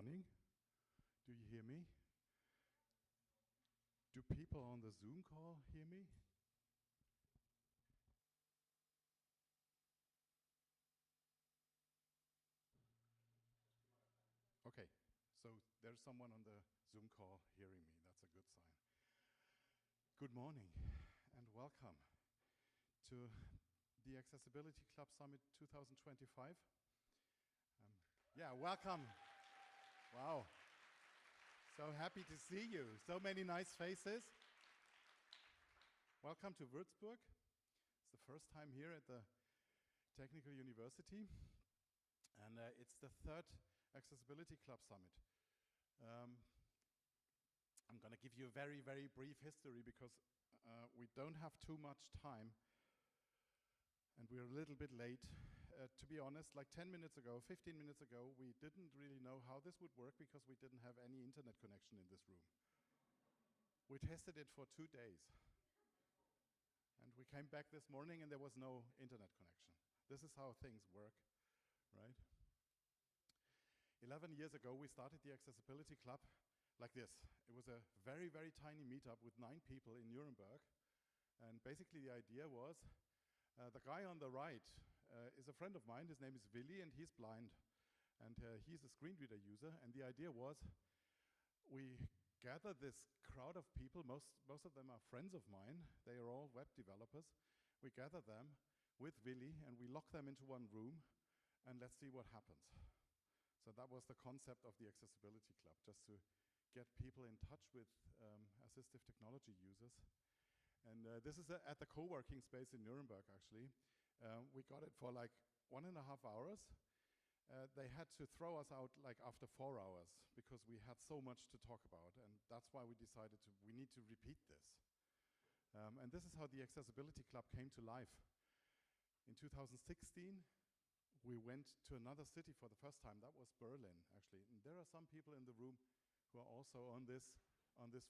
morning. Do you hear me? Do people on the Zoom call hear me? Okay, so there's someone on the Zoom call hearing me. That's a good sign. Good morning and welcome to the Accessibility Club Summit 2025. Yeah, welcome. Wow. So happy to see you. So many nice faces. Welcome to Würzburg. It's the first time here at the Technical University. And it's the third Accessibility Club Summit. I'm going to give you a very, very brief history because we don't have too much time. And we're a little bit late. To be honest, like 10 minutes ago, 15 minutes ago, we didn't really know how this would work because we didn't have any internet connection in this room. We tested it for 2 days. And we came back this morning and there was no internet connection. This is how things work, right? 11 years ago, we started the Accessibility Club like this. It was a very, very tiny meetup with 9 people in Nuremberg. And basically the idea was, the guy on the right is a friend of mine. His name is Willi, and he's blind. And he's a screen reader user. And the idea was, we gather this crowd of people. Most of them are friends of mine. They are all web developers. We gather them with Willi, and we lock them into one room, and let's see what happens. So that was the concept of the Accessibility Club, just to get people in touch with assistive technology users. And this is at the co-working space in Nuremberg, actually. We got it for like 1.5 hours. They had to throw us out like after 4 hours because we had so much to talk about. And that's why we decided we need to repeat this. And this is how the Accessibility Club came to life. In 2016, we went to another city for the first time. That was Berlin, actually. And there are some people in the room who are also on this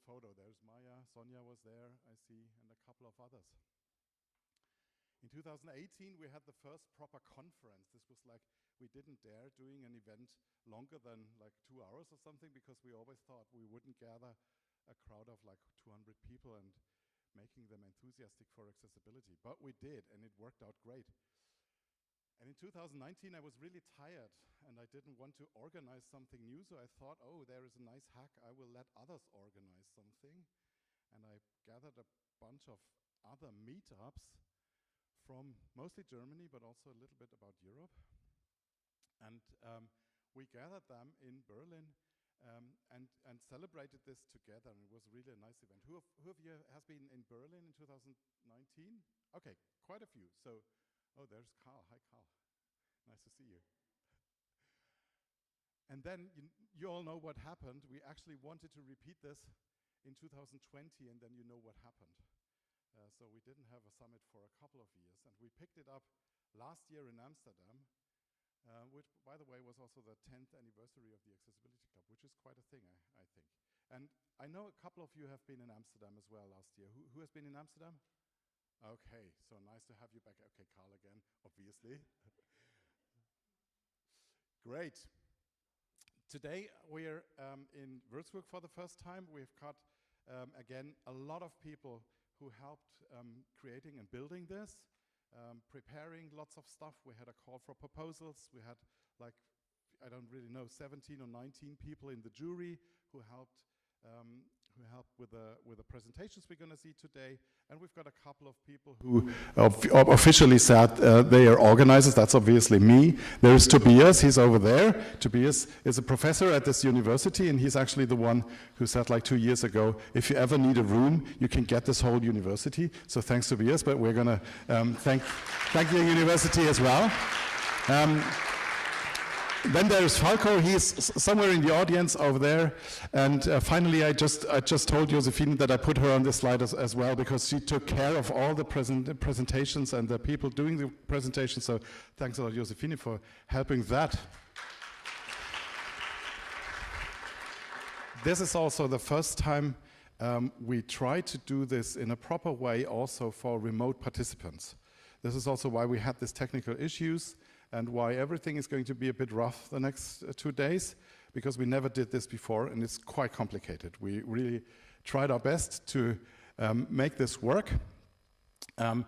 photo. There's Maya, Sonia was there, I see, and a couple of others. In 2018, we had the first proper conference. This was like, we didn't dare doing an event longer than like 2 hours or something because we always thought we wouldn't gather a crowd of like 200 people and making them enthusiastic for accessibility. But we did, and it worked out great. And in 2019, I was really tired, and I didn't want to organize something new, so I thought, oh, there is a nice hack. I will let others organize something. And I gathered a bunch of other meetups from mostly Germany, but also a little bit about Europe. And we gathered them in Berlin and celebrated this together, and it was really a nice event. Who of you has been in Berlin in 2019? Okay, quite a few. So. Oh, there's Carl. Hi, Carl. Nice to see you. And then you all know what happened. We actually wanted to repeat this in 2020, and then you know what happened. So we didn't have a summit for a couple of years, and we picked it up last year in Amsterdam, which, by the way, was also the 10th anniversary of the Accessibility Club, which is quite a thing, I think. And I know a couple of you have been in Amsterdam as well last year. Who has been in Amsterdam? Okay, so nice to have you back. Okay, Carl again, obviously. Great. Today we're in Würzburg for the first time. We've got, again, a lot of people who helped creating and building this, preparing lots of stuff. We had a call for proposals. We had, like, I don't really know, 17 or 19 people in the jury who helped with the presentations we're going to see today. And we've got a couple of people who officially said they are organizers. That's obviously me. There's Tobias, he's over there. Tobias is a professor at this university, and he's actually the one who said like 2 years ago, if you ever need a room, you can get this whole university. So thanks, Tobias, but we're going to thank the university as well. Then there's Falco, he's somewhere in the audience over there. And finally, I just told Josephine that I put her on this slide as well, because she took care of all the presentations and the people doing the presentations. So thanks a lot, Josephine, for helping that. This is also the first time we try to do this in a proper way also for remote participants. This is also why we had these technical issues and why everything is going to be a bit rough the next 2 days. because we never did this before, and it's quite complicated. We really tried our best to make this work. And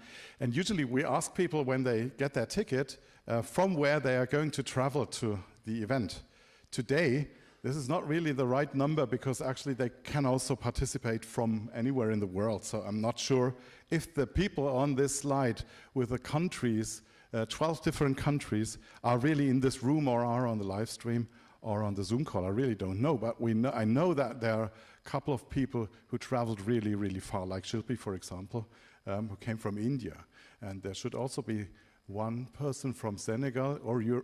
usually we ask people when they get their ticket from where they are going to travel to the event. Today, this is not really the right number because actually they can also participate from anywhere in the world. So I'm not sure if the people on this slide with the countries, 12 different countries, are really in this room or are on the live stream or on the Zoom call. I really don't know, but I know that there are a couple of people who traveled really, really far, like Shilpi, for example, who came from India. And there should also be one person from Senegal or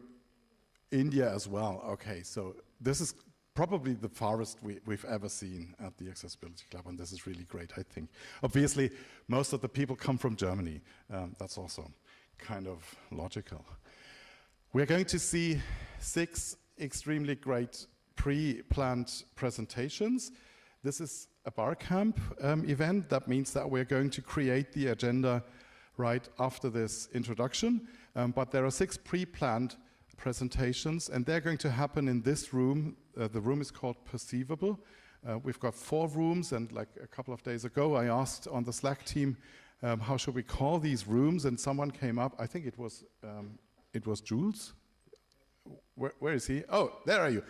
India as well. Okay, so this is probably the farthest we've ever seen at the Accessibility Club, and this is really great, I think. Obviously, most of the people come from Germany. That's also kind of logical. We're going to see 6 extremely great pre-planned presentations. This is a BarCamp event. That means that we're going to create the agenda right after this introduction, but there are 6 pre-planned presentations, and they're going to happen in this room. The room is called Perceivable. We've got 4 rooms, and like a couple of days ago, I asked on the Slack team, how should we call these rooms? And someone came up. I think it was Jules. Where is he? Oh, there are you.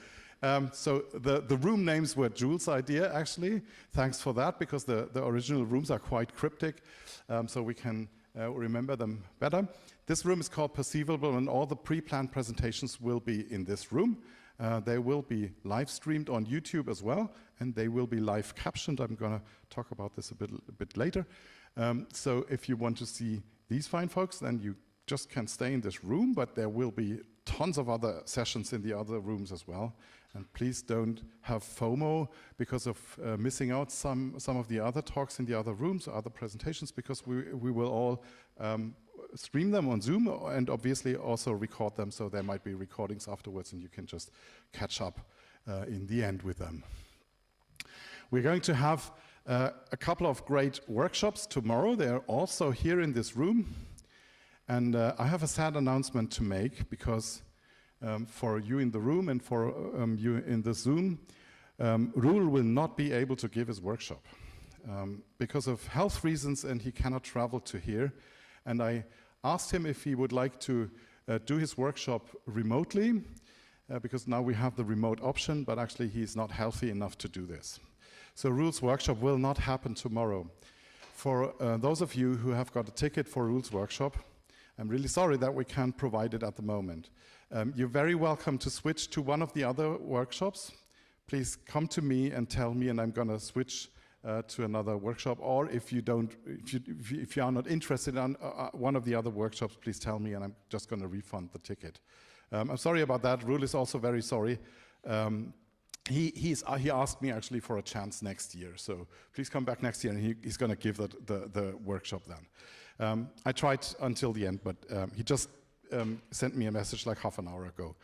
So the room names were Jules' idea, actually. Thanks for that, because the original rooms are quite cryptic, so we can remember them better. This room is called Perceivable, and all the pre-planned presentations will be in this room. They will be live streamed on YouTube as well, and they will be live captioned. I'm going to talk about this a bit later. So if you want to see these fine folks, then you just can stay in this room, but there will be tons of other sessions in the other rooms as well. And please don't have FOMO because of missing out some of the other talks in the other rooms, other presentations, because we will all stream them on Zoom and obviously also record them, so there might be recordings afterwards and you can just catch up in the end with them. We're going to have a couple of great workshops tomorrow. They're also here in this room. And I have a sad announcement to make, because for you in the room and for you in the Zoom, Roel will not be able to give his workshop because of health reasons, and he cannot travel to here. And I asked him if he would like to do his workshop remotely, because now we have the remote option, but actually he's not healthy enough to do this. So Roel's workshop will not happen tomorrow. For those of you who have got a ticket for Roel's workshop, I'm really sorry that we can't provide it at the moment. You're very welcome to switch to one of the other workshops. Please come to me and tell me, and I'm going to switch to another workshop. Or if you are not interested in one of the other workshops, please tell me, and I'm just going to refund the ticket. I'm sorry about that. Roel is also very sorry. He asked me actually for a chance next year, so please come back next year, and he's going to give the workshop then. I tried until the end, but he just sent me a message like half an hour ago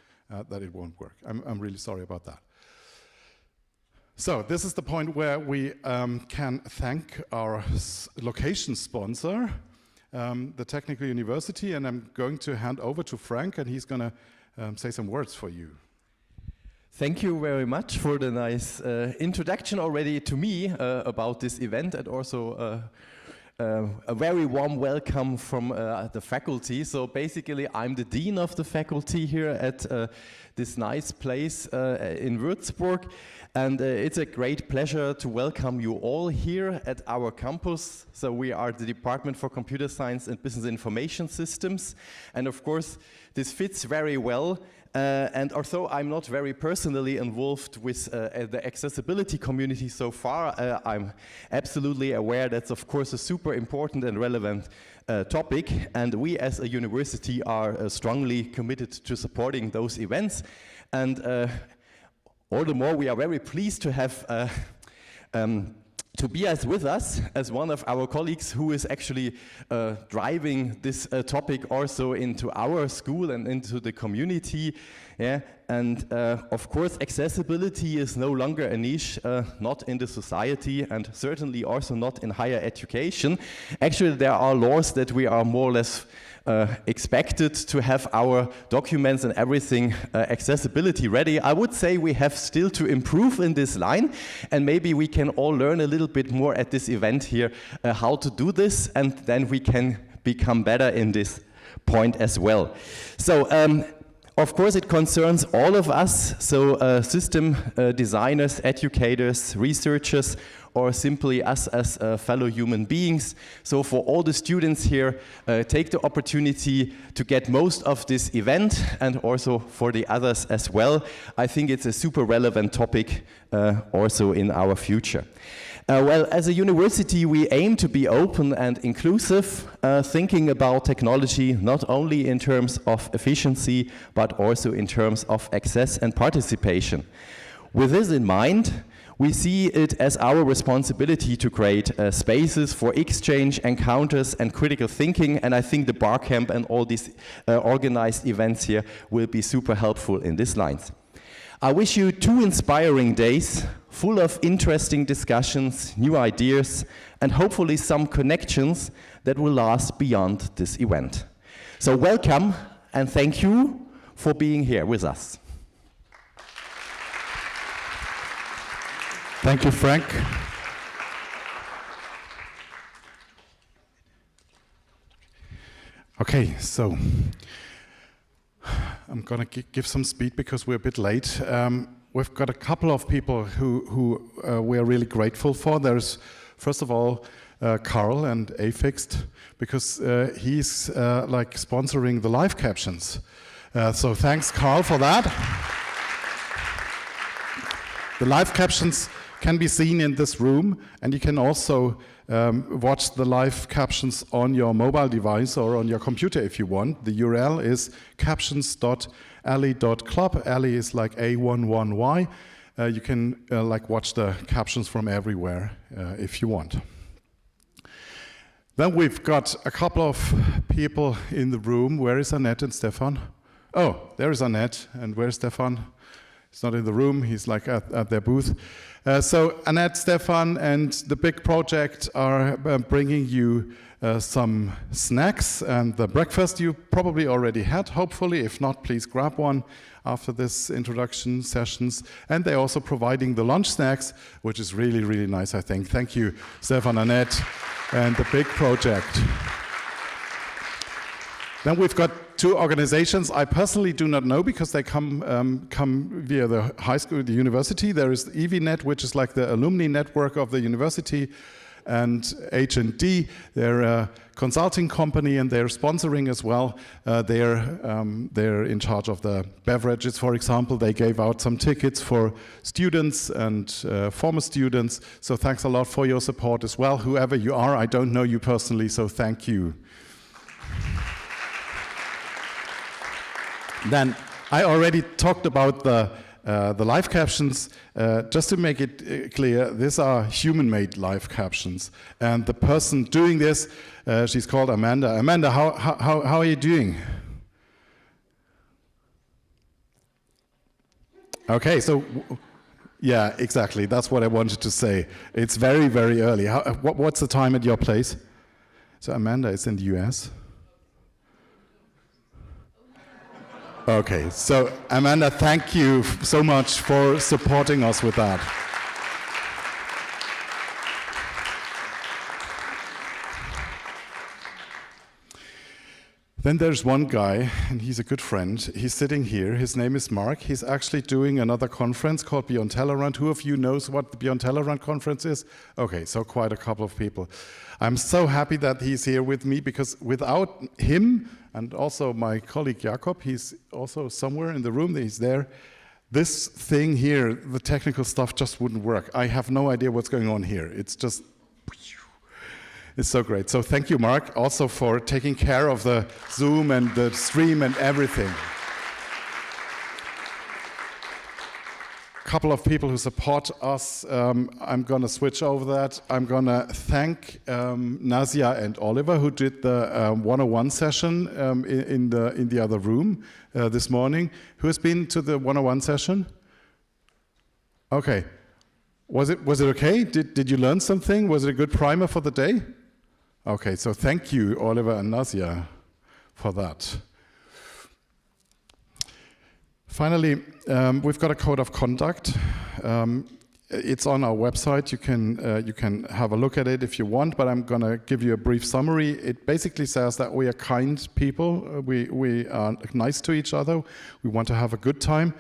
that it won't work. I'm really sorry about that. So this is the point where we can thank our location sponsor, the Technical University, and I'm going to hand over to Frank, and he's going to say some words for you. Thank you very much for the nice introduction already to me about this event, and also a very warm welcome from the faculty. So basically, I'm the dean of the faculty here at this nice place in Würzburg, and it's a great pleasure to welcome you all here at our campus. So we are the Department for Computer Science and Business Information Systems, and of course, this fits very well. And although I'm not very personally involved with the accessibility community so far, I'm absolutely aware that's of course a super important and relevant topic, and we as a university are strongly committed to supporting those events. And all the more we are very pleased to have Tobias with us as one of our colleagues who is actually driving this topic also into our school and into the community. Yeah. And of course, accessibility is no longer a niche, not in the society and certainly also not in higher education. Actually, there are laws that we are more or less expected to have our documents and everything accessibility ready. I would say we have still to improve in this line, and maybe we can all learn a little bit more at this event here how to do this, and then we can become better in this point as well. So of course it concerns all of us, so system designers, educators, researchers, or simply us as fellow human beings. So for all the students here, take the opportunity to get most of this event, and also for the others as well. I think it's a super relevant topic also in our future. Well, as a university, we aim to be open and inclusive, thinking about technology not only in terms of efficiency, but also in terms of access and participation. With this in mind, we see it as our responsibility to create spaces for exchange, encounters, and critical thinking, and I think the BarCamp and all these organized events here will be super helpful in these lines. I wish you 2 inspiring days, full of interesting discussions, new ideas, and hopefully some connections that will last beyond this event. So welcome, and thank you for being here with us. Thank you, Frank. Okay, so I'm going to give some speed because we're a bit late. We've got a couple of people who we are really grateful for. There's, first of all, Carl and Afixed, because he's like sponsoring the live captions. So thanks, Carl, for that. The live captions can be seen in this room, and you can also watch the live captions on your mobile device or on your computer if you want. The URL is captions.ally.club. Ally is like A11Y. You can like watch the captions from everywhere if you want. Then we've got a couple of people in the room. Where is Annette and Stefan? Oh, there is Annette, and where's Stefan? He's not in the room, he's like at their booth. So Annette, Stefan, and the big project are bringing you some snacks and the breakfast you probably already had, hopefully. If not, please grab one after this introduction sessions. And they're also providing the lunch snacks, which is really, really nice, I think. Thank you, Stefan, Annette, and the big project. Then we've got 2 organizations I personally do not know because they come via the high school, the university. There is EVNet, which is like the alumni network of the university, and H&D. They're a consulting company and they're sponsoring as well. They're in charge of the beverages, for example. They gave out some tickets for students and former students. So thanks a lot for your support as well. Whoever you are, I don't know you personally, so thank you. Then I already talked about the live captions. Just to make it clear, these are human-made live captions. And the person doing this, she's called Amanda. Amanda, how are you doing? Okay, so yeah, exactly. That's what I wanted to say. It's very, very early. What's the time at your place? So Amanda is in the US. Okay, so Amanda, thank you so much for supporting us with that. Then there's one guy, and he's a good friend. He's sitting here. His name is Mark. He's actually doing another conference called Beyond Tellerrand. Who of you knows what the Beyond Tellerrand conference is? Okay, so quite a couple of people. I'm so happy that he's here with me, because without him, and also my colleague Jakob, he's also somewhere in the room, he's there, this thing here, the technical stuff just wouldn't work. I have no idea what's going on here. It's just, it's so great. So thank you, Mark, also for taking care of the Zoom and the stream and everything. couple of people who support us. I'm going to switch over that. I'm going to thank Nazia and Oliver, who did the 101 session in the other room this morning. Who has been to the 101 session? Okay. Was it okay? Did you learn something? Was it a good primer for the day? Okay, so thank you, Oliver and Nazia, for that. Finally, we've got a code of conduct. It's on our website. You can have a look at it if you want, but I'm going to give you a brief summary. It basically says that we are kind people. We are nice to each other. We want to have a good time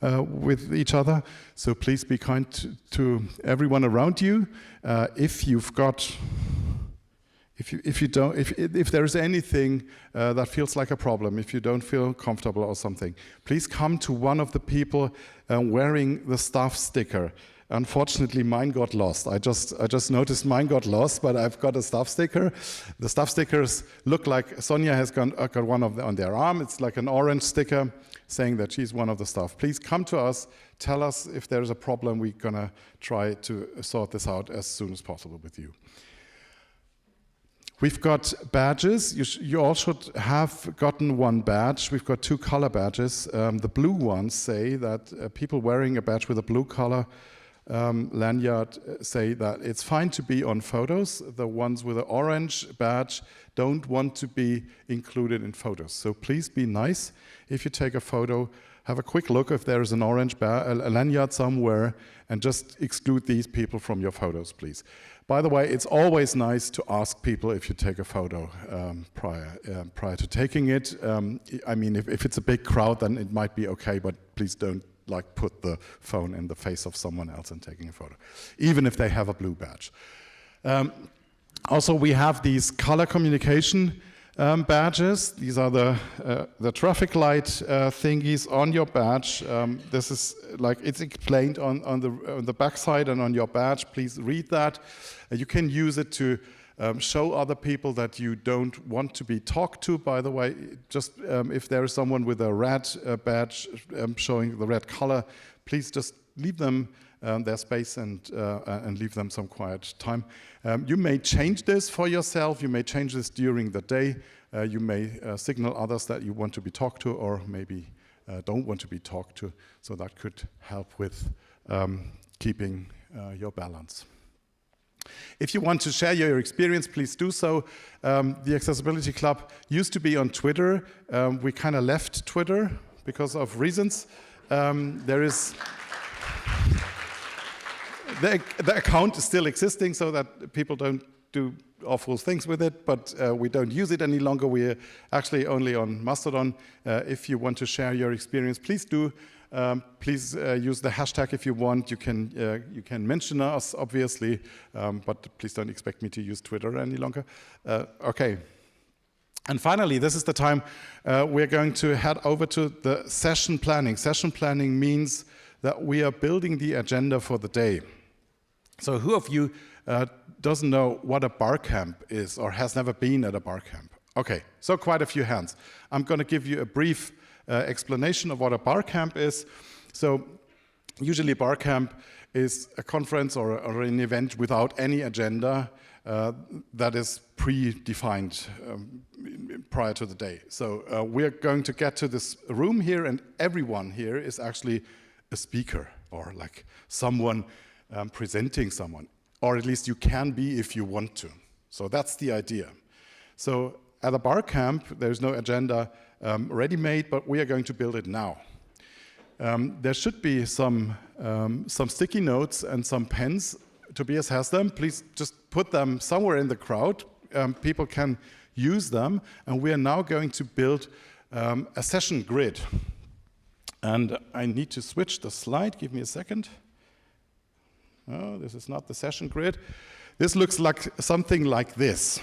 with each other. So please be kind to everyone around you. If there is anything that feels like a problem, if you don't feel comfortable or something, please come to one of the people wearing the staff sticker. Unfortunately, mine got lost. I just noticed mine got lost, but I've got a staff sticker. The staff stickers look like Sonia has got one on their arm. It's like an orange sticker saying that she's one of the staff. Please come to us. Tell us if there's a problem. We're going to try to sort this out as soon as possible with you. We've got badges. You all should have gotten one badge. We've got 2 color badges. The blue ones say that people wearing a badge with a blue color lanyard say that it's fine to be on photos. The ones with an orange badge don't want to be included in photos. So please be nice. If you take a photo, have a quick look if there is an orange lanyard somewhere, and just exclude these people from your photos, please. By the way, it's always nice to ask people if you take a photo prior to taking it. I mean, if it's a big crowd, then it might be okay, but please don't put the phone in the face of someone else and taking a photo, even if they have a blue badge. Also, we have these color communication badges. These are the traffic light thingies on your badge. This is it's explained on the back side and on your badge. Please read that. You can use it to show other people that you don't want to be talked to. By the way, just if there is someone with a red badge showing the red color, please just leave them their space and leave them some quiet time. You may change this for yourself. You may change this during the day. You may signal others that you want to be talked to, or maybe don't want to be talked to. So that could help with keeping your balance. If you want to share your experience, please do so. The Accessibility Club used to be on Twitter. We kind of left Twitter because of reasons. The account is still existing so that people don't do awful things with it, but we don't use it any longer. We're actually only on Mastodon. If you want to share your experience, please do. Please use the hashtag if you want. You can mention us, obviously, but please don't expect me to use Twitter any longer. Okay. And finally, this is the time we're going to head over to the session planning. Session planning means that we are building the agenda for the day. So who of you doesn't know what a BarCamp is or has never been at a BarCamp? Okay, so quite a few hands. I'm going to give you a brief explanation of what a BarCamp is. So usually BarCamp is a conference or an event without any agenda that is predefined prior to the day. So we're going to get to this room here, and everyone here is actually a speaker or like someone presenting someone, or at least you can be if you want to. So that's the idea. So at a BarCamp, there's no agenda ready-made, but we are going to build it now. There should be some sticky notes and some pens. Tobias has them. Please just put them somewhere in the crowd. People can use them, and we are now going to build a session grid. And I need to switch the slide. Give me a second. Oh, this is not the session grid. This looks like something like this.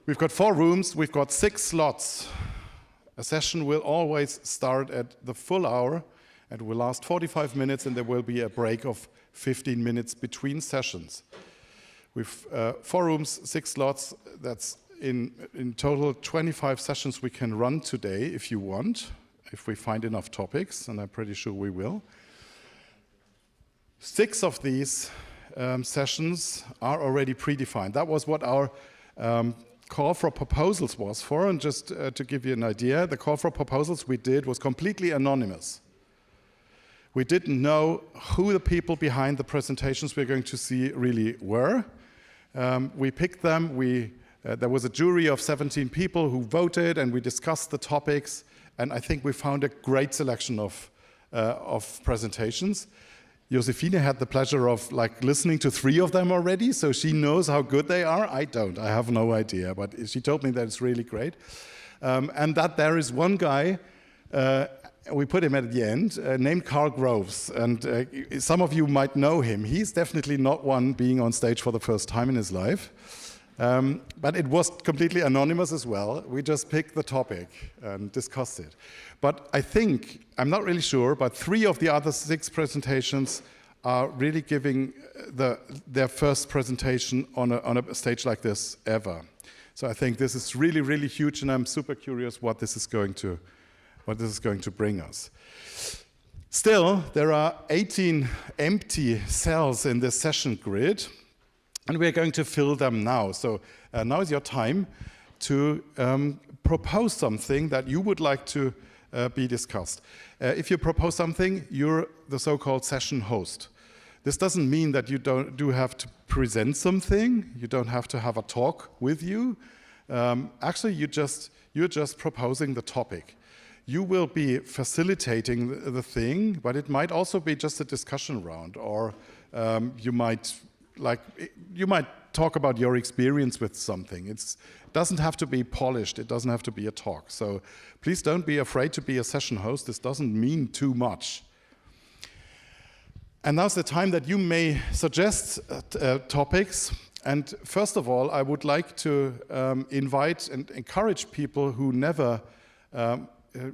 We've got 4 rooms. We've got 6 slots. A session will always start at the full hour and will last 45 minutes, and there will be a break of 15 minutes between sessions. We've 4 rooms, 6 slots. That's in total 25 sessions we can run today if you want, if we find enough topics, and I'm pretty sure we will. 6 of these sessions are already predefined. That was what our call for proposals was for, and just to give you an idea, the call for proposals we did was completely anonymous. We didn't know who the people behind the presentations we're going to see really were. We picked them, there was a jury of 17 people who voted, and we discussed the topics, and I think we found a great selection of presentations. Josephine had the pleasure of listening to 3 of them already, so she knows how good they are. I don't, I have no idea, but she told me that it's really great. And that there is one guy, we put him at the end, named Carl Groves, and some of you might know him. He's definitely not one being on stage for the first time in his life, but it was completely anonymous as well. We just picked the topic and discussed it. But I think, I'm not really sure, but 3 of the other 6 presentations are really giving their first presentation on a stage like this ever. So I think this is really, really huge, and I'm super curious what this is going to bring us. Still, there are 18 empty cells in this session grid, and we're going to fill them now. So now is your time to propose something that you would like to be discussed. If you propose something, you're the so-called session host. This doesn't mean that you do have to present something. You don't have to have a talk with you. Actually, you're just proposing the topic. You will be facilitating the thing, but it might also be just a discussion round, or you might talk about your experience with something. It doesn't have to be polished. It doesn't have to be a talk. So please don't be afraid to be a session host. This doesn't mean too much. And now's the time that you may suggest topics. And first of all, I would like to invite and encourage people who never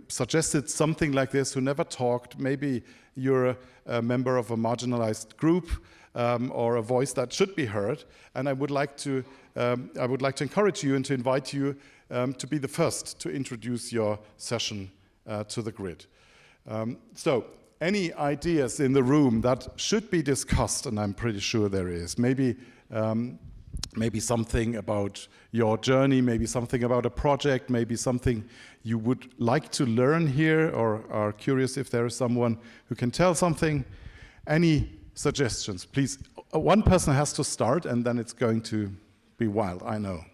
suggested something like this, who never talked. Maybe you're a member of a marginalized group or a voice that should be heard, and I would like to encourage you and to invite you to be the first to introduce your session to the grid. So any ideas in the room that should be discussed, and I'm pretty sure there is, maybe something about your journey, maybe something about a project, maybe something you would like to learn here, or are curious if there is someone who can tell something. Any suggestions, please? One person has to start, and then it's going to be wild, I know.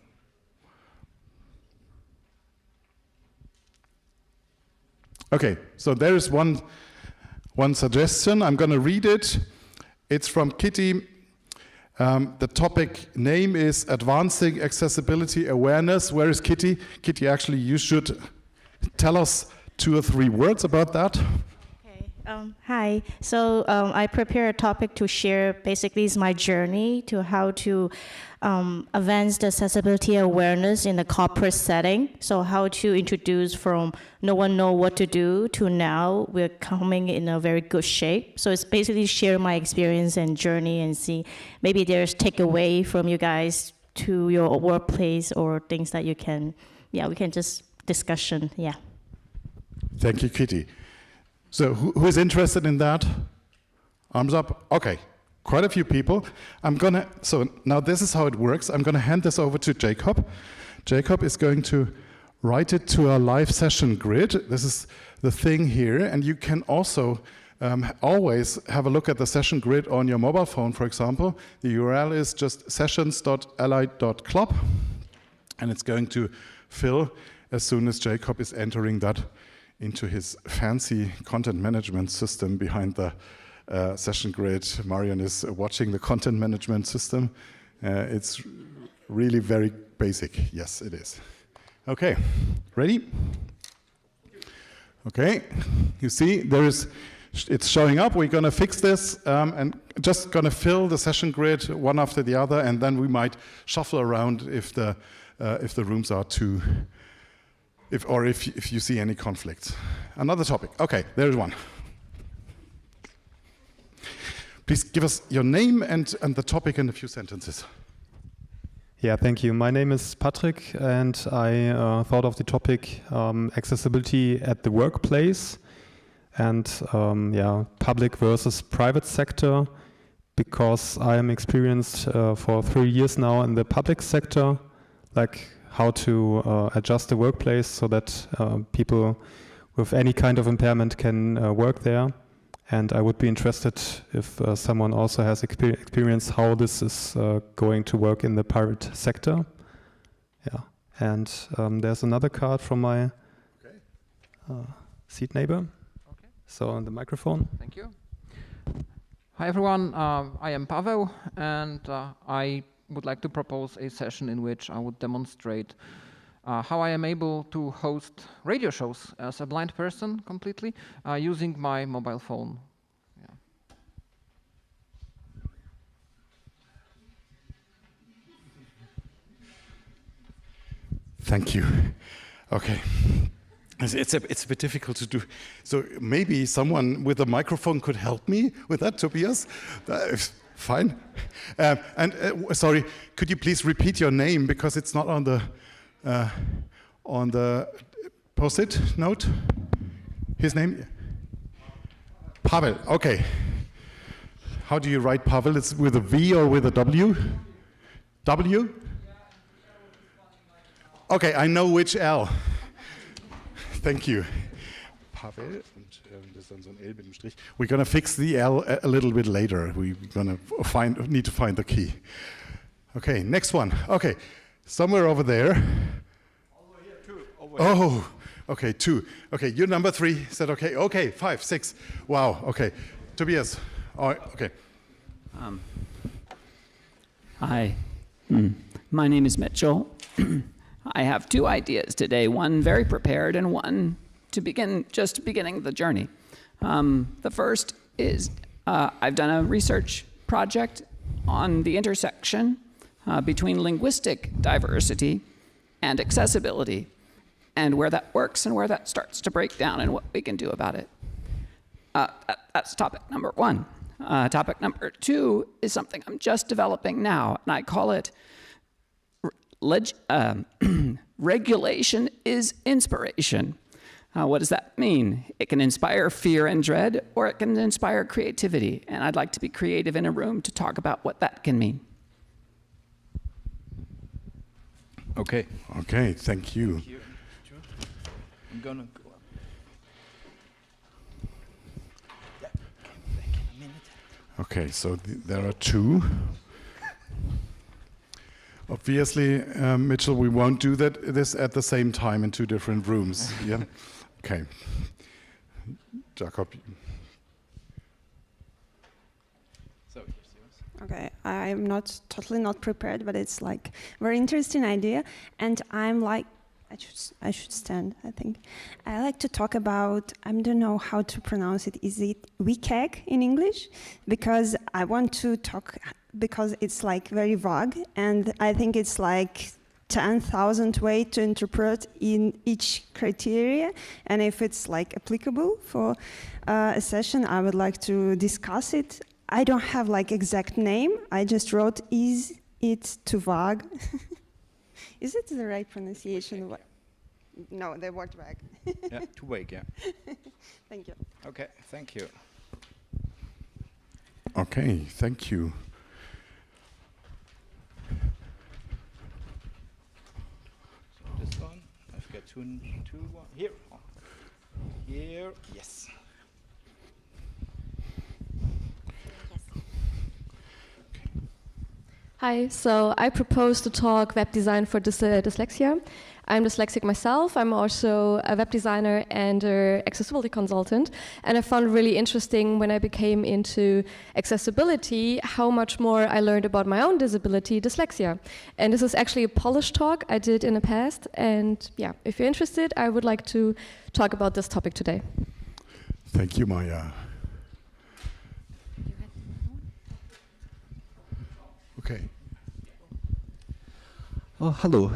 Okay, so there is one suggestion. I'm going to read it. It's from Kitty. The topic name is Advancing Accessibility Awareness. Where is Kitty? Kitty, actually, you should tell us 2 or 3 words about that. Okay. Hi. So I prepared a topic to share. Basically, it's my journey to how to advance the accessibility awareness in the corporate setting. So how to introduce from no one know what to do to now we're coming in a very good shape. So it's basically share my experience and journey and see maybe there's takeaway from you guys to your workplace or things that you can, we can just discussion, Thank you, Kitty. So who is interested in that? Arms up. Okay. Quite a few people. So now this is how it works. I'm going to hand this over to Jacob. Jacob is going to write it to a live session grid. This is the thing here, and you can also always have a look at the session grid on your mobile phone, for example. The URL is just sessions.ally.club, and it's going to fill as soon as Jacob is entering that into his fancy content management system behind the session grid. Marion is watching the content management system. It's really very basic. Yes, it is. Okay, ready? Okay, you see it's showing up. We're going to fix this and just going to fill the session grid one after the other, and then we might shuffle around if the rooms are too, if you see any conflicts. Another topic. Okay, there's one. Please give us your name and the topic in a few sentences. Yeah, thank you. My name is Patrick, and I thought of the topic accessibility at the workplace. and yeah, public versus private sector, because I am experienced for 3 years now in the public sector, like how to adjust the workplace so that people with any kind of impairment can work there. And I would be interested if someone also has experience how this is going to work in the private sector. Yeah, and there's another card from my seat neighbor. Okay. So on the microphone. Thank you. Hi everyone, I am Pavel, and I would like to propose a session in which I would demonstrate how I am able to host radio shows as a blind person completely using my mobile phone. Yeah. Thank you. Okay. It's a bit difficult to do. So maybe someone with a microphone could help me with that, Tobias? Fine. Sorry, could you please repeat your name, because it's not on the post-it note? His name? Pavel. Okay. How do you write Pavel? It's with a V or with a W? W? Okay, I know which L. Thank you. Pavel, und das ist dann so ein L mit dem Strich. We're going to fix the L a little bit later. We're going to need to find the key. Okay, next one. Okay, somewhere over there. Over here, 2. Over here. Oh, okay, 2. Okay, you're number 3. Is that okay? Okay, 5, 6. Wow, okay. Tobias. Oh, okay. Hi, my name is Mitchell. I have 2 ideas today, one very prepared and one to begin, just beginning the journey. The first is I've done a research project on the intersection between linguistic diversity and accessibility, and where that works and where that starts to break down and what we can do about it. That's topic number 1. Topic number 2 is something I'm just developing now, and I call it regulation is inspiration. What does that mean? It can inspire fear and dread, or it can inspire creativity. And I'd like to be creative in a room to talk about what that can mean. Okay. Okay, thank you. Thank you. I'm gonna go up. Yeah. Back in a minute. Okay, so there are 2. Obviously, Mitchell, we won't do this at the same time in 2 different rooms. Yeah. Okay. Jakob. So here's yours. Okay, I'm totally not prepared, but it's like very interesting idea, and I'm like, I should stand, I think. I like to talk about, I don't know how to pronounce it. Is it WCAG in English? Because I want to talk, because it's like very vague, and I think it's like 10,000 ways to interpret in each criteria, and if it's like applicable for a session, I would like to discuss it. I don't have like exact name. I just wrote, is it too vague? Is it the right pronunciation? No, the word vague. Yeah, too vague, yeah. Thank you. Okay, thank you. Okay, thank you. So this one, I've got two one here. Here, yes. Hi, so I propose to talk web design for dyslexia. I'm dyslexic myself. I'm also a web designer and an accessibility consultant. And I found really interesting when I became into accessibility how much more I learned about my own disability, dyslexia. And this is actually a Polish talk I did in the past. And yeah, if you're interested, I would like to talk about this topic today. Thank you, Maya. Okay. Oh, hello.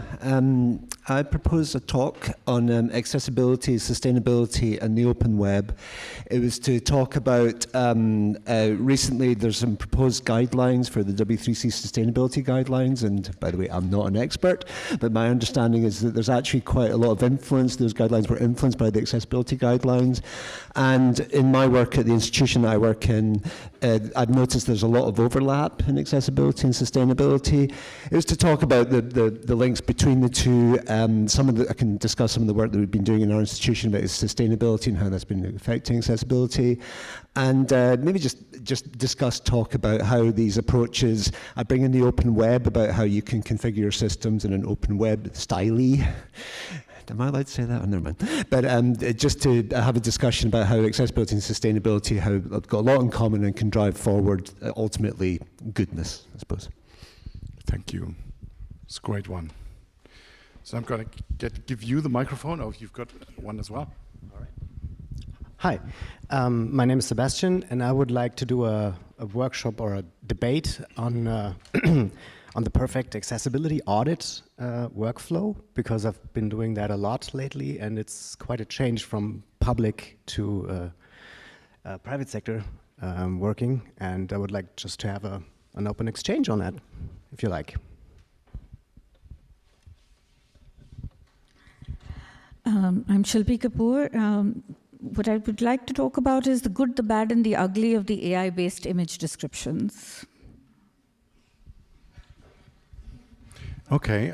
I proposed a talk on accessibility, sustainability, and the open web. It was to talk about, recently there's some proposed guidelines for the W3C sustainability guidelines, and by the way, I'm not an expert, but my understanding is that there's actually quite a lot of influence. Those guidelines were influenced by the accessibility guidelines. And in my work at the institution I work in, I've noticed there's a lot of overlap in accessibility and sustainability. It was to talk about the links between the two. I can discuss some of the work that we've been doing in our institution about sustainability and how that's been affecting accessibility. And maybe just talk about how these approaches, I bring in the open web, about how you can configure your systems in an open web style. Am I allowed to say that? Oh, never mind. But just to have a discussion about how accessibility and sustainability have got a lot in common and can drive forward, ultimately, goodness, I suppose. Thank you. It's a great one. So I'm going to give you the microphone. Oh, you've got one as well. All right. Hi, my name is Sebastian, and I would like to do a workshop or a debate on on the perfect accessibility audit workflow, because I've been doing that a lot lately, and it's quite a change from public to private sector working, and I would like just to have an open exchange on that, if you like. I'm Shilpi Kapoor. What I would like to talk about is the good, the bad, and the ugly of the AI-based image descriptions. Okay,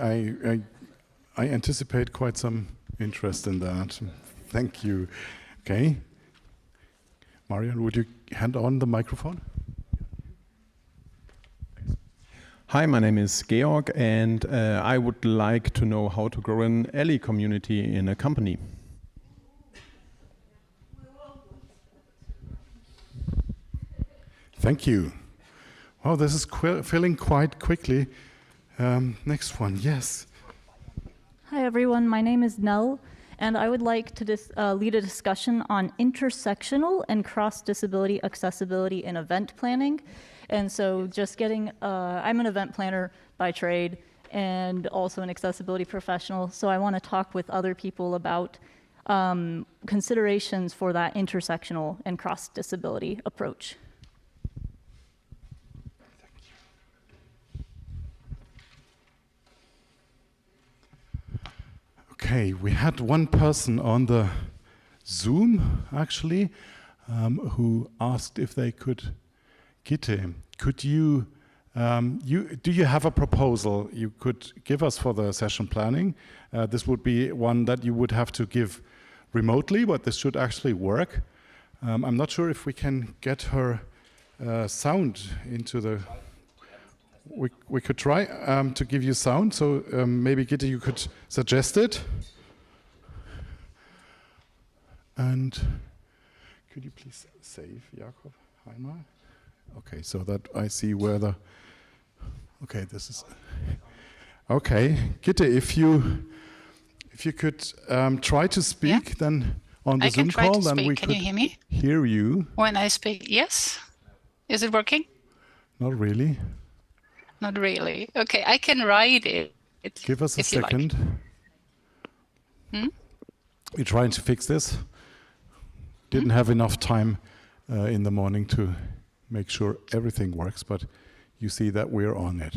I anticipate quite some interest in that. Thank you. Okay. Marian, would you hand on the microphone? Hi, my name is Georg, and I would like to know how to grow an ally community in a company. Thank you. Wow, this is filling quite quickly. Next one, yes. Hi everyone, my name is Nell, and I would like to lead a discussion on intersectional and cross-disability accessibility in event planning. And so just getting, I'm an event planner by trade and also an accessibility professional, so I want to talk with other people about considerations for that intersectional and cross-disability approach. Okay, we had one person on the Zoom, actually, who asked if they could. Gitte, could you, do you have a proposal you could give us for the session planning? This would be one that you would have to give remotely, but this should actually work. I'm not sure if we can get her sound into the... We could try to give you sound, so maybe Gitte, you could suggest it. And could you please save Jakob Heimer? Okay, so that I see where the... Okay, this is... Okay, Gitte, if you could try to speak, then on the Zoom call, then we could hear you. When I speak, yes? Is it working? Not really. Not really. Okay, I can write it. Give us a second. Like. We're trying to fix this. Didn't have enough time in the morning to make sure everything works, but you see that we're on it.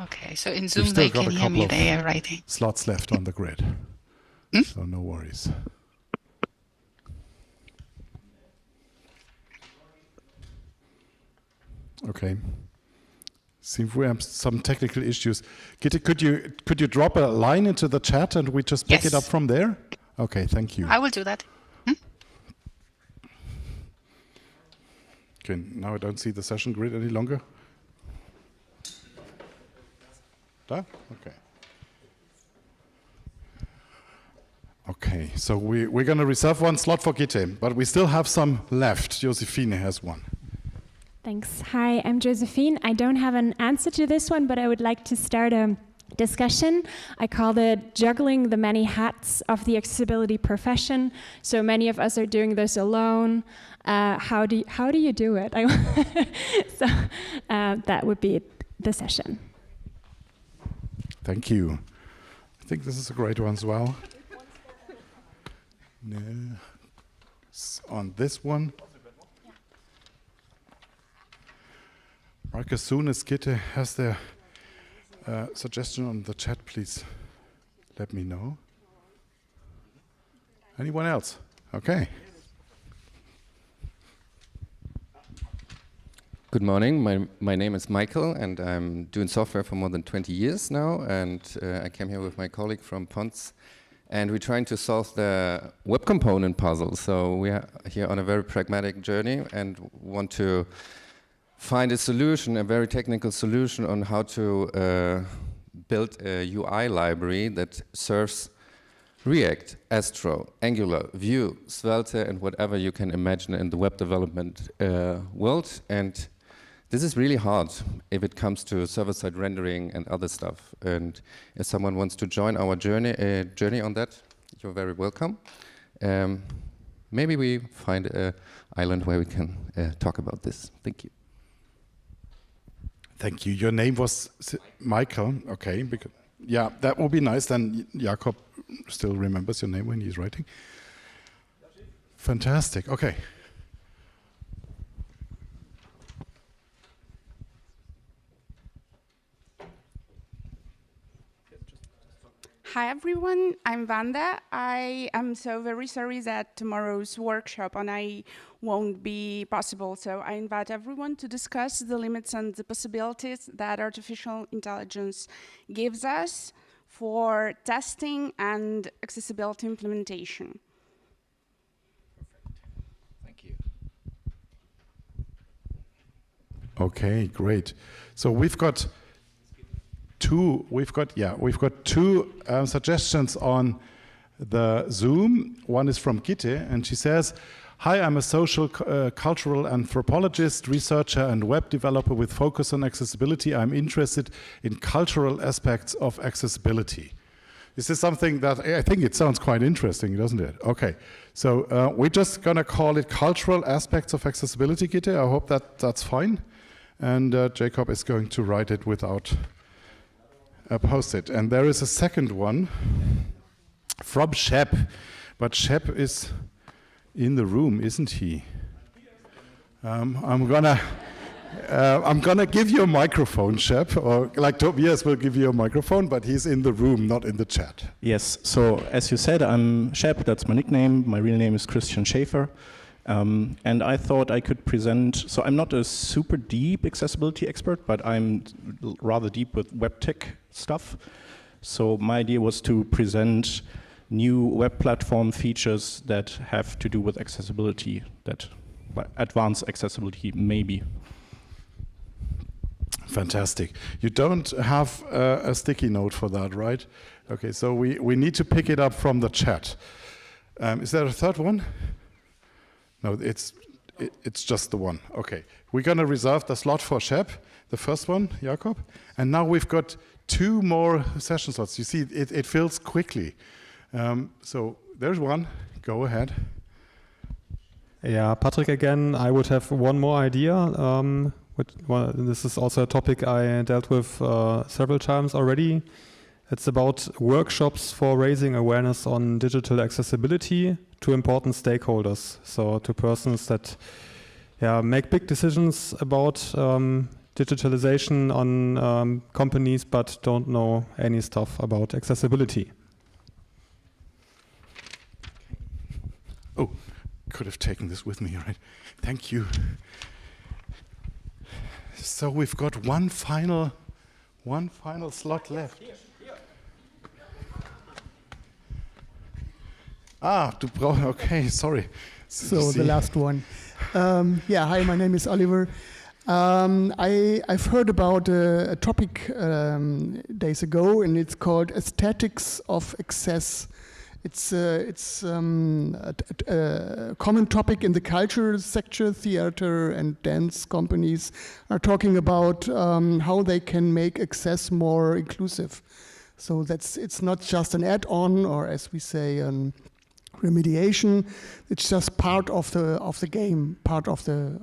Okay, so in Zoom they can hear me, they are writing. Slots left on the grid, so no worries. Okay. Seems we have some technical issues. Gitte, could you drop a line into the chat and we just pick it up from there? Okay, thank you. I will do that. Okay, now I don't see the session grid any longer. Da? Okay. Okay, so we're going to reserve one slot for Gitte, but we still have some left. Josephine has one. Thanks. Hi, I'm Josephine. I don't have an answer to this one, but I would like to start a discussion. I call it juggling the many hats of the accessibility profession. So many of us are doing this alone. How do you do it? So that would be the session. Thank you. I think this is a great one as well. No. On this one. Mark, as soon as Gitte has their suggestion on the chat, please let me know. Anyone else? Okay. Good morning. My name is Michael, and I'm doing software for more than 20 years now. And I came here with my colleague from Pons, and we're trying to solve the web component puzzle. So we are here on a very pragmatic journey and want to find a solution, a very technical solution on how to build a UI library that serves React, Astro, Angular, Vue, Svelte, and whatever you can imagine in the web development world. And this is really hard if it comes to server-side rendering and other stuff. And if someone wants to join our journey on that, you're very welcome. Maybe we find an island where we can talk about this. Thank you. Thank you. Your name was Michael. Okay. Because, yeah, that would be nice. Then Jakob still remembers your name when he's writing. Fantastic. Okay. Hi everyone, I'm Wanda. I am so very sorry that tomorrow's workshop and I won't be possible, so I invite everyone to discuss the limits and the possibilities that artificial intelligence gives us for testing and accessibility implementation. Thank you. Okay, great. So we've got two suggestions on the Zoom. One is from Gitte, and she says, "Hi, I'm a social cultural anthropologist, researcher, and web developer with focus on accessibility. I'm interested in cultural aspects of accessibility." This is something that I think it sounds quite interesting, doesn't it? Okay, so we're just gonna call it cultural aspects of accessibility, Gitte. I hope that's fine. And Jacob is going to write it without Post-it. And there is a second one from Shep, but Shep is in the room, isn't he? I'm gonna give you a microphone, Shep, or like Tobias will give you a microphone, but he's in the room, not in the chat. Yes, so as you said, I'm Shep, that's my nickname. My real name is Christian Schäfer. And I thought I could present, so I'm not a super deep accessibility expert, but I'm rather deep with web tech stuff. So my idea was to present new web platform features that have to do with accessibility, that advanced accessibility maybe. Fantastic. You don't have a sticky note for that, right? Okay, so we need to pick it up from the chat. Is there a third one? No, it's just the one. Okay, we're gonna reserve the slot for Shep, the first one, Jakob, and now we've got 2 more session slots. You see, it fills quickly. So there's one. Go ahead. Yeah, Patrick again. I would have one more idea. This is also a topic I dealt with several times already. It's about workshops for raising awareness on digital accessibility to important stakeholders, so to persons that make big decisions about digitalization on companies but don't know any stuff about accessibility. Oh, could have taken this with me, right? Thank you. So we've got one final slot left. Okay, sorry. So the last one. Hi, my name is Oliver. I've heard about a topic days ago, and it's called aesthetics of access. It's a common topic in the cultural sector. Theater and dance companies are talking about how they can make access more inclusive. So it's not just an add-on, or as we say, remediation. It's just part of the game, part of the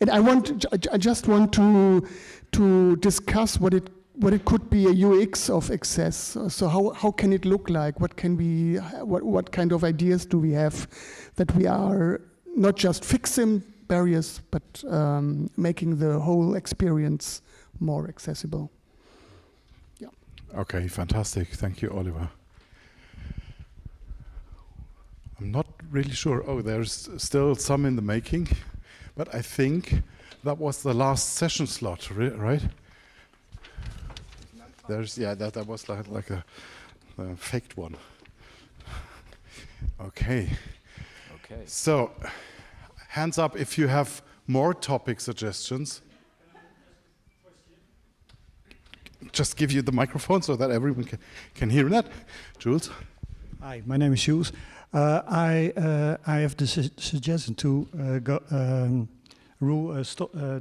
and I just want to discuss what what it could be a UX of access. So how can it look like? What can we? What kind of ideas do we have that we are not just fixing barriers, but making the whole experience more accessible? Yeah. Okay, fantastic. Thank you, Oliver. I'm not really sure. Oh, there's still some in the making, but I think that was the last session slot, right? There's, yeah, that was like a faked one. Okay. Okay. So, hands up if you have more topic suggestions. Just give you the microphone so that everyone can hear that. Jules? Hi, my name is Jules. I have the suggestion to Roel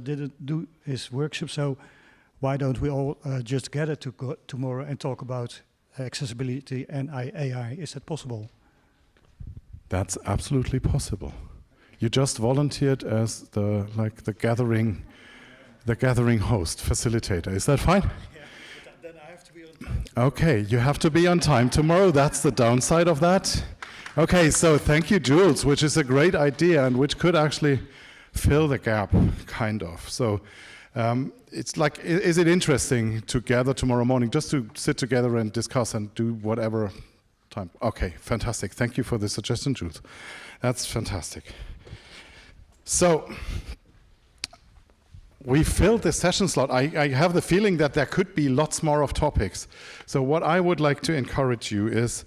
didn't do his workshop, so why don't we all just gather tomorrow and talk about accessibility and AI? Is that possible? That's absolutely possible. You just volunteered as the gathering host, facilitator. Is that fine? Yeah, but then I have to be on time. Okay, you have to be on time tomorrow. That's the downside of that. Okay, so thank you, Jules, which is a great idea and which could actually fill the gap, kind of. So it's like, is it interesting to gather tomorrow morning just to sit together and discuss and do whatever time? Okay, fantastic. Thank you for the suggestion, Jules. That's fantastic. So we filled the session slot. I have the feeling that there could be lots more of topics. So what I would like to encourage you is,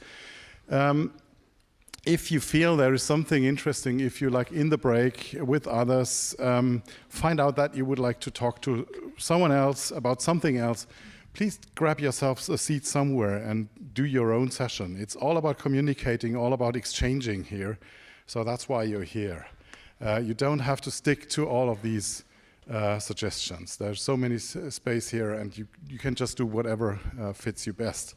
if you feel there is something interesting, if you like in the break with others, find out that you would like to talk to someone else about something else, please grab yourselves a seat somewhere and do your own session. It's all about communicating, all about exchanging here. So that's why you're here. You don't have to stick to all of these suggestions. There's so many space here, and you can just do whatever fits you best.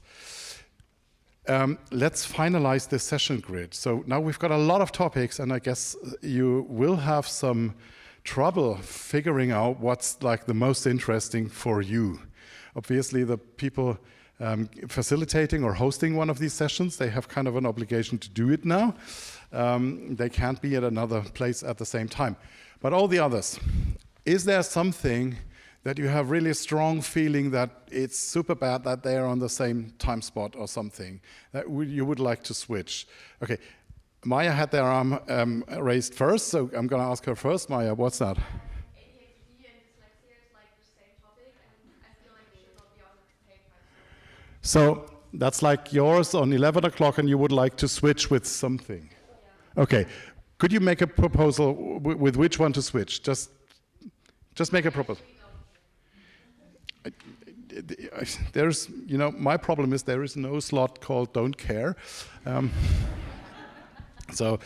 Let's finalize this session grid. So now we've got a lot of topics, and I guess you will have some trouble figuring out what's like the most interesting for you. Obviously, the people facilitating or hosting one of these sessions, they have kind of an obligation to do it now. They can't be at another place at the same time. But all the others, is there something that you have really a strong feeling that it's super bad that they're on the same time spot or something that you would like to switch? Okay, Maya had their arm raised first, so I'm going to ask her first. Maya, what's that? ADHD and dyslexia is like the same topic, and I feel like they should not be on the same time. So that's like yours on 11 o'clock, and you would like to switch with something. Yeah. Okay, could you make a proposal with which one to switch? Just make a proposal. There's, you know, my problem is there is no slot called don't care. So,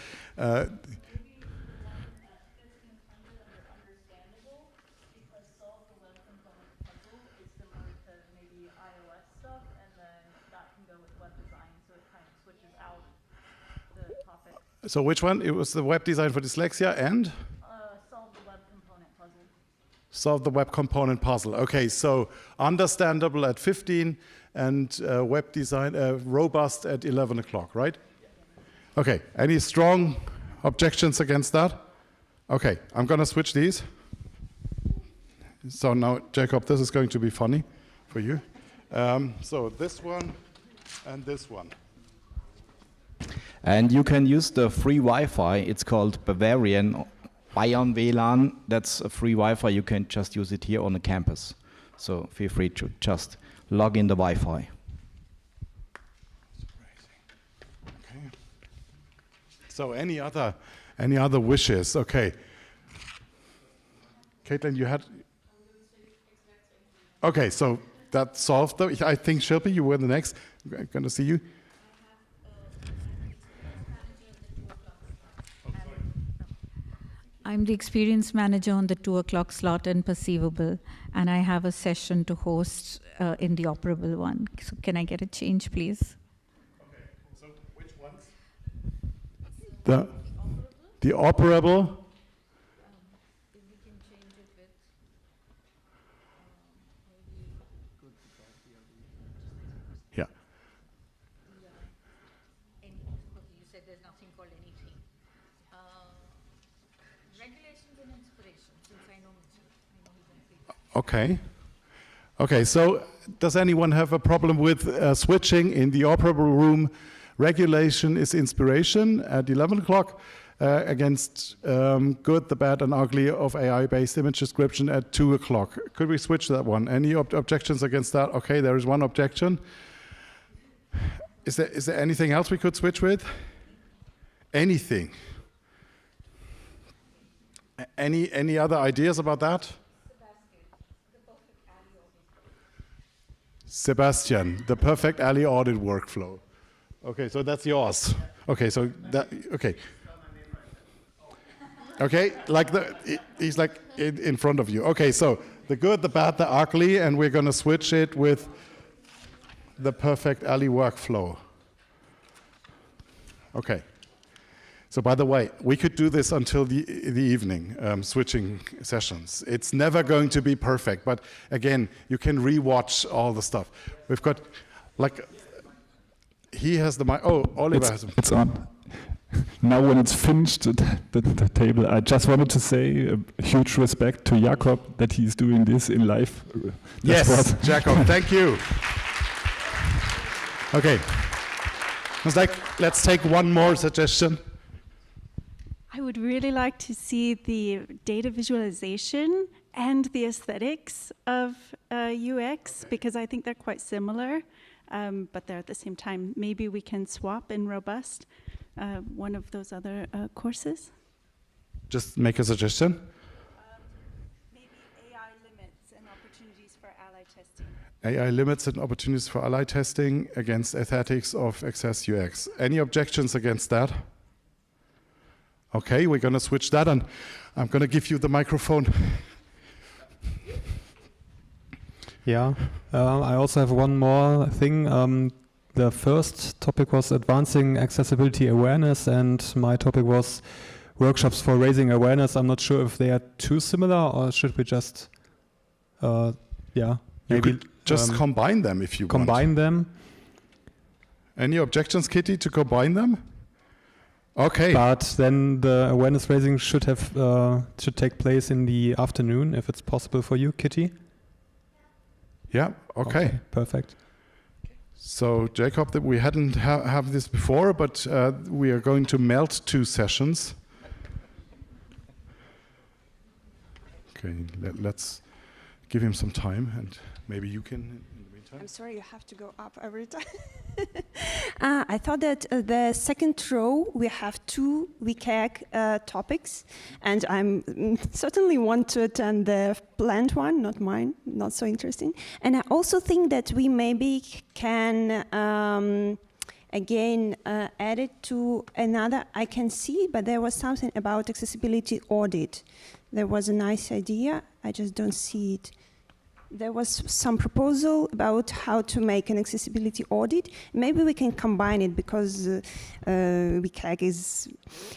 so which one? It was the web design for dyslexia and? Solve the web component puzzle. Okay, so understandable at 15 and web design robust at 11 o'clock, right? Okay, any strong objections against that? Okay, I'm going to switch these. So now, Jacob, this is going to be funny for you. So this one and this one. And you can use the free Wi-Fi. It's called Bayern WLAN. That's a free Wi-Fi. You can just use it here on the campus. So feel free to just log in the Wi-Fi. Okay. So any other wishes? Okay. Caitlin, you had. Okay, so that solved. I think Shilpi, you were the next. I'm going to see you. I'm the experience manager on the 2 o'clock slot in Perceivable, and I have a session to host in the operable one. So can I get a change, please? Okay, so which ones? The operable? there's nothing called anything. Regulations and inspiration, since I know Mitchell. I know he's in Okay. Okay, so does anyone have a problem with switching in the operable room? Regulation is inspiration at 11 o'clock against good, the bad, and ugly of AI-based image description at 2 o'clock. Could we switch that one? Any objections against that? Okay, there is one objection. Is there anything else we could switch with? Anything? Any other ideas about that? Sebastian, the perfect alley audit workflow. Okay, so that's yours. Okay, so that, okay. Okay, like he's like in front of you. Okay, so the good, the bad, the ugly, and we're gonna switch it with the perfect alley workflow. Okay. So by the way, we could do this until the evening, switching sessions. It's never going to be perfect, but again, you can re-watch all the stuff. We've got, like, he has the mic. Oh, Oliver has. It's on. Now when it's finished, the table, I just wanted to say a huge respect to Jakob that he's doing this in live. Yes, Jakob, thank you. Okay. It's like, let's take one more suggestion. I would really like to see the data visualization and the aesthetics of UX, because I think they're quite similar, but they're at the same time. Maybe we can swap in Robust one of those other courses. Just make a suggestion. Maybe AI limits and opportunities for ally testing. AI limits and opportunities for ally testing against aesthetics of Access UX. Any objections against that? Okay, we're going to switch that, and I'm going to give you the microphone. Yeah, I also have one more thing. The first topic was advancing accessibility awareness, and my topic was workshops for raising awareness. I'm not sure if they are too similar, or should we just, yeah, you maybe could just combine them if you combine want. them. Any objections, Kitty, to combine them? Okay. But then the awareness raising should take place in the afternoon, if it's possible for you, Kitty. Yeah. Okay. Perfect. So, Jacob, that we hadn't have this before, but we are going to melt 2 sessions. Okay. Let's give him some time, and maybe you can in the meantime. I'm sorry, you have to go up every time. I thought that the second row we have 2 WCAG topics, and I certainly want to attend the planned one, not mine, not so interesting. And I also think that we maybe can again add it to another. I can see, but there was something about accessibility audit. There was a nice idea. I just don't see it. There was some proposal about how to make an accessibility audit. Maybe we can combine it, because WCAG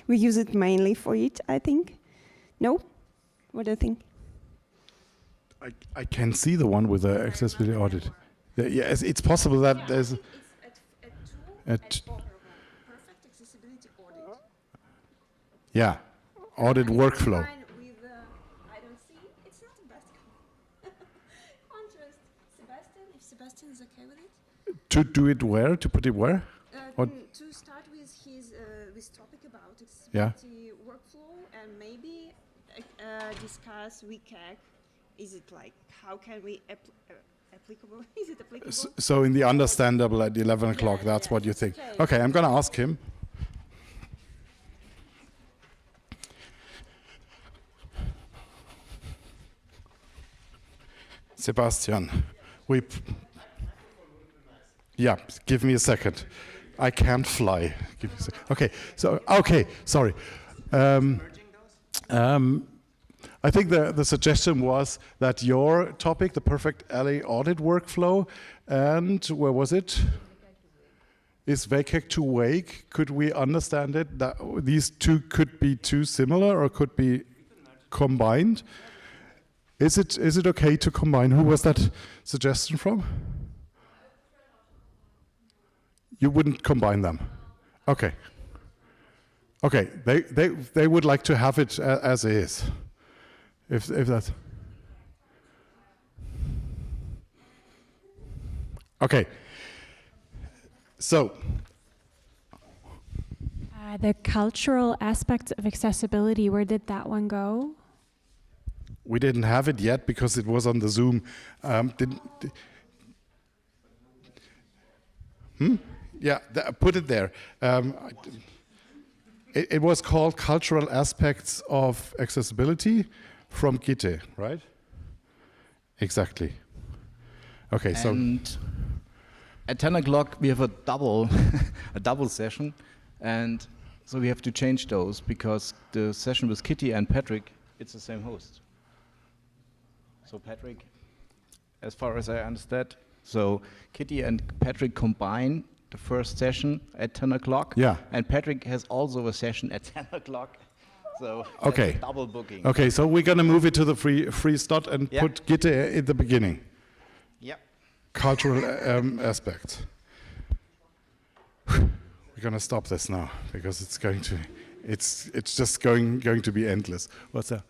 we use it mainly for it, I think. No? What do you think? I can see the one with the accessibility audit. Yes, it's possible that there's perfect accessibility audit. Yeah, audit workflow. Sebastian is okay with it? To do it where? To put it where? To start with his topic about accessibility workflow, and maybe discuss WCAG. Is it like, how can we applicable? Is it applicable? So in the understandable at 11 o'clock, that's what you think. Okay, I'm going to ask him. Sebastian, yeah, give me a second. I can't fly. Give me a second. Okay, sorry. I think the suggestion was that your topic, the perfect alley audit workflow, and where was it? Is WCAG to wake? Could we understand it that these 2 could be too similar or could be combined? Is it okay to combine? Who was that suggestion from? You wouldn't combine them. Okay. Okay, they would like to have it as is. If that's okay. So the cultural aspects of accessibility, where did that one go? We didn't have it yet because it was on the Zoom. Yeah, put it there. It was called Cultural Aspects of Accessibility from Gitte, right? Exactly. Okay, so at 10 o'clock we have a double session, and so we have to change those because the session with Kitty and Patrick, it's the same host. So Patrick, as far as I understand, so Kitty and Patrick combine the first session at 10 o'clock. Yeah. And Patrick has also a session at 10 o'clock. So okay. That's a double booking. Okay, so we're going to move it to the free slot and put Gitte at the beginning. Yep. Cultural aspect. We're going to stop this now because it's going to, it's just going to be endless. What's that?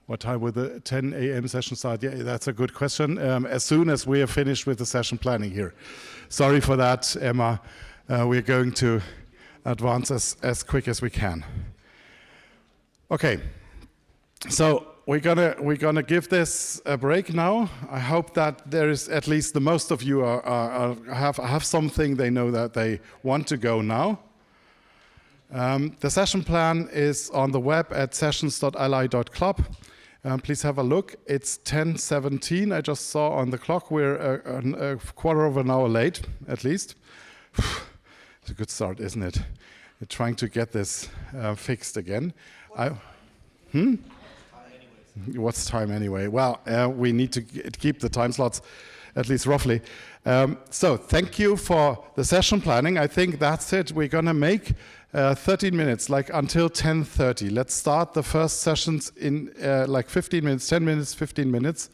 What time will the 10 a.m. session start? Yeah, that's a good question. As soon as we are finished with the session planning here. Sorry for that, Emma. We're going to advance as quick as we can. Okay, so we're gonna give this a break now. I hope that there is at least the most of you have something they know that they want to go now. The session plan is on the web at sessions.ally.club. Please have a look. It's 10:17. I just saw on the clock we're a quarter of an hour late, at least. It's a good start, isn't it? We're trying to get this fixed again. What's time anyway? Well, we need to keep the time slots, at least roughly. So thank you for the session planning. I think that's it. We're going to make 13 minutes, like until 10:30. Let's start the first sessions in like 15 minutes, 10 minutes, 15 minutes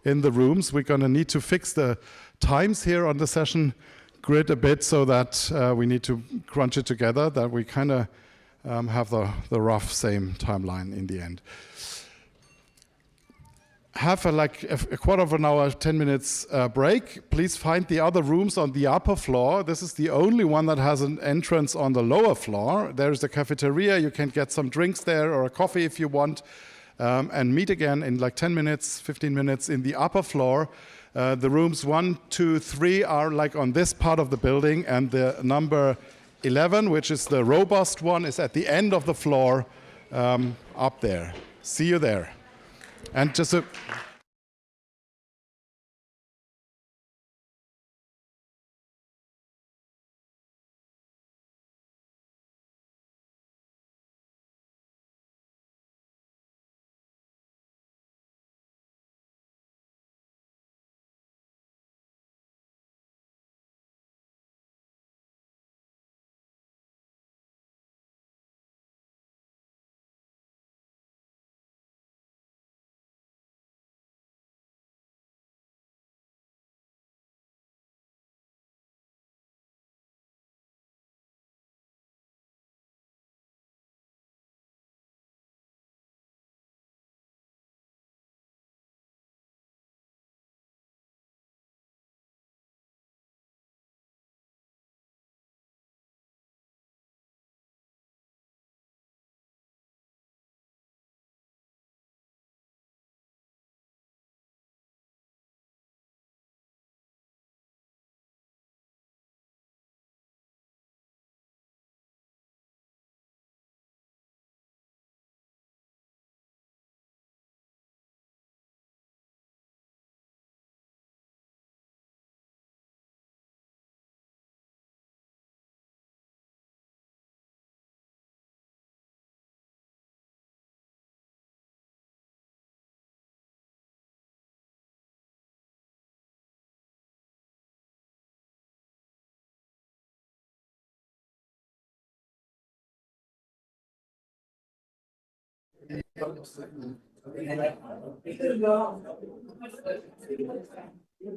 in the rooms. We're going to need to fix the times here on the session grid a bit so that we need to crunch it together, that we kind of have the rough same timeline in the end. Have a quarter of an hour, 10 minutes break. Please find the other rooms on the upper floor. This is the only one that has an entrance on the lower floor. There's the cafeteria. You can get some drinks there or a coffee if you want, and meet again in like 10 minutes, 15 minutes in the upper floor. The rooms 1, 2, 3 are like on this part of the building, and the number 11, which is the robust one, is at the end of the floor up there. See you there. And just a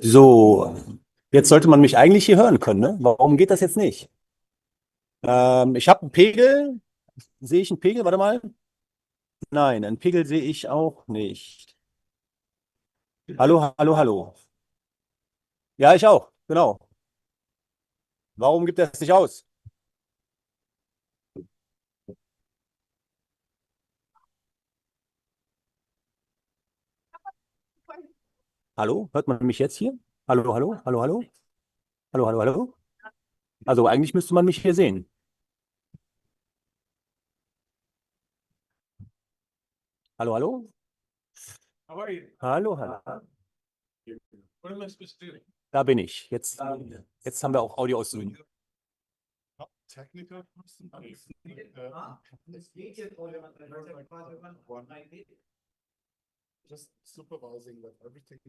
So, jetzt sollte man mich eigentlich hier hören können, ne? Warum geht das jetzt nicht? Ich habe einen Pegel. Sehe ich einen Pegel? Warte mal. Nein, einen Pegel sehe ich auch nicht. Hallo, hallo, hallo. Ja, ich auch. Genau. Warum gibt er es nicht aus? Hallo? Hört man mich jetzt hier? Hallo, hallo, hallo, hallo? Hallo, hallo, hallo? Also eigentlich müsste man mich hier sehen. Hallo, hallo? Hallo, hallo. Da bin ich. Jetzt haben wir auch Audio aus Zoom. Technical person. Just supervising that everything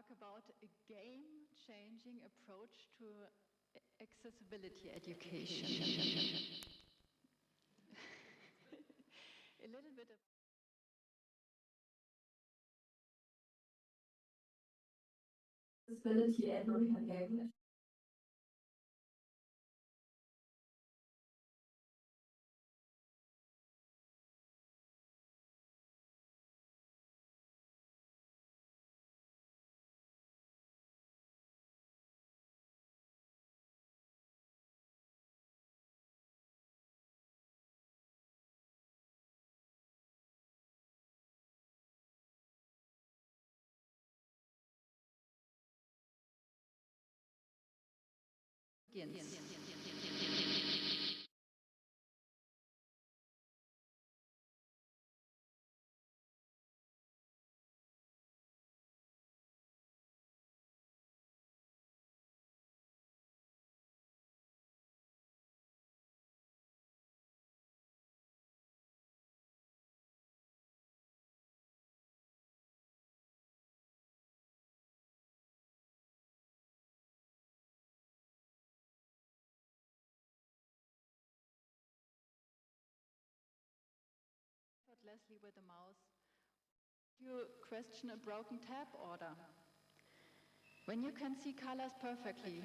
talk about a game-changing approach to accessibility education. A little bit of accessibility and begins. Effortlessly with the mouse, you question a broken tab order. When you can see colors perfectly,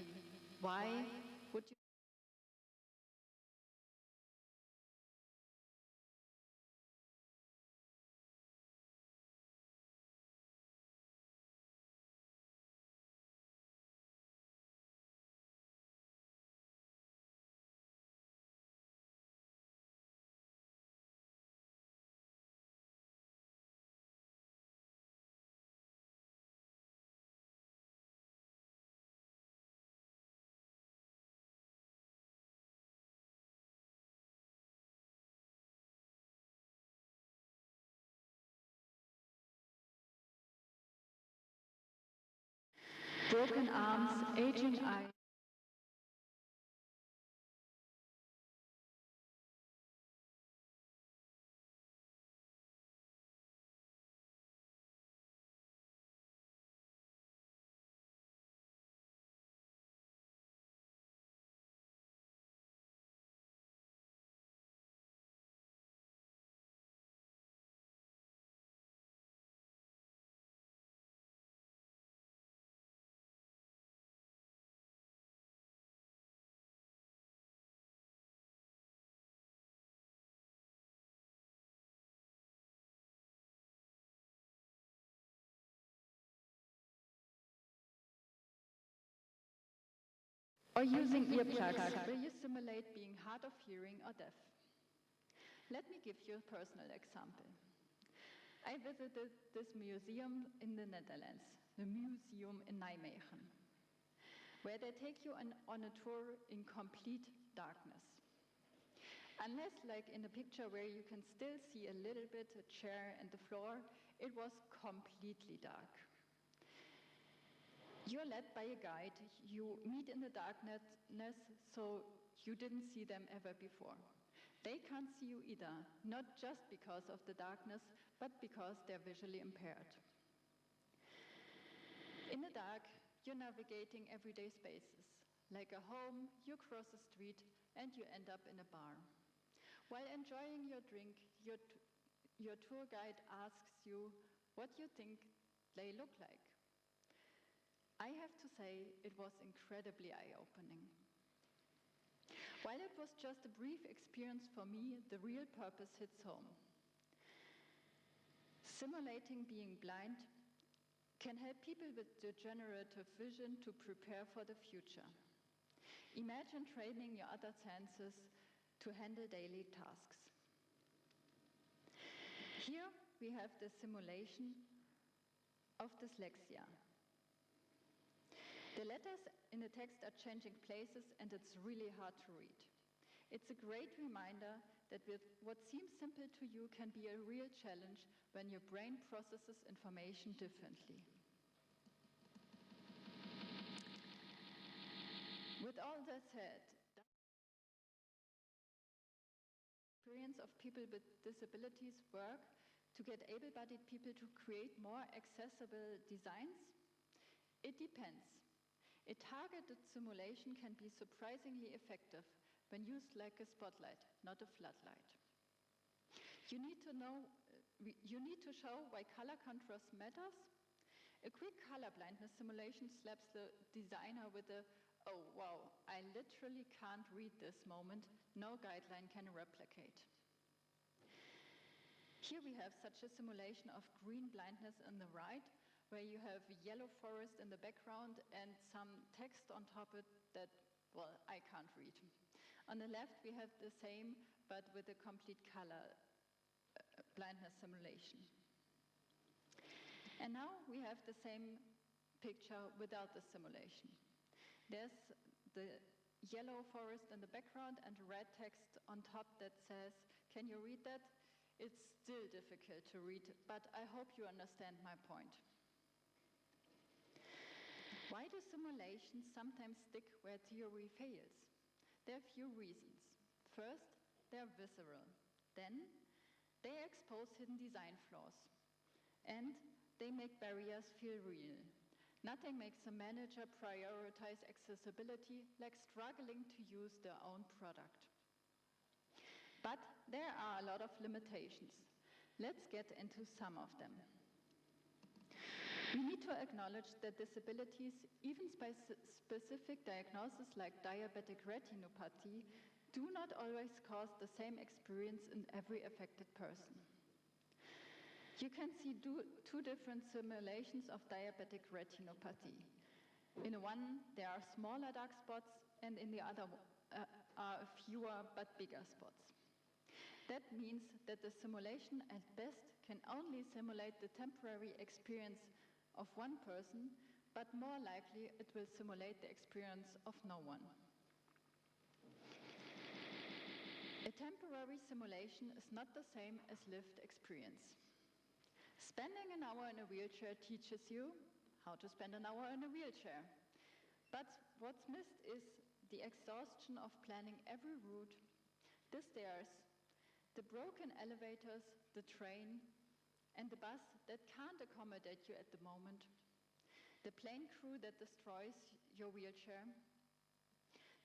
why would you? Broken arms, aging eyes. Or using earplugs, where you simulate being hard of hearing or deaf. Let me give you a personal example. I visited this museum in the Netherlands, the museum in Nijmegen, where they take you on a tour in complete darkness. Unless, like in the picture where you can still see a little bit a chair and the floor, it was completely dark. You're led by a guide, you meet in the darkness, so you didn't see them ever before. They can't see you either, not just because of the darkness, but because they're visually impaired. In the dark, you're navigating everyday spaces. Like a home, you cross a street, and you end up in a bar. While enjoying your drink, your tour guide asks you what you think they look like. I have to say, it was incredibly eye-opening. While it was just a brief experience for me, the real purpose hits home. Simulating being blind can help people with degenerative vision to prepare for the future. Imagine training your other senses to handle daily tasks. Here we have the simulation of dyslexia. The letters in the text are changing places and it's really hard to read. It's a great reminder that what seems simple to you can be a real challenge when your brain processes information differently. With all that said, the experience of people with disabilities work to get able-bodied people to create more accessible designs. It depends. A targeted simulation can be surprisingly effective when used like a spotlight, not a floodlight. You need to show why color contrast matters. A quick color blindness simulation slaps the designer with a, oh wow, I literally can't read this moment, no guideline can replicate. Here we have such a simulation of green blindness on the right, where you have a yellow forest in the background and some text on top of it that, well, I can't read. On the left we have the same, but with a complete color blindness simulation. And now we have the same picture without the simulation. There's the yellow forest in the background and red text on top that says, can you read that? It's still difficult to read, but I hope you understand my point. Why do simulations sometimes stick where theory fails? There are a few reasons. First, they're visceral. Then, they expose hidden design flaws. And they make barriers feel real. Nothing makes a manager prioritize accessibility like struggling to use their own product. But there are a lot of limitations. Let's get into some of them. We need to acknowledge that disabilities, even specific diagnoses like diabetic retinopathy, do not always cause the same experience in every affected person. You can see two different simulations of diabetic retinopathy. In one, there are smaller dark spots, and in the other are fewer but bigger spots. That means that the simulation at best can only simulate the temporary experience of one person, but more likely it will simulate the experience of no one. A temporary simulation is not the same as lived experience. Spending an hour in a wheelchair teaches you how to spend an hour in a wheelchair. But what's missed is the exhaustion of planning every route, the stairs, the broken elevators, the train, and the bus that can't accommodate you at the moment, the plane crew that destroys your wheelchair,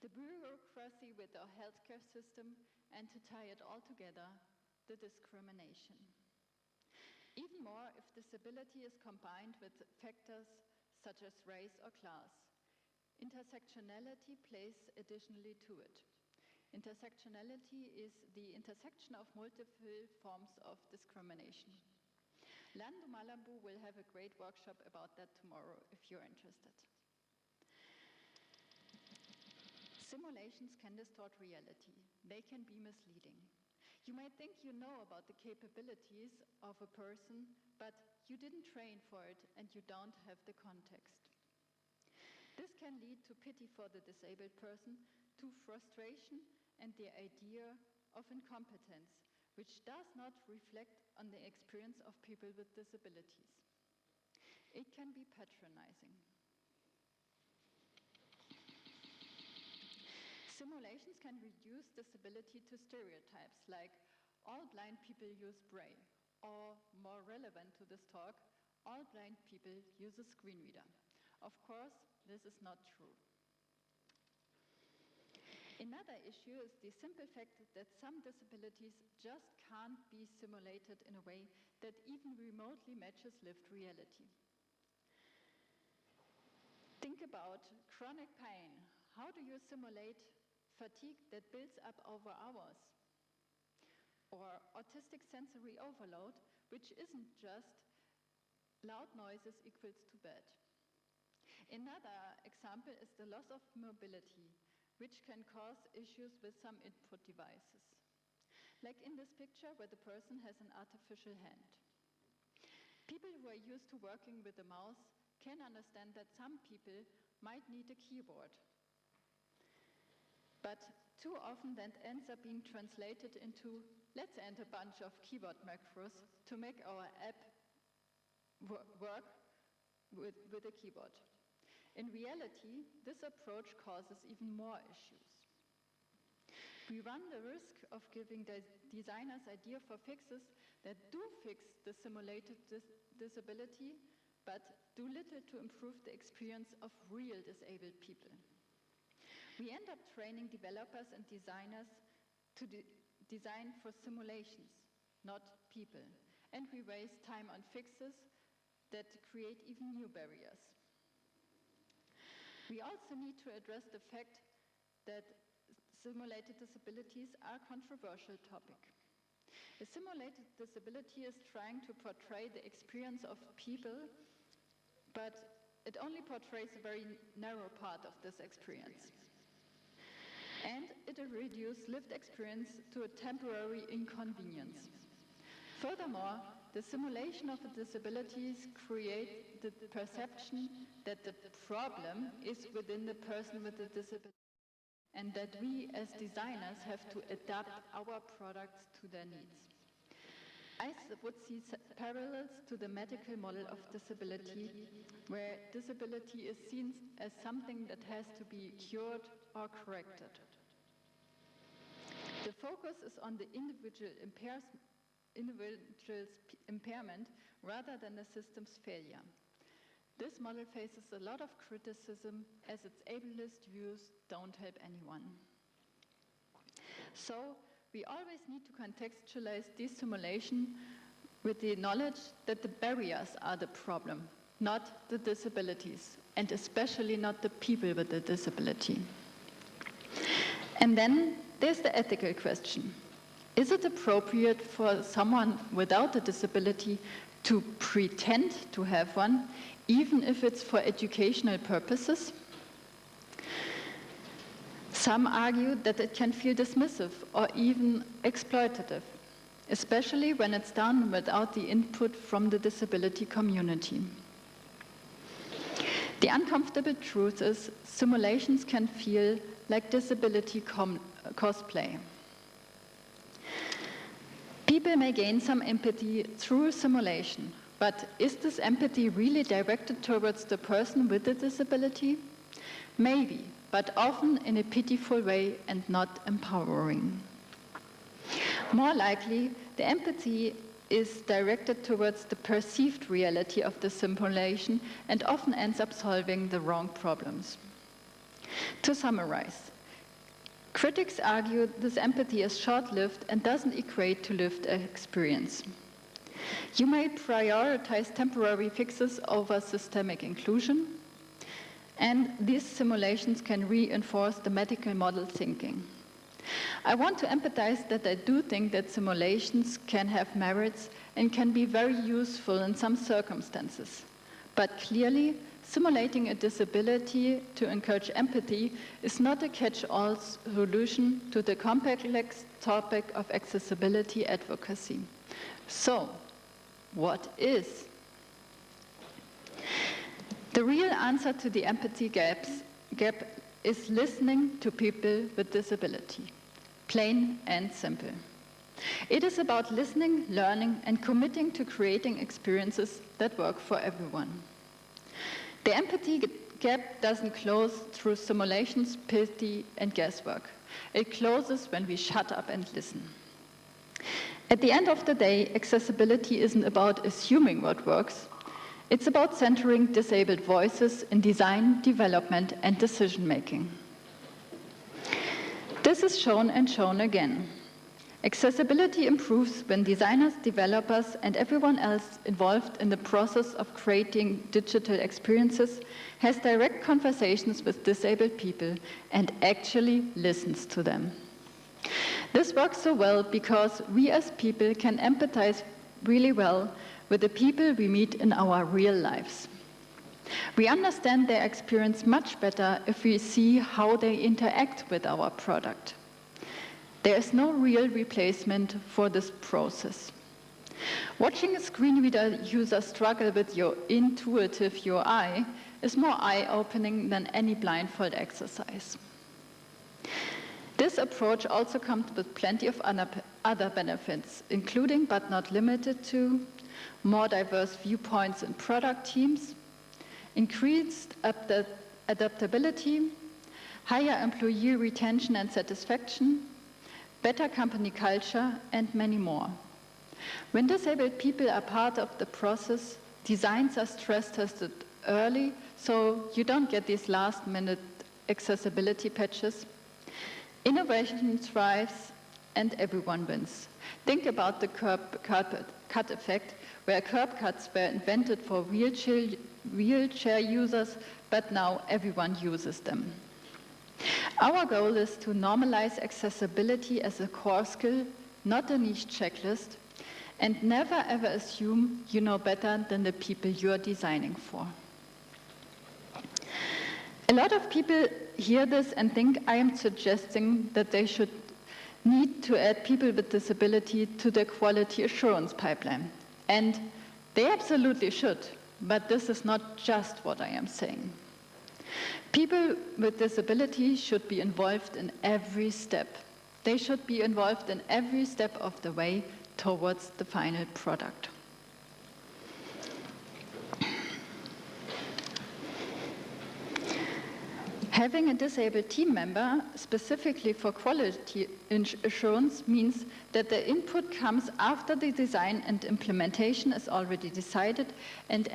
the bureaucracy with our healthcare system, and to tie it all together, the discrimination. Even more if disability is combined with factors such as race or class. Intersectionality plays additionally to it. Intersectionality is the intersection of multiple forms of discrimination. Lando Malambu will have a great workshop about that tomorrow if you're interested. Simulations can distort reality. They can be misleading. You might think you know about the capabilities of a person, but you didn't train for it and you don't have the context. This can lead to pity for the disabled person, to frustration and the idea of incompetence, which does not reflect on the experience of people with disabilities. It can be patronizing. Simulations can reduce disability to stereotypes like all blind people use Braille, or more relevant to this talk, all blind people use a screen reader. Of course, this is not true. Another issue is the simple fact that some disabilities just can't be simulated in a way that even remotely matches lived reality. Think about chronic pain. How do you simulate fatigue that builds up over hours? Or autistic sensory overload, which isn't just loud noises equals to bad. Another example is the loss of mobility, which can cause issues with some input devices. Like in this picture where the person has an artificial hand. People who are used to working with a mouse can understand that some people might need a keyboard. But too often that ends up being translated into, let's add a bunch of keyboard macros to make our app work with a keyboard. In reality, this approach causes even more issues. We run the risk of giving the designers idea for fixes that do fix the simulated disability, but do little to improve the experience of real disabled people. We end up training developers and designers to design for simulations, not people. And we waste time on fixes that create even new barriers. We also need to address the fact that simulated disabilities are a controversial topic. A simulated disability is trying to portray the experience of people, but it only portrays a very narrow part of this experience. And it reduces lived experience to a temporary inconvenience. Furthermore, the simulation of the disabilities creates the perception that the problem is within the person with the disability, and that we as designers have to adapt our products to their needs. I would see parallels to the medical model of disability, where disability is seen as something that has to be cured or corrected. The focus is on the individual's impairment rather than the system's failure. This model faces a lot of criticism as its ableist views don't help anyone. So we always need to contextualize this simulation with the knowledge that the barriers are the problem, not the disabilities, and especially not the people with the disability. And then there's the ethical question. Is it appropriate for someone without a disability to pretend to have one, even if it's for educational purposes? Some argue that it can feel dismissive or even exploitative, especially when it's done without the input from the disability community. The uncomfortable truth is simulations can feel like disability cosplay. People may gain some empathy through a simulation, but is this empathy really directed towards the person with the disability? Maybe, but often in a pitiful way and not empowering. More likely, the empathy is directed towards the perceived reality of the simulation and often ends up solving the wrong problems. To summarize, critics argue this empathy is short-lived and doesn't equate to lived experience. You may prioritize temporary fixes over systemic inclusion, and these simulations can reinforce the medical model thinking. I want to empathize that I do think that simulations can have merits and can be very useful in some circumstances. But clearly, simulating a disability to encourage empathy is not a catch-all solution to the complex topic of accessibility advocacy. So, what is? The real answer to the empathy gap is listening to people with disability, plain and simple. It is about listening, learning, and committing to creating experiences that work for everyone. The empathy gap doesn't close through simulations, pity, and guesswork. It closes when we shut up and listen. At the end of the day, accessibility isn't about assuming what works. It's about centering disabled voices in design, development, and decision-making. This is shown and shown again. Accessibility improves when designers, developers, and everyone else involved in the process of creating digital experiences has direct conversations with disabled people and actually listens to them. This works so well because we as people can empathize really well with the people we meet in our real lives. We understand their experience much better if we see how they interact with our product. There is no real replacement for this process. Watching a screen reader user struggle with your intuitive UI is more eye-opening than any blindfold exercise. This approach also comes with plenty of other benefits, including but not limited to more diverse viewpoints in product teams, increased adaptability, higher employee retention and satisfaction, better company culture, and many more. When disabled people are part of the process, designs are stress-tested early so you don't get these last-minute accessibility patches. Innovation thrives and everyone wins. Think about the curb cut effect, where curb cuts were invented for wheelchair users, but now everyone uses them. Our goal is to normalize accessibility as a core skill, not a niche checklist, and never ever assume you know better than the people you are designing for. A lot of people hear this and think I am suggesting that they should need to add people with disability to their quality assurance pipeline. And they absolutely should, but this is not just what I am saying. People with disability should be involved in every step. They should be involved in every step of the way towards the final product. Having a disabled team member specifically for quality assurance means that the input comes after the design and implementation is already decided, and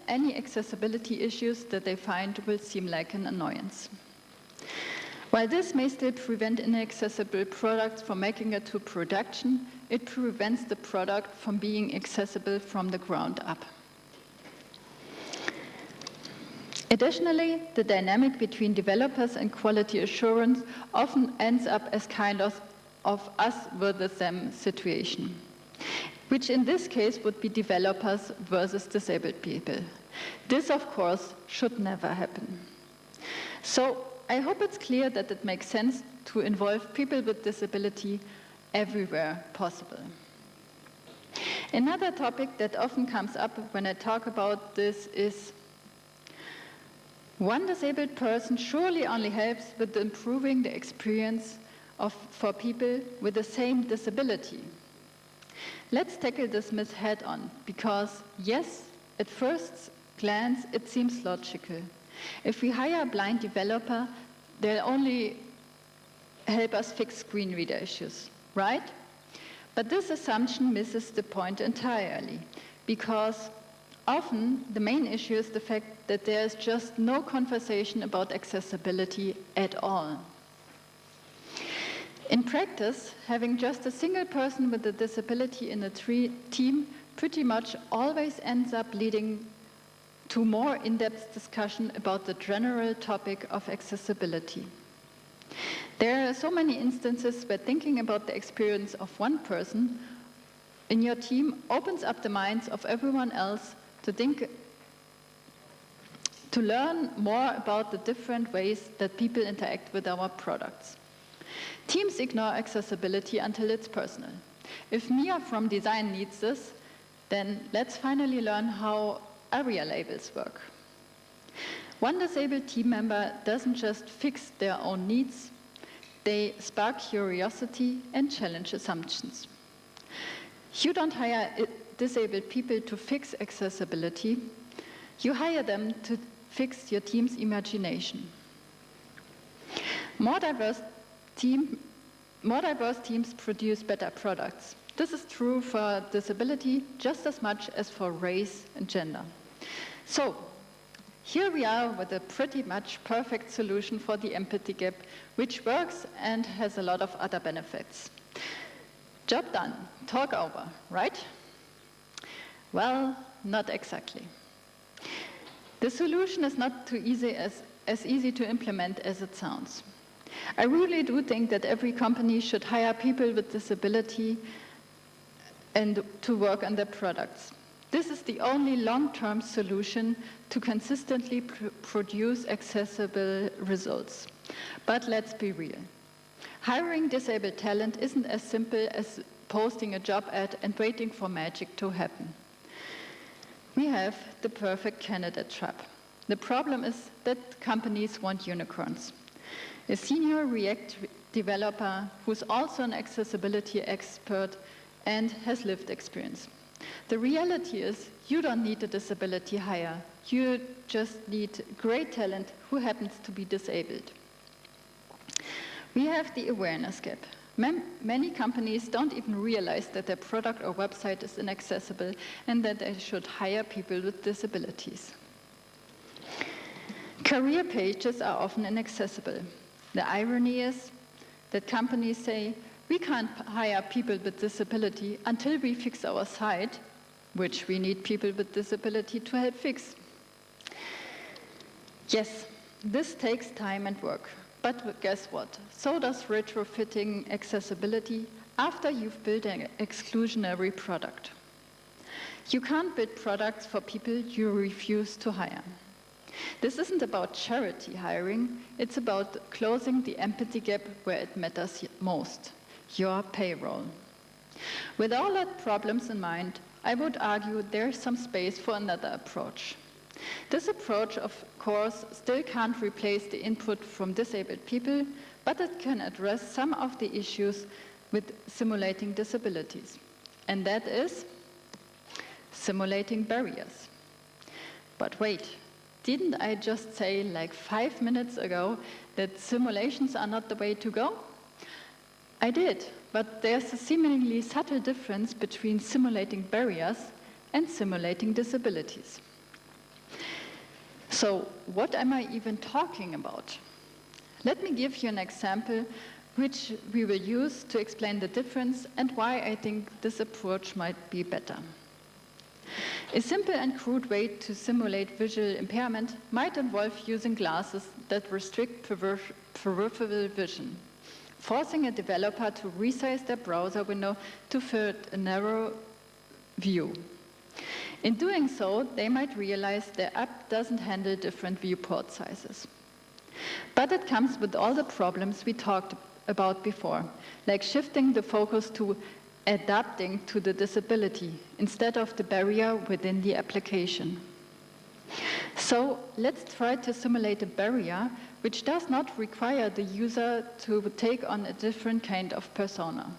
any accessibility issues that they find will seem like an annoyance. While this may still prevent inaccessible products from making it to production, it prevents the product from being accessible from the ground up. Additionally, the dynamic between developers and quality assurance often ends up as kind of us versus them situation, which in this case would be developers versus disabled people. This, of course, should never happen. So I hope it's clear that it makes sense to involve people with disability everywhere possible. Another topic that often comes up when I talk about this is one disabled person surely only helps with improving the experience for people with the same disability. Let's tackle this myth head on, because yes, at first glance it seems logical. If we hire a blind developer, they'll only help us fix screen reader issues, right? But this assumption misses the point entirely, because often the main issue is the fact that there is just no conversation about accessibility at all. In practice, having just a single person with a disability in a team pretty much always ends up leading to more in-depth discussion about the general topic of accessibility. There are so many instances where thinking about the experience of one person in your team opens up the minds of everyone else to learn more about the different ways that people interact with our products. Teams ignore accessibility until it's personal. If Mia from design needs this, then let's finally learn how area labels work. One disabled team member doesn't just fix their own needs, they spark curiosity and challenge assumptions. You don't hire disabled people to fix accessibility, you hire them to fix your team's imagination. More diverse teams produce better products. This is true for disability just as much as for race and gender. So, here we are with a pretty much perfect solution for the empathy gap, which works and has a lot of other benefits. Job done, talk over, right? Well, not exactly. The solution is not as easy to implement as it sounds. I really do think that every company should hire people with disability and to work on their products. This is the only long-term solution to consistently produce accessible results. But let's be real. Hiring disabled talent isn't as simple as posting a job ad and waiting for magic to happen. We have the perfect candidate trap. The problem is that companies want unicorns. A senior React developer who's also an accessibility expert and has lived experience. The reality is you don't need a disability hire. You just need great talent who happens to be disabled. We have the awareness gap. Many companies don't even realize that their product or website is inaccessible and that they should hire people with disabilities. Career pages are often inaccessible. The irony is that companies say, we can't hire people with disability until we fix our site, which we need people with disability to help fix. Yes, this takes time and work, but guess what? So does retrofitting accessibility after you've built an exclusionary product. You can't build products for people you refuse to hire. This isn't about charity hiring, it's about closing the empathy gap where it matters most, your payroll. With all that problems in mind, I would argue there's some space for another approach. This approach, of course, still can't replace the input from disabled people, but it can address some of the issues with simulating disabilities. And that is simulating barriers. But wait, didn't I just say like 5 minutes ago that simulations are not the way to go? I did, but there's a seemingly subtle difference between simulating barriers and simulating disabilities. So what am I even talking about? Let me give you an example which we will use to explain the difference and why I think this approach might be better. A simple and crude way to simulate visual impairment might involve using glasses that restrict peripheral vision, forcing a developer to resize their browser window to fit a narrow view. In doing so, they might realize their app doesn't handle different viewport sizes. But it comes with all the problems we talked about before, like shifting the focus to adapting to the disability instead of the barrier within the application. So let's try to simulate a barrier which does not require the user to take on a different kind of persona.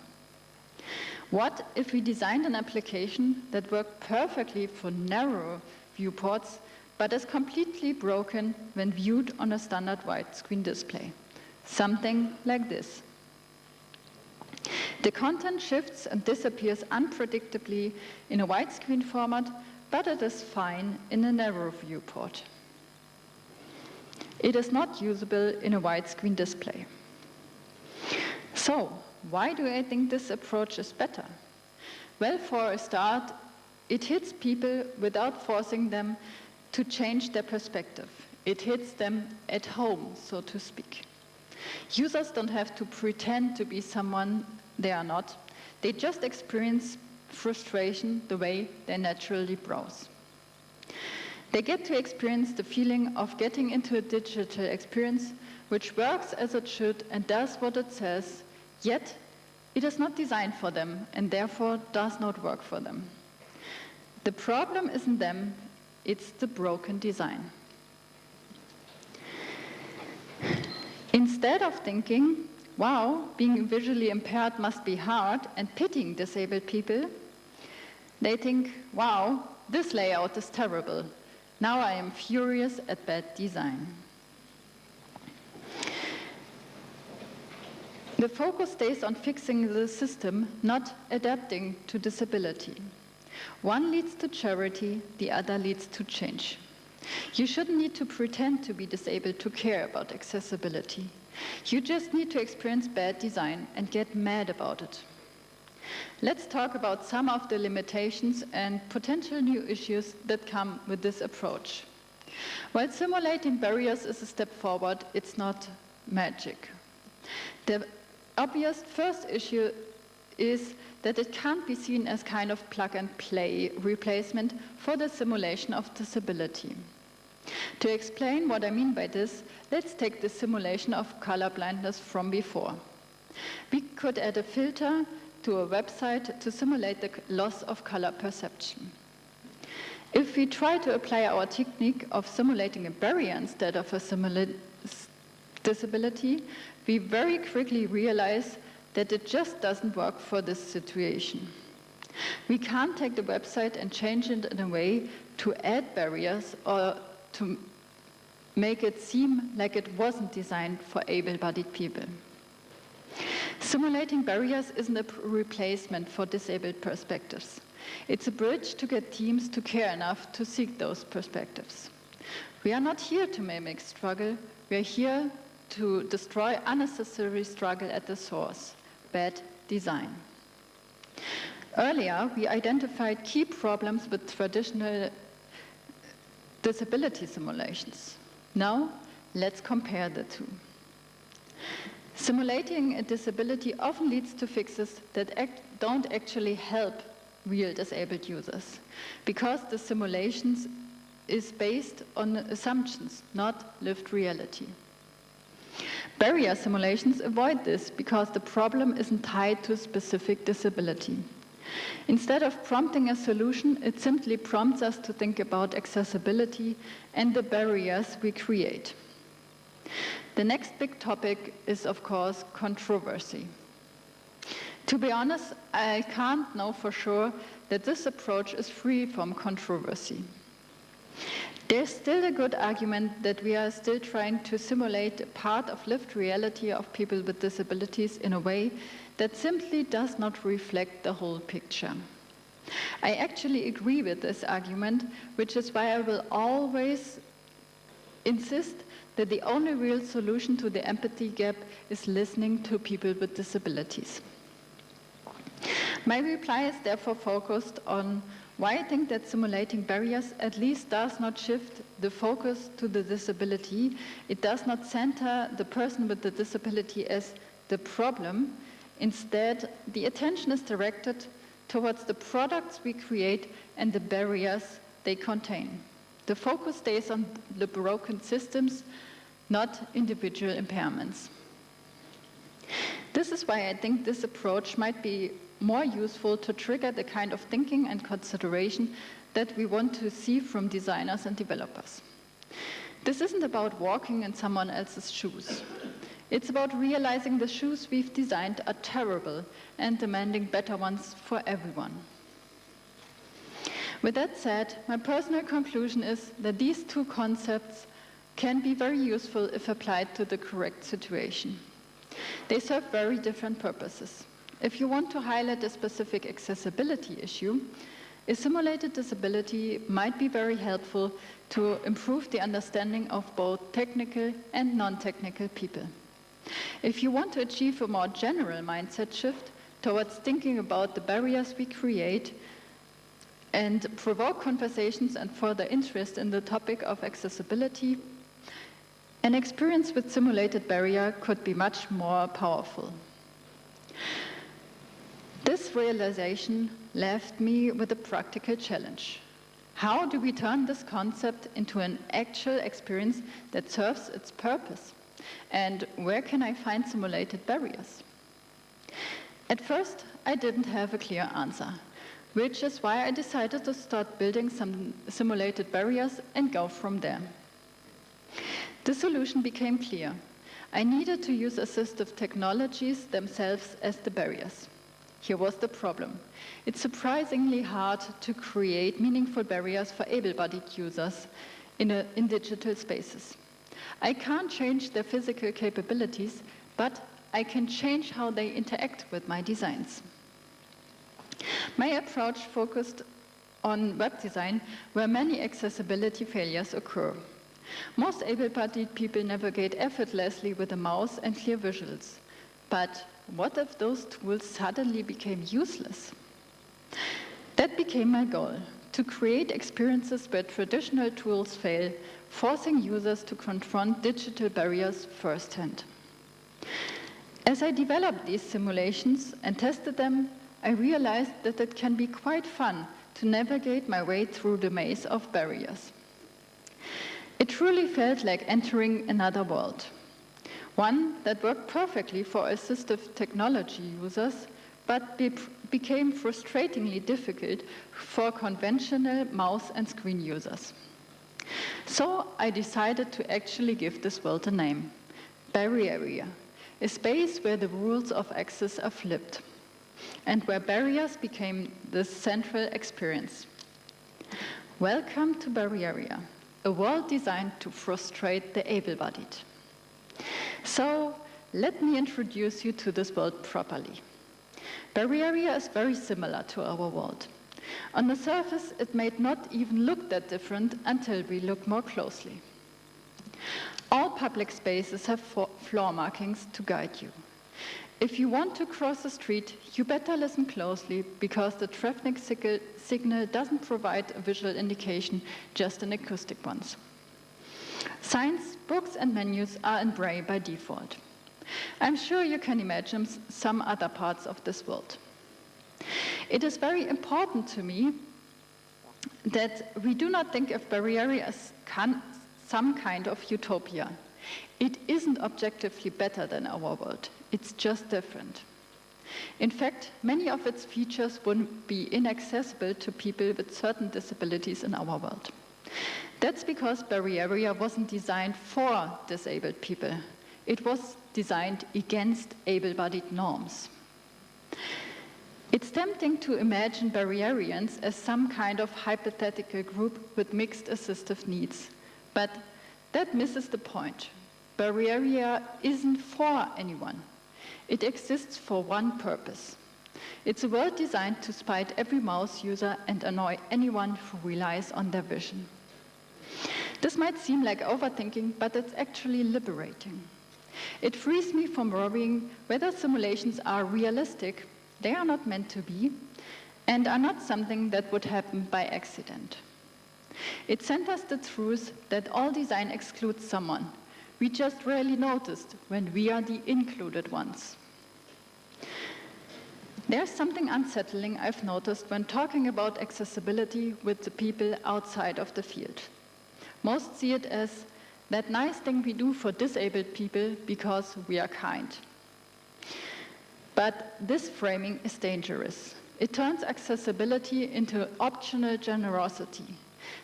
What if we designed an application that worked perfectly for narrow viewports, but is completely broken when viewed on a standard widescreen display? Something like this. The content shifts and disappears unpredictably in a widescreen format, but it is fine in a narrow viewport. It is not usable in a widescreen display. So, why do I think this approach is better? Well, for a start, it hits people without forcing them to change their perspective. It hits them at home, so to speak. Users don't have to pretend to be someone they are not. They just experience frustration the way they naturally browse. They get to experience the feeling of getting into a digital experience which works as it should and does what it says, yet it is not designed for them and therefore does not work for them. The problem isn't them, it's the broken design. Instead of thinking, wow, being visually impaired must be hard, and pitying disabled people, they think, wow, this layout is terrible. Now I am furious at bad design. The focus stays on fixing the system, not adapting to disability. One leads to charity, the other leads to change. You shouldn't need to pretend to be disabled to care about accessibility. You just need to experience bad design and get mad about it. Let's talk about some of the limitations and potential new issues that come with this approach. While simulating barriers is a step forward, it's not magic. The obvious first issue is that it can't be seen as kind of plug-and-play replacement for the simulation of disability. To explain what I mean by this, let's take the simulation of color blindness from before. We could add a filter to a website to simulate the loss of color perception. If we try to apply our technique of simulating a barrier instead of a disability, we very quickly realize that it just doesn't work for this situation. We can't take the website and change it in a way to add barriers or to make it seem like it wasn't designed for able-bodied people. Simulating barriers isn't a replacement for disabled perspectives. It's a bridge to get teams to care enough to seek those perspectives. We are not here to mimic struggle, we are here to destroy unnecessary struggle at the source, bad design. Earlier, we identified key problems with traditional disability simulations. Now, let's compare the two. Simulating a disability often leads to fixes that don't actually help real disabled users, because the simulations is based on assumptions, not lived reality. Barrier simulations avoid this because the problem isn't tied to a specific disability. Instead of prompting a solution, it simply prompts us to think about accessibility and the barriers we create. The next big topic is, of course, controversy. To be honest, I can't know for sure that this approach is free from controversy. There's still a good argument that we are still trying to simulate a part of lived reality of people with disabilities in a way that simply does not reflect the whole picture. I actually agree with this argument, which is why I will always insist that the only real solution to the empathy gap is listening to people with disabilities. My reply is therefore focused on why I think that simulating barriers at least does not shift the focus to the disability. It does not center the person with the disability as the problem. Instead, the attention is directed towards the products we create and the barriers they contain. The focus stays on the broken systems, not individual impairments. This is why I think this approach might be more useful to trigger the kind of thinking and consideration that we want to see from designers and developers. This isn't about walking in someone else's shoes. It's about realizing the shoes we've designed are terrible and demanding better ones for everyone. With that said, my personal conclusion is that these two concepts can be very useful if applied to the correct situation. They serve very different purposes. If you want to highlight a specific accessibility issue, a simulated disability might be very helpful to improve the understanding of both technical and non-technical people. If you want to achieve a more general mindset shift towards thinking about the barriers we create and provoke conversations and further interest in the topic of accessibility, an experience with simulated barrier could be much more powerful. This realization left me with a practical challenge. How do we turn this concept into an actual experience that serves its purpose? And where can I find simulated barriers? At first, I didn't have a clear answer, which is why I decided to start building some simulated barriers and go from there. The solution became clear. I needed to use assistive technologies themselves as the barriers. Here was the problem. It's surprisingly hard to create meaningful barriers for able-bodied users in digital spaces. I can't change their physical capabilities, but I can change how they interact with my designs. My approach focused on web design, where many accessibility failures occur. Most able-bodied people navigate effortlessly with a mouse and clear visuals. But what if those tools suddenly became useless? That became my goal, to create experiences where traditional tools fail, forcing users to confront digital barriers firsthand. As I developed these simulations and tested them, I realized that it can be quite fun to navigate my way through the maze of barriers. It truly felt like entering another world, one that worked perfectly for assistive technology users, but became frustratingly difficult for conventional mouse and screen users. So I decided to actually give this world a name, Barrier, a space where the rules of access are flipped, and where barriers became the central experience. Welcome to Barrier, a world designed to frustrate the able-bodied. So let me introduce you to this world properly. Barrier is very similar to our world. On the surface, it may not even look that different until we look more closely. All public spaces have floor markings to guide you. If you want to cross the street, you better listen closely, because the traffic signal doesn't provide a visual indication, just an acoustic one. Signs, books, and menus are in Braille by default. I'm sure you can imagine some other parts of this world. It is very important to me that we do not think of Barriere as some kind of utopia. It isn't objectively better than our world. It's just different. In fact, many of its features wouldn't be inaccessible to people with certain disabilities in our world. That's because Barriere wasn't designed for disabled people. It was designed against able-bodied norms. It's tempting to imagine Barrierians as some kind of hypothetical group with mixed assistive needs, but that misses the point. Barriere isn't for anyone. It exists for one purpose. It's a world designed to spite every mouse user and annoy anyone who relies on their vision. This might seem like overthinking, but it's actually liberating. It frees me from worrying whether simulations are realistic. They are not meant to be, and are not something that would happen by accident. It centers the truth that all design excludes someone. We just rarely noticed when we are the included ones. There's something unsettling I've noticed when talking about accessibility with the people outside of the field. Most see it as that nice thing we do for disabled people because we are kind. But this framing is dangerous. It turns accessibility into optional generosity,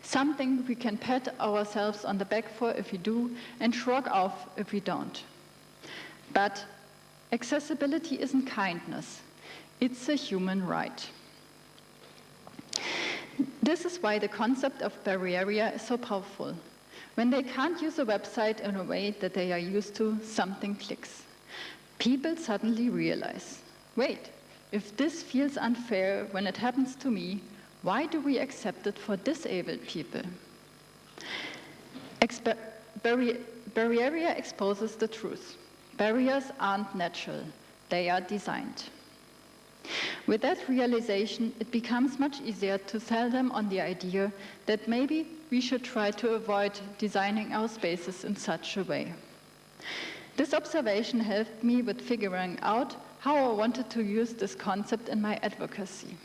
something we can pat ourselves on the back for if we do and shrug off if we don't. But accessibility isn't kindness. It's a human right. This is why the concept of Barriere is so powerful. When they can't use a website in a way that they are used to, something clicks. People suddenly realize, wait, if this feels unfair when it happens to me, why do we accept it for disabled people? Barriere exposes the truth. Barriers aren't natural, they are designed. With that realization, it becomes much easier to sell them on the idea that maybe we should try to avoid designing our spaces in such a way. This observation helped me with figuring out how I wanted to use this concept in my advocacy.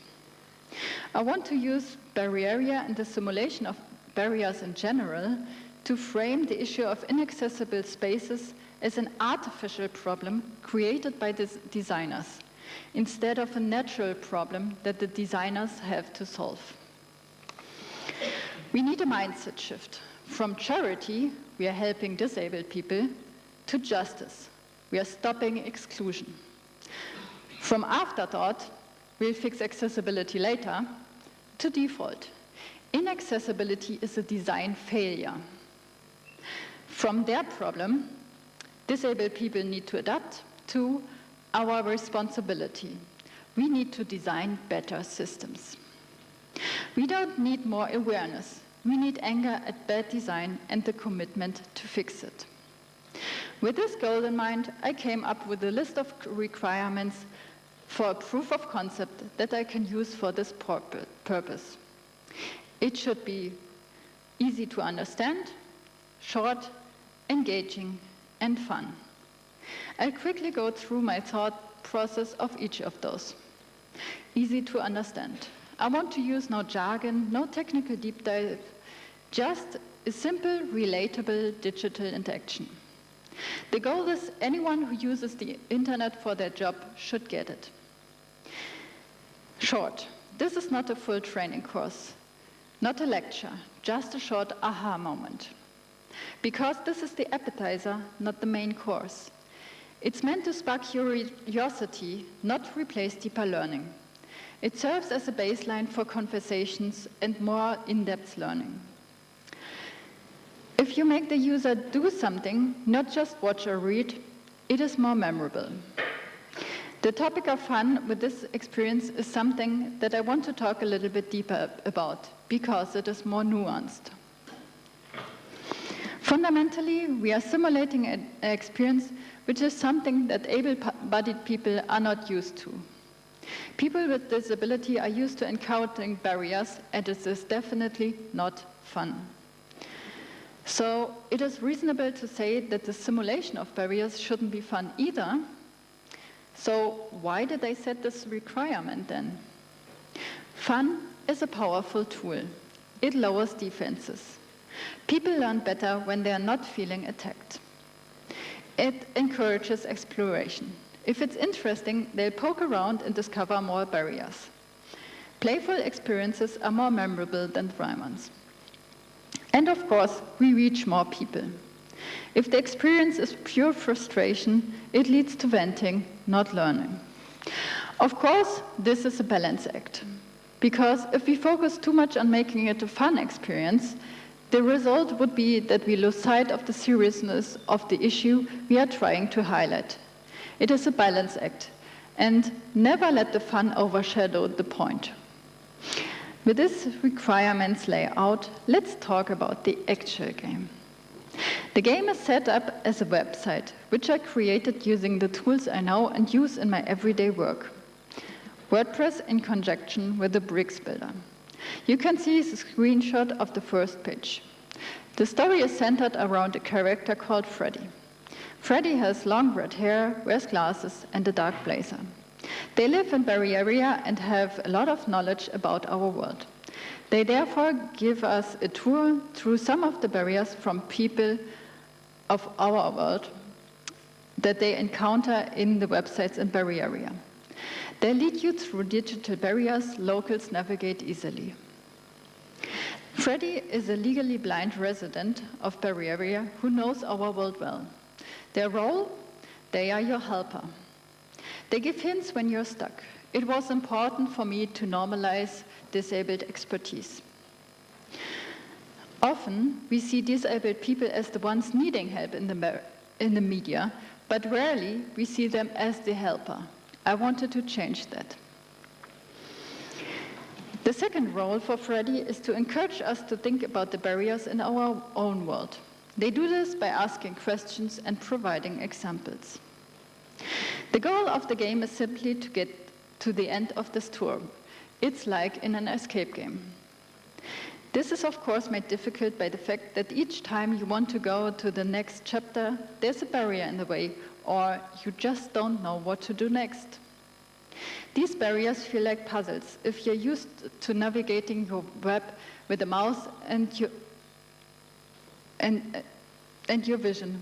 I want to use Barriere and the simulation of barriers in general to frame the issue of inaccessible spaces as an artificial problem created by the designers, instead of a natural problem that the designers have to solve. We need a mindset shift. From charity, we are helping disabled people, to justice, we are stopping exclusion. From afterthought, we'll fix accessibility later, to default. Inaccessibility is a design failure. From their problem, disabled people need to adapt, to our responsibility. We need to design better systems. We don't need more awareness. We need anger at bad design and the commitment to fix it. With this goal in mind, I came up with a list of requirements for a proof of concept that I can use for this purpose. It should be easy to understand, short, engaging, and fun. I'll quickly go through my thought process of each of those. Easy to understand. I want to use no jargon, no technical deep dive, just a simple, relatable digital interaction. The goal is anyone who uses the internet for their job should get it. Short. This is not a full training course, not a lecture, just a short aha moment. Because this is the appetizer, not the main course. It's meant to spark curiosity, not replace deeper learning. It serves as a baseline for conversations and more in-depth learning. If you make the user do something, not just watch or read, it is more memorable. The topic of fun with this experience is something that I want to talk a little bit deeper about, because it is more nuanced. Fundamentally, we are simulating an experience which is something that able-bodied people are not used to. People with disability are used to encountering barriers, and it is definitely not fun. So it is reasonable to say that the simulation of barriers shouldn't be fun either. So why did they set this requirement then? Fun is a powerful tool. It lowers defenses. People learn better when they are not feeling attacked. It encourages exploration. If it's interesting, they'll poke around and discover more barriers. Playful experiences are more memorable than dry ones. And of course, we reach more people. If the experience is pure frustration, it leads to venting, not learning. Of course, this is a balance act, because if we focus too much on making it a fun experience, the result would be that we lose sight of the seriousness of the issue we are trying to highlight. It is a balance act, and never let the fun overshadow the point. With this requirements layout, let's talk about the actual game. The game is set up as a website, which I created using the tools I know and use in my everyday work. WordPress in conjunction with the bricks builder. You can see the screenshot of the first page. The story is centered around a character called Freddy. Freddy has long red hair, wears glasses, and a dark blazer. They live in Bay Area and have a lot of knowledge about our world. They therefore give us a tour through some of the barriers from people of our world that they encounter in the websites in Bay Area. They lead you through digital barriers locals navigate easily. Freddy is a legally blind resident of Bay Area who knows our world well. Their role? They are your helper. They give hints when you're stuck. It was important for me to normalize disabled expertise. Often, we see disabled people as the ones needing help in the media, but rarely we see them as the helper. I wanted to change that. The second role for Freddy is to encourage us to think about the barriers in our own world. They do this by asking questions and providing examples. The goal of the game is simply to get to the end of this tour. It's like in an escape game. This is of course made difficult by the fact that each time you want to go to the next chapter, there's a barrier in the way, or you just don't know what to do next. These barriers feel like puzzles if you're used to navigating your web with a mouse and your vision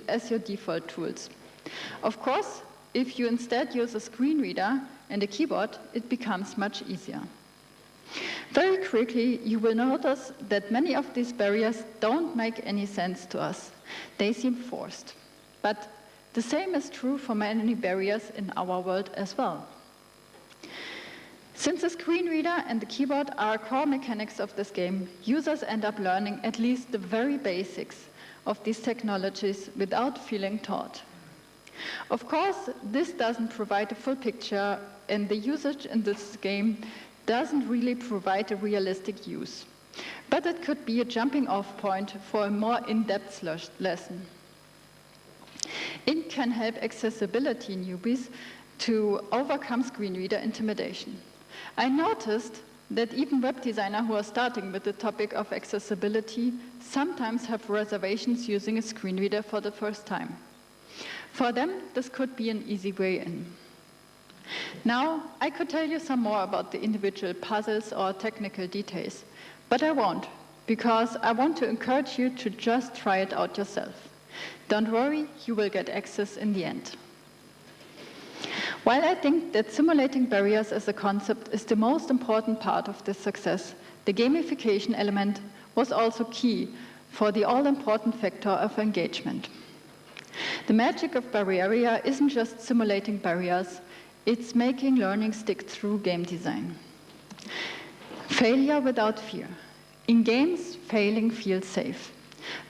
as your default tools. Of course, if you instead use a screen reader and a keyboard, it becomes much easier. Very quickly, you will notice that many of these barriers don't make any sense to us. They seem forced. But the same is true for many barriers in our world as well. Since the screen reader and the keyboard are core mechanics of this game, users end up learning at least the very basics of these technologies without feeling taught. Of course, this doesn't provide a full picture, and the usage in this game doesn't really provide a realistic use. But it could be a jumping-off point for a more in-depth lesson. It can help accessibility newbies to overcome screen reader intimidation. I noticed that even web designers who are starting with the topic of accessibility sometimes have reservations using a screen reader for the first time. For them, this could be an easy way in. Now, I could tell you some more about the individual puzzles or technical details, but I won't, because I want to encourage you to just try it out yourself. Don't worry, you will get access in the end. While I think that simulating barriers as a concept is the most important part of this success, the gamification element was also key for the all-important factor of engagement. The magic of Barrier isn't just simulating barriers, it's making learning stick through game design. Failure without fear. In games, failing feels safe.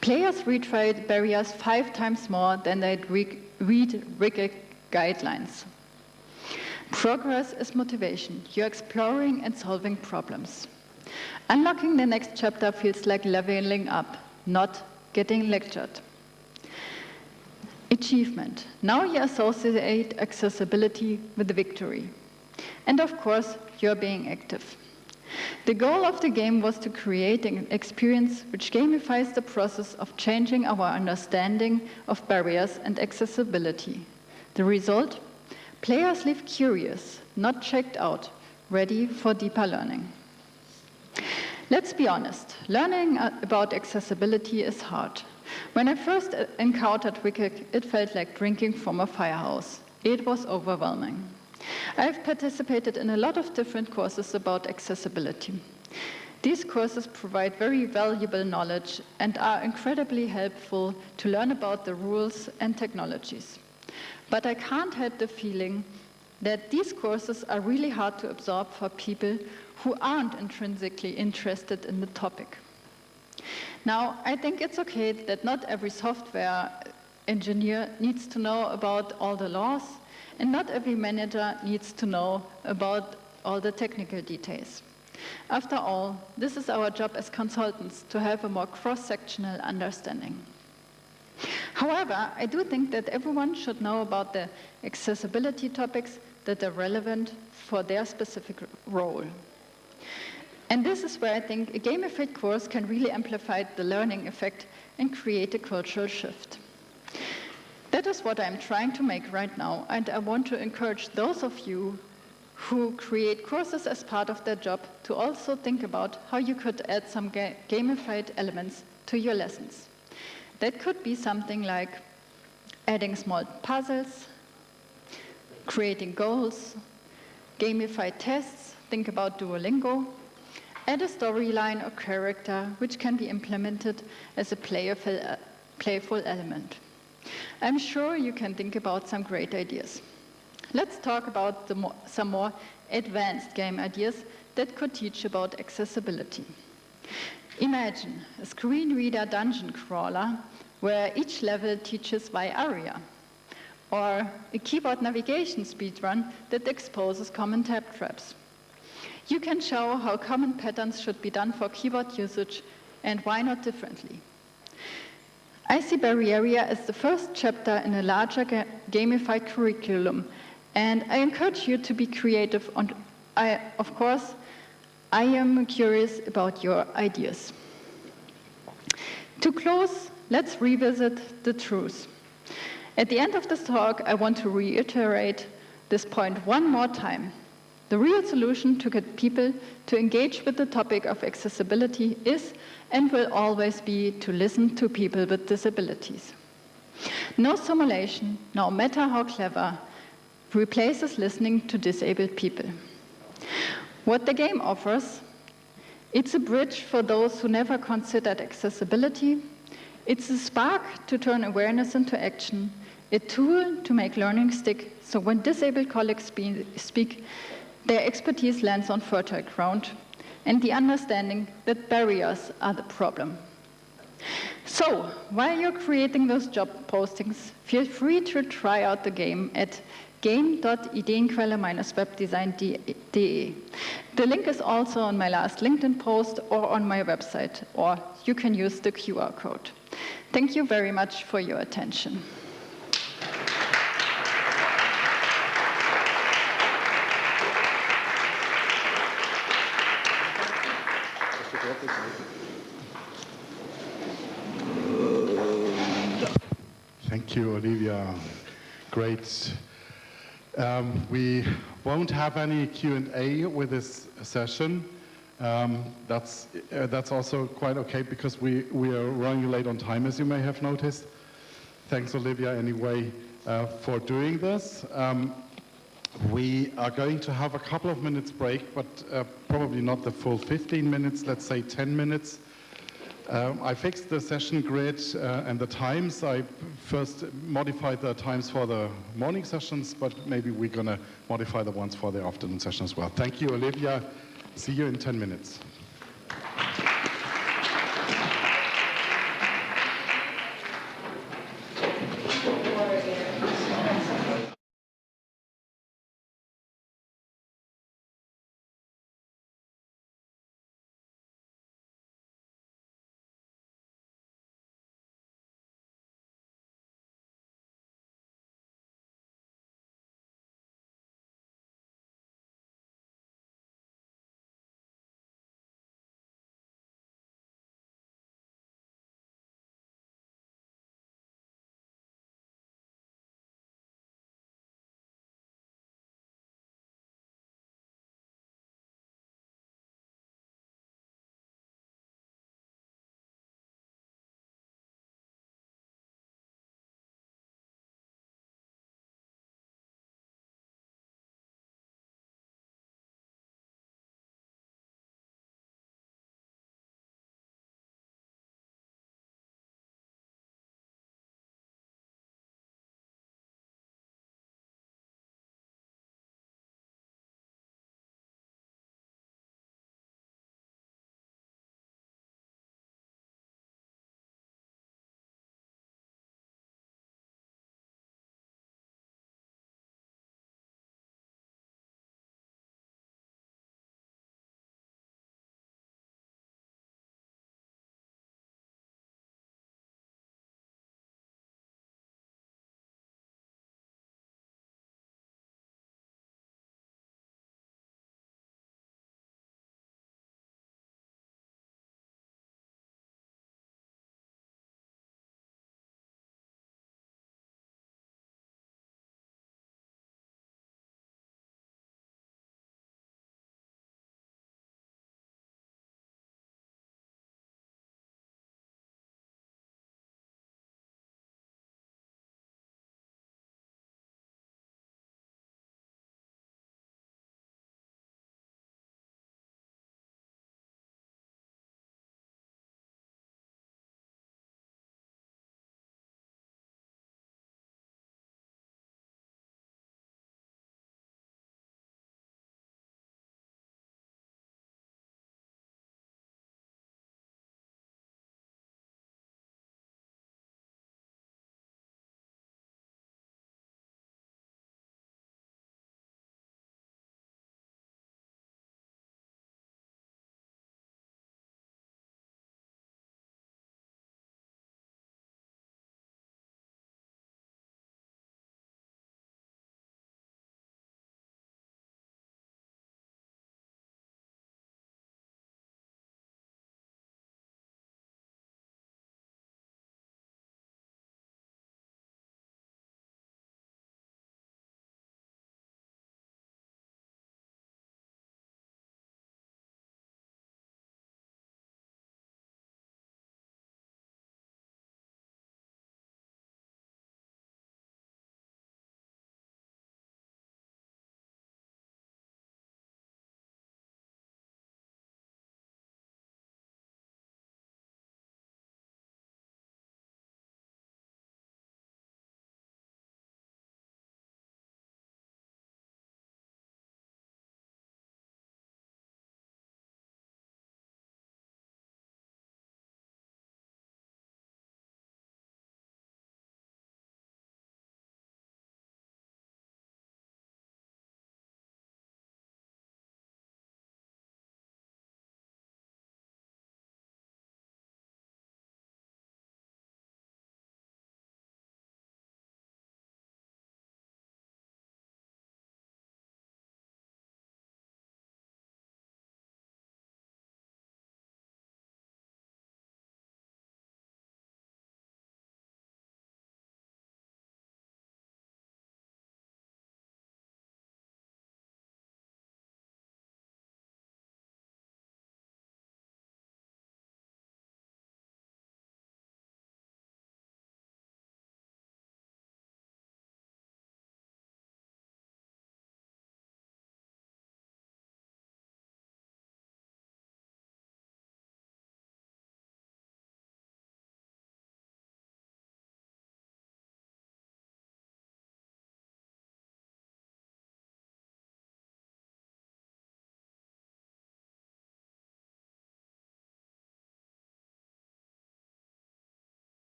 Players retry barriers 5 times more than they'd read rigid guidelines. Progress is motivation. You're exploring and solving problems. Unlocking the next chapter feels like leveling up, not getting lectured. Achievement. Now you associate accessibility with victory. And of course, you're being active. The goal of the game was to create an experience which gamifies the process of changing our understanding of barriers and accessibility. The result? Players leave curious, not checked out, ready for deeper learning. Let's be honest, learning about accessibility is hard. When I first encountered Wikig, it felt like drinking from a firehouse. It was overwhelming. I've participated in a lot of different courses about accessibility. These courses provide very valuable knowledge and are incredibly helpful to learn about the rules and technologies. But I can't help the feeling that these courses are really hard to absorb for people who aren't intrinsically interested in the topic. Now, I think it's okay that not every software engineer needs to know about all the laws, and not every manager needs to know about all the technical details. After all, this is our job as consultants, to have a more cross-sectional understanding. However, I do think that everyone should know about the accessibility topics that are relevant for their specific role. And this is where I think a gamified course can really amplify the learning effect and create a cultural shift. That is what I'm trying to make right now, and I want to encourage those of you who create courses as part of their job to also think about how you could add some gamified elements to your lessons. That could be something like adding small puzzles, creating goals, gamified tests, think about Duolingo, add a storyline or character which can be implemented as a playful element. I'm sure you can think about some great ideas. Let's talk about some more advanced game ideas that could teach about accessibility. Imagine a screen reader dungeon crawler where each level teaches by area, or a keyboard navigation speedrun that exposes common tab traps. You can show how common patterns should be done for keyboard usage and why not differently. I see Barriera as the first chapter in a larger gamified curriculum, and I encourage you to be creative. Of course, I am curious about your ideas. To close, let's revisit the truth. At the end of this talk, I want to reiterate this point one more time. The real solution to get people to engage with the topic of accessibility is and will always be to listen to people with disabilities. No simulation, no matter how clever, replaces listening to disabled people. What the game offers, it's a bridge for those who never considered accessibility. It's a spark to turn awareness into action, a tool to make learning stick, so when disabled colleagues speak, their expertise lands on fertile ground, and the understanding that barriers are the problem. So, while you're creating those job postings, feel free to try out the game at game.ideenquelle-webdesign.de. The link is also on my last LinkedIn post or on my website, or you can use the QR code. Thank you very much for your attention. Thank you, Olivia. Great. We won't have any Q&A with this session. That's also quite okay because we are running late on time, as you may have noticed. Thanks, Olivia, anyway, for doing this. We are going to have a couple of minutes break, but probably not the full 15 minutes, let's say 10 minutes. I fixed the session grid and the times. I first modified the times for the morning sessions, but maybe we're going to modify the ones for the afternoon session as well. Thank you, Olivia. See you in 10 minutes.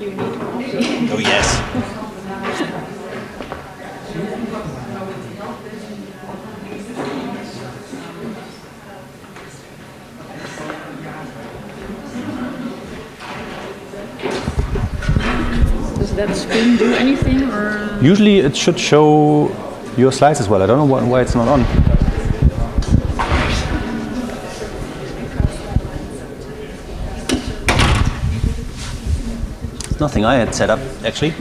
You need coffee. Oh, yes. Does that screen do anything, or? Usually it should show your slides as well. I don't know why it's not on. It's nothing I had set up, actually.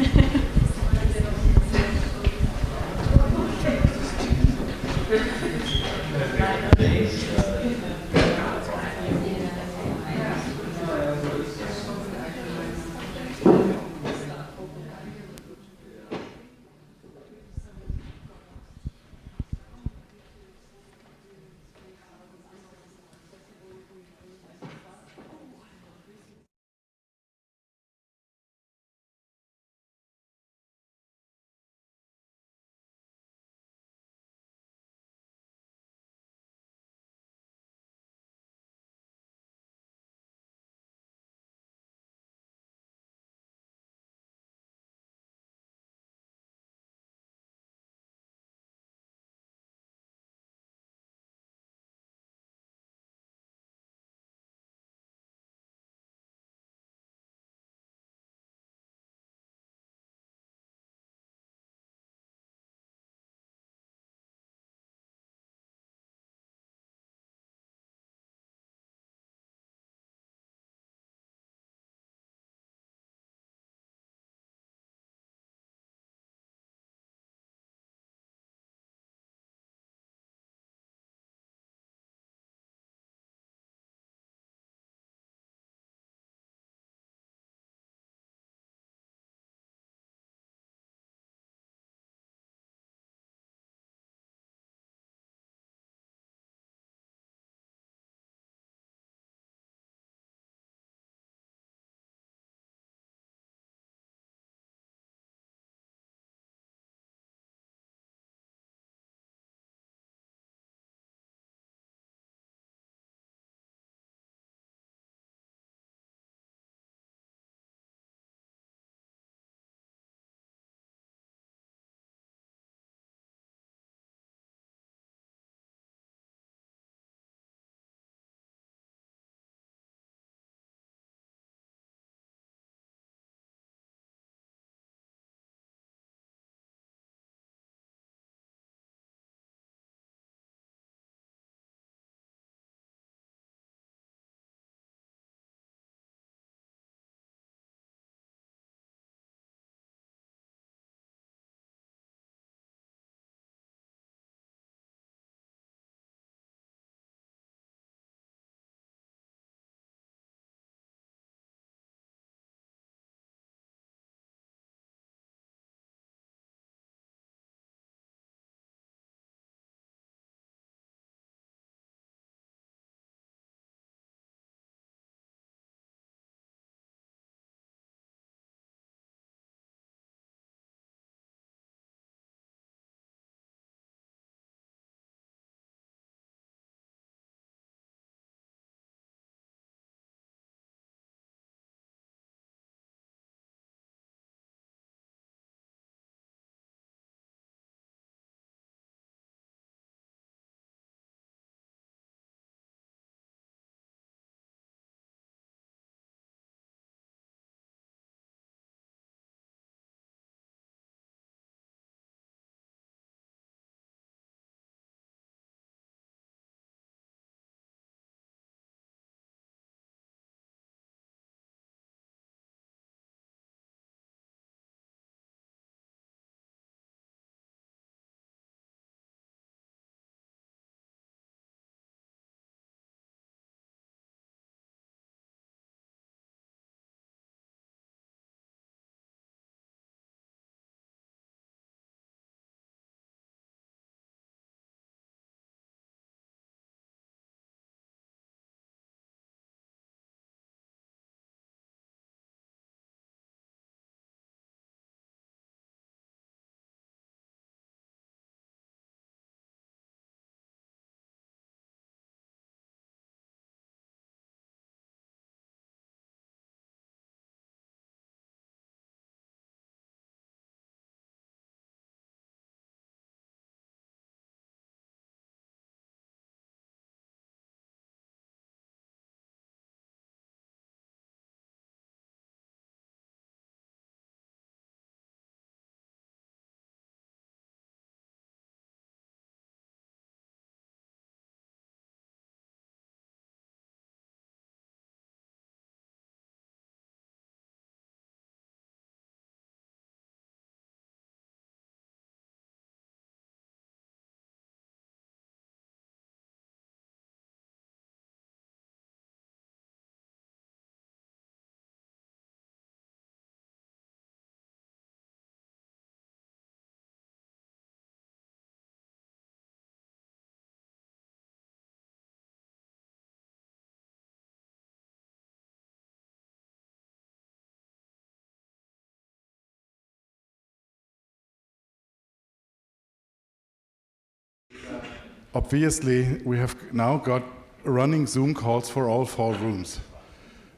obviously we have now got running Zoom calls for all 4 rooms,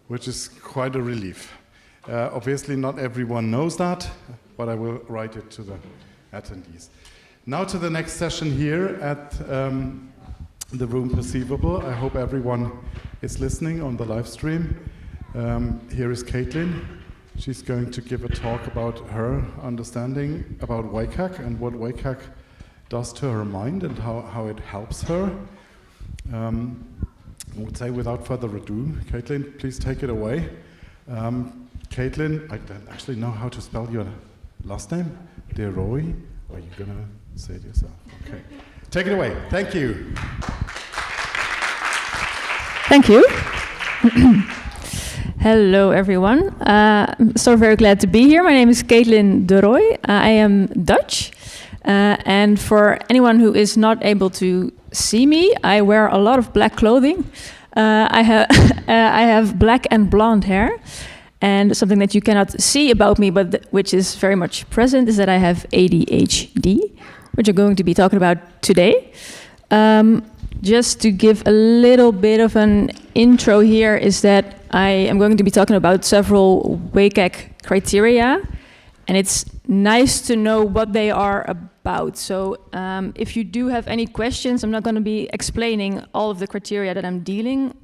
which is quite a relief. Obviously not everyone knows that, but I will write it to the attendees. Now to the next session here at the room Perceivable. I hope everyone is listening on the live stream. Here is Caitlin. She's going to give a talk about her understanding about WCAG and what WCAG does to her mind and how it helps her. I would say without further ado, Caitlin, please take it away. Caitlin, I don't actually know how to spell your last name. De Roy, or are you going to say it yourself? Okay. Take it away. Thank you. Thank you. Hello, everyone. I'm so very glad to be here. My name is Caitlin de Roy. I am Dutch. And for anyone who is not able to see me, I wear a lot of black clothing. I have black and blonde hair. And something that you cannot see about me, but which is very much present, is that I have ADHD, which I'm going to be talking about today. Just to give a little bit of an intro here is that I am going to be talking about several WCAG criteria, and it's nice to know what they are about. So if you do have any questions, I'm not going to be explaining all of the criteria that I'm dealing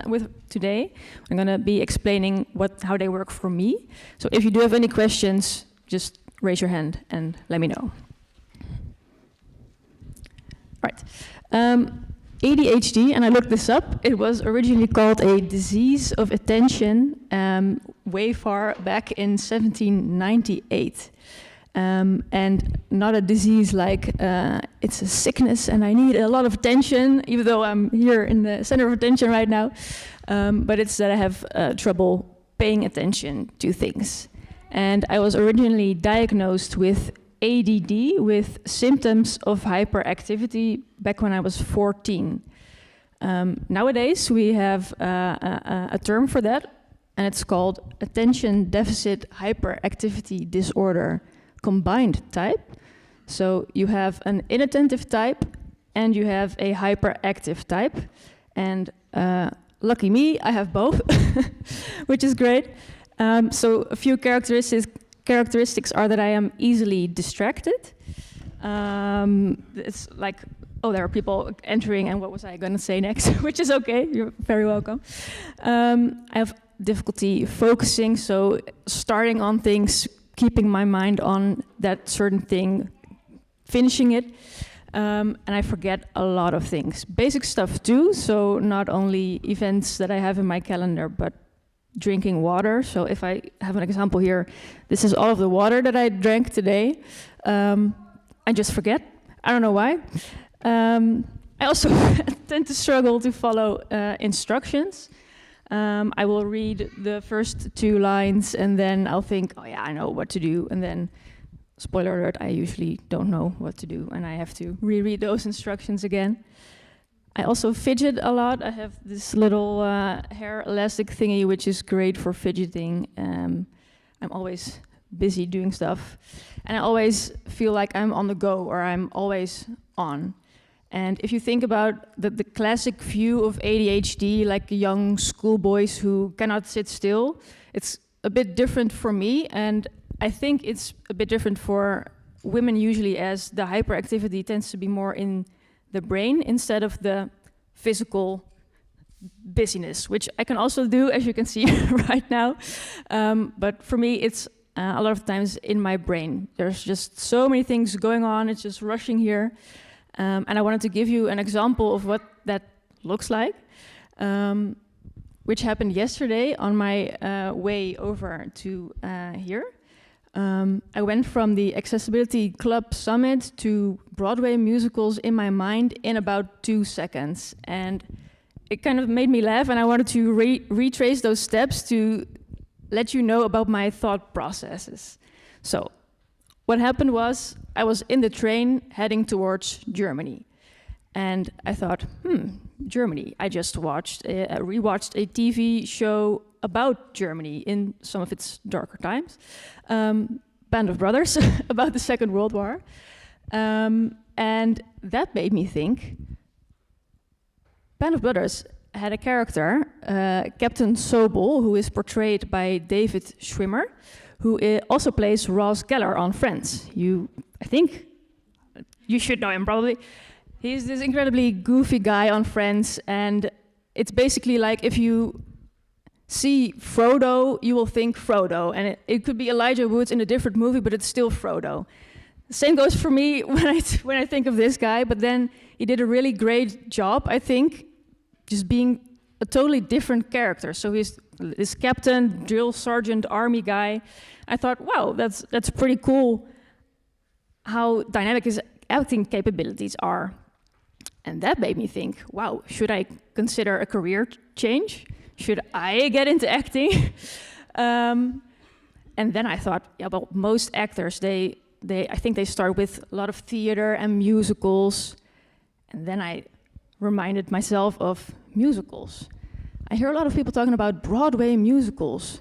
with today. I'm going to be explaining how they work for me. So if you do have any questions, just raise your hand and let me know. Right. ADHD, and I looked this up, it was originally called a disease of attention way far back in 1798. And not a disease like it's a sickness and I need a lot of attention, even though I'm here in the center of attention right now. But it's that I have trouble paying attention to things. And I was originally diagnosed with ADD with symptoms of hyperactivity back when I was 14. Nowadays, we have a term for that, and it's called attention deficit hyperactivity disorder combined type. So you have an inattentive type and you have a hyperactive type. And lucky me, I have both, which is great. So a few characteristics are that I am easily distracted. It's like, oh, there are people entering, and what was I going to say next? Which is okay, you're very welcome. I have difficulty focusing, so starting on things, keeping my mind on that certain thing, finishing it, and I forget a lot of things. Basic stuff too, so not only events that I have in my calendar, but drinking water. So if I have an example here, this is all of the water that I drank today. I just forget. I don't know why. I also tend to struggle to follow instructions. I will read the first 2 lines and then I'll think, oh yeah, I know what to do. And then, spoiler alert, I usually don't know what to do and I have to reread those instructions again. I also fidget a lot. I have this little hair elastic thingy, which is great for fidgeting. I'm always busy doing stuff. And I always feel like I'm on the go or I'm always on. And if you think about the classic view of ADHD, like young schoolboys who cannot sit still, it's a bit different for me. And I think it's a bit different for women usually, as the hyperactivity tends to be more in the brain instead of the physical busyness, which I can also do, as you can see right now. But for me, it's a lot of times in my brain. There's just so many things going on. It's just rushing here. And I wanted to give you an example of what that looks like, which happened yesterday on my way over to here. I went from the Accessibility Club Summit to Broadway musicals in my mind in about 2 seconds. And it kind of made me laugh, and I wanted to retrace those steps to let you know about my thought processes. So what happened was I was in the train heading towards Germany. And I thought, Germany. I just rewatched a TV show about Germany in some of its darker times. Band of Brothers, about the Second World War. And that made me think, Band of Brothers had a character, Captain Sobel, who is portrayed by David Schwimmer, who also plays Ross Geller on Friends. I think you should know him probably. He's this incredibly goofy guy on Friends, and it's basically like if you see Frodo, you will think Frodo, and it could be Elijah Woods in a different movie, but it's still Frodo. The same goes for me when I think of this guy, but then he did a really great job, I think, just being a totally different character. So he's this captain, drill sergeant, army guy. I thought, wow, that's pretty cool how dynamic his acting capabilities are. And that made me think, wow, should I consider a career change? Should I get into acting? And then I thought, yeah, well, most actors, I think they start with a lot of theater and musicals. And then I reminded myself of musicals. I hear a lot of people talking about Broadway musicals.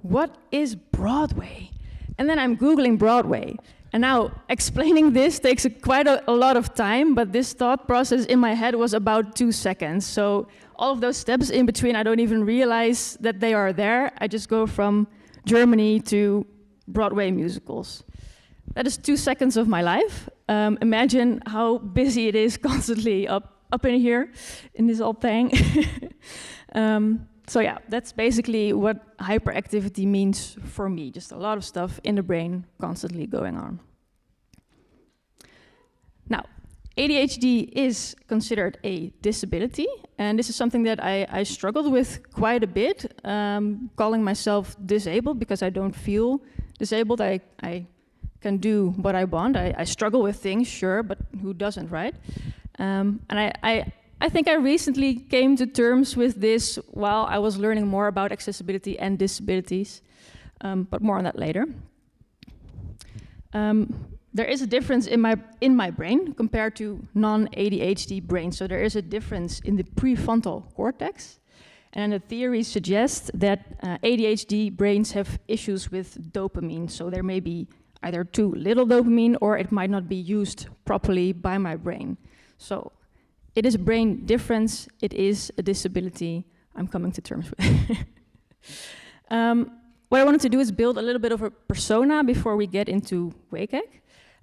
What is Broadway? And then I'm Googling Broadway. And now explaining this takes quite a lot of time, but this thought process in my head was about 2 seconds. So all of those steps in between, I don't even realize that they are there. I just go from Germany to Broadway musicals. That is 2 seconds of my life. Imagine how busy it is constantly up in here, in this old thing. So yeah, that's basically what hyperactivity means for me. Just a lot of stuff in the brain constantly going on. Now, ADHD is considered a disability, and this is something that I struggled with quite a bit, calling myself disabled because I don't feel disabled. I can do what I want. I struggle with things, sure, but who doesn't, right? And I think I recently came to terms with this while I was learning more about accessibility and disabilities, but more on that later. There is a difference in my brain compared to non-ADHD brains. So there is a difference in the prefrontal cortex, and the theory suggests that ADHD brains have issues with dopamine. So there may be either too little dopamine or it might not be used properly by my brain. So it is a brain difference, it is a disability I'm coming to terms with. What I wanted to do is build a little bit of a persona before we get into WCAG.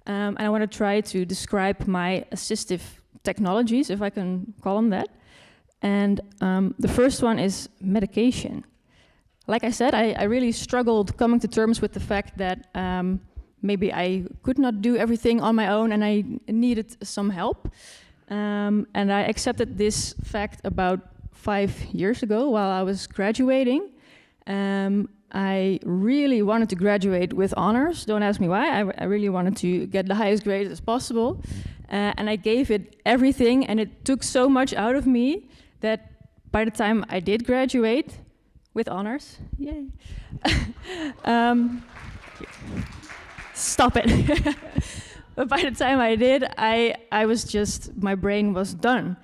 And I want to try to describe my assistive technologies, if I can call them that. And the first one is medication. Like I said, I really struggled coming to terms with the fact that maybe I could not do everything on my own and I needed some help. And I accepted this fact about 5 years ago while I was graduating. I really wanted to graduate with honors. Don't ask me why. I really wanted to get the highest grade as possible. And I gave it everything, and it took so much out of me that by the time I did graduate with honors, yay. Stop it. But by the time I did, I was just, my brain was done.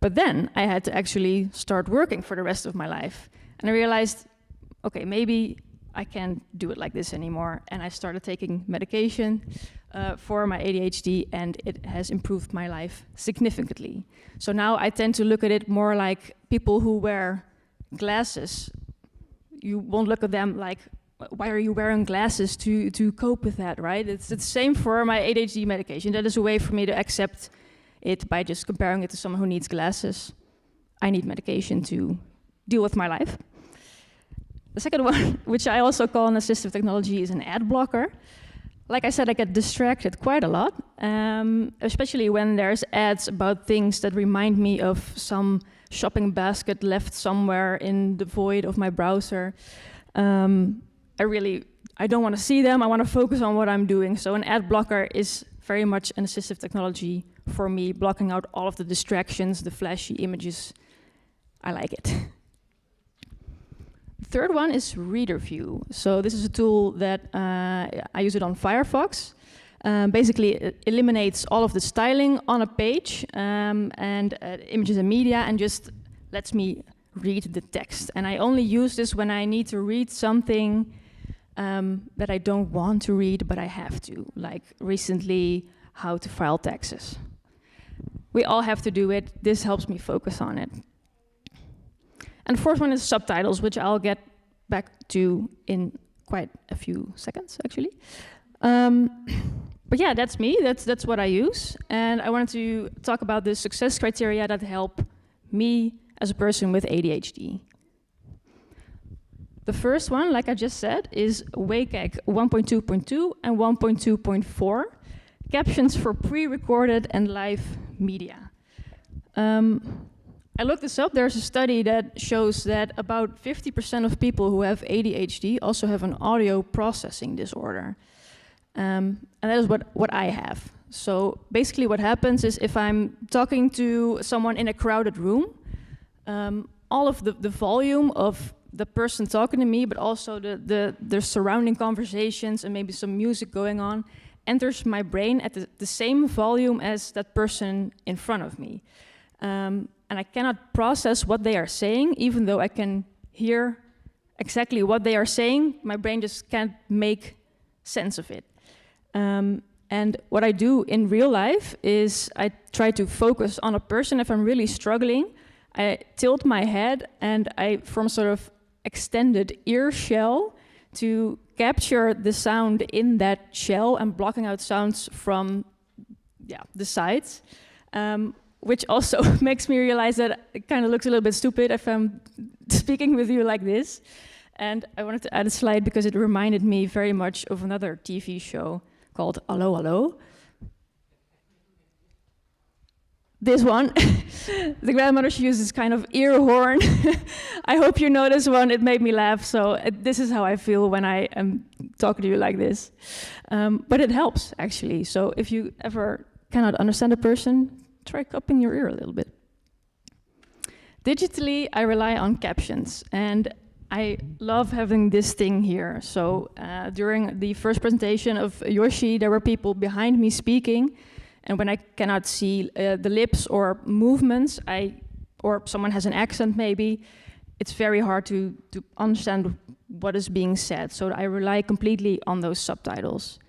But then I had to actually start working for the rest of my life. And I realized, okay, maybe I can't do it like this anymore. And I started taking medication for my ADHD, and it has improved my life significantly. So now I tend to look at it more like people who wear glasses. You won't look at them like, why are you wearing glasses to cope with that, right? It's the same for my ADHD medication. That is a way for me to accept it by just comparing it to someone who needs glasses. I need medication to deal with my life. The second one, which I also call an assistive technology, is an ad blocker. Like I said, I get distracted quite a lot, especially when there's ads about things that remind me of some shopping basket left somewhere in the void of my browser. I don't want to see them. I want to focus on what I'm doing. So an ad blocker is very much an assistive technology for me, blocking out all of the distractions, the flashy images. I like it. The third one is Reader View. So this is a tool that I use it on Firefox. Basically, it eliminates all of the styling on a page and images and media, and just lets me read the text. And I only use this when I need to read something that I don't want to read, but I have to, like recently, how to file taxes. We all have to do it. This helps me focus on it. And the fourth one is subtitles, which I'll get back to in quite a few seconds, actually. But yeah, that's me. That's what I use. And I wanted to talk about the success criteria that help me as a person with ADHD. The first one, like I just said, is WCAG 1.2.2 and 1.2.4, captions for pre-recorded and live media. I looked this up. There's a study that shows that about 50% of people who have ADHD also have an audio processing disorder. And that is what I have. So basically what happens is if I'm talking to someone in a crowded room, all of the volume of the person talking to me, but also the surrounding conversations and maybe some music going on, enters my brain at the same volume as that person in front of me. And I cannot process what they are saying, even though I can hear exactly what they are saying. My brain just can't make sense of it. And what I do in real life is I try to focus on a person. If I'm really struggling, I tilt my head and I form sort of extended ear shell to capture the sound in that shell and blocking out sounds from the sides, which also makes me realize that it kind of looks a little bit stupid if I'm speaking with you like this. And I wanted to add a slide because it reminded me very much of another TV show called Allo Allo. This one, the grandmother, she uses kind of ear horn. I hope you know this one, it made me laugh. So this is how I feel when I am talking to you like this. But it helps, actually. So if you ever cannot understand a person, try cupping your ear a little bit. Digitally, I rely on captions. And I love having this thing here. So during the first presentation of Yoshi, there were people behind me speaking. And when I cannot see the lips or movements, or someone has an accent maybe, it's very hard to understand what is being said. So I rely completely on those subtitles.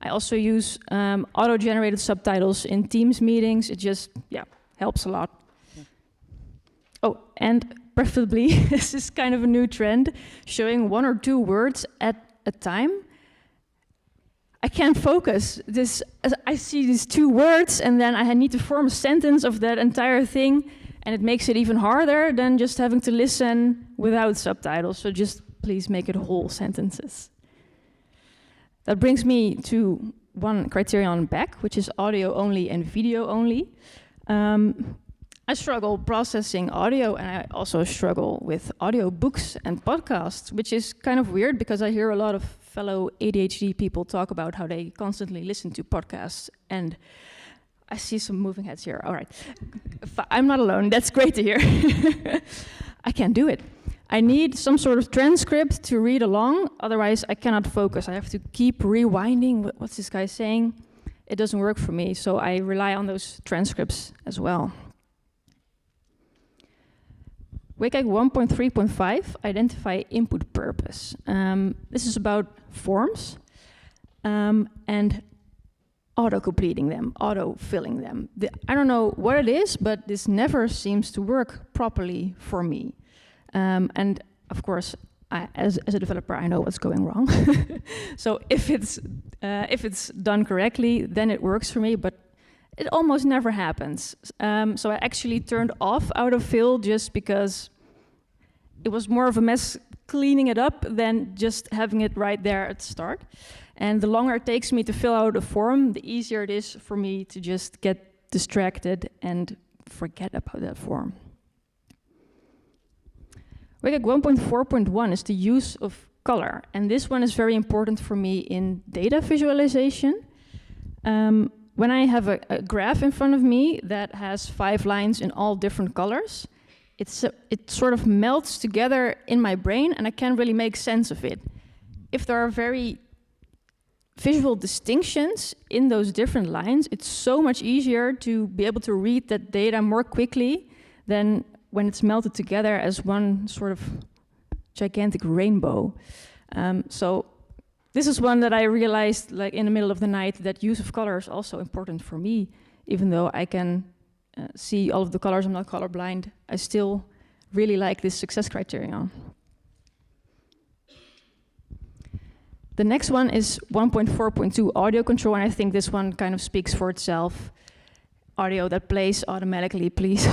I also use auto-generated subtitles in Teams meetings. It just, helps a lot. Oh, and preferably, this is kind of a new trend, showing 1 or 2 words at a time. I can't focus. I see these 2 words, and then I need to form a sentence of that entire thing, and it makes it even harder than just having to listen without subtitles. So just please make it whole sentences. That brings me to one criterion back, which is audio only and video only. I struggle processing audio, and I also struggle with audio books and podcasts, which is kind of weird because I hear a lot of fellow ADHD people talk about how they constantly listen to podcasts, and I see some moving heads here. All right, I'm not alone. That's great to hear. I can't do it. I need some sort of transcript to read along, otherwise I cannot focus. I have to keep rewinding. What's this guy saying? It doesn't work for me, so I rely on those transcripts as well. WCAG 1.3.5, identify input purpose. This is about forms and auto-completing them, auto-filling them. I don't know what it is, but this never seems to work properly for me. And of course, as a developer, I know what's going wrong. So if it's done correctly, then it works for me, but it almost never happens. So I actually turned off autofill just because it was more of a mess cleaning it up than just having it right there at the start. And the longer it takes me to fill out a form, the easier it is for me to just get distracted and forget about that form. WCAG 1.4.1 is the use of color. And this one is very important for me in data visualization. When I have a graph in front of me that has 5 lines in all different colors, it sort of melts together in my brain and I can't really make sense of it. If there are very visual distinctions in those different lines, it's so much easier to be able to read that data more quickly than when it's melted together as one sort of gigantic rainbow. So this is one that I realized like in the middle of the night that use of color is also important for me, even though I can see all of the colors. I'm not colorblind. I still really like this success criterion. The next one is 1.4.2 audio control, and I think this one kind of speaks for itself. Audio that plays automatically, please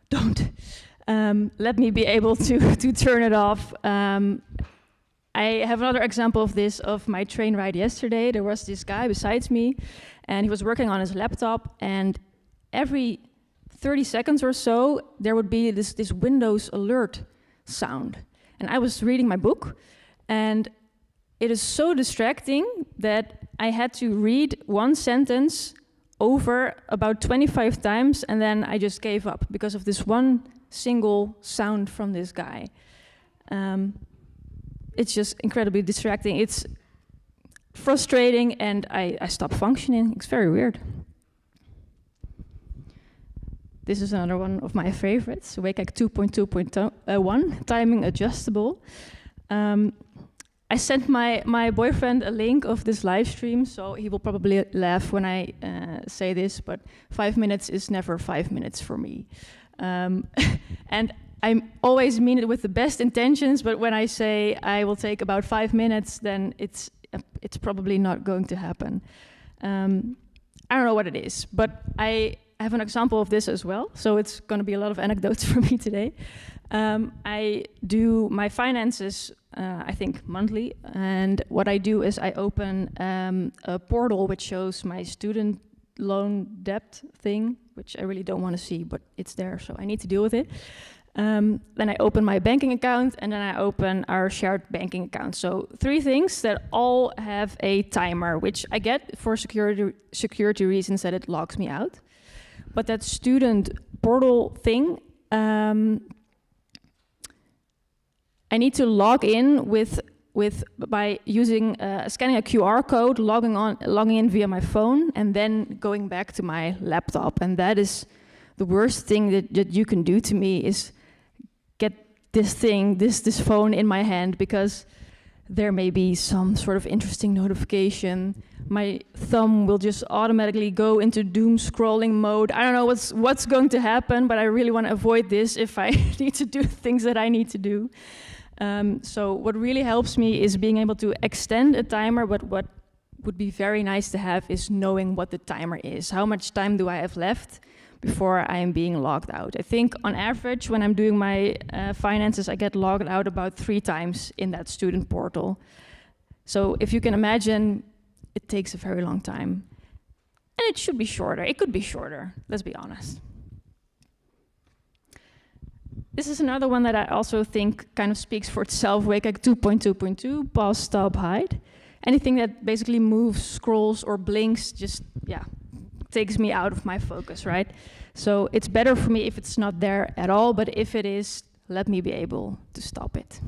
don't. Let me be able to turn it off. I have another example of this, of my train ride yesterday. There was this guy besides me, and he was working on his laptop, and every 30 seconds or so, there would be this Windows alert sound. And I was reading my book, and it is so distracting that I had to read one sentence over about 25 times, and then I just gave up because of this one single sound from this guy. It's just incredibly distracting. It's frustrating, and I stopped functioning. It's very weird. This is another one of my favorites, WCAG 2.2.1, timing adjustable. I sent my boyfriend a link of this live stream, so he will probably laugh when I say this, but 5 minutes is never 5 minutes for me. And I always mean it with the best intentions, but when I say I will take about 5 minutes, then it's probably not going to happen. I don't know what it is, but I have an example of this as well, so it's going to be a lot of anecdotes for me today. I do my finances, I think, monthly, and what I do is I open a portal which shows my student loan debt thing, which I really don't want to see, but it's there, so I need to deal with it. Then I open my banking account, and then I open our shared banking account. So 3 things that all have a timer, which I get for security reasons that it logs me out. But that student portal thing, I need to log in by using scanning a QR code, logging in via my phone, and then going back to my laptop. And that is the worst thing that you can do to me, is get this phone in my hand, because there may be some sort of interesting notification. My thumb will just automatically go into doom scrolling mode. I don't know what's going to happen, but I really want to avoid this if I need to do things that I need to do. So what really helps me is being able to extend a timer, but what would be very nice to have is knowing what the timer is. How much time do I have left before I am being logged out? I think on average, when I'm doing my finances, I get logged out about 3 times in that student portal. So if you can imagine, it takes a very long time. And it should be shorter. It could be shorter, let's be honest. This is another one that I also think kind of speaks for itself, WCAG 2.2.2, pause, stop, hide. Anything that basically moves, scrolls, or blinks just, takes me out of my focus, right? So it's better for me if it's not there at all, but if it is, let me be able to stop it.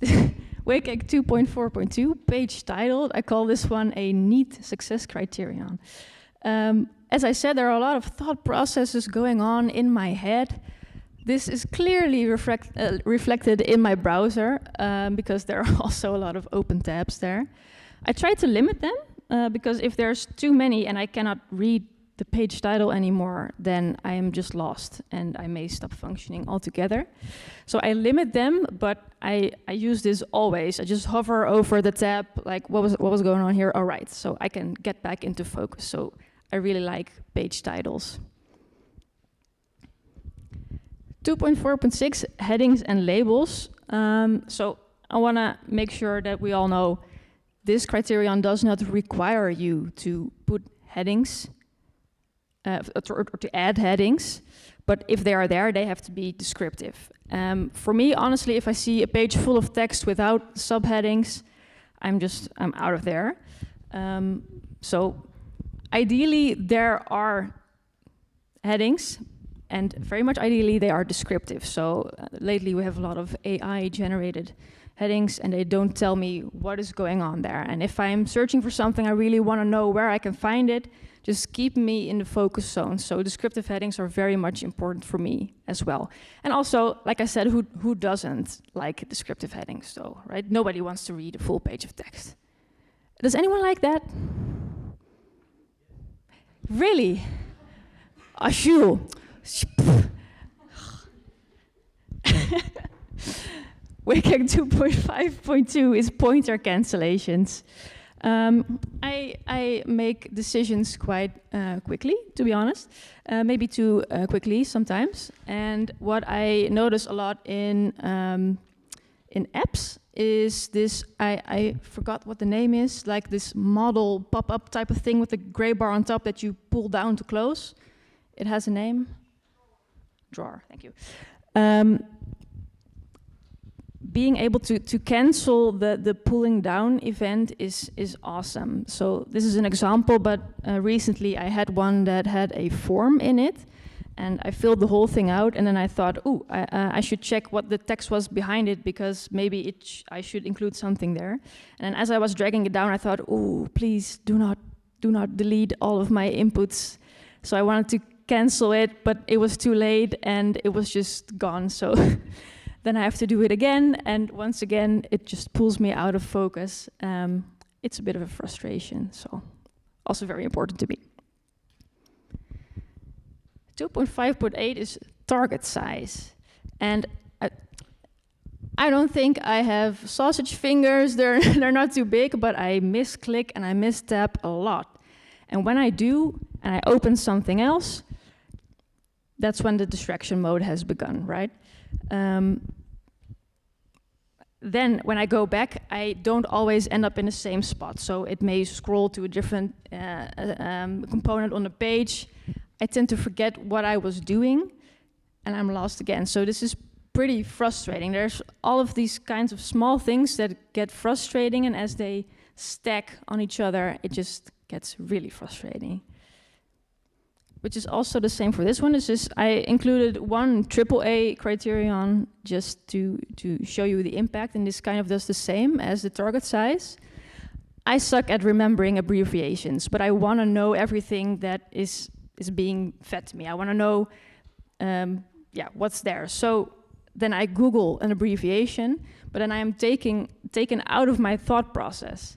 WCAG 2.4.2, page titled. I call this one a neat success criterion. As I said, there are a lot of thought processes going on in my head. This is clearly reflected in my browser, because there are also a lot of open tabs there. I try to limit them, because if there's too many and I cannot read the page title anymore, then I am just lost and I may stop functioning altogether. So I limit them, but I use this always. I just hover over the tab, like what was going on here? All right, so I can get back into focus. So I really like page titles. 2.4.6, headings and labels. So I want to make sure that we all know this criterion does not require you to put headings, or to add headings, but if they are there, they have to be descriptive. For me, honestly, if I see a page full of text without subheadings, I'm out of there. So ideally, there are headings, and very much ideally, they are descriptive. So lately, we have a lot of AI-generated headings, and they don't tell me what is going on there. And if I'm searching for something, I really want to know where I can find it, just keep me in the focus zone. So descriptive headings are very much important for me as well. And also, like I said, who doesn't like descriptive headings though, right? Nobody wants to read a full page of text. Does anyone like that? Really? Ashul. WCAG 2.5.2 is pointer cancellations. I make decisions quite quickly, to be honest, maybe too quickly sometimes. And what I notice a lot in apps is this, I forgot what the name is, like this model pop-up type of thing with a gray bar on top that you pull down to close. It has a name. Drawer, thank you. Being able to cancel the pulling down event is awesome. So this is an example, but recently I had one that had a form in it, and I filled the whole thing out, and then I thought, ooh, I should check what the text was behind it, because maybe I should include something there. And as I was dragging it down, I thought, ooh, please do not delete all of my inputs. So I wanted to cancel it, but it was too late, and it was just gone. So then I have to do it again, and once again, it just pulls me out of focus. It's a bit of a frustration, so also very important to me. 2.5.8 is target size. And I don't think I have sausage fingers, they're not too big, but I misclick and I mistap a lot. And when I do, and I open something else, that's when the distraction mode has begun, right? Then when I go back, I don't always end up in the same spot. So it may scroll to a different component on the page. I tend to forget what I was doing, and I'm lost again. So this is pretty frustrating. There's all of these kinds of small things that get frustrating, and as they stack on each other, it just gets really frustrating. Which is also the same for this one. It's just I included one AAA criterion just to show you the impact, and this kind of does the same as the target size. I suck at remembering abbreviations, but I want to know everything that is being fed to me. I want to know, what's there. So then I Google an abbreviation, but then I am taken out of my thought process.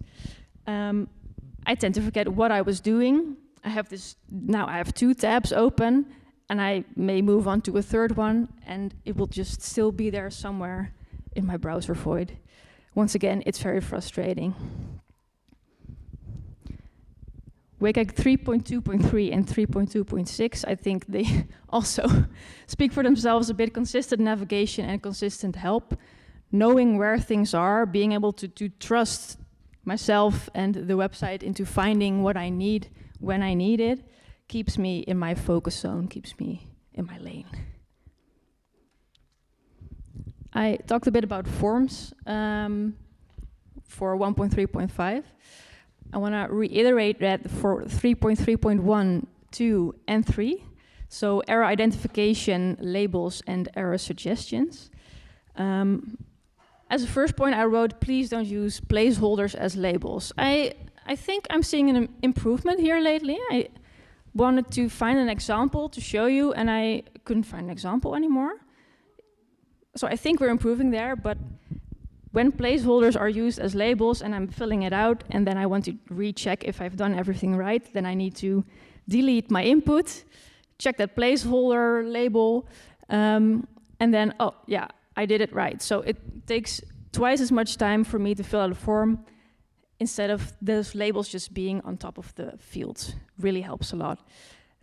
I tend to forget what I was doing. I have 2 tabs open, and I may move on to a third one, and it will just still be there somewhere in my browser void. Once again, it's very frustrating. WCAG 3.2.3 and 3.2.6, I think they also speak for themselves a bit. Consistent navigation and consistent help. Knowing where things are, being able to trust myself and the website into finding what I need when I need it, keeps me in my focus zone, keeps me in my lane. I talked a bit about forms for 1.3.5. I want to reiterate that for 3.3.1, 2, and 3, so error identification, labels, and error suggestions. As a first point, I wrote, please don't use placeholders as labels. I think I'm seeing an improvement here lately. I wanted to find an example to show you, and I couldn't find an example anymore. So I think we're improving there, but when placeholders are used as labels and I'm filling it out, and then I want to recheck if I've done everything right, then I need to delete my input, check that placeholder label, and then, oh yeah, I did it right. So it takes twice as much time for me to fill out a form instead of those labels just being on top of the fields. Really helps a lot.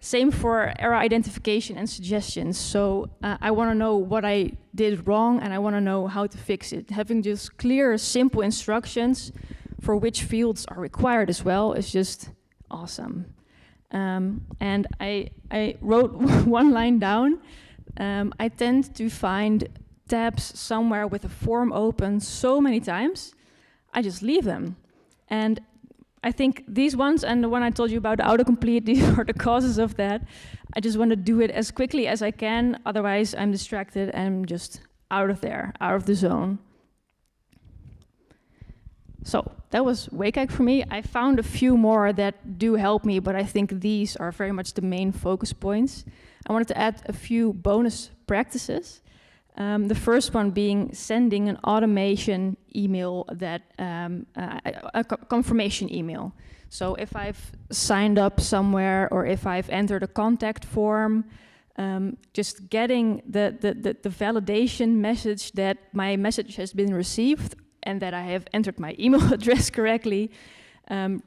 Same for error identification and suggestions. So I want to know what I did wrong, and I want to know how to fix it. Having just clear, simple instructions for which fields are required as well is just awesome. And I wrote one line down. I tend to find tabs somewhere with a form open so many times, I just leave them. And I think these ones and the one I told you about, autocomplete, these are the causes of that. I just want to do it as quickly as I can, otherwise I'm distracted and I'm just out of there, out of the zone. So that was WCAG for me. I found a few more that do help me, but I think these are very much the main focus points. I wanted to add a few bonus practices. The first one being sending an automation email that a confirmation email. So if I've signed up somewhere or if I've entered a contact form, just getting the validation message that my message has been received and that I have entered my email address correctly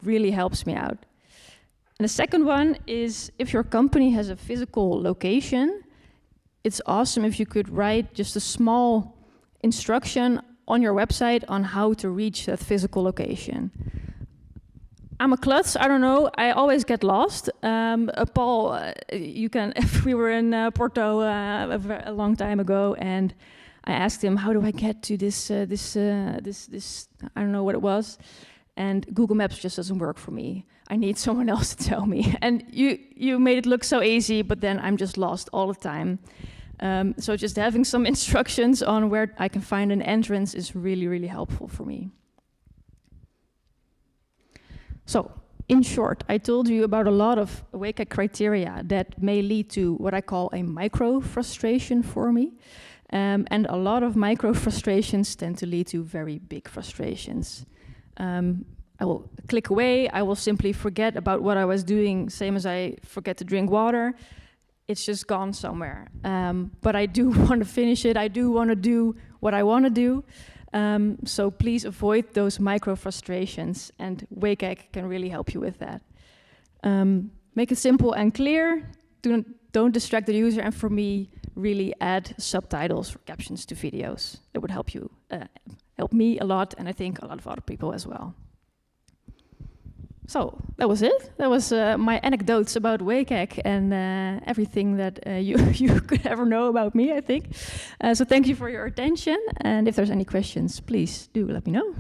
really helps me out. And the second one is if your company has a physical location, it's awesome if you could write just a small instruction on your website on how to reach that physical location. I'm a klutz, I don't know, I always get lost. Paul, you can, if we were in Porto a long time ago, and I asked him, how do I get to this, I don't know what it was, and Google Maps just doesn't work for me. I need someone else to tell me. And you made it look so easy, but then I'm just lost all the time. So just having some instructions on where I can find an entrance is really, really helpful for me. So, in short, I told you about a lot of WCAG criteria that may lead to what I call a micro frustration for me. And a lot of micro frustrations tend to lead to very big frustrations. I will click away, I will simply forget about what I was doing, same as I forget to drink water. It's just gone somewhere. But I do want to finish it, I do want to do what I want to do. So please avoid those micro frustrations, and WCAG can really help you with that. Make it simple and clear, don't distract the user, and for me, really add subtitles or captions to videos. That would help you, help me a lot, and I think a lot of other people as well. So that was it. That was my anecdotes about WCAG and everything that you could ever know about me, I think. So thank you for your attention. And if there's any questions, please do let me know.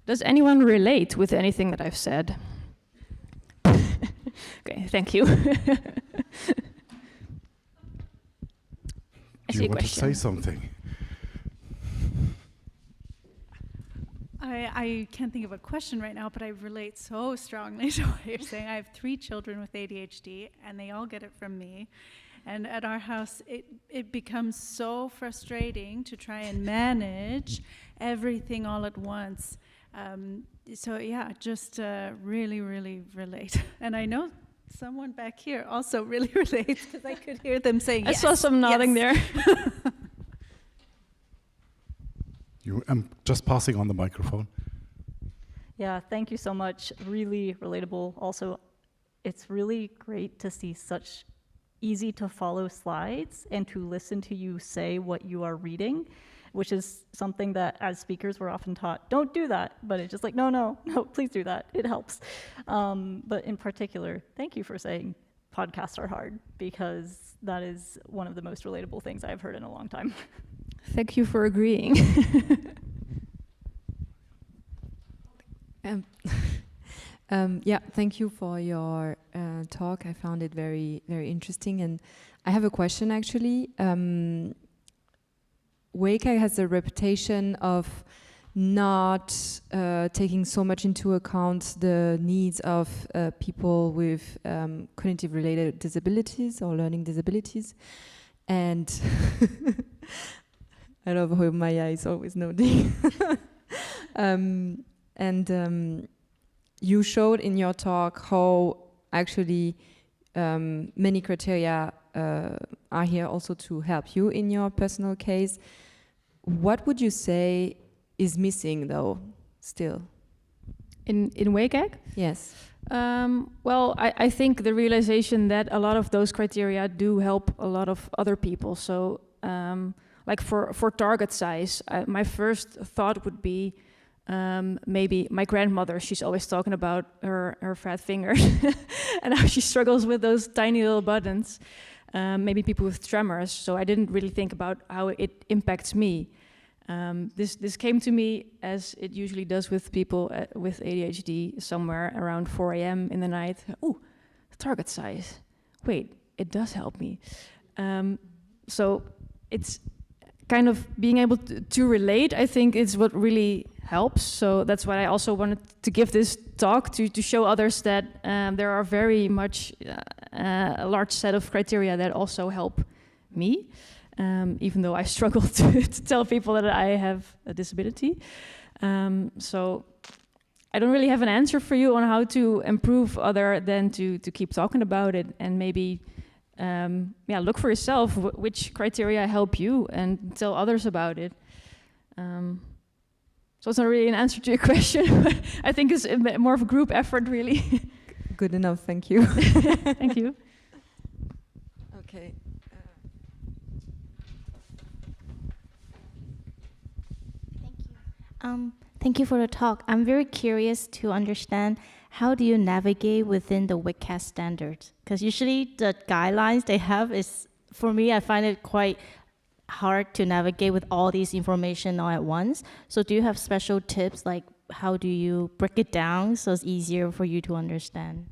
Does anyone relate with anything that I've said? Okay, thank you. Do you want to say something? I can't think of a question right now, but I relate so strongly to what you're saying. I have 3 children with ADHD, and they all get it from me. And at our house, it becomes so frustrating to try and manage everything all at once. So yeah, just really, really relate. And I know someone back here also really relates, because I could hear them saying yes. I saw some nodding there. I'm just passing on the microphone. Yeah, thank you so much. Really relatable. Also, it's really great to see such easy to follow slides and to listen to you say what you are reading, which is something that as speakers we're often taught, don't do that, but it's just like, no, please do that, it helps. But in particular, thank you for saying podcasts are hard, because that is one of the most relatable things I've heard in a long time. Thank you for agreeing. Yeah, thank you for your talk. I found it very, very interesting. And I have a question, actually. WCAG has a reputation of not taking so much into account the needs of people with cognitive-related disabilities or learning disabilities. And I love how Maya is always nodding. You showed in your talk how actually many criteria are here also to help you in your personal case. What would you say is missing, though, still? In WCAG? Yes. Well, I think the realization that a lot of those criteria do help a lot of other people. So, like for target size, my first thought would be maybe my grandmother. She's always talking about her fat fingers and how she struggles with those tiny little buttons. Maybe people with tremors. So I didn't really think about how it impacts me. This came to me, as it usually does with people with ADHD, somewhere around 4 a.m. in the night. Ooh, target size. Wait, it does help me. So kind of being able to relate, I think, is what really helps. So that's why I also wanted to give this talk to show others that there are very much a large set of criteria that also help me, even though I struggle to tell people that I have a disability. So I don't really have an answer for you on how to improve other than to keep talking about it and maybe look for yourself which criteria help you and tell others about it. So it's not really an answer to your question, but I think it's more of a group effort, really. Good enough, thank you. Thank you. Okay. Thank you for the talk. I'm very curious to understand, how do you navigate within the WCAG standards? Because usually the guidelines they have is, for me, I find it quite hard to navigate with all these information all at once. So do you have special tips, like how do you break it down so it's easier for you to understand?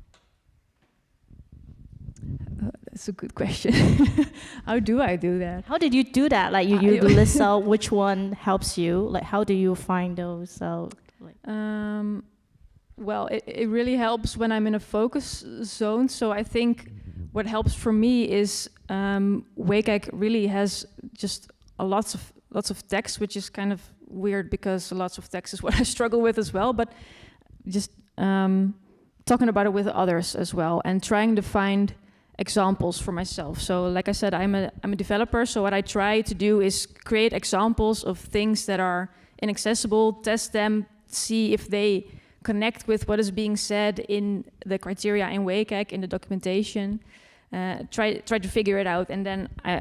That's a good question. How do I do that? How did you do that? Like you list out which one helps you. Like how do you find those out? Well, it really helps when I'm in a focus zone. So I think what helps for me is WCAG really has just lots of text, which is kind of weird because lots of text is what I struggle with as well. But just talking about it with others as well and trying to find examples for myself. So like I said, I'm a developer, so what I try to do is create examples of things that are inaccessible, test them, see if they connect with what is being said in the criteria in WCAG, in the documentation, try to figure it out. And then I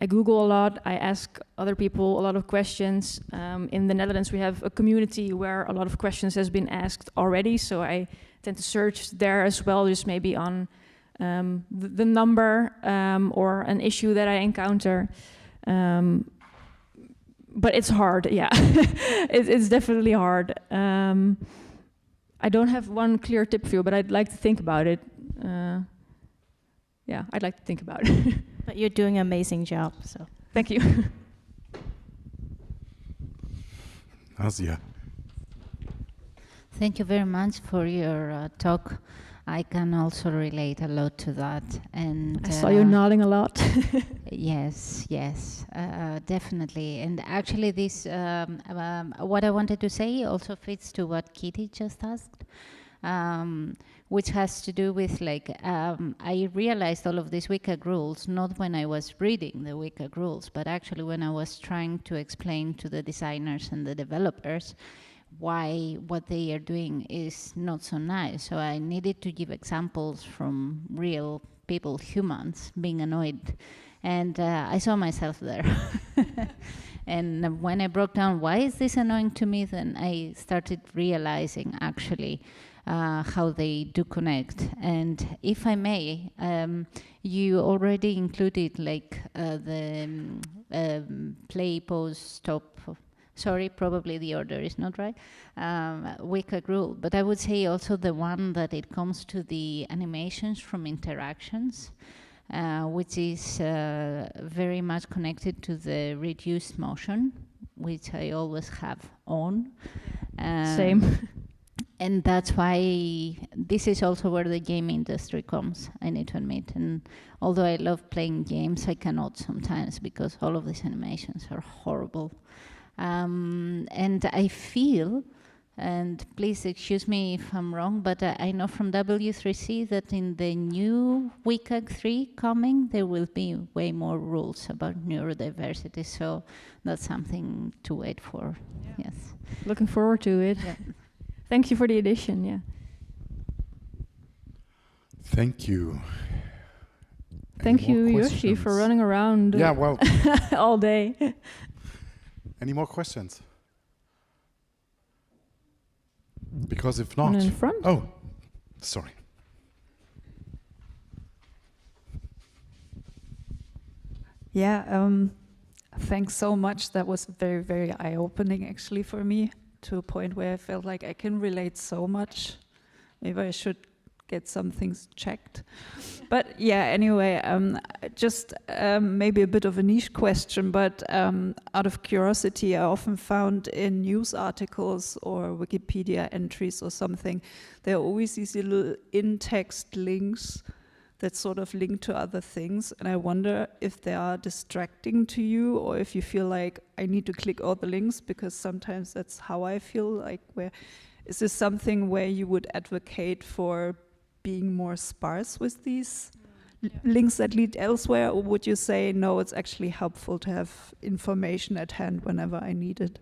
Google a lot, I ask other people a lot of questions. In the Netherlands we have a community where a lot of questions has been asked already, so I tend to search there as well, just maybe on the number or an issue that I encounter. But it's hard, yeah. It's definitely hard. I don't have one clear tip for you, but I'd like to think about it. Yeah, I'd like to think about it. But you're doing an amazing job, so. Thank you. Asia. Thank you very much for your talk. I can also relate a lot to that. And I saw you nodding a lot. Yes, definitely. And actually this, what I wanted to say also fits to what Kitty just asked, which has to do with I realized all of these WCAG rules, not when I was reading the WCAG rules, but actually when I was trying to explain to the designers and the developers why what they are doing is not so nice. So I needed to give examples from real people, humans, being annoyed. And I saw myself there. And when I broke down why is this annoying to me, then I started realizing actually how they do connect. And if I may, you already included the play, pause, stop. Sorry, probably the order is not right. WCAG rule, but I would say also the one that it comes to the animations from interactions, which is very much connected to the reduced motion, which I always have on. Same. And that's why this is also where the game industry comes, I need to admit. And although I love playing games, I cannot sometimes because all of these animations are horrible. And I feel, and please excuse me if I'm wrong, but I know from W3C that in the new WCAG 3 coming, there will be way more rules about neurodiversity. So that's something to wait for. Yeah. Yes. Looking forward to it. Yeah. Thank you for the addition. Yeah. Thank you. Thank you, Yoshi, for running around. Yeah, well, all day. Any more questions? Because if not, in front? Oh, sorry. Yeah, thanks so much. That was very, very eye-opening actually for me, to a point where I felt like I can relate so much. Maybe I should get some things checked. But yeah, anyway, just maybe a bit of a niche question, but out of curiosity, I often found in news articles or Wikipedia entries or something, there are always these little in-text links that sort of link to other things. And I wonder if they are distracting to you, or if you feel like I need to click all the links, because sometimes that's how I feel. Like, where is this something where you would advocate for being more sparse with these links that lead elsewhere, or would you say no, it's actually helpful to have information at hand whenever I need it?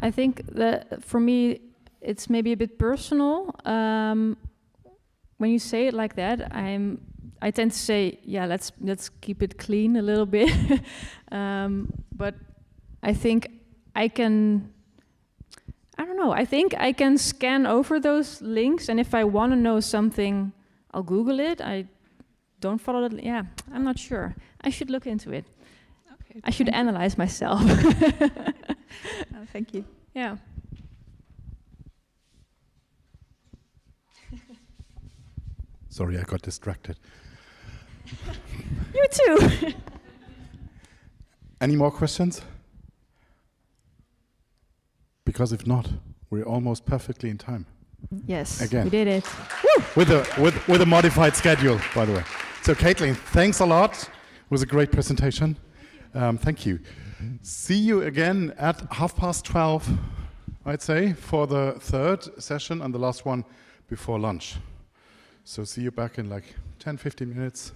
I think that for me, it's maybe a bit personal. When you say it like that, I tend to say, yeah, let's keep it clean a little bit. But I think I can. I don't know. I think I can scan over those links, and if I want to know something, I'll Google it. I don't follow it. Yeah, I'm not sure. I should look into it. Okay, I should analyze myself. Thank you. Yeah. Sorry, I got distracted. You too. Any more questions? Because if not, we're almost perfectly in time. Yes, again. we did it. With a modified schedule, by the way. So, Caitlin, thanks a lot. It was a great presentation. Thank you. See you again at 12:30, I'd say, for the third session and the last one before lunch. So see you back in like 10, 15 minutes.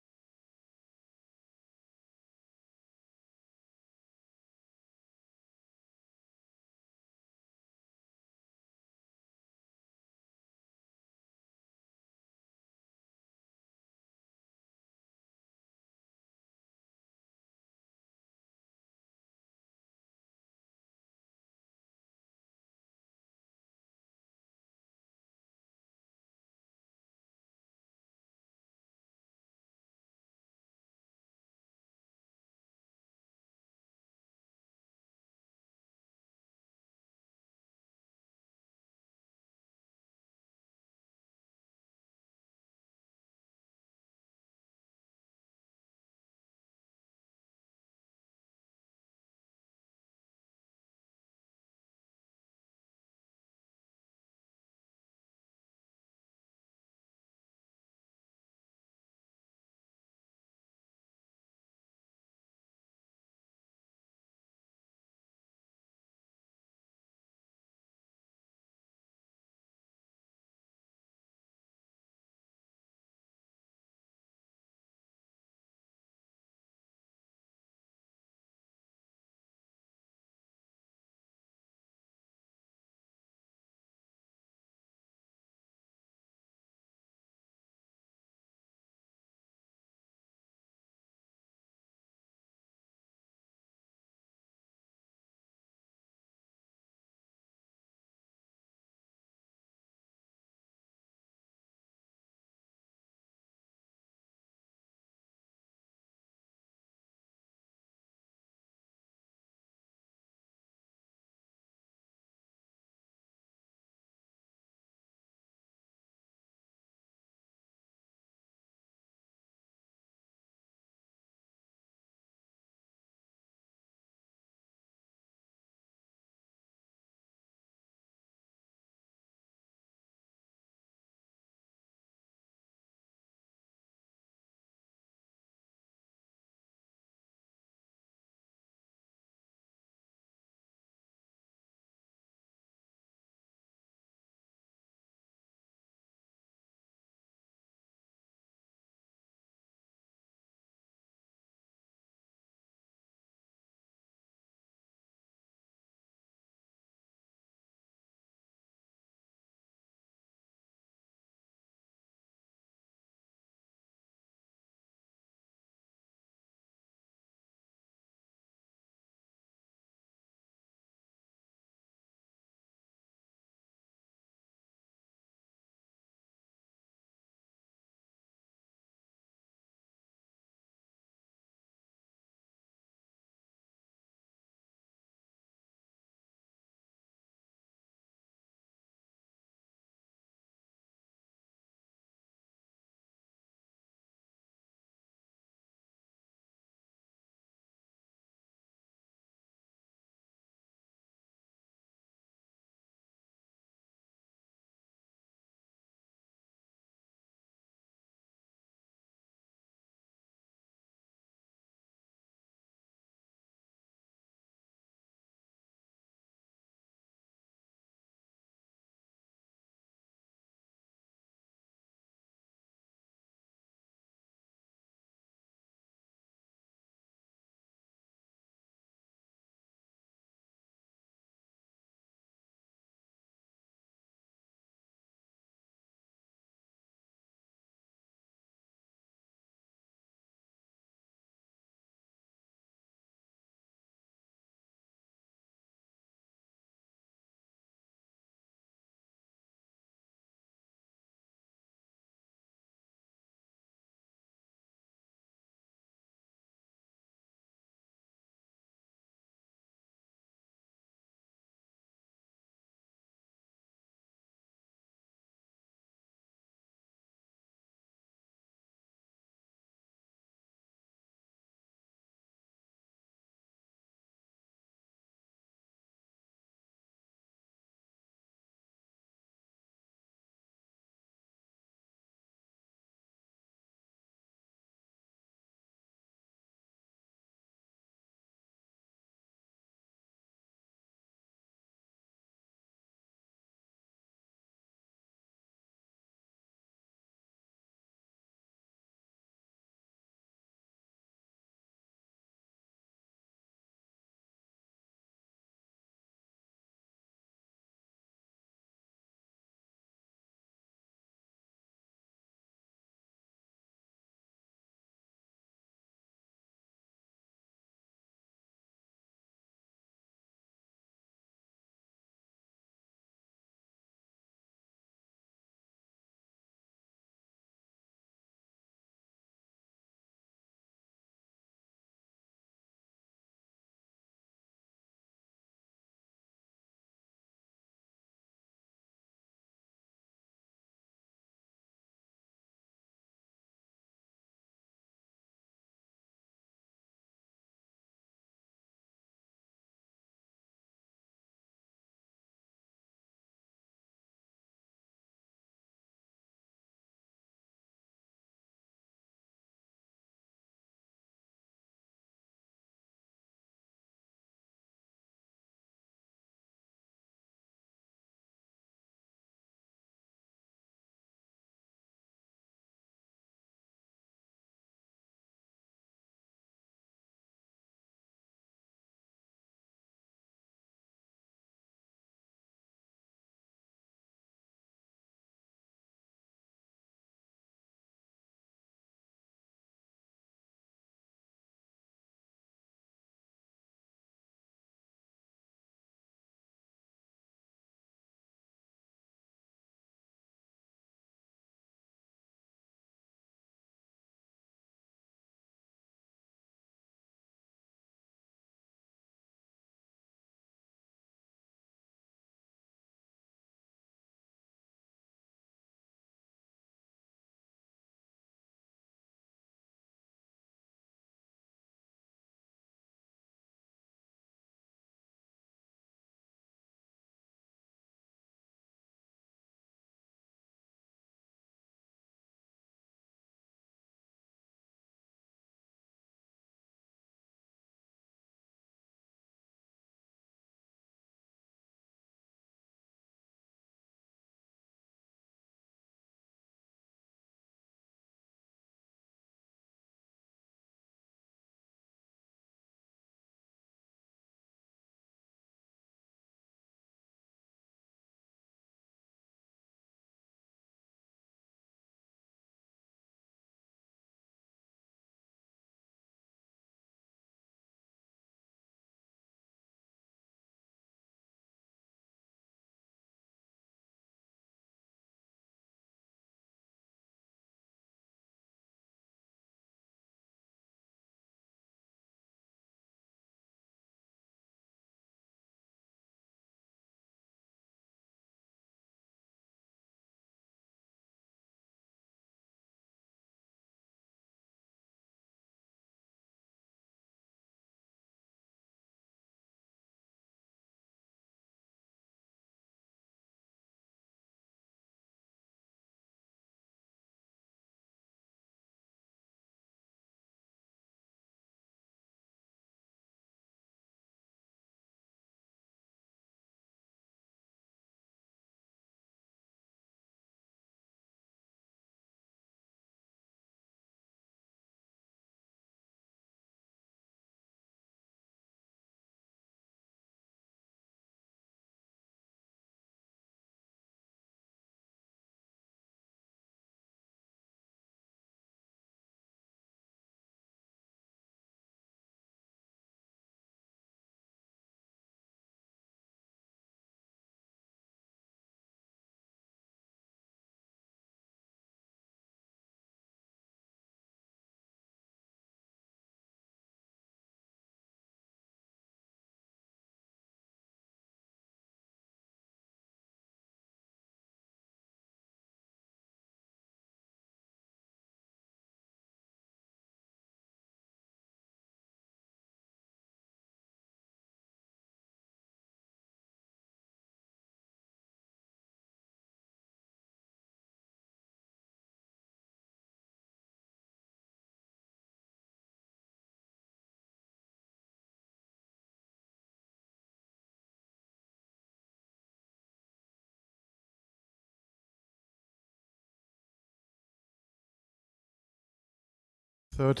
third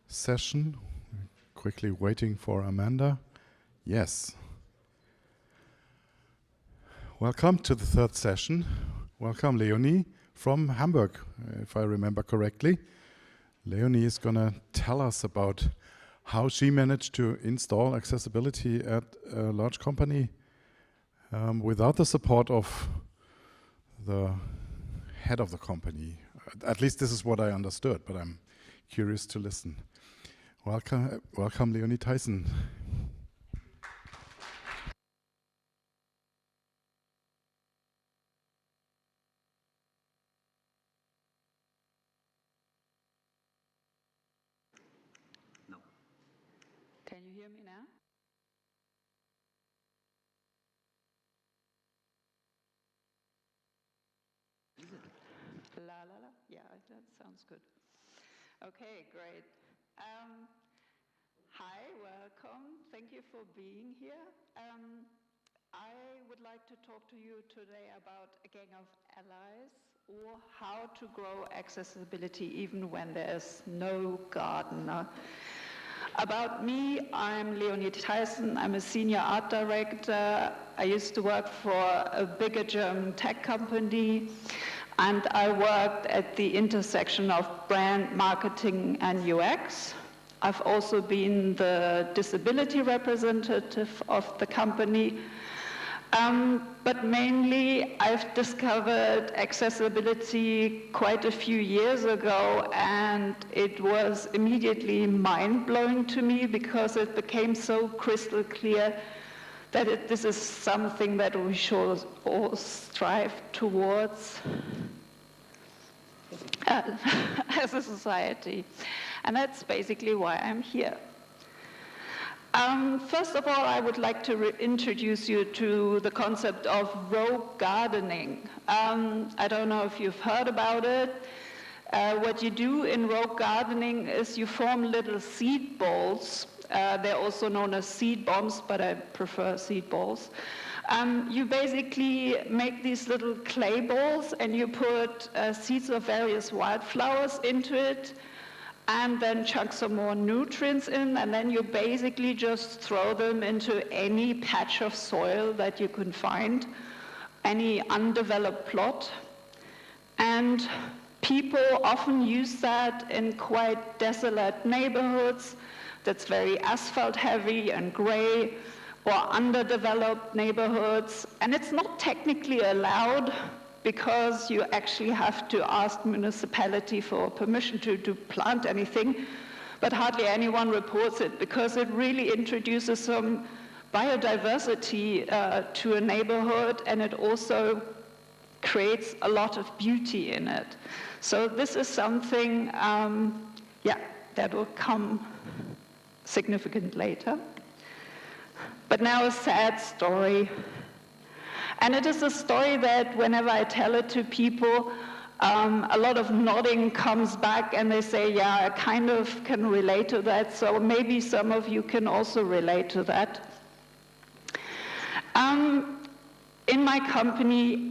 session. Quickly waiting for Amanda. Yes. Welcome to the third session. Welcome, Leonie from Hamburg, if I remember correctly. Leonie is going to tell us about how she managed to install accessibility at a large company without the support of the head of the company. At least this is what I understood, but I'm curious to listen. Welcome, Leonie Tyson. No. Can you hear me now? Is it? La la la. Yeah, that sounds good. Okay, great. Hi, welcome. Thank you for being here. I would like to talk to you today about a gang of allies, or how to grow accessibility even when there's no gardener. About me, I'm Leonie Tyson. I'm a senior art director. I used to work for a bigger German tech company, and I worked at the intersection of brand, marketing, and UX. I've also been the disability representative of the company. But mainly, I've discovered accessibility quite a few years ago, and it was immediately mind-blowing to me because it became so crystal clear that this is something that we should all strive towards as a society. And that's basically why I'm here. First of all, I would like to introduce you to the concept of rogue gardening. I don't know if you've heard about it. What you do in rogue gardening is you form little seed balls. They're also known as seed bombs, but I prefer seed balls. You basically make these little clay balls, and you put seeds of various wildflowers into it, and then chuck some more nutrients in, and then you basically just throw them into any patch of soil that you can find, any undeveloped plot. And people often use that in quite desolate neighborhoods that's very asphalt heavy and gray, or underdeveloped neighborhoods. And it's not technically allowed, because you actually have to ask the municipality for permission to plant anything, but hardly anyone reports it because it really introduces some biodiversity to a neighborhood, and it also creates a lot of beauty in it. So this is something, that will come significant later. But now a sad story. And it is a story that whenever I tell it to people, a lot of nodding comes back, and they say, yeah, I kind of can relate to that, so maybe some of you can also relate to that. In my company,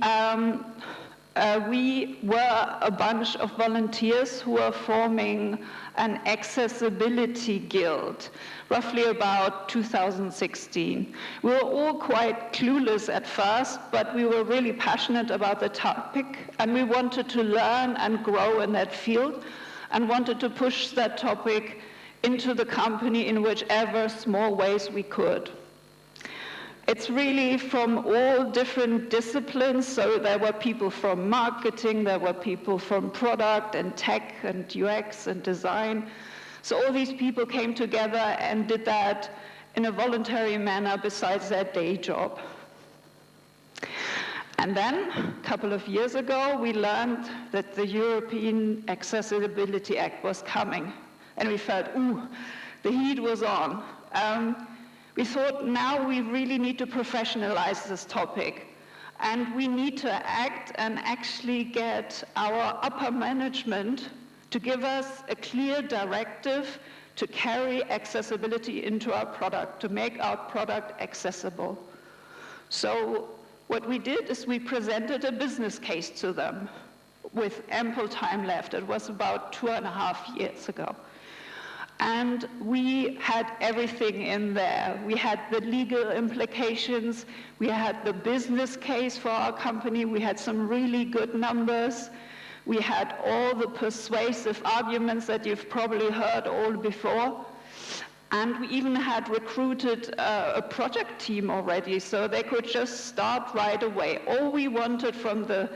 we were a bunch of volunteers who were forming an accessibility guild, roughly about 2016. We were all quite clueless at first, but we were really passionate about the topic, and we wanted to learn and grow in that field, and wanted to push that topic into the company in whichever small ways we could. It's really from all different disciplines, so there were people from marketing, there were people from product and tech and UX and design. So all these people came together and did that in a voluntary manner besides their day job. And then, a couple of years ago, we learned that the European Accessibility Act was coming. And we felt, ooh, the heat was on. We thought, now we really need to professionalize this topic. And we need to act and actually get our upper management to give us a clear directive to carry accessibility into our product, to make our product accessible. So what we did is we presented a business case to them. with ample time left. It was about 2.5 years ago. And we had everything in there. We had the legal implications, we had the business case for our company, we had some really good numbers, we had all the persuasive arguments that you've probably heard all before, and we even had recruited a project team already, so they could just start right away. All we wanted from the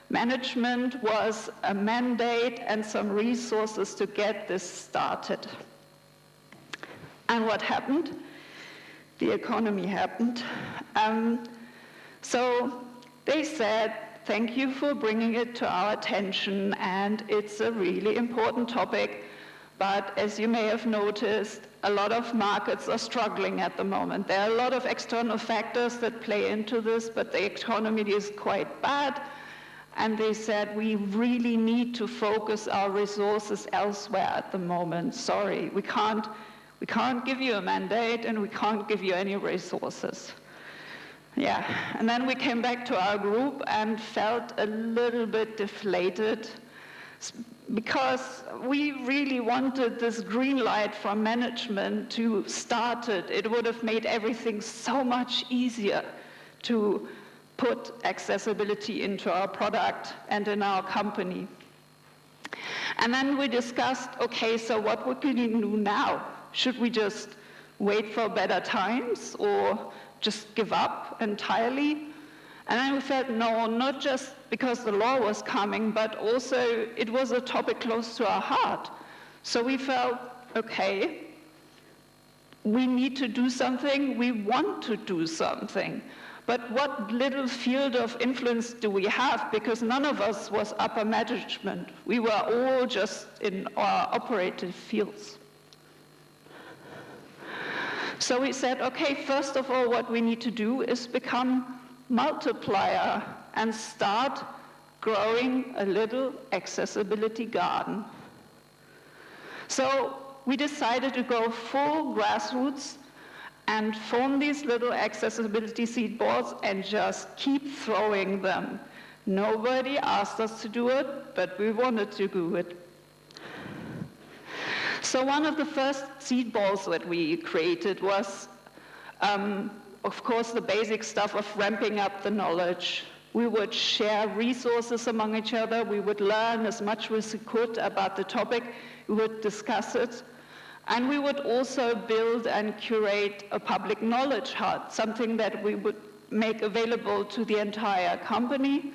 management was a mandate and some resources to get this started. And what happened? The economy happened. So they said, thank you for bringing it to our attention, and it's a really important topic, but as you may have noticed, a lot of markets are struggling at the moment. There are a lot of external factors that play into this, but the economy is quite bad. And they said, we really need to focus our resources elsewhere at the moment. Sorry, we can't give you a mandate and we can't give you any resources. Yeah, and then we came back to our group and felt a little bit deflated because we really wanted this green light from management to start it. It would have made everything so much easier to put accessibility into our product and in our company. And then we discussed, okay, so what would we do now? Should we just wait for better times or just give up entirely? And then we felt, no, not just because the law was coming, but also it was a topic close to our heart. So we felt, okay, we need to do something, we want to do something. But what little field of influence do we have? Because none of us was upper management. We were all just in our operative fields. So we said, okay, first of all, what we need to do is become multiplier and start growing a little accessibility garden. So we decided to go full grassroots and form these little accessibility seed balls and just keep throwing them. Nobody asked us to do it, but we wanted to do it. So one of the first seed balls that we created was, of course, the basic stuff of ramping up the knowledge. We would share resources among each other. We would learn as much as we could about the topic. We would discuss it. And we would also build and curate a public knowledge hub, something that we would make available to the entire company.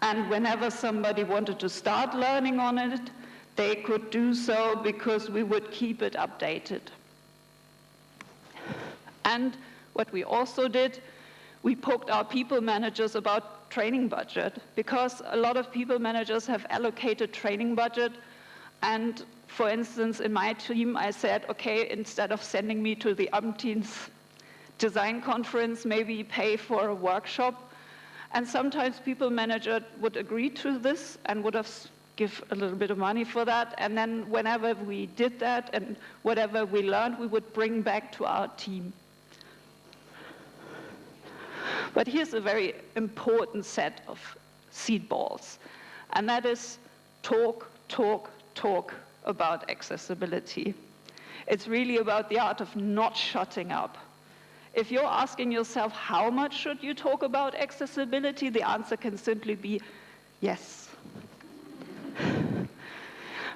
And whenever somebody wanted to start learning on it, they could do so because we would keep it updated. And what we also did, we poked our people managers about training budget, because a lot of people managers have allocated training budget. And for instance, in my team, I said, okay, instead of sending me to the umpteenth design conference, maybe pay for a workshop. And sometimes people manager would agree to this and would have give a little bit of money for that. And then whenever we did that and whatever we learned, we would bring back to our team. But here's a very important set of seed balls. And that is talk, talk, talk about accessibility. It's really about the art of not shutting up. If you're asking yourself, how much should you talk about accessibility? The answer can simply be yes.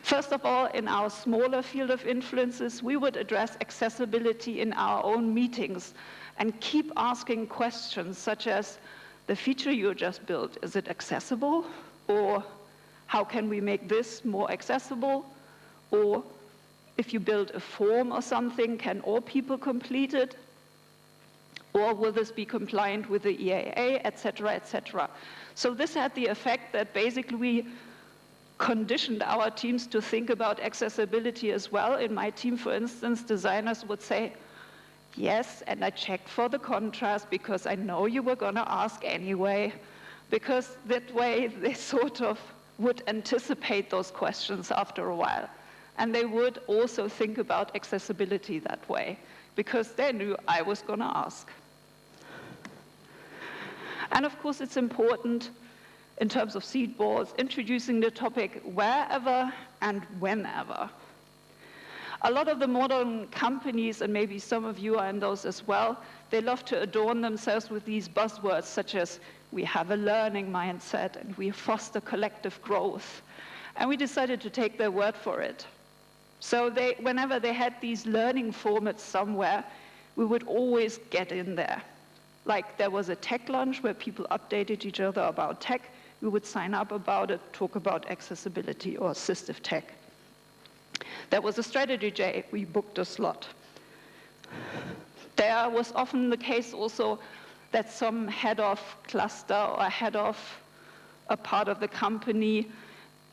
First of all, in our smaller field of influences, we would address accessibility in our own meetings and keep asking questions such as, the feature you just built, is it accessible? Or how can we make this more accessible? Or if you build a form or something, can all people complete it? Or will this be compliant with the EAA, etc., etc.? So this had the effect that basically we conditioned our teams to think about accessibility as well. In my team, for instance, designers would say, yes, and I checked for the contrast because I know you were going to ask anyway, because that way they sort of would anticipate those questions after a while. And they would also think about accessibility that way, because they knew I was going to ask. And of course, it's important in terms of seed balls, introducing the topic wherever and whenever. A lot of the modern companies, and maybe some of you are in those as well, they love to adorn themselves with these buzzwords such as, we have a learning mindset and we foster collective growth. And we decided to take their word for it. So whenever they had these learning formats somewhere, we would always get in there. Like there was a tech lunch where people updated each other about tech. We would sign up about it, talk about accessibility or assistive tech. There was a strategy day, we booked a slot. There was often the case also that some head of cluster or head of a part of the company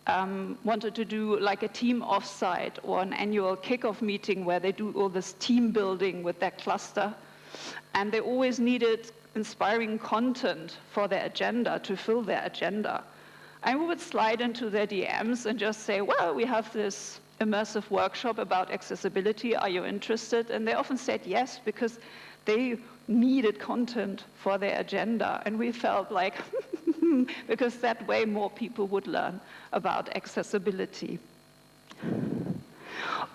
wanted to do like a team offsite or an annual kickoff meeting where they do all this team building with their cluster. And they always needed inspiring content for their agenda, to fill their agenda. And we would slide into their DMs and just say, well, we have this immersive workshop about accessibility. Are you interested? And they often said yes, because they needed content for their agenda. And we felt like, because that way more people would learn about accessibility.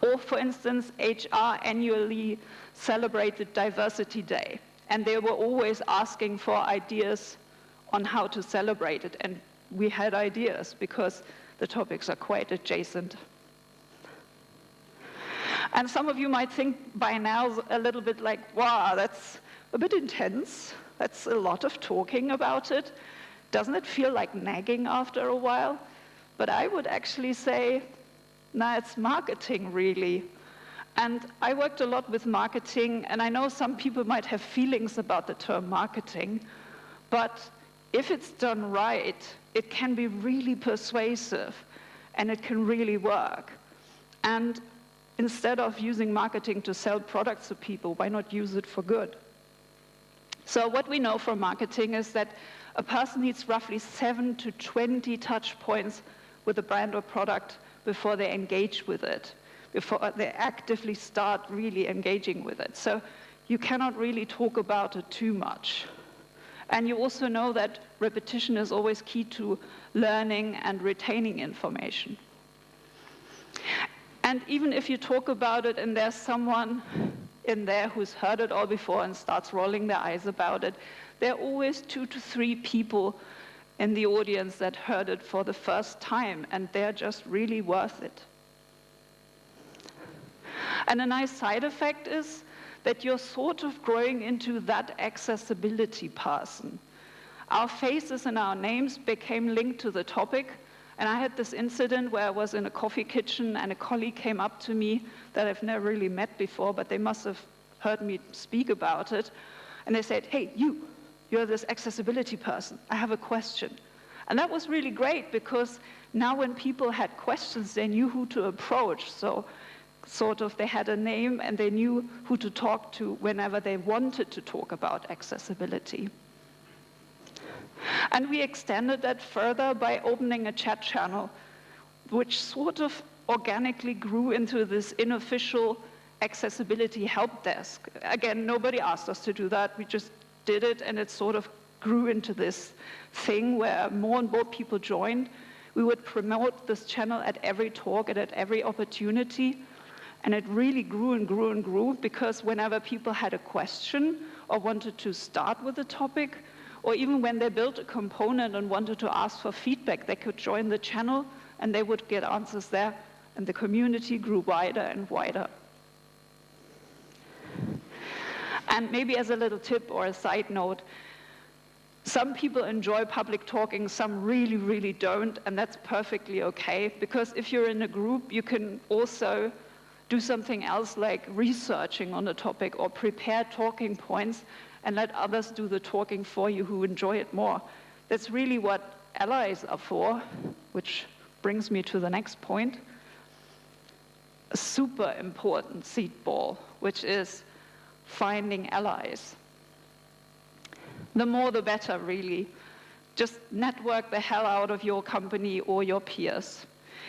Or, for instance, HR annually celebrated Diversity Day. And they were always asking for ideas on how to celebrate it. And we had ideas because the topics are quite adjacent. And some of you might think by now a little bit like, wow, that's a bit intense. That's a lot of talking about it. Doesn't it feel like nagging after a while? But I would actually say, no, it's marketing, really. And I worked a lot with marketing, and I know some people might have feelings about the term marketing, but if it's done right, it can be really persuasive, and it can really work. And instead of using marketing to sell products to people, why not use it for good? So what we know from marketing is that a person needs roughly 7 to 20 touch points with a brand or product before they engage with it, before they actively start really engaging with it. So you cannot really talk about it too much. And you also know that repetition is always key to learning and retaining information. And even if you talk about it and there's someone in there who's heard it all before and starts rolling their eyes about it, there are always 2 to 3 people in the audience that heard it for the first time, and they're just really worth it. And a nice side effect is that you're sort of growing into that accessibility person. Our faces and our names became linked to the topic, and I had this incident where I was in a coffee kitchen and a colleague came up to me that I've never really met before, but they must have heard me speak about it. And they said, hey, you're this accessibility person. I have a question. And that was really great because now when people had questions, they knew who to approach. So sort of they had a name and they knew who to talk to whenever they wanted to talk about accessibility. And we extended that further by opening a chat channel, which sort of organically grew into this unofficial accessibility help desk. Again, nobody asked us to do that. We just did it, and it sort of grew into this thing where more and more people joined. We would promote this channel at every talk and at every opportunity. And it really grew and grew and grew because whenever people had a question or wanted to start with a topic, or even when they built a component and wanted to ask for feedback, they could join the channel and they would get answers there, and the community grew wider and wider. And maybe as a little tip or a side note, some people enjoy public talking, some really, really don't, and that's perfectly okay, because if you're in a group, you can also do something else like researching on a topic or prepare talking points and let others do the talking for you who enjoy it more. That's really what allies are for, which brings me to the next point. A super important seed ball, which is finding allies. The more the better, really. Just network the hell out of your company or your peers.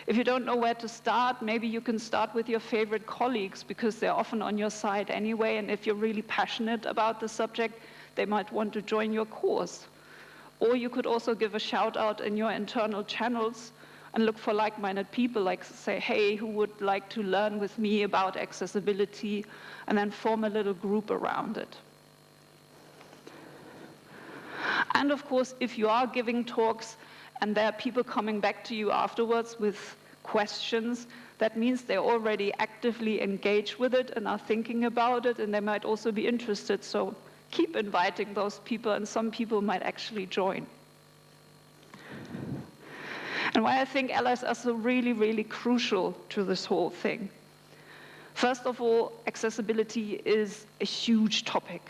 If you don't know where to start, maybe you can start with your favorite colleagues because they're often on your side anyway, and if you're really passionate about the subject, they might want to join your course. Or you could also give a shout out in your internal channels and look for like-minded people, like say, hey, who would like to learn with me about accessibility, and then form a little group around it. And of course, if you are giving talks and there are people coming back to you afterwards with questions, that means they're already actively engaged with it and are thinking about it, and they might also be interested. So keep inviting those people, and some people might actually join. And why I think allies are so really, really crucial to this whole thing. First of all, accessibility is a huge topic,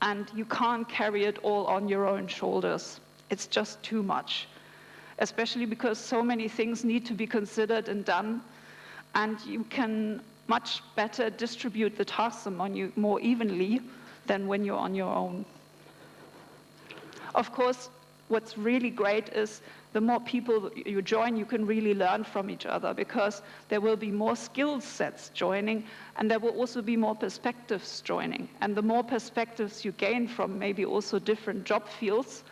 and you can't carry it all on your own shoulders. It's just too much, especially because so many things need to be considered and done, and you can much better distribute the tasks among you more evenly than when you're on your own. Of course, what's really great is the more people you join, you can really learn from each other, because there will be more skill sets joining, and there will also be more perspectives joining. And the more perspectives you gain from maybe also different job fields,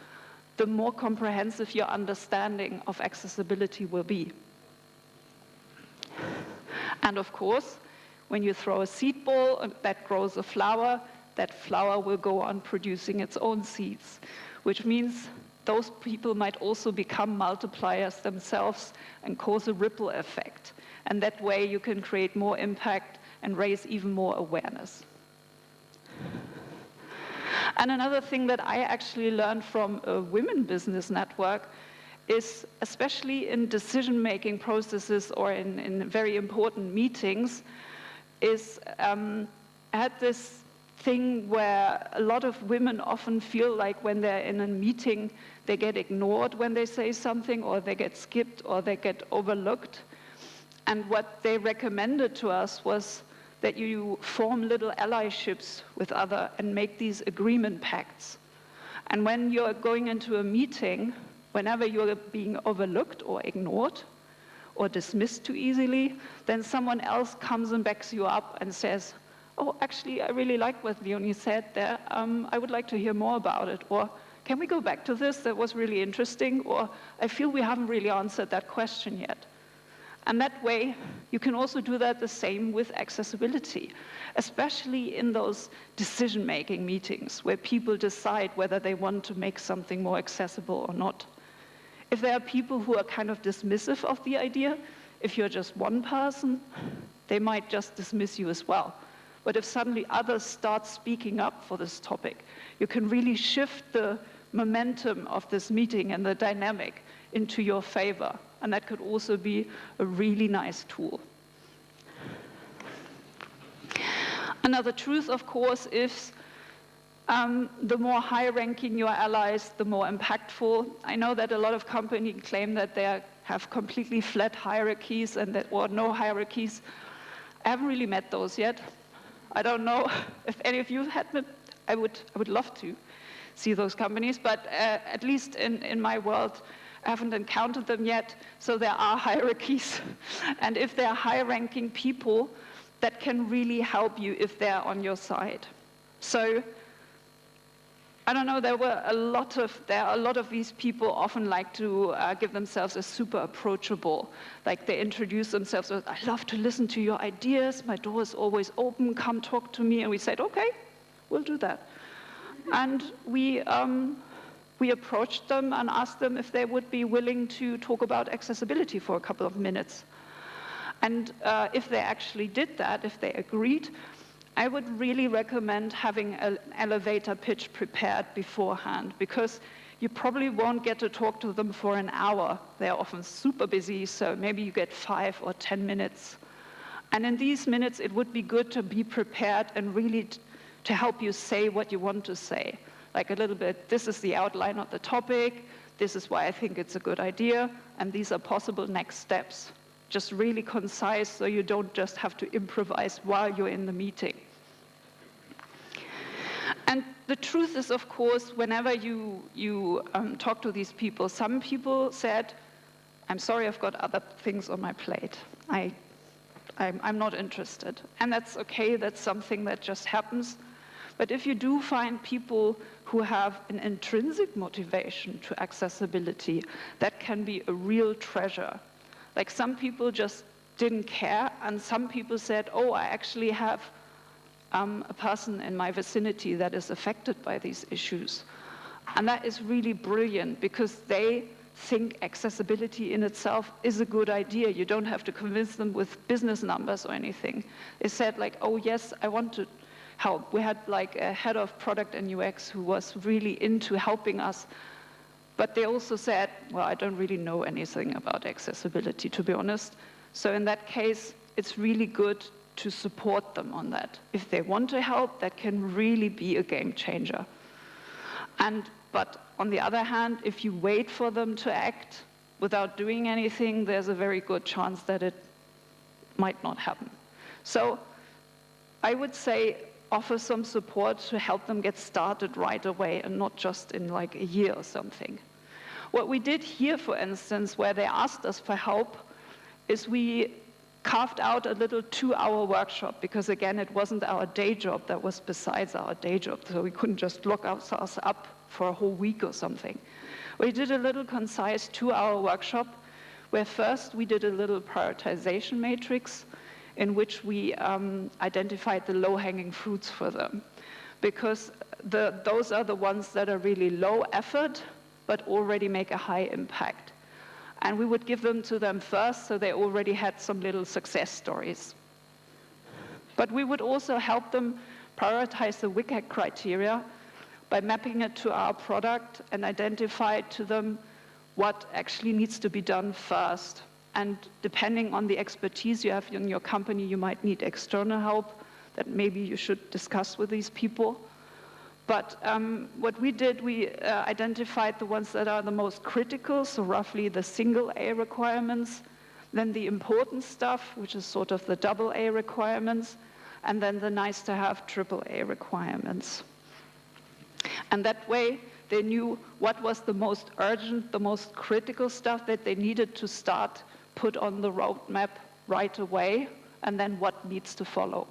the more comprehensive your understanding of accessibility will be. And of course, when you throw a seed ball that grows a flower, that flower will go on producing its own seeds, which means those people might also become multipliers themselves and cause a ripple effect. And that way you can create more impact and raise even more awareness. And another thing that I actually learned from a women business network is, especially in decision-making processes or in very important meetings, is I had this thing where a lot of women often feel like when they're in a meeting, they get ignored when they say something, or they get skipped, or they get overlooked. And what they recommended to us was that you form little allyships with others and make these agreement pacts. And when you're going into a meeting, whenever you're being overlooked or ignored or dismissed too easily, then someone else comes and backs you up and says, oh, actually, I really like what Leonie said there. I would like to hear more about it. Or, can we go back to this? That was really interesting. Or, I feel we haven't really answered that question yet. And that way, you can also do that the same with accessibility, especially in those decision-making meetings where people decide whether they want to make something more accessible or not. If there are people who are kind of dismissive of the idea, if you're just one person, they might just dismiss you as well. But if suddenly others start speaking up for this topic, you can really shift the momentum of this meeting and the dynamic into your favor. And that could also be a really nice tool. Another truth, of course, is the more high-ranking your allies, the more impactful. I know that a lot of companies claim that they have completely flat hierarchies and that, or no hierarchies. I haven't really met those yet. I don't know if any of you had them. I would love to see those companies, but at least in my world, I haven't encountered them yet. So there are hierarchies. And if there are high-ranking people, that can really help you if they're on your side. So I don't know, there are a lot of these people often like to give themselves as super approachable. Like they introduce themselves as, I love to listen to your ideas, my door is always open, come talk to me. And we said, okay, we'll do that. And we approached them and asked them if they would be willing to talk about accessibility for a couple of minutes. And if they actually did that, if they agreed, I would really recommend having an elevator pitch prepared beforehand, because you probably won't get to talk to them for an hour. They're often super busy, so maybe you get 5 or 10 minutes. And in these minutes, it would be good to be prepared and really to help you say what you want to say. Like a little bit, this is the outline of the topic, this is why I think it's a good idea, and these are possible next steps. Just really concise, so you don't just have to improvise while you're in the meeting. And the truth is, of course, whenever you talk to these people, some people said, I'm sorry, I've got other things on my plate. I'm not interested. And that's okay, that's something that just happens. But if you do find people who have an intrinsic motivation to accessibility, that can be a real treasure. Like some people just didn't care, and some people said, oh, I actually have a person in my vicinity that is affected by these issues. And that is really brilliant, because they think accessibility in itself is a good idea. You don't have to convince them with business numbers or anything. They said like, oh yes, I want to help. We had like a head of product and UX who was really into helping us. But they also said, well, I don't really know anything about accessibility, to be honest. So in that case, it's really good to support them on that. If they want to help, that can really be a game changer. But on the other hand, if you wait for them to act without doing anything, there's a very good chance that it might not happen. So I would say offer some support to help them get started right away and not just in like a year or something. What we did here, for instance, where they asked us for help, is we carved out a little 2-hour workshop, because again, it wasn't our day job, that was besides our day job, so we couldn't just lock ourselves up for a whole week or something. We did a little concise 2-hour workshop where first we did a little prioritization matrix in which we identified the low-hanging fruits for them, because those are the ones that are really low effort but already make a high impact. And we would give them to them first, so they already had some little success stories. But we would also help them prioritize the WCAG criteria by mapping it to our product and identify to them what actually needs to be done first. And depending on the expertise you have in your company, you might need external help that maybe you should discuss with these people. But what we did, we identified the ones that are the most critical, so roughly the single A requirements, then the important stuff, which is sort of the double A requirements, and then the nice to have triple A requirements. And that way, they knew what was the most urgent, the most critical stuff that they needed to start put on the roadmap right away, and then what needs to follow.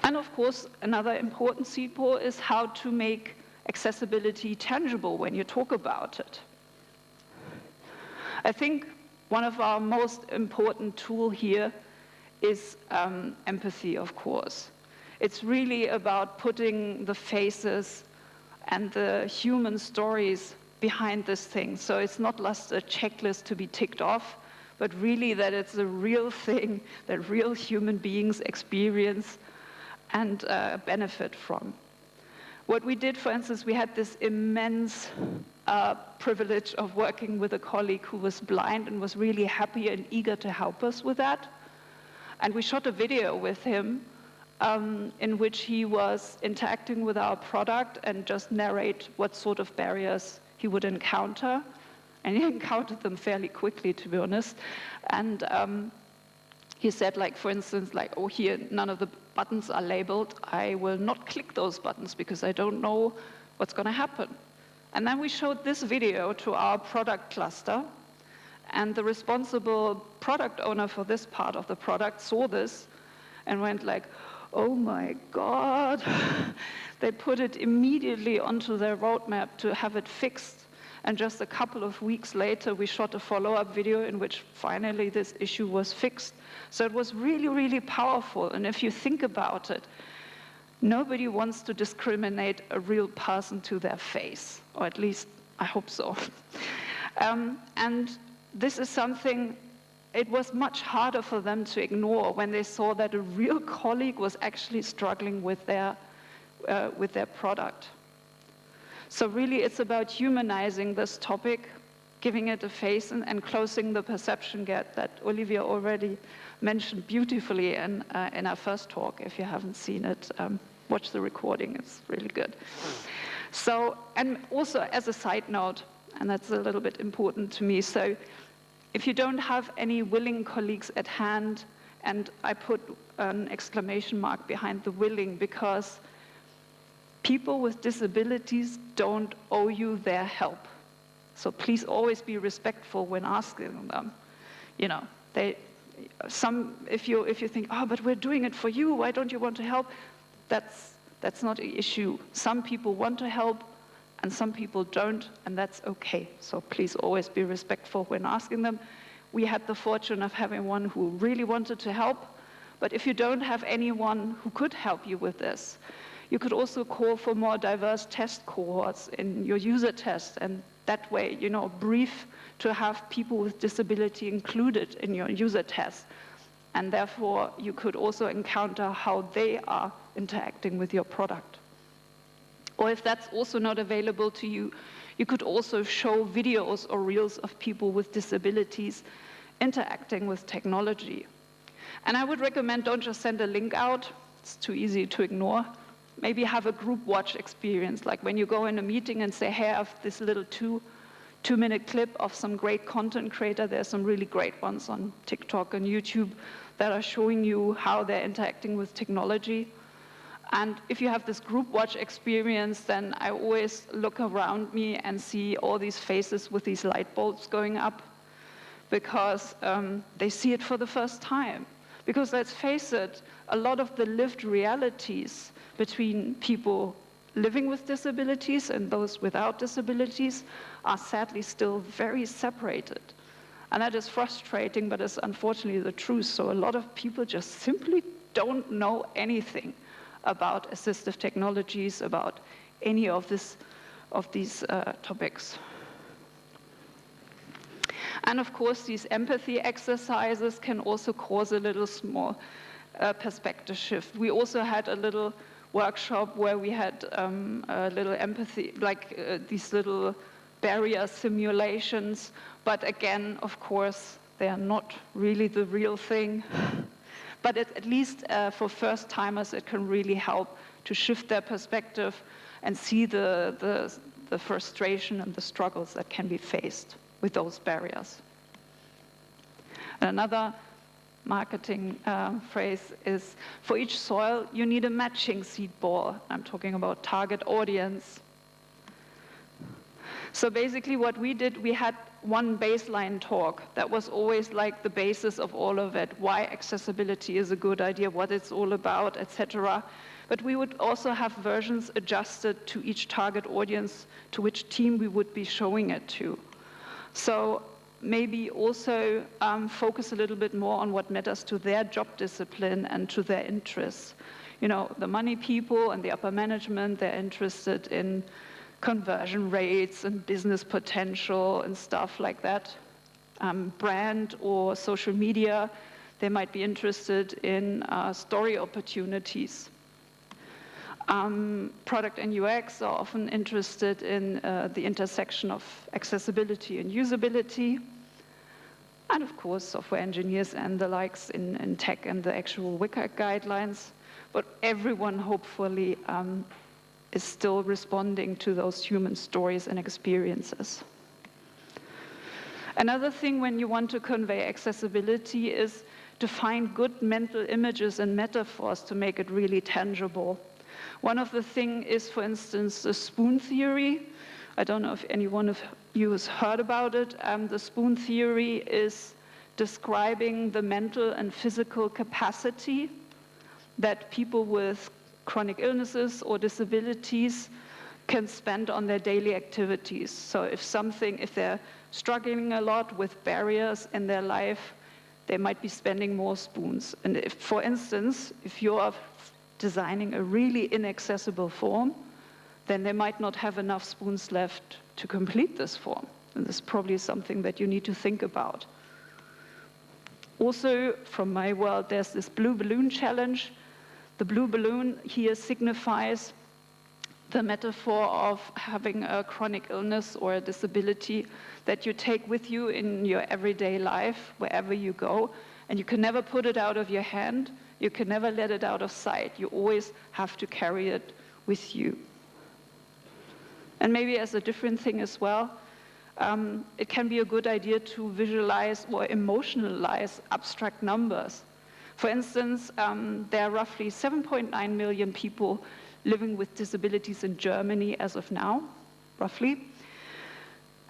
And of course, another important CPO is how to make accessibility tangible when you talk about it. I think one of our most important tools here is empathy, of course. It's really about putting the faces and the human stories behind this thing. So it's not just a checklist to be ticked off, but really that it's a real thing that real human beings experience and benefit from. What we did, for instance, we had this immense privilege of working with a colleague who was blind and was really happy and eager to help us with that. And we shot a video with him in which he was interacting with our product and just narrate what sort of barriers he would encounter. And he encountered them fairly quickly, to be honest. And he said, like, for instance, like, oh, here, none of the buttons are labeled. I will not click those buttons because I don't know what's going to happen. And then we showed this video to our product cluster. And the responsible product owner for this part of the product saw this and went like, oh my God. They put it immediately onto their roadmap to have it fixed. And just a couple of weeks later, we shot a follow-up video in which finally this issue was fixed. So it was really, really powerful. And if you think about it, nobody wants to discriminate a real person to their face, or at least I hope so. And this is something, it was much harder for them to ignore when they saw that a real colleague was actually struggling with their product. So really, it's about humanizing this topic, giving it a face, and closing the perception gap that Olivia already mentioned beautifully in our first talk. If you haven't seen it, watch the recording. It's really good. So, and also as a side note, and that's a little bit important to me, so if you don't have any willing colleagues at hand, and I put an exclamation mark behind the willing, because people with disabilities don't owe you their help. So please always be respectful when asking them. You know, if you think, oh, but we're doing it for you, why don't you want to help? That's not an issue. Some people want to help, and some people don't, and that's okay. So please always be respectful when asking them. We had the fortune of having one who really wanted to help, but if you don't have anyone who could help you with this, you could also call for more diverse test cohorts in your user test, and that way, brief to have people with disability included in your user test. And therefore, you could also encounter how they are interacting with your product. Or if that's also not available to you, you could also show videos or reels of people with disabilities interacting with technology. And I would recommend don't just send a link out, it's too easy to ignore. Maybe have a group watch experience, like when you go in a meeting and say, hey, I have this little two-minute clip of some great content creator. There's some really great ones on TikTok and YouTube that are showing you how they're interacting with technology. And if you have this group watch experience, then I always look around me and see all these faces with these light bulbs going up because they see it for the first time. Because let's face it, a lot of the lived realities between people living with disabilities and those without disabilities are sadly still very separated. And that is frustrating, but it's unfortunately the truth. So a lot of people just simply don't know anything about assistive technologies, about any of these topics. And of course, these empathy exercises can also cause a little small perspective shift. We also had a little workshop where we had a little empathy, like these little barrier simulations. But again, of course, they are not really the real thing. But at least for first-timers, it can really help to shift their perspective and see the frustration and the struggles that can be faced with those barriers. Another marketing phrase is, for each soil, you need a matching seed ball. I'm talking about target audience. So basically what we did, we had one baseline talk that was always like the basis of all of it, why accessibility is a good idea, what it's all about, etc. But we would also have versions adjusted to each target audience, to which team we would be showing it to. So maybe also focus a little bit more on what matters to their job discipline and to their interests. The money people and the upper management, they're interested in conversion rates and business potential and stuff like that. Brand or social media, they might be interested in story opportunities. Product and UX are often interested in the intersection of accessibility and usability. And of course, software engineers and the likes in tech and the actual WCAG guidelines. But everyone, hopefully, is still responding to those human stories and experiences. Another thing when you want to convey accessibility is to find good mental images and metaphors to make it really tangible. One of the things is, for instance, the spoon theory. I don't know if any one of you has heard about it. The spoon theory is describing the mental and physical capacity that people with chronic illnesses or disabilities can spend on their daily activities. So if they're struggling a lot with barriers in their life, they might be spending more spoons. And if, for instance, if you're designing a really inaccessible form, then they might not have enough spoons left to complete this form. And this is probably something that you need to think about. Also, from my world, there's this blue balloon challenge. The blue balloon here signifies the metaphor of having a chronic illness or a disability that you take with you in your everyday life, wherever you go, and you can never put it out of your hand, you can never let it out of sight. You always have to carry it with you. And maybe as a different thing as well, it can be a good idea to visualize or emotionalize abstract numbers. For instance, there are roughly 7.9 million people living with disabilities in Germany as of now, roughly.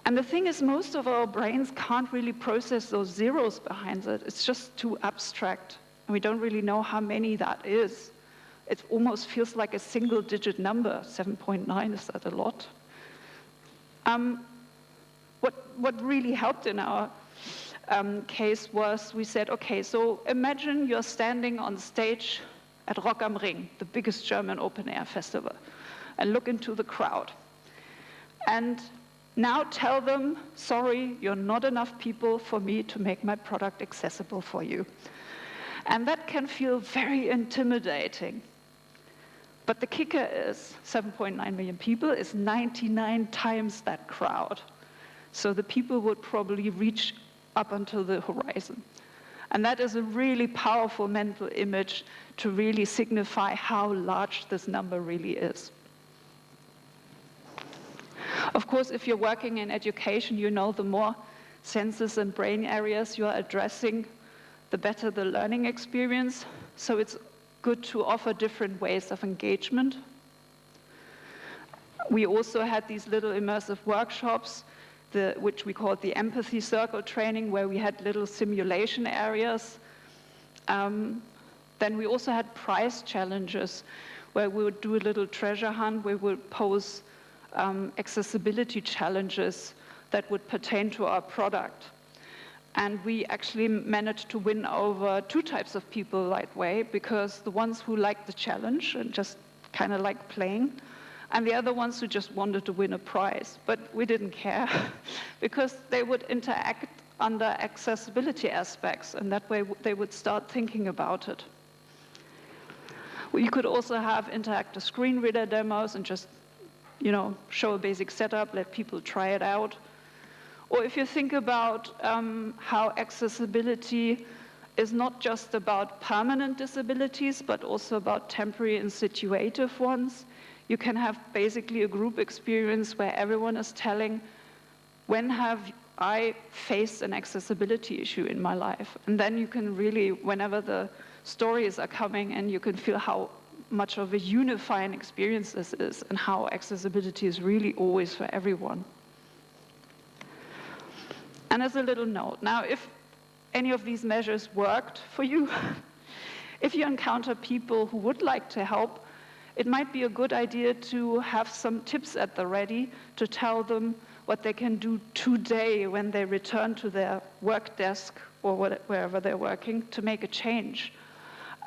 And the thing is, most of our brains can't really process those zeros behind it. It's just too abstract. And we don't really know how many that is. It almost feels like a single-digit number. 7.9, is that a lot? What really helped in our case was we said, okay, so imagine you're standing on stage at Rock am Ring, the biggest German open-air festival, and look into the crowd. And now tell them, sorry, you're not enough people for me to make my product accessible for you. And that can feel very intimidating. But the kicker is 7.9 million people is 99 times that crowd. So the people would probably reach up until the horizon. And that is a really powerful mental image to really signify how large this number really is. Of course, if you're working in education, you know the more senses and brain areas you are addressing, the better the learning experience. So it's good to offer different ways of engagement. We also had these little immersive workshops, which we called the empathy circle training, where we had little simulation areas. Then we also had prize challenges, where we would do a little treasure hunt, where we would pose accessibility challenges that would pertain to our product. And we actually managed to win over 2 types of people that way, because the ones who liked the challenge and just kind of liked playing, and the other ones who just wanted to win a prize. But we didn't care, because they would interact under accessibility aspects, and that way they would start thinking about it. You could also have interactive screen reader demos and just, show a basic setup, let people try it out. Or if you think about how accessibility is not just about permanent disabilities, but also about temporary and situative ones, you can have basically a group experience where everyone is telling, when have I faced an accessibility issue in my life? And then you can really, whenever the stories are coming, and you can feel how much of a unifying experience this is, and how accessibility is really always for everyone. And as a little note, now if any of these measures worked for you, if you encounter people who would like to help, it might be a good idea to have some tips at the ready to tell them what they can do today when they return to their work desk or wherever they're working to make a change.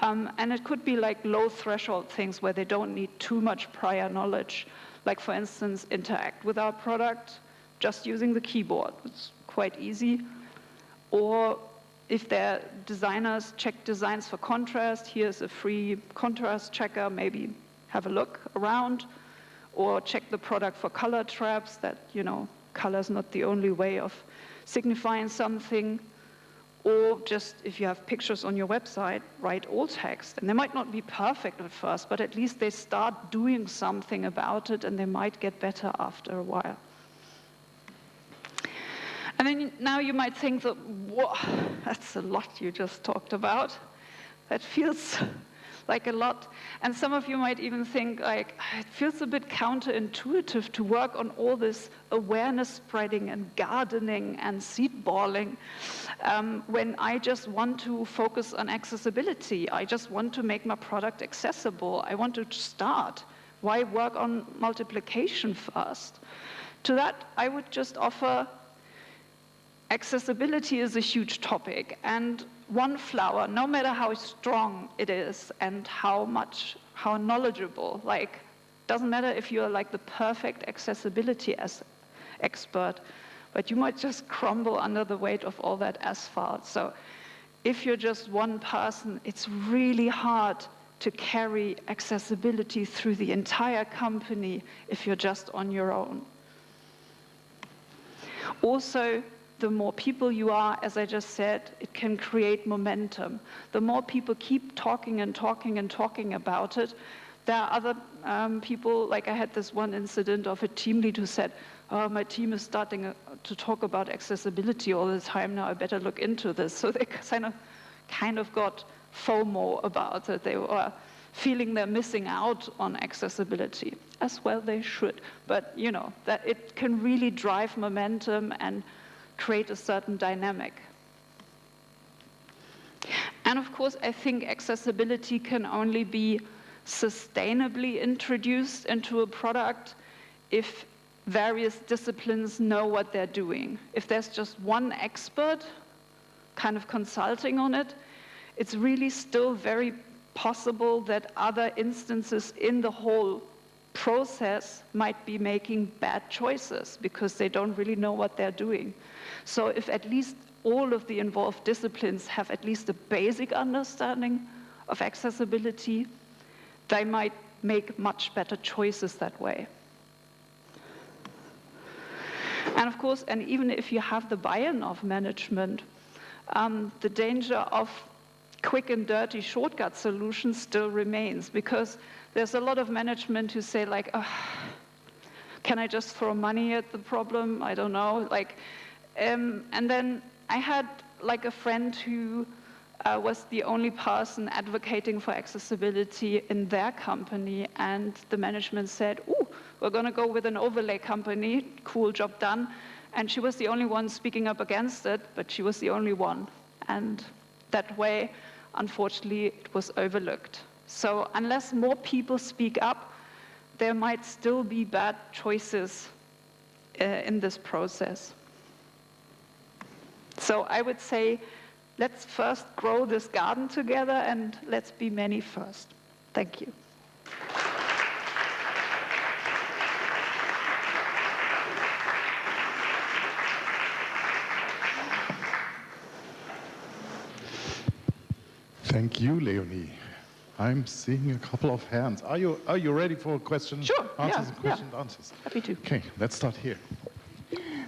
And it could be like low threshold things where they don't need too much prior knowledge. Like, for instance, interact with our product just using the keyboard. It's quite easy. Or if they're designers, check designs for contrast. Here's a free contrast checker. Maybe have a look around. Or check the product for color traps, that, color's not the only way of signifying something. Or just, if you have pictures on your website, write alt text. And they might not be perfect at first, but at least they start doing something about it, and they might get better after a while. And then now you might think that, whoa, that's a lot you just talked about. That feels like a lot. And some of you might even think, like, it feels a bit counterintuitive to work on all this awareness spreading and gardening and seed balling when I just want to focus on accessibility. I just want to make my product accessible. I want to start. Why work on multiplication first? To that, I would just offer accessibility is a huge topic, and one flower, no matter how strong it is and how knowledgeable, like, doesn't matter if you're like the perfect accessibility expert, but you might just crumble under the weight of all that asphalt. So if you're just one person, it's really hard to carry accessibility through the entire company if you're just on your own. Also, the more people you are, as I just said, it can create momentum. The more people keep talking and talking and talking about it, there are other people, like I had this one incident of a team lead who said, oh, my team is starting to talk about accessibility all the time now, I better look into this. So they kind of got FOMO about it. They were feeling they're missing out on accessibility. As well they should, but you know, that it can really drive momentum and create a certain dynamic. And of course, I think accessibility can only be sustainably introduced into a product if various disciplines know what they're doing. If there's just one expert kind of consulting on it, it's really still very possible that other instances in the whole process might be making bad choices because they don't really know what they're doing. So if at least all of the involved disciplines have at least a basic understanding of accessibility, they might make much better choices that way. And of course, and even if you have the buy-in of management, the danger of quick and dirty shortcut solutions still remains, because there's a lot of management who say like, oh, can I just throw money at the problem? I don't know. Like, and then I had like a friend who was the only person advocating for accessibility in their company, and the management said, "Ooh, we're going to go with an overlay company. Cool, job done." And she was the only one speaking up against it, but she was the only one. And that way, unfortunately, it was overlooked. So unless more people speak up, there might still be bad choices in this process. So I would say, let's first grow this garden together, and let's be many first. Thank you. Thank you, Leonie. I'm seeing a couple of hands. Are you ready for questions? Sure. Answers and question answers. Happy to. Okay, let's start here.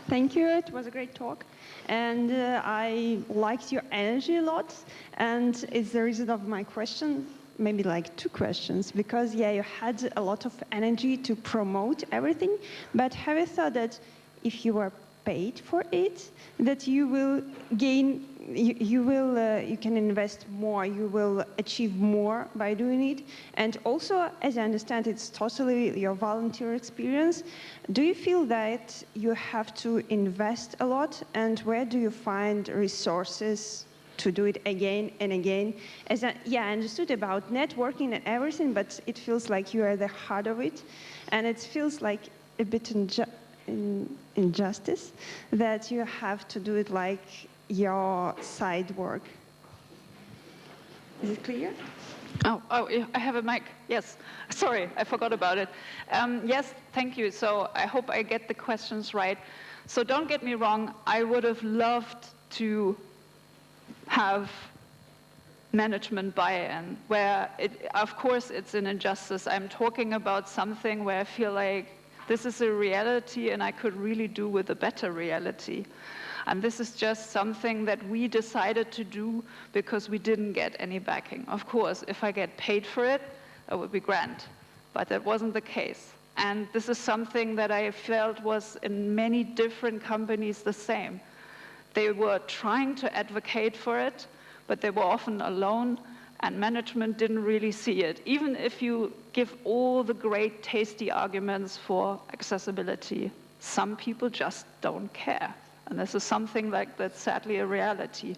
Thank you. It was a great talk, and I liked your energy a lot. And it's the reason of my question, maybe like 2 questions, because yeah, you had a lot of energy to promote everything. But have you thought that if you were paid for it, that you will gain? You can invest more, you will achieve more by doing it. And also, as I understand, it's totally your volunteer experience. Do you feel that you have to invest a lot? And where do you find resources to do it again and again? I understood about networking and everything, but it feels like you are the heart of it. And it feels like a bit injustice that you have to do it like your side work. Is it clear? Oh, I have a mic. Yes. Sorry, I forgot about it. Yes, thank you. So I hope I get the questions right. So don't get me wrong, I would have loved to have management buy-in, where, of course, it's an injustice. I'm talking about something where I feel like this is a reality and I could really do with a better reality. And this is just something that we decided to do because we didn't get any backing. Of course, if I get paid for it, that would be grand. But that wasn't the case. And this is something that I felt was in many different companies the same. They were trying to advocate for it, but they were often alone, and management didn't really see it. Even if you give all the great tasty arguments for accessibility, some people just don't care. And this is something like that's sadly a reality.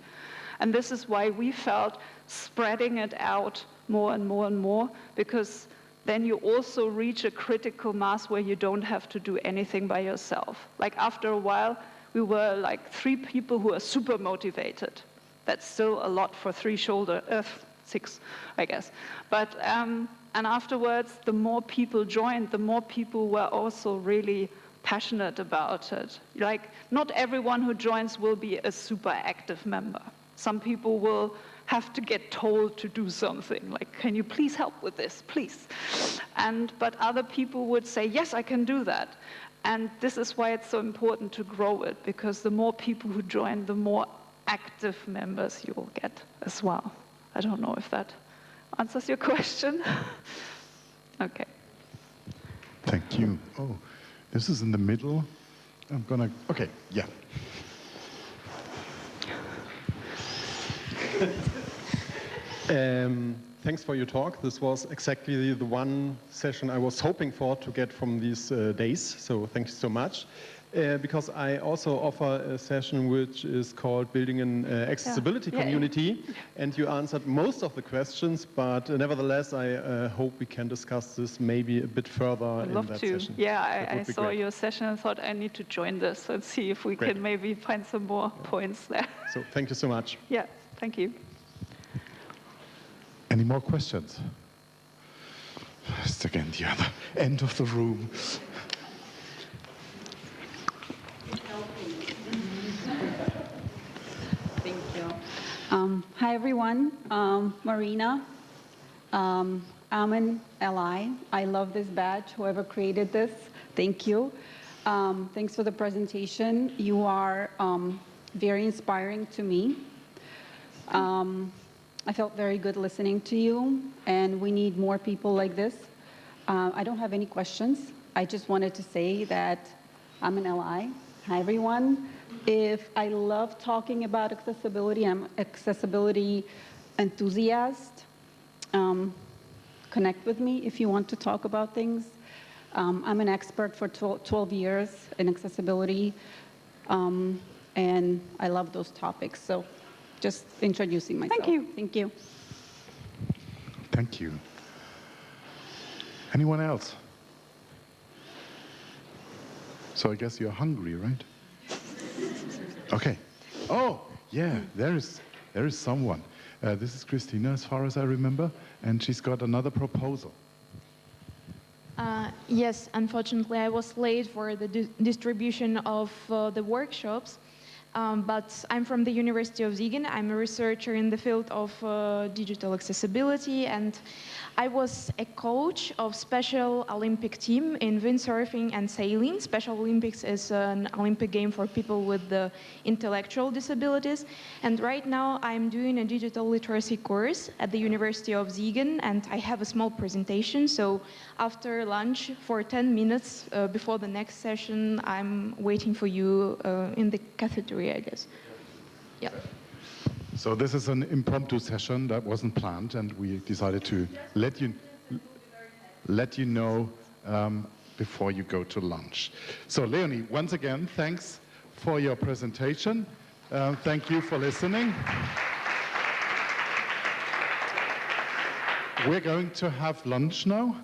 And this is why we felt spreading it out more and more and more, because then you also reach a critical mass where you don't have to do anything by yourself. Like after a while, we were like 3 people who are super motivated. That's still a lot for 6, I guess. But, and afterwards, the more people joined, the more people were also really passionate about it. Like, not everyone who joins will be a super active member. Some people will have to get told to do something, like, can you please help with this, please? But other people would say, yes, I can do that. And this is why it's so important to grow it, because the more people who join, the more active members you will get as well. I don't know if that answers your question. Okay. Thank you. Oh. This is in the middle. I'm gonna, okay, yeah. thanks for your talk. This was exactly the one session I was hoping for to get from these days, so thank you so much. Because I also offer a session which is called Building an Accessibility Community, and you answered most of the questions, but nevertheless, I hope we can discuss this maybe a bit further in that session. Yeah, I saw your session and thought I need to join this and see if we can maybe find some more points there. So thank you so much. Yeah, thank you. Any more questions? It's again the other end of the room. Thank you. Hi, everyone. Marina. I'm an ally. I love this badge. Whoever created this, thank you. Thanks for the presentation. You are very inspiring to me. I felt very good listening to you, and we need more people like this. I don't have any questions. I just wanted to say that I'm an ally. Hi, everyone. If I love talking about accessibility, I'm an accessibility enthusiast. Connect with me if you want to talk about things. I'm an expert for 12 years in accessibility, and I love those topics. So just introducing myself. Thank you. Thank you. Thank you. Anyone else? So I guess you're hungry, right? Okay. Oh, yeah, there is someone. This is Christina, as far as I remember, and she's got another proposal. Yes, unfortunately, I was late for the distribution of the workshops, but I'm from the University of Siegen. I'm a researcher in the field of digital accessibility, and I was a coach of Special Olympic team in windsurfing and sailing. Special Olympics is an Olympic game for people with intellectual disabilities. And right now I'm doing a digital literacy course at the University of Siegen, and I have a small presentation. So after lunch, for 10 minutes before the next session, I'm waiting for you in the cafeteria, I guess. Yeah. So this is an impromptu session that wasn't planned, and we decided to let you know before you go to lunch. So Leonie, once again, thanks for your presentation. Thank you for listening. We're going to have lunch now.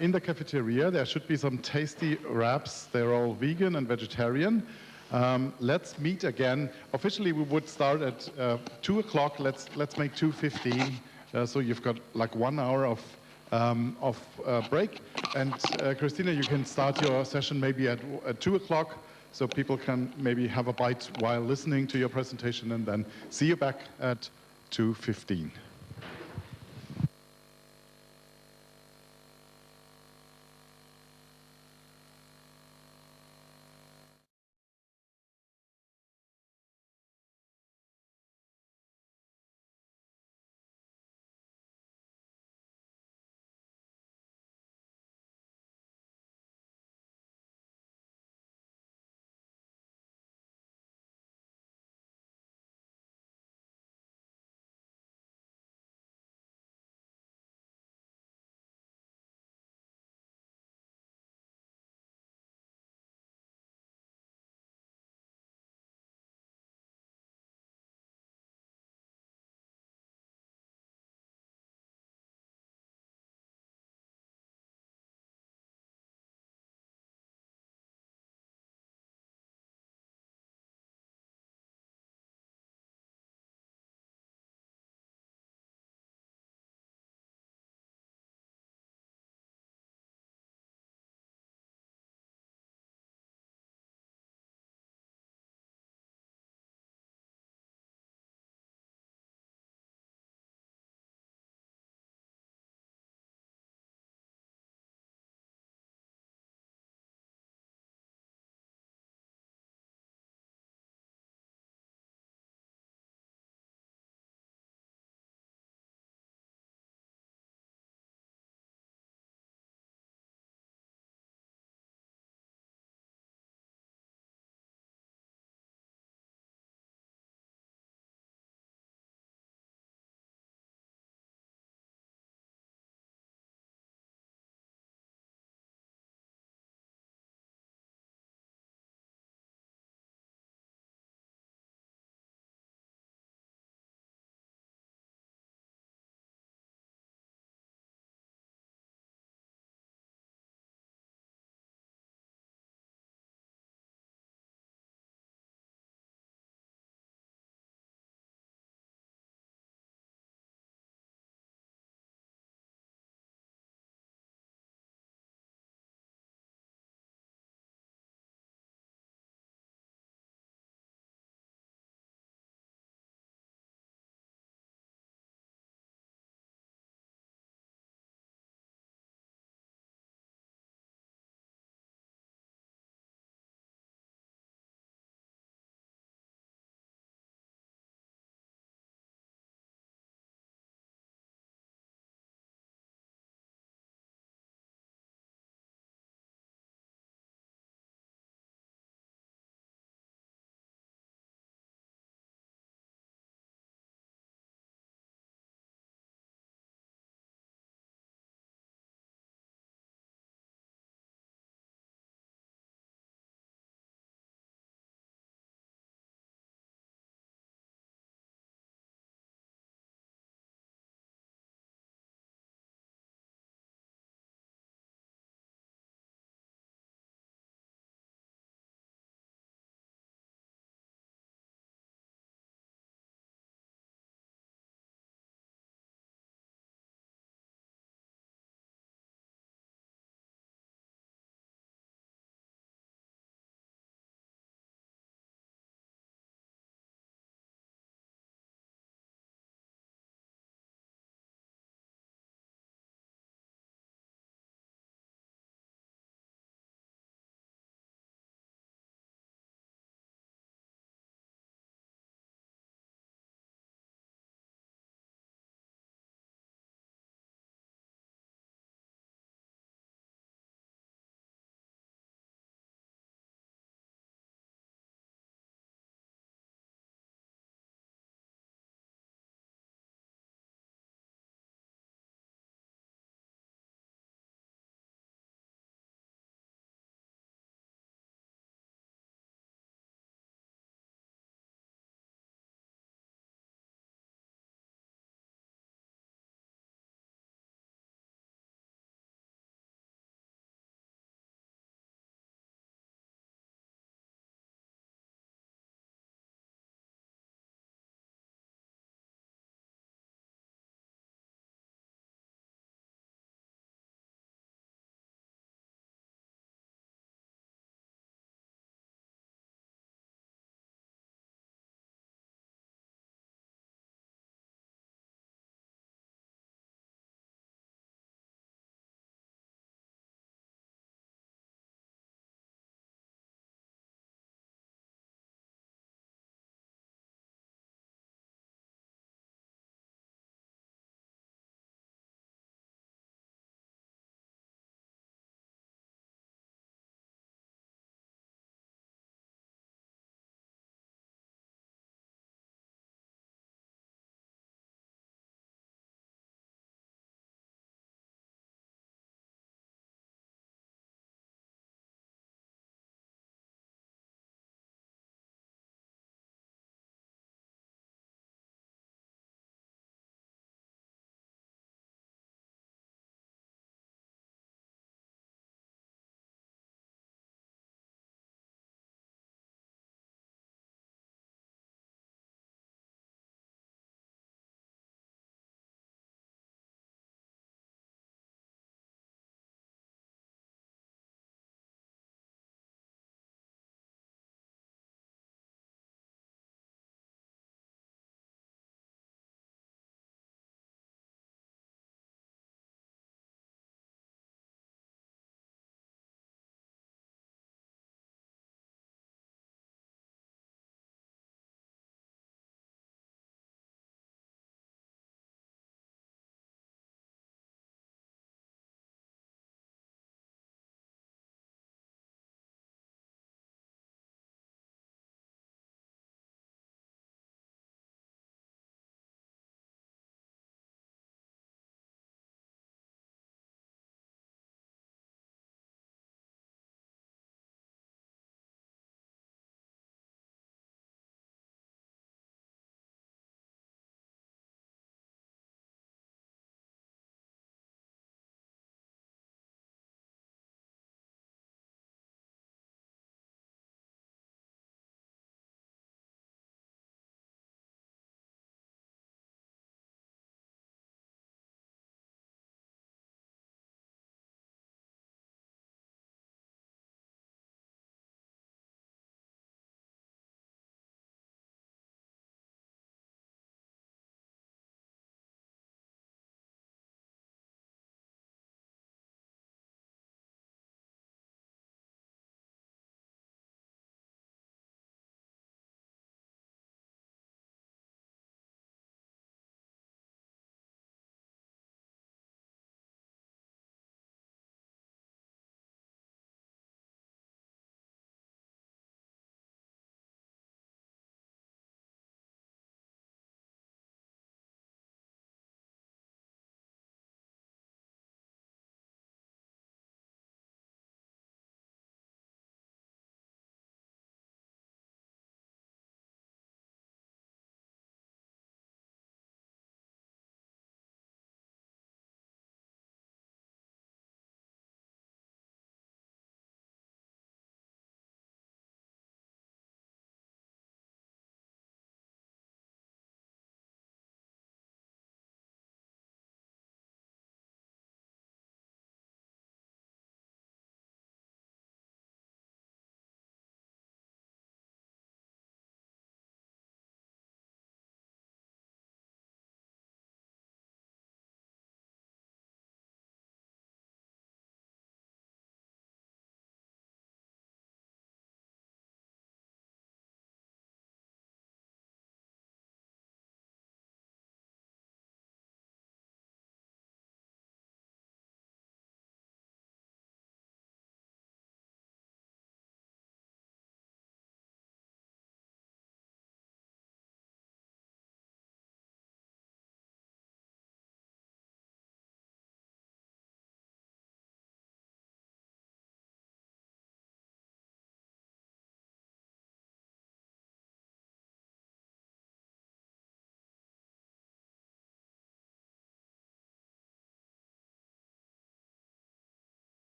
In the cafeteria, there should be some tasty wraps. They're all vegan and vegetarian. Let's meet again. Officially, we would start at 2 o'clock. Let's make 2:15. So you've got like 1 hour of break. And Christina, you can start your session maybe at 2 o'clock, so people can maybe have a bite while listening to your presentation, and then see you back at 2:15.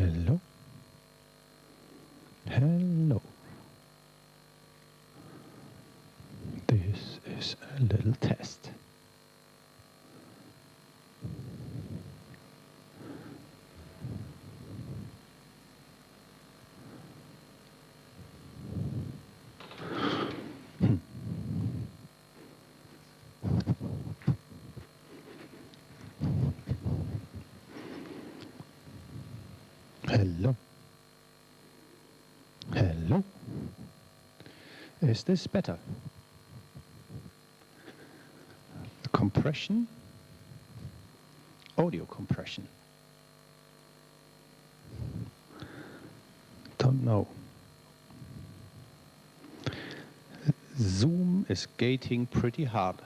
Hello. Hello. This is a little test. Hello. Hello. Is this better? Compression? Audio compression? Don't know. Zoom is gating pretty hard.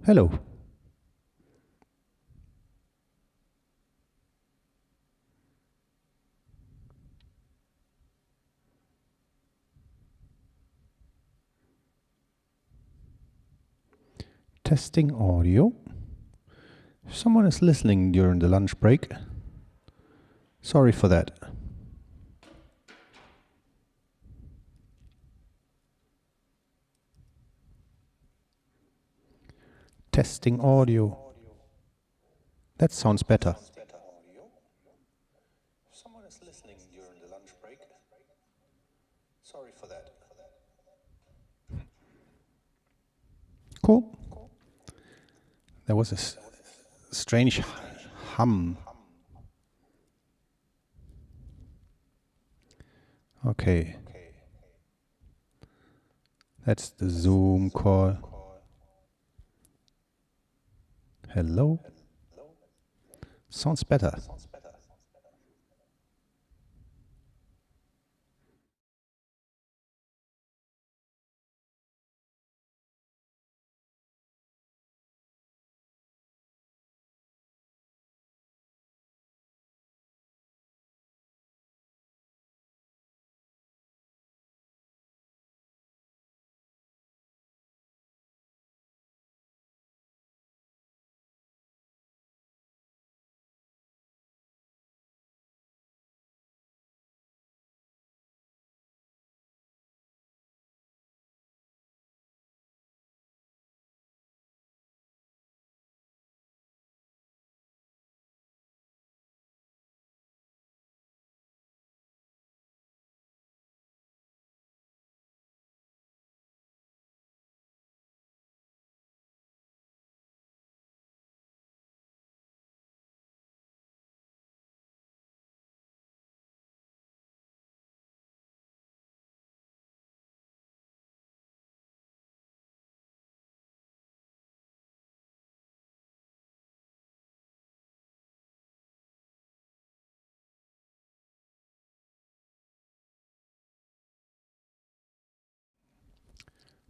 Hello. Testing audio. Someone is listening during the lunch break. Sorry for that. Testing audio. That sounds better. Someone is listening during the lunch break. Sorry for that. Cool. There was a strange hum. Okay. That's the Zoom call. Hello? Sounds better.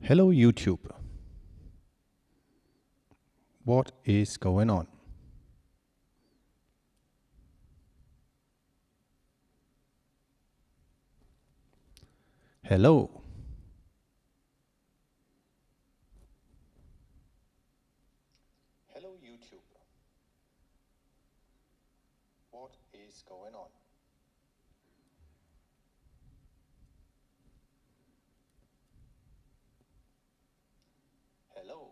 Hello YouTube. What is going on? Hello. Hello YouTube. What is going on? Hello.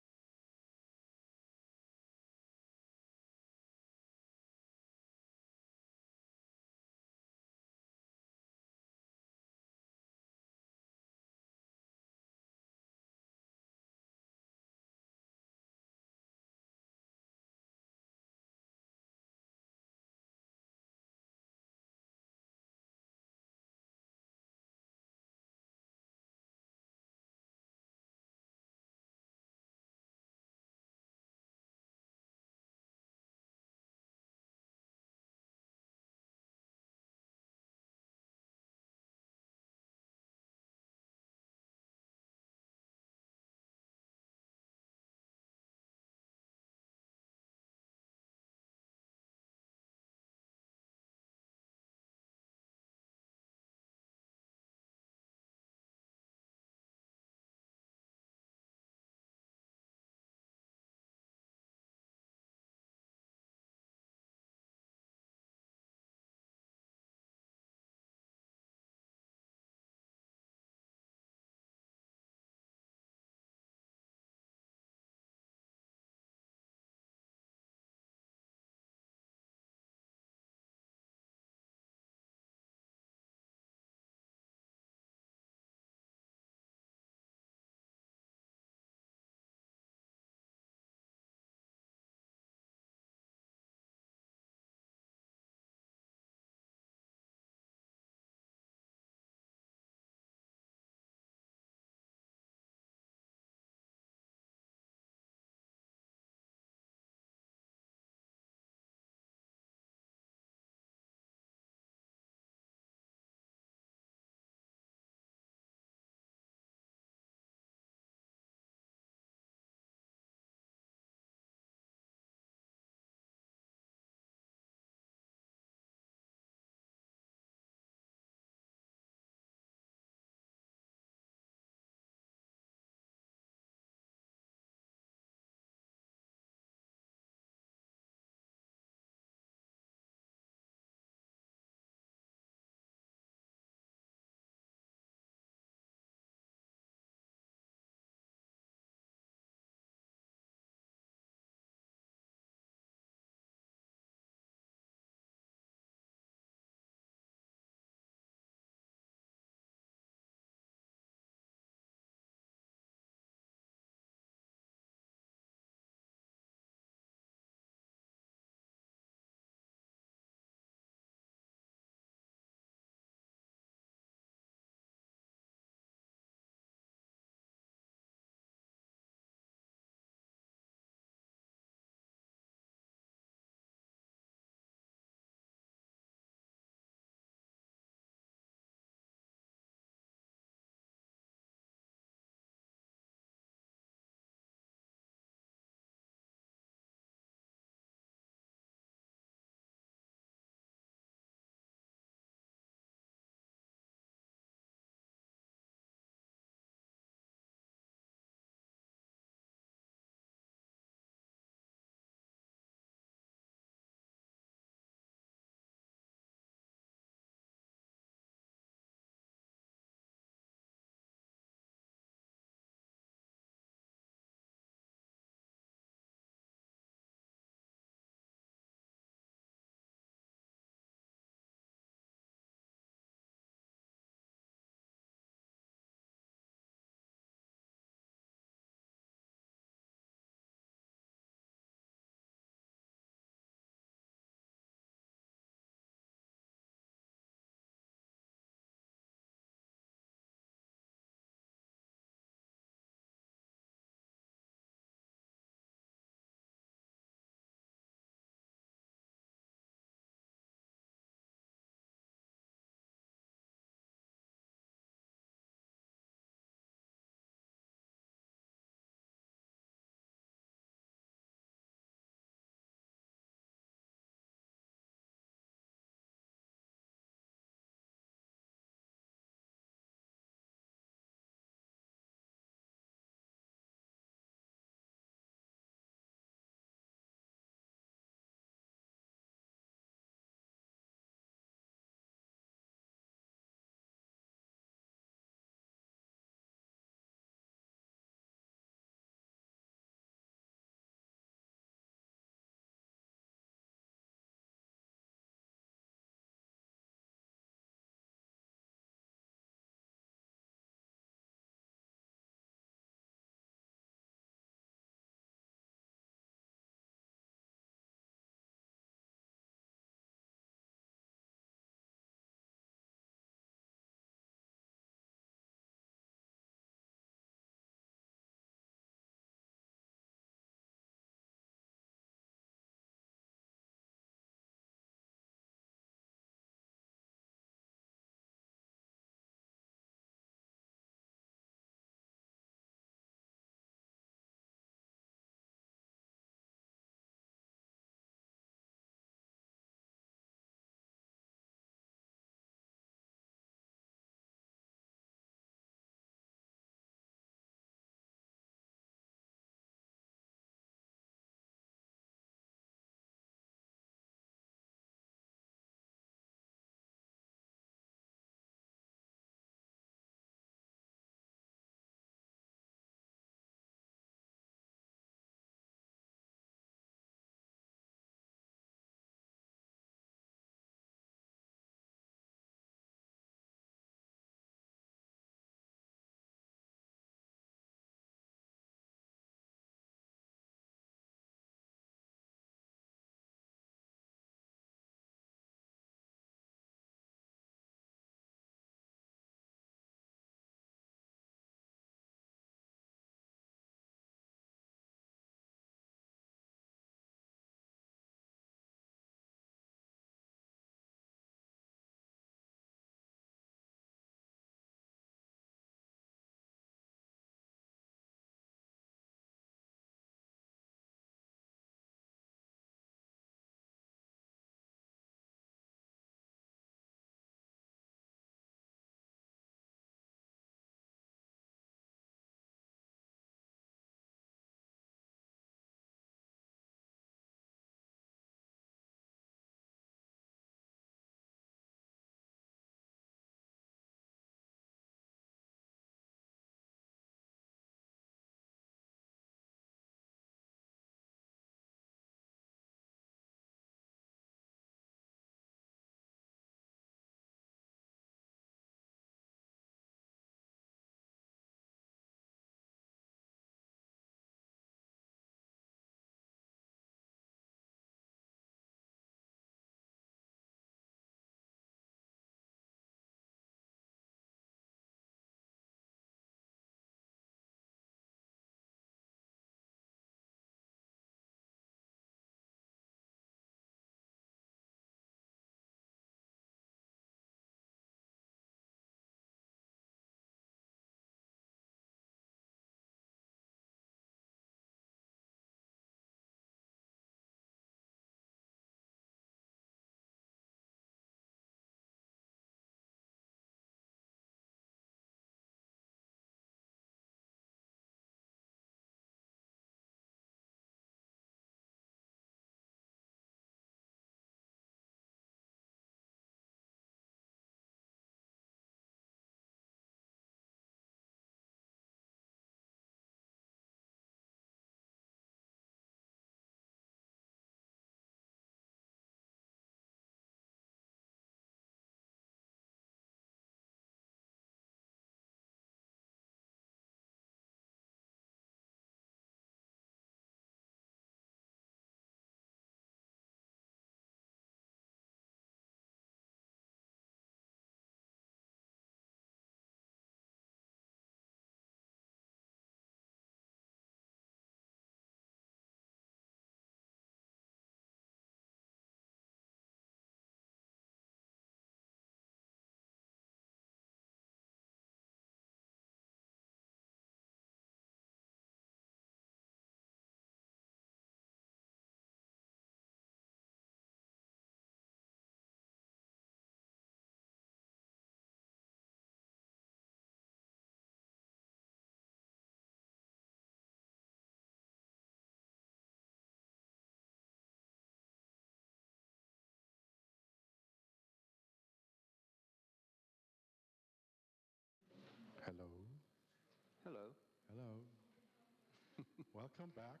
welcome back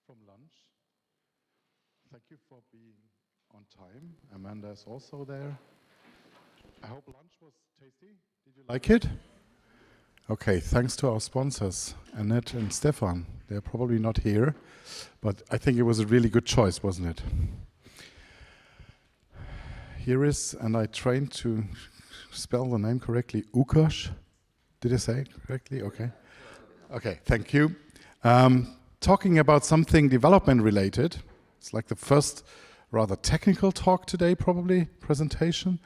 from lunch. Thank you for being on time. Amanda is also there. I hope lunch was tasty. Did you like it? Okay, thanks to our sponsors, Annette and Stefan. They're probably not here, but I think it was a really good choice, wasn't it? Here is, and I trained to spell the name correctly, Łukasz. Did I say it correctly? Okay. Okay, thank you. Talking about something development related. It's like the first rather technical talk today, probably, presentation.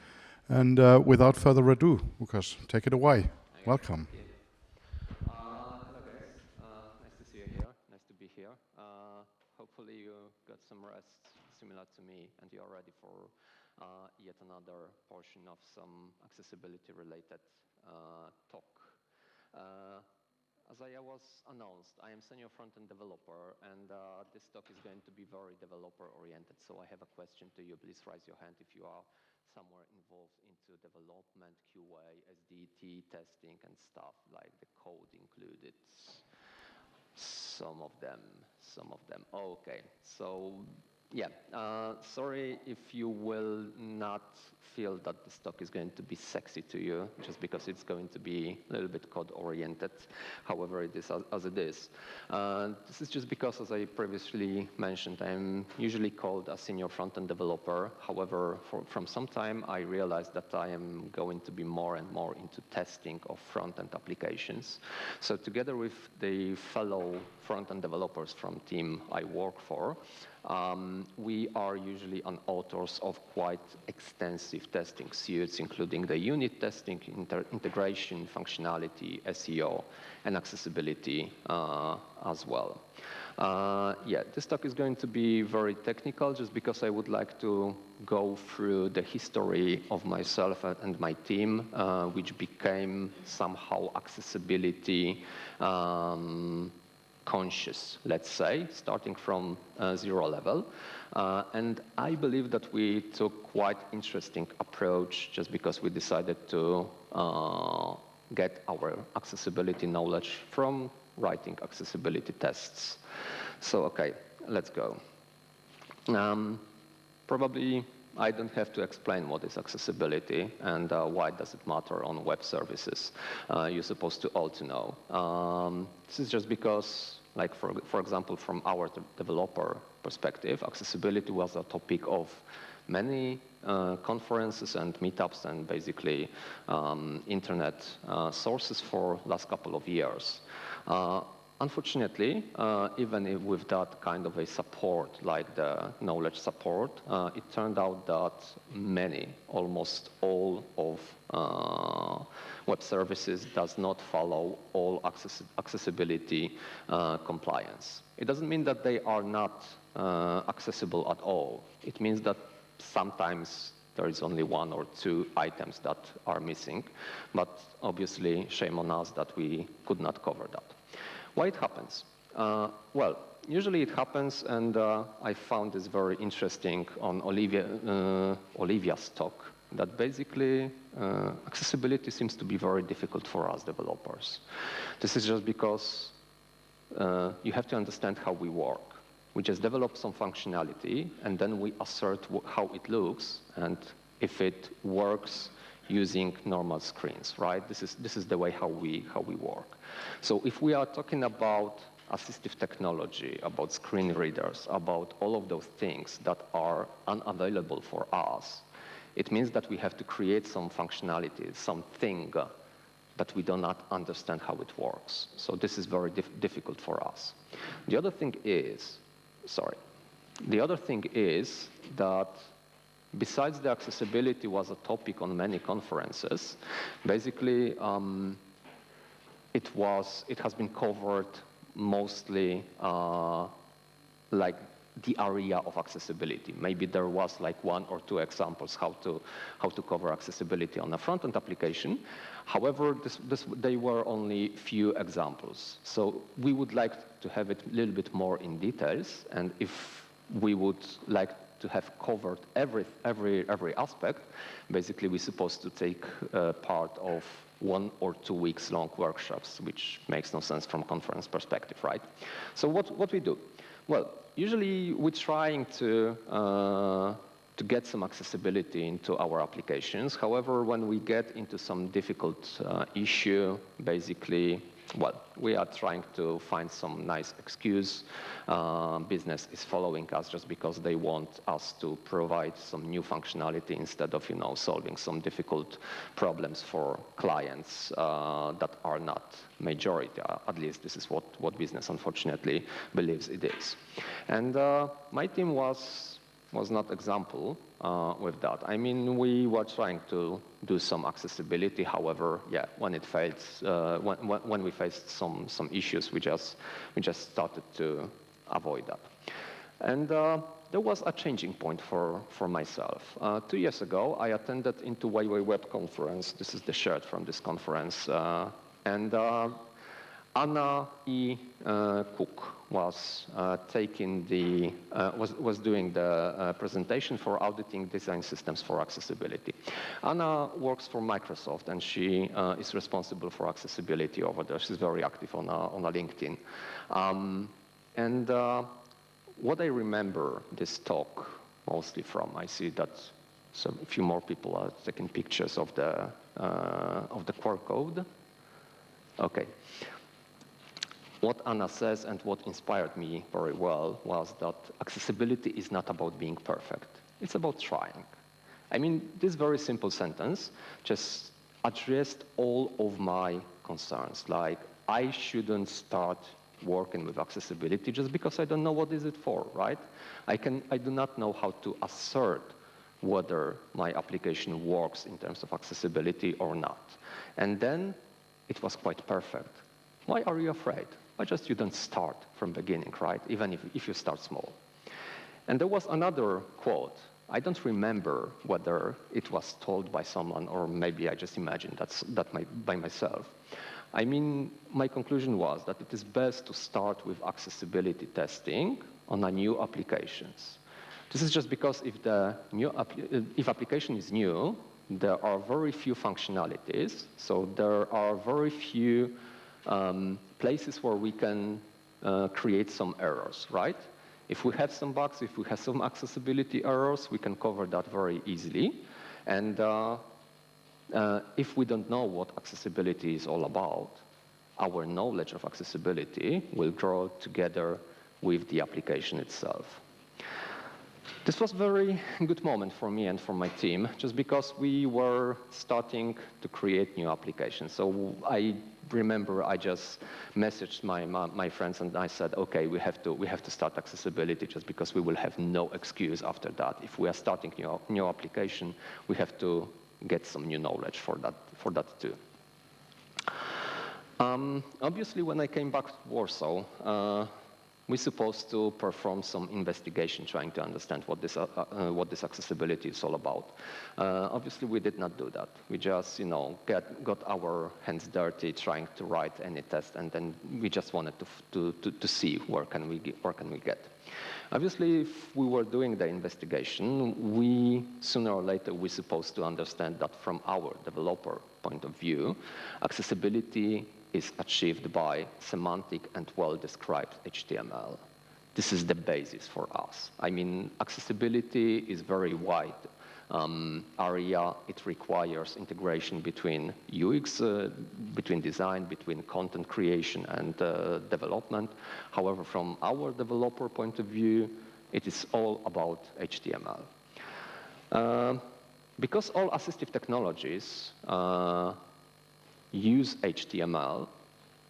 And without further ado, Łukasz, take it away. Welcome. Hello guys, nice to see you here, nice to be here. Hopefully you got some rest similar to me and you are ready for yet another portion of some accessibility related talk. As I was announced, I am senior front-end developer and this talk is going to be very developer oriented. So I have a question to you. Please raise your hand if you are somewhere involved into development, QA, SDT, testing and stuff like the code included. Some of them. Okay, so yeah, sorry if you will not feel that this talk is going to be sexy to you, just because it's going to be a little bit code-oriented, however it is as it is. This is just because, as I previously mentioned, I'm usually called a senior front-end developer. However, from some time, I realized that I am going to be more and more into testing of front-end applications. So together with the fellow front-end developers from team I work for, we are usually authors of quite extensive testing suites, including the unit testing, integration, functionality, SEO, and accessibility as well. Yeah, this talk is going to be very technical, just because I would like to go through the history of myself and my team, which became somehow accessibility conscious, let's say, starting from zero level. And I believe that we took quite interesting approach just because we decided to get our accessibility knowledge from writing accessibility tests. So, okay, let's go. Probably I don't have to explain what is accessibility and why does it matter on web services. You're supposed to all to know. This is just because, like for example, from our developer perspective, accessibility was a topic of many conferences and meetups and basically internet sources for last couple of years. Unfortunately, even with that kind of a support, like the knowledge support, it turned out that almost all of web services does not follow all accessibility compliance. It doesn't mean that they are not accessible at all. It means that sometimes there is only one or two items that are missing, but obviously shame on us that we could not cover that. Why it happens? Well, usually it happens, and I found this very interesting on Olivia's talk, that basically accessibility seems to be very difficult for us developers. This is just because you have to understand how we work. We just develop some functionality, and then we assert how it looks, and if it works using normal screens, right? This is the way how we work. So if we are talking about assistive technology, about screen readers, about all of those things that are unavailable for us, it means that we have to create some functionality, something that we do not understand how it works. So this is very difficult for us. The other thing is that besides the accessibility was a topic on many conferences, basically it has been covered mostly like the area of accessibility. Maybe there was like one or two examples how to cover accessibility on a front-end application. However, they were only few examples. So we would like to have it a little bit more in details, and if we would like to have covered every aspect, basically we're supposed to take part of 1 or 2 weeks long workshops, which makes no sense from conference perspective, right? So what we do? Well, usually we're trying to get some accessibility into our applications. However, when we get into some difficult issue, basically, well, we are trying to find some nice excuse. Business is following us just because they want us to provide some new functionality instead of, solving some difficult problems for clients that are not majority. At least this is what business unfortunately believes it is. And my team was not example with that. I mean, we were trying to do some accessibility. However, yeah, when it failed, when we faced some issues, we just started to avoid that. And there was a changing point for myself. 2 years ago, I attended into Huawei Web Conference. This is the shirt from this conference. And Anna E. Cook was was doing the presentation for auditing design systems for accessibility. Anna works for Microsoft, and she is responsible for accessibility over there. She's very active on a LinkedIn. And what I remember this talk mostly from, I see that a few more people are taking pictures of the core code. Okay. What Anna says and what inspired me very well was that accessibility is not about being perfect. It's about trying. I mean, this very simple sentence just addressed all of my concerns. Like, I shouldn't start working with accessibility just because I don't know what is it for, right? I do not know how to assert whether my application works in terms of accessibility or not. And then it was quite perfect. Why are you afraid? Why just you don't start from beginning, right? Even if you start small. And there was another quote. I don't remember whether it was told by someone or maybe I just imagined that by myself. I mean, my conclusion was that it is best to start with accessibility testing on a new applications. This is just because if application is new, there are very few functionalities, so there are very few places where we can create some errors, right? If we have some bugs, if we have some accessibility errors, we can cover that very easily. And if we don't know what accessibility is all about, our knowledge of accessibility will grow together with the application itself. This was a very good moment for me and for my team, just because we were starting to create new applications. So I remember I just messaged my friends and I said, okay, we have to start accessibility just because we will have no excuse after that. If we are starting new application, we have to get some new knowledge for that too. Obviously, when I came back to Warsaw, we're supposed to perform some investigation trying to understand what this accessibility is all about. Obviously, we did not do that. We just, got our hands dirty trying to write any test, and then we just wanted to see where can we get. Obviously, if we were doing the investigation, sooner or later, we're supposed to understand that from our developer point of view, accessibility is achieved by semantic and well-described HTML. This is the basis for us. I mean, accessibility is very wide area. It requires integration between UX, between design, between content creation and development. However, from our developer point of view, it is all about HTML. Because all assistive technologies use HTML,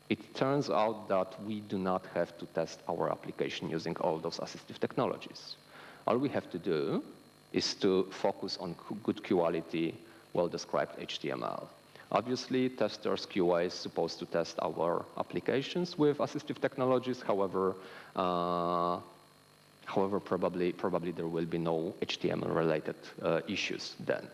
it turns out that we do not have to test our application using all those assistive technologies. All we have to do is to focus on good quality, well-described HTML. Obviously, testers, QA is supposed to test our applications with assistive technologies. However, probably there will be no HTML-related issues then.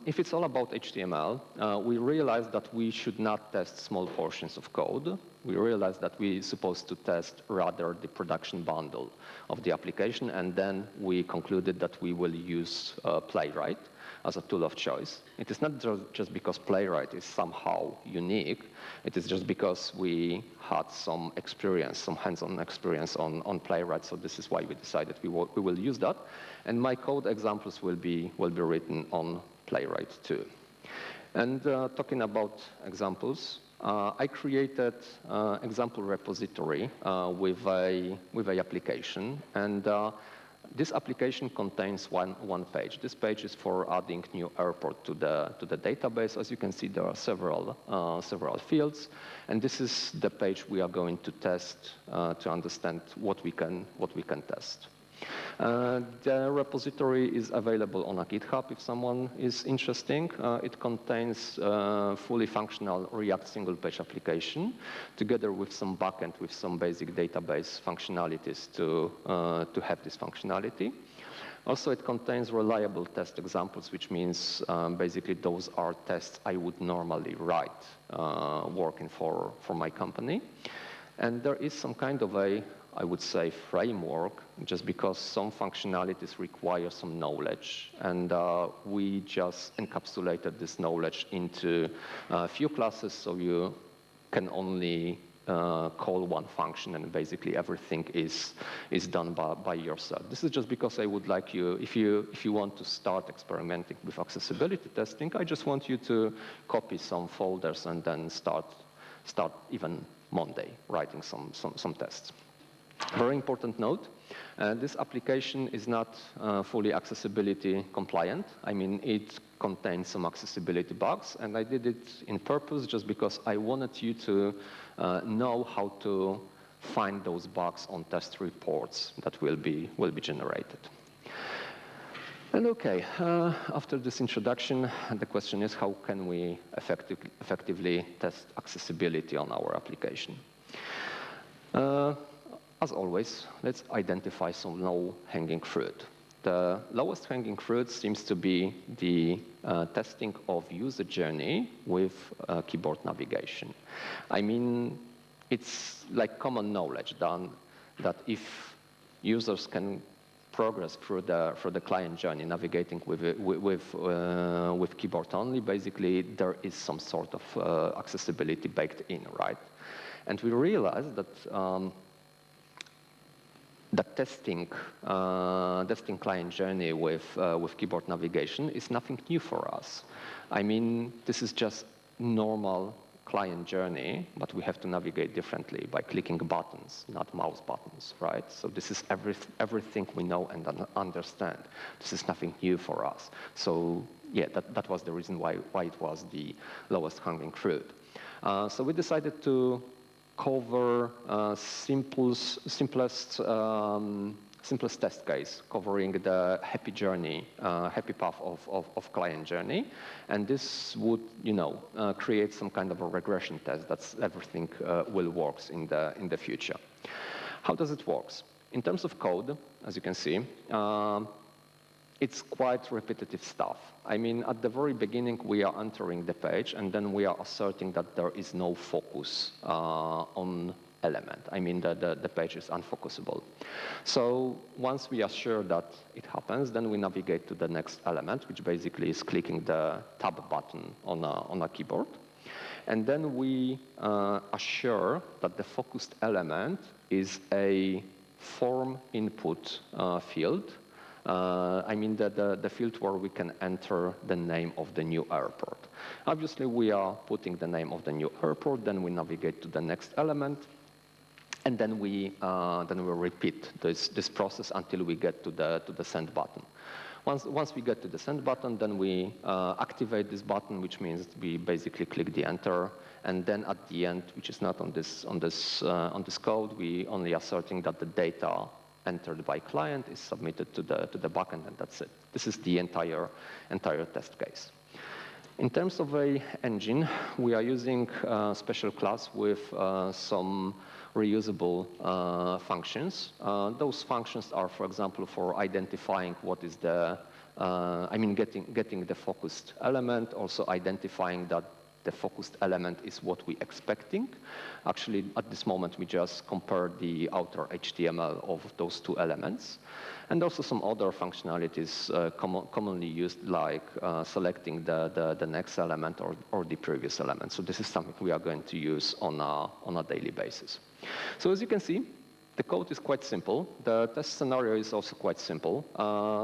If it's all about HTML, we realized that we should not test small portions of code. we realized that we're supposed to test rather the production bundle of the application, and then we concluded that we will use Playwright as a tool of choice. It is not just because Playwright is somehow unique, it is just because we had some experience, some hands-on experience on Playwright, so this is why we decided we will use that. And my code examples will be written on Playwright too. And talking about examples, I created example repository with a application, and this application contains one page. This page is for adding new airport to the database. As you can see, there are several fields, and this is the page we are going to test to understand what we can test. The repository is available on a GitHub if someone is interested. It contains fully functional React single-page application, together with some backend with some basic database functionalities to have this functionality. Also, it contains reliable test examples, which means basically those are tests I would normally write working for my company. And there is some kind of I would say, framework, just because some functionalities require some knowledge. And we just encapsulated this knowledge into a few classes, so you can only call one function, and basically everything is done by yourself. This is just because I would like you, if you want to start experimenting with accessibility testing, I just want you to copy some folders and then start even Monday writing some tests. Very important note, this application is not fully accessibility compliant. I mean, it contains some accessibility bugs, and I did it in purpose just because I wanted you to know how to find those bugs on test reports that will be generated. And okay, after this introduction, the question is how can we effectively test accessibility on our application? As always, let's identify some low-hanging fruit. The lowest hanging fruit seems to be the testing of user journey with keyboard navigation. I mean, it's like common knowledge that if users can progress through the client journey, navigating with keyboard only, basically there is some sort of accessibility baked in, right? And we realized that that testing client journey with keyboard navigation is nothing new for us. I mean, this is just normal client journey, but we have to navigate differently by clicking buttons, not mouse buttons, right? So this is everything we know and understand. This is nothing new for us. So yeah, that was the reason why it was the lowest hanging fruit. So we decided to cover simplest test case, covering the happy journey, happy path of client journey, and this would, create some kind of a regression test that everything will work in the future. How does it work? In terms of code, as you can see, it's quite repetitive stuff. I mean, at the very beginning, we are entering the page, and then we are asserting that there is no focus on element. I mean, the page is unfocusable. So once we are sure that it happens, then we navigate to the next element, which basically is clicking the tab button on a keyboard. And then we assure that the focused element is a form input field. I mean the field where we can enter the name of the new airport. Obviously, we are putting the name of the new airport, then we navigate to the next element, and then we repeat this process until we get to the send button. Once we get to the send button, then we activate this button, which means we basically click the enter, and then at the end, which is not on this code, we only asserting that the data entered by client is submitted to the backend, and that's it. This is the entire test case. In terms of a engine, we are using a special class with some reusable functions. Those functions are, for example, for identifying what is the, getting the focused element, also identifying that the focused element is what we're expecting. Actually, at this moment, we just compare the outer HTML of those two elements. And also some other functionalities commonly used, like selecting the next element or the previous element. So this is something we are going to use on a daily basis. So as you can see, the code is quite simple. The test scenario is also quite simple.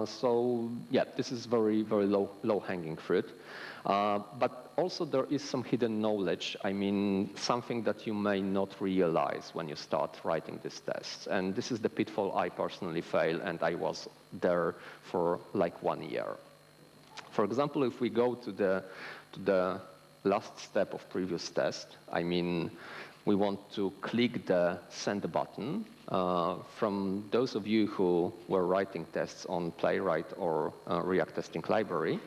So yeah, this is very, very low-hanging fruit. But also there is some hidden knowledge. I mean, something that you may not realize when you start writing these tests. And this is the pitfall I personally failed, and I was there for like 1 year. For example, if we go to the last step of previous test, I mean, we want to click the send button. From those of you who were writing tests on Playwright or React Testing Library,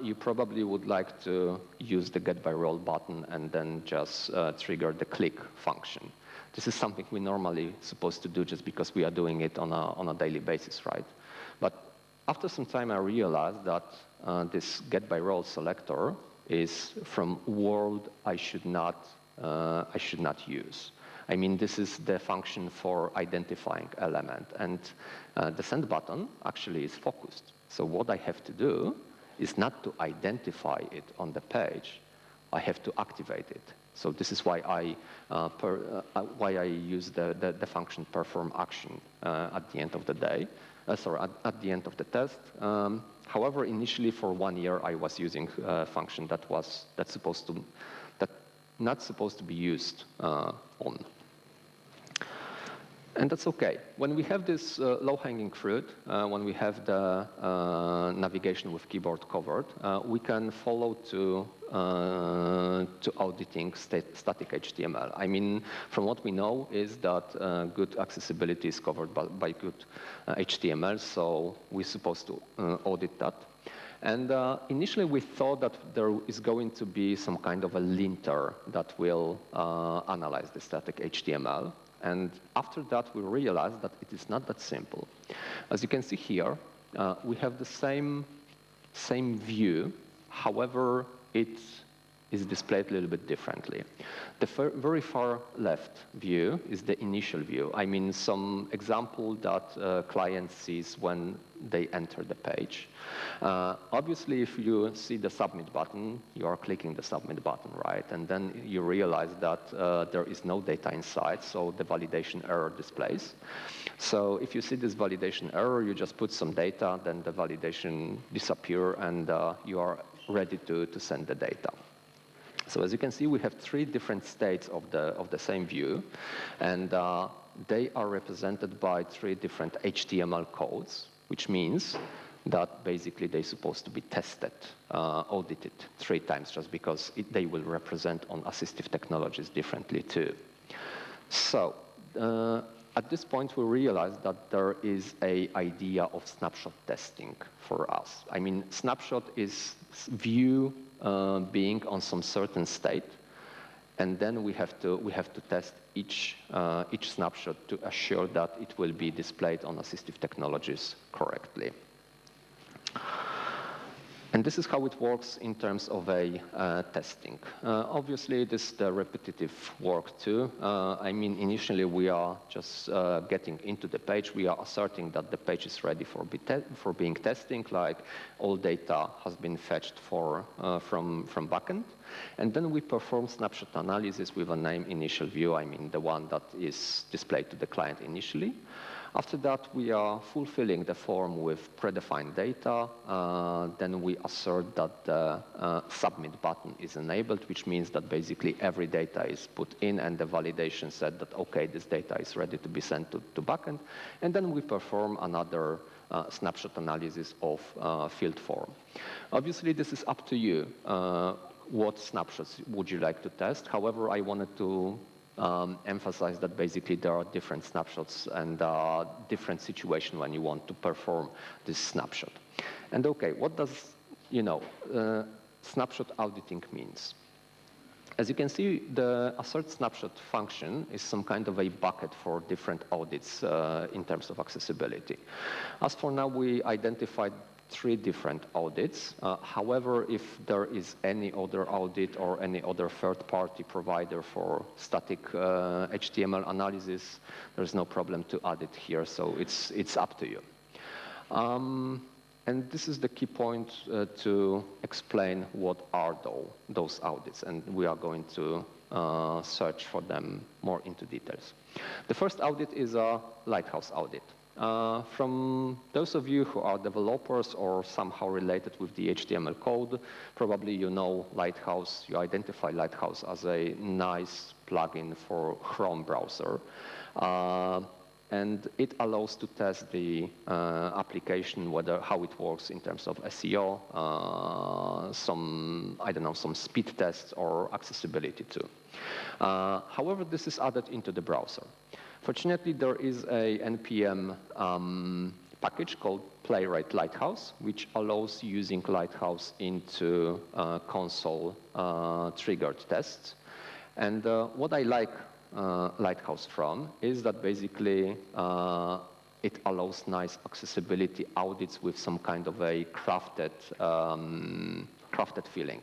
you probably would like to use the get by role button and then just trigger the click function. This is something we normally supposed to do just because we are doing it on a daily basis, right? But after some time, I realized that this get by role selector is from world I should not use. I mean, this is the function for identifying element, and the send button actually is focused. So what I have to do is not to identify it on the page, I have to activate it. So this is why I use the function perform action at the end of the day. At the end of the test. However, initially for 1 year, I was using a function that's not supposed to be used on. And that's okay. When we have this low-hanging fruit, when we have the navigation with keyboard covered, we can follow to auditing static HTML. I mean, from what we know is that good accessibility is covered by good HTML, so we're supposed to audit that. And initially, we thought that there is going to be some kind of a linter that will analyze the static HTML. And after that, we realized that it is not that simple. As you can see here, we have the same view. However, it is displayed a little bit differently. The very far left view is the initial view. I mean, some example that client sees when they enter the page. Obviously, if you see the submit button, you are clicking the submit button, right? And then you realize that there is no data inside, so the validation error displays. So if you see this validation error, you just put some data, then the validation disappears, and you are ready to send the data. So as you can see, we have 3 different states of the same view, and they are represented by 3 different HTML codes, which means that basically they're supposed to be tested, audited 3 times, just because they will represent on assistive technologies differently too. So at this point, we realize that there is an idea of snapshot testing for us. I mean, snapshot is view being on some certain state, and then we have to test each snapshot to assure that it will be displayed on assistive technologies correctly. And this is how it works in terms of a testing. Obviously, this is the repetitive work too. I mean, initially we are just getting into the page. We are asserting that the page is ready for being testing, like all data has been fetched from backend. And then we perform snapshot analysis with a name initial view, I mean the one that is displayed to the client initially. After that, we are fulfilling the form with predefined data. Then we assert that the submit button is enabled, which means that basically every data is put in, and the validation said that, okay, this data is ready to be sent to backend. And then we perform another snapshot analysis of field form. Obviously, this is up to you. What snapshots would you like to test? However, I wanted to emphasize that basically there are different snapshots and different situations when you want to perform this snapshot. And okay, what does snapshot auditing means? As you can see, the assert snapshot function is some kind of a bucket for different audits in terms of accessibility. As for now, we identified 3 different audits. However, if there is any other audit or any other third-party provider for static HTML analysis, there's no problem to add it here, so it's up to you. And this is the key point to explain what are those audits, and we are going to search for them more into details. The first audit is a Lighthouse audit. From those of you who are developers or somehow related with the HTML code, probably you know Lighthouse, you identify Lighthouse as a nice plugin for Chrome browser. And it allows to test the application, how it works in terms of SEO, some speed tests or accessibility too. However, this is added into the browser. Fortunately, there is a NPM package called Playwright Lighthouse, which allows using Lighthouse into console triggered tests. And what I like Lighthouse from is that basically it allows nice accessibility audits with some kind of a crafted feeling.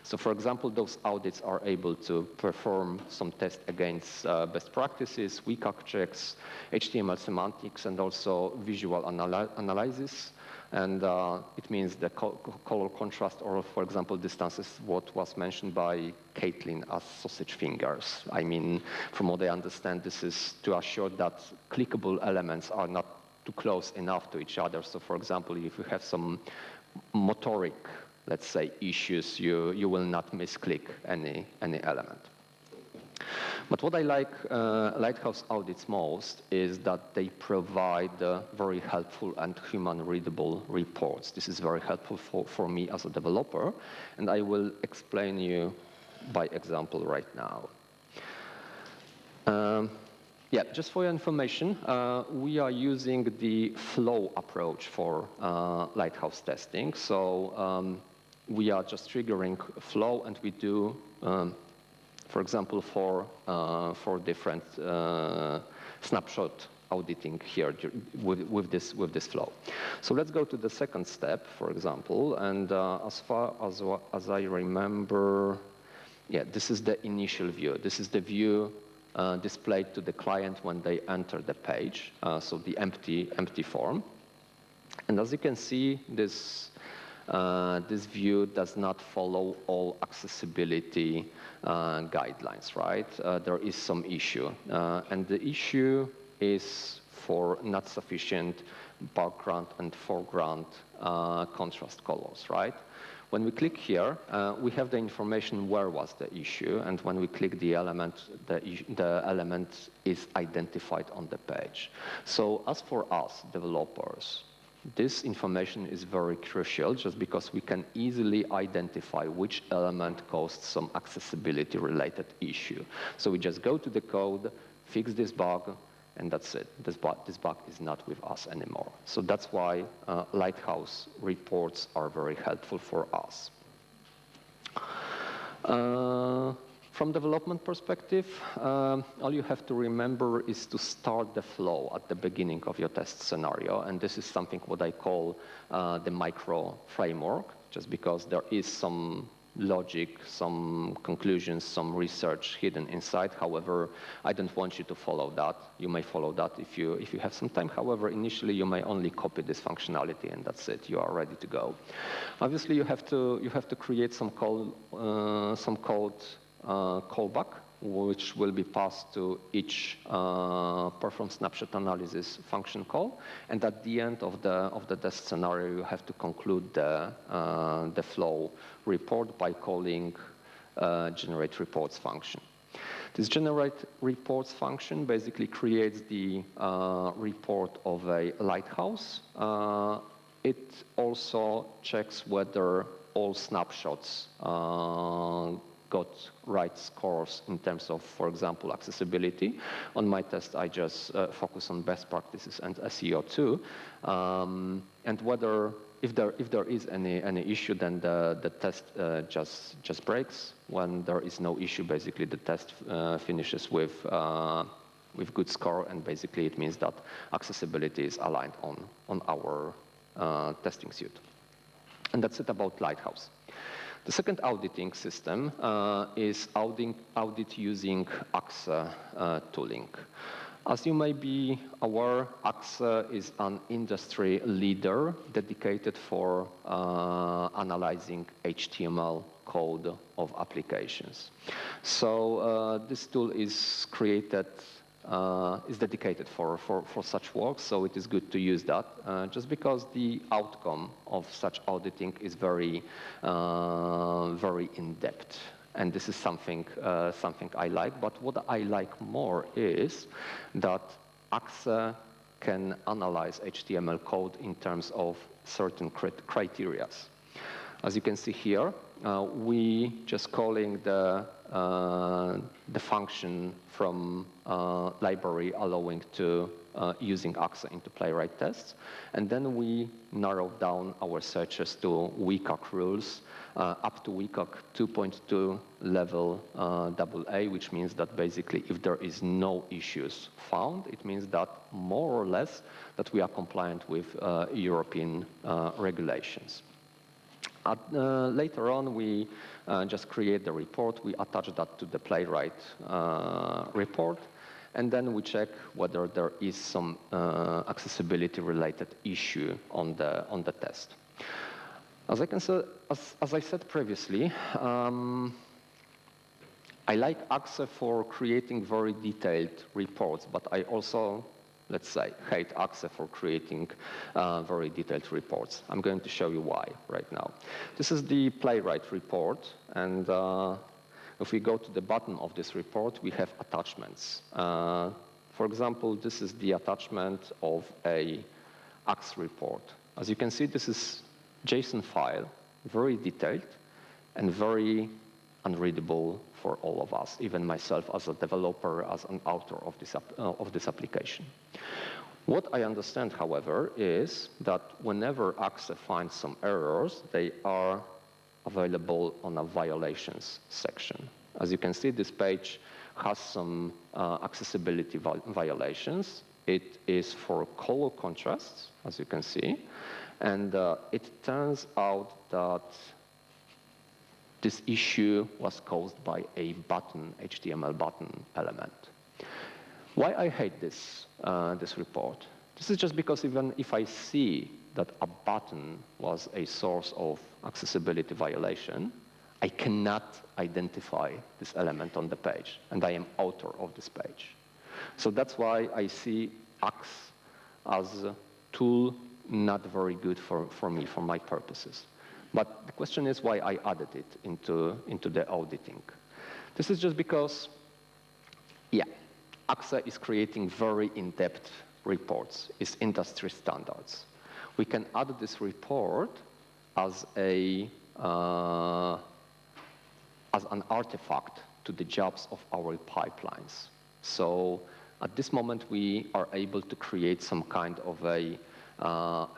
So for example, those audits are able to perform some tests against best practices, WCAG checks, HTML semantics, and also visual analysis. And it means the color contrast, or for example, distances, what was mentioned by Caitlin as sausage fingers. I mean, from what I understand, this is to assure that clickable elements are not too close enough to each other. So for example, if you have some motoric, let's say, issues, you will not misclick any element. But what I like Lighthouse audits most is that they provide very helpful and human-readable reports. This is very helpful for me as a developer, and I will explain you by example right now. Yeah, just for your information, we are using the flow approach for Lighthouse testing. So we are just triggering flow, and we do for example, for different snapshot auditing here with this flow. So let's go to the second step, for example, and as far as I remember, yeah, this is the initial view. This is the view displayed to the client when they enter the page, so the empty form. And as you can see, this view does not follow all accessibility guidelines, right? There is some issue. And the issue is for not sufficient background and foreground contrast colors, right? When we click here, we have the information where was the issue, and when we click the element, the element is identified on the page. So as for us, developers, this information is very crucial just because we can easily identify which element caused some accessibility related issue. So we just go to the code, fix this bug, and that's it. This bug is not with us anymore. So that's why Lighthouse reports are very helpful for us. From development perspective, all you have to remember is to start the flow at the beginning of your test scenario, and this is something what I call the micro framework, just because there is some logic, some conclusions, some research hidden inside. However, I don't want you to follow that. You may follow that if you have some time. However, initially you may only copy this functionality, and that's it. You are ready to go. Obviously, you have to create some code callback, which will be passed to each perform snapshot analysis function call. And at the end of the test scenario, you have to conclude the flow report by calling generate reports function. This generate reports function basically creates the report of a Lighthouse. It also checks whether all snapshots got right scores in terms of, for example, accessibility. On my test, I just focus on best practices and SEO too. And whether, if there is any issue, then the test just breaks. When there is no issue, basically the test finishes with good score, and basically it means that accessibility is aligned on our testing suite. And that's it about Lighthouse. The second auditing system is audit using AXE tooling. As you may be aware, AXE is an industry leader dedicated for analyzing HTML code of applications. So this tool is dedicated for such work, so it is good to use that, just because the outcome of such auditing is very in-depth. And this is something I like, but what I like more is that AXE can analyze HTML code in terms of certain criteria. As you can see here, we just calling the function from library allowing to using AXE into playwright tests, and then we narrow down our searches to WCAG rules up to WCAG 2.2 level AA, which means that basically if there is no issues found, it means that more or less that we are compliant with European regulations. Later on, we just create the report, we attach that to the playwright report, and then we check whether there is some accessibility-related issue on the test. As I said previously, I like AXE for creating very detailed reports, but I also, let's say, hate AXE for creating very detailed reports. I'm going to show you why right now. This is the playwright report, and if we go to the bottom of this report, we have attachments. For example, this is the attachment of a AXE report. As you can see, this is JSON file, very detailed and very unreadable for all of us, even myself as a developer, as an author of this application. What I understand, however, is that whenever AXE finds some errors, they are available on a violations section. As you can see, this page has some accessibility violations. It is for color contrasts, as you can see, and it turns out that this issue was caused by a button, HTML button element. Why I hate this report? This is just because even if I see that a button was a source of accessibility violation, I cannot identify this element on the page, and I am author of this page. So that's why I see AXE as a tool not very good for me, for my purposes. But the question is why I added it into the auditing. This is just because, yeah, AXE is creating very in-depth reports. It's industry standards. We can add this report as an artifact to the jobs of our pipelines. So at this moment, we are able to create some kind of a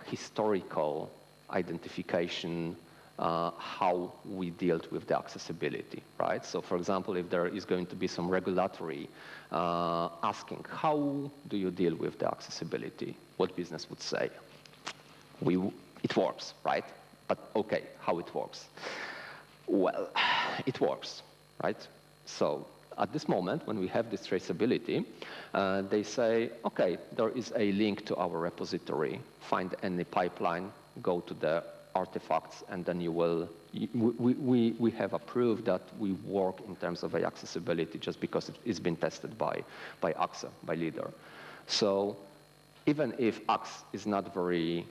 historical identification how we dealt with the accessibility, right? So for example, if there is going to be some regulatory asking, how do you deal with the accessibility? What business would say? It works, right? But okay, how it works? Well, it works, right? So at this moment, when we have this traceability, they say, okay, there is a link to our repository. Find any pipeline, go to the artifacts, and then you will, we have approved that we work in terms of accessibility just because it's been tested by AXE, by Leader. So even if AXE is not very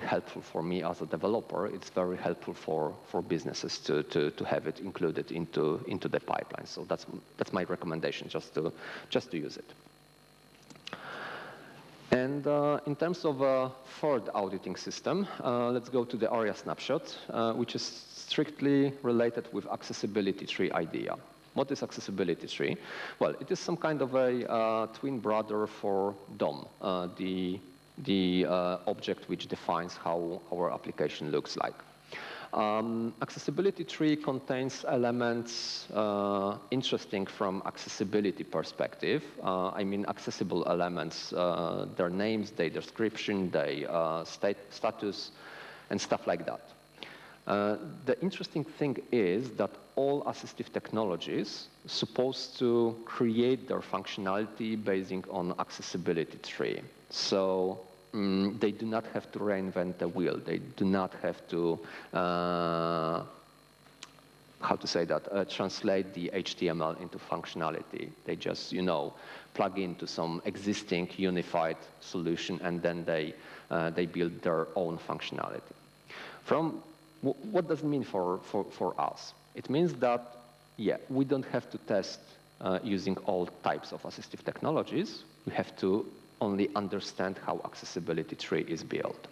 helpful for me as a developer, it's very helpful for businesses to have it included into the pipeline. So that's my recommendation, just to use it. And in terms of a third auditing system, let's go to the ARIA snapshot, which is strictly related with accessibility tree idea. What is accessibility tree? Well, it is some kind of a twin brother for DOM, the object which defines how our application looks like. Accessibility tree contains elements interesting from accessibility perspective. I mean accessible elements, their names, their description, their status, and stuff like that. The interesting thing is that all assistive technologies supposed to create their functionality basing on accessibility tree. So they do not have to reinvent the wheel. They do not have to, how to say that, translate the HTML into functionality. They just, plug into some existing unified solution, and then they build their own functionality. What does it mean for us? It means that, yeah, we don't have to test using all types of assistive technologies. We have to only understand how accessibility tree is built.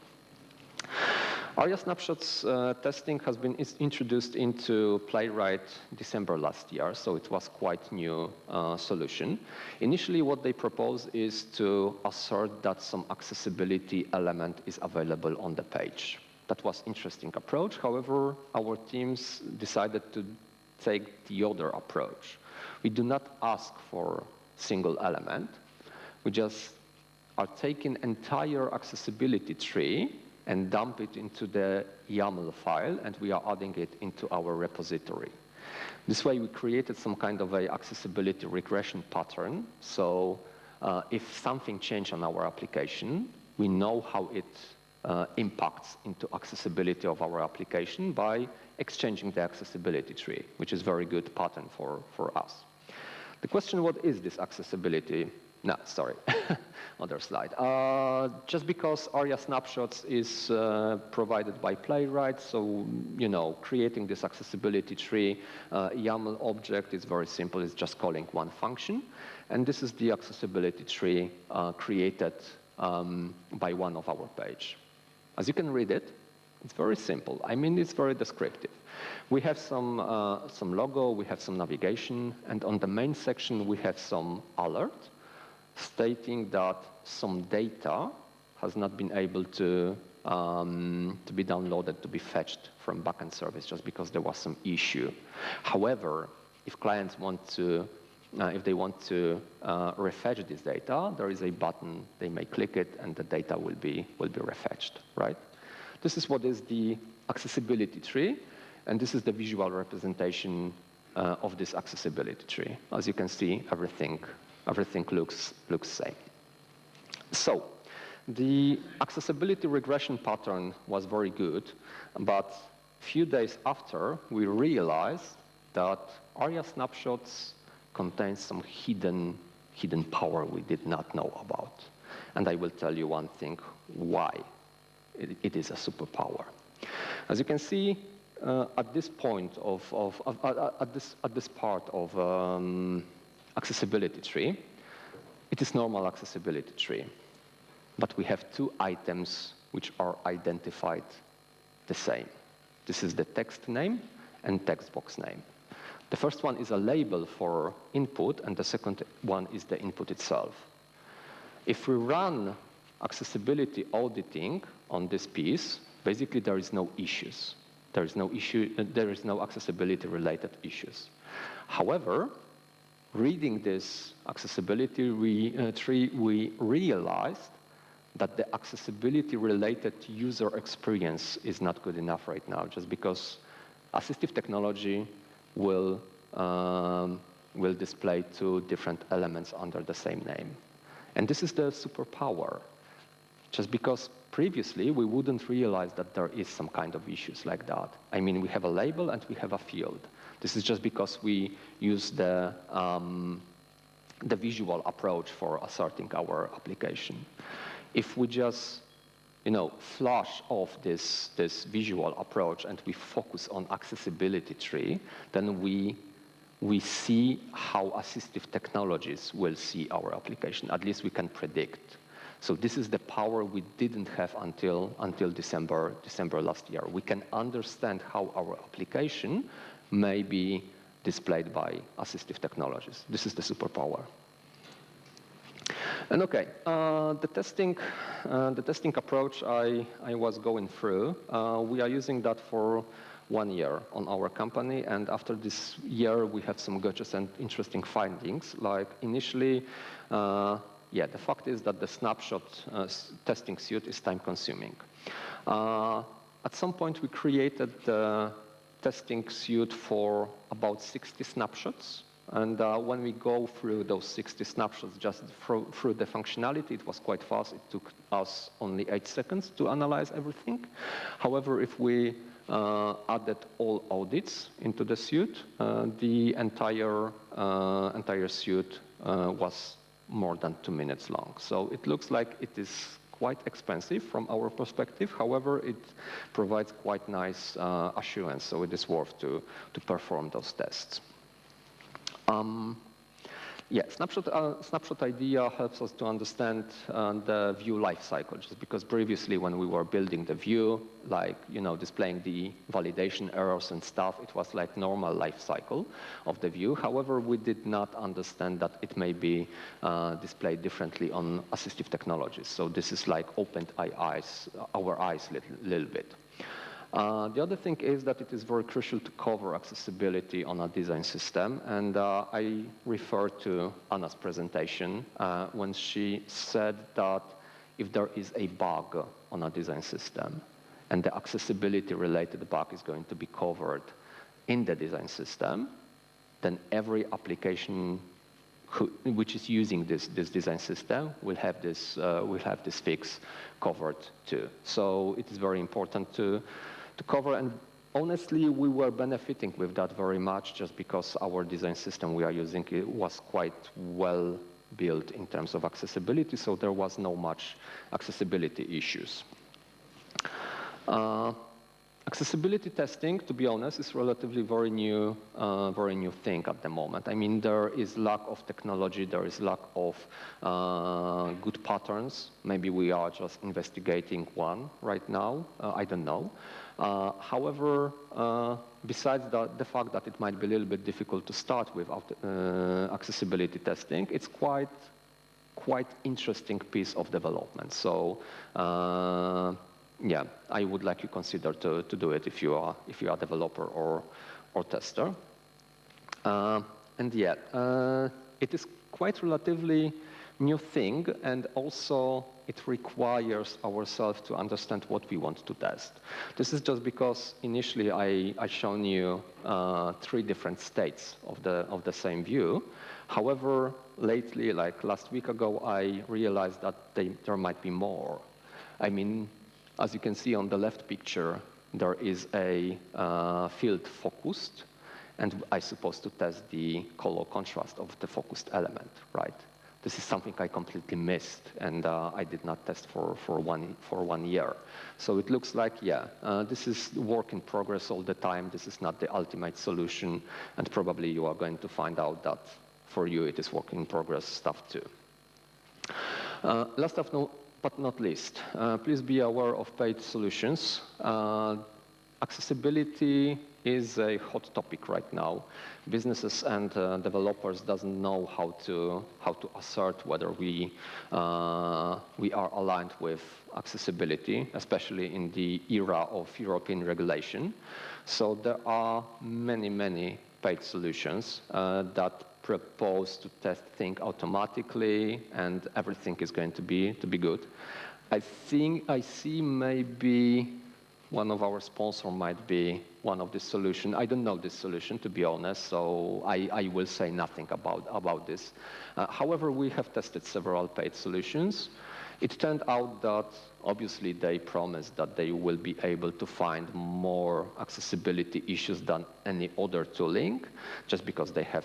ARIA snapshots testing has been introduced into Playwright December last year, so it was quite new solution. Initially, what they propose is to assert that some accessibility element is available on the page. That was interesting approach. However, our teams decided to take the other approach. We do not ask for single element. We just are taking entire accessibility tree and dump it into the YAML file, and we are adding it into our repository. This way, we created some kind of a accessibility regression pattern. So if something changed on our application, we know how it impacts into accessibility of our application by exchanging the accessibility tree, which is very good pattern for us. The question, what is this accessibility? No, sorry, other slide. Just because ARIA snapshots is provided by Playwright, so, creating this accessibility tree YAML object is very simple. It's just calling one function. And this is the accessibility tree created by one of our page. As you can read it, it's very simple. I mean, it's very descriptive. We have some logo, we have some navigation, and on the main section, we have some alert stating that some data has not been able to be downloaded, to be fetched from backend service just because there was some issue. However, if clients want to, if they want to refetch this data, there is a button, they may click it, and the data will be refetched, right? This is what is the accessibility tree, and this is the visual representation of this accessibility tree. As you can see, everything looks same. So the accessibility regression pattern was very good, but a few days after, we realized that ARIA snapshots contain some hidden power we did not know about. And I will tell you one thing, why it is a superpower. As you can see, at this point at this part of accessibility tree, it is normal accessibility tree, but we have two items which are identified the same. This is the text name and text box name. The first one is a label for input, and the second one is the input itself. If we run accessibility auditing on this piece, basically there is no issues. There is no accessibility related issues. However, reading this accessibility tree, we realized that the accessibility related user experience is not good enough right now, just because assistive technology will display two different elements under the same name. And this is the superpower, just because previously we wouldn't realize that there is some kind of issues like that. I mean, we have a label and we have a field. This is just because we use the visual approach for asserting our application. If we just flush off this visual approach and we focus on accessibility tree, then we see how assistive technologies will see our application. At least we can predict. So this is the power we didn't have until December last year. We can understand how our application may be displayed by assistive technologies. This is the superpower. And okay, the testing approach I was going through, we are using that for 1 year on our company, and after this year we have some gotchas and interesting findings. Like initially, the fact is that the snapshot testing suite is time consuming. At some point, we created the testing suite for about 60 snapshots. And when we go through those 60 snapshots just through the functionality, it was quite fast. It took us only 8 seconds to analyze everything. However, if we added all audits into the suite, the entire suite was more than 2 minutes long. So it looks like it is quite expensive from our perspective. However, it provides quite nice assurance, so it is worth to perform those tests. Yeah, snapshot idea helps us to understand the view lifecycle, just because previously when we were building the view, like, displaying the validation errors and stuff, it was like normal lifecycle of the view. However, we did not understand that it may be displayed differently on assistive technologies. So this is like opened our eyes a little bit. The other thing is that it is very crucial to cover accessibility on a design system, and I refer to Anna's presentation when she said that if there is a bug on a design system and the accessibility-related bug is going to be covered in the design system, then every application which is using this design system will have this fix covered too. So it is very important to cover, and honestly, we were benefiting with that very much just because our design system we are using was quite well built in terms of accessibility, so there was no much accessibility issues. Accessibility testing, to be honest, is relatively very new thing at the moment. I mean, there is lack of technology, there is lack of good patterns. Maybe we are just investigating one right now. I don't know. However, besides the fact that it might be a little bit difficult to start with accessibility testing, it's quite interesting piece of development. So. Yeah, I would like you to consider to do it if you are a developer or tester. And yeah, it is quite relatively new thing, and also it requires ourselves to understand what we want to test. This is just because initially I shown you 3 different states of the same view. However, lately, like last week ago, I realized that there might be more. I mean, as you can see on the left picture, there is a field focused, and I'm supposed to test the color contrast of the focused element, right? This is something I completely missed, and I did not test for 1 year. So it looks like, yeah, this is work in progress all the time. This is not the ultimate solution, and probably you are going to find out that for you it is work in progress stuff too. Last but not least, please be aware of paid solutions. Accessibility is a hot topic right now. Businesses and developers doesn't know how to assert whether we are aligned with accessibility, especially in the era of European regulation. So there are many paid solutions that propose to test things automatically, and everything is going to be good. I think I see maybe one of our sponsors might be one of the solutions. I don't know this solution, to be honest, so I will say nothing about this. However, we have tested several paid solutions. It turned out that obviously they promised that they will be able to find more accessibility issues than any other tooling, just because they have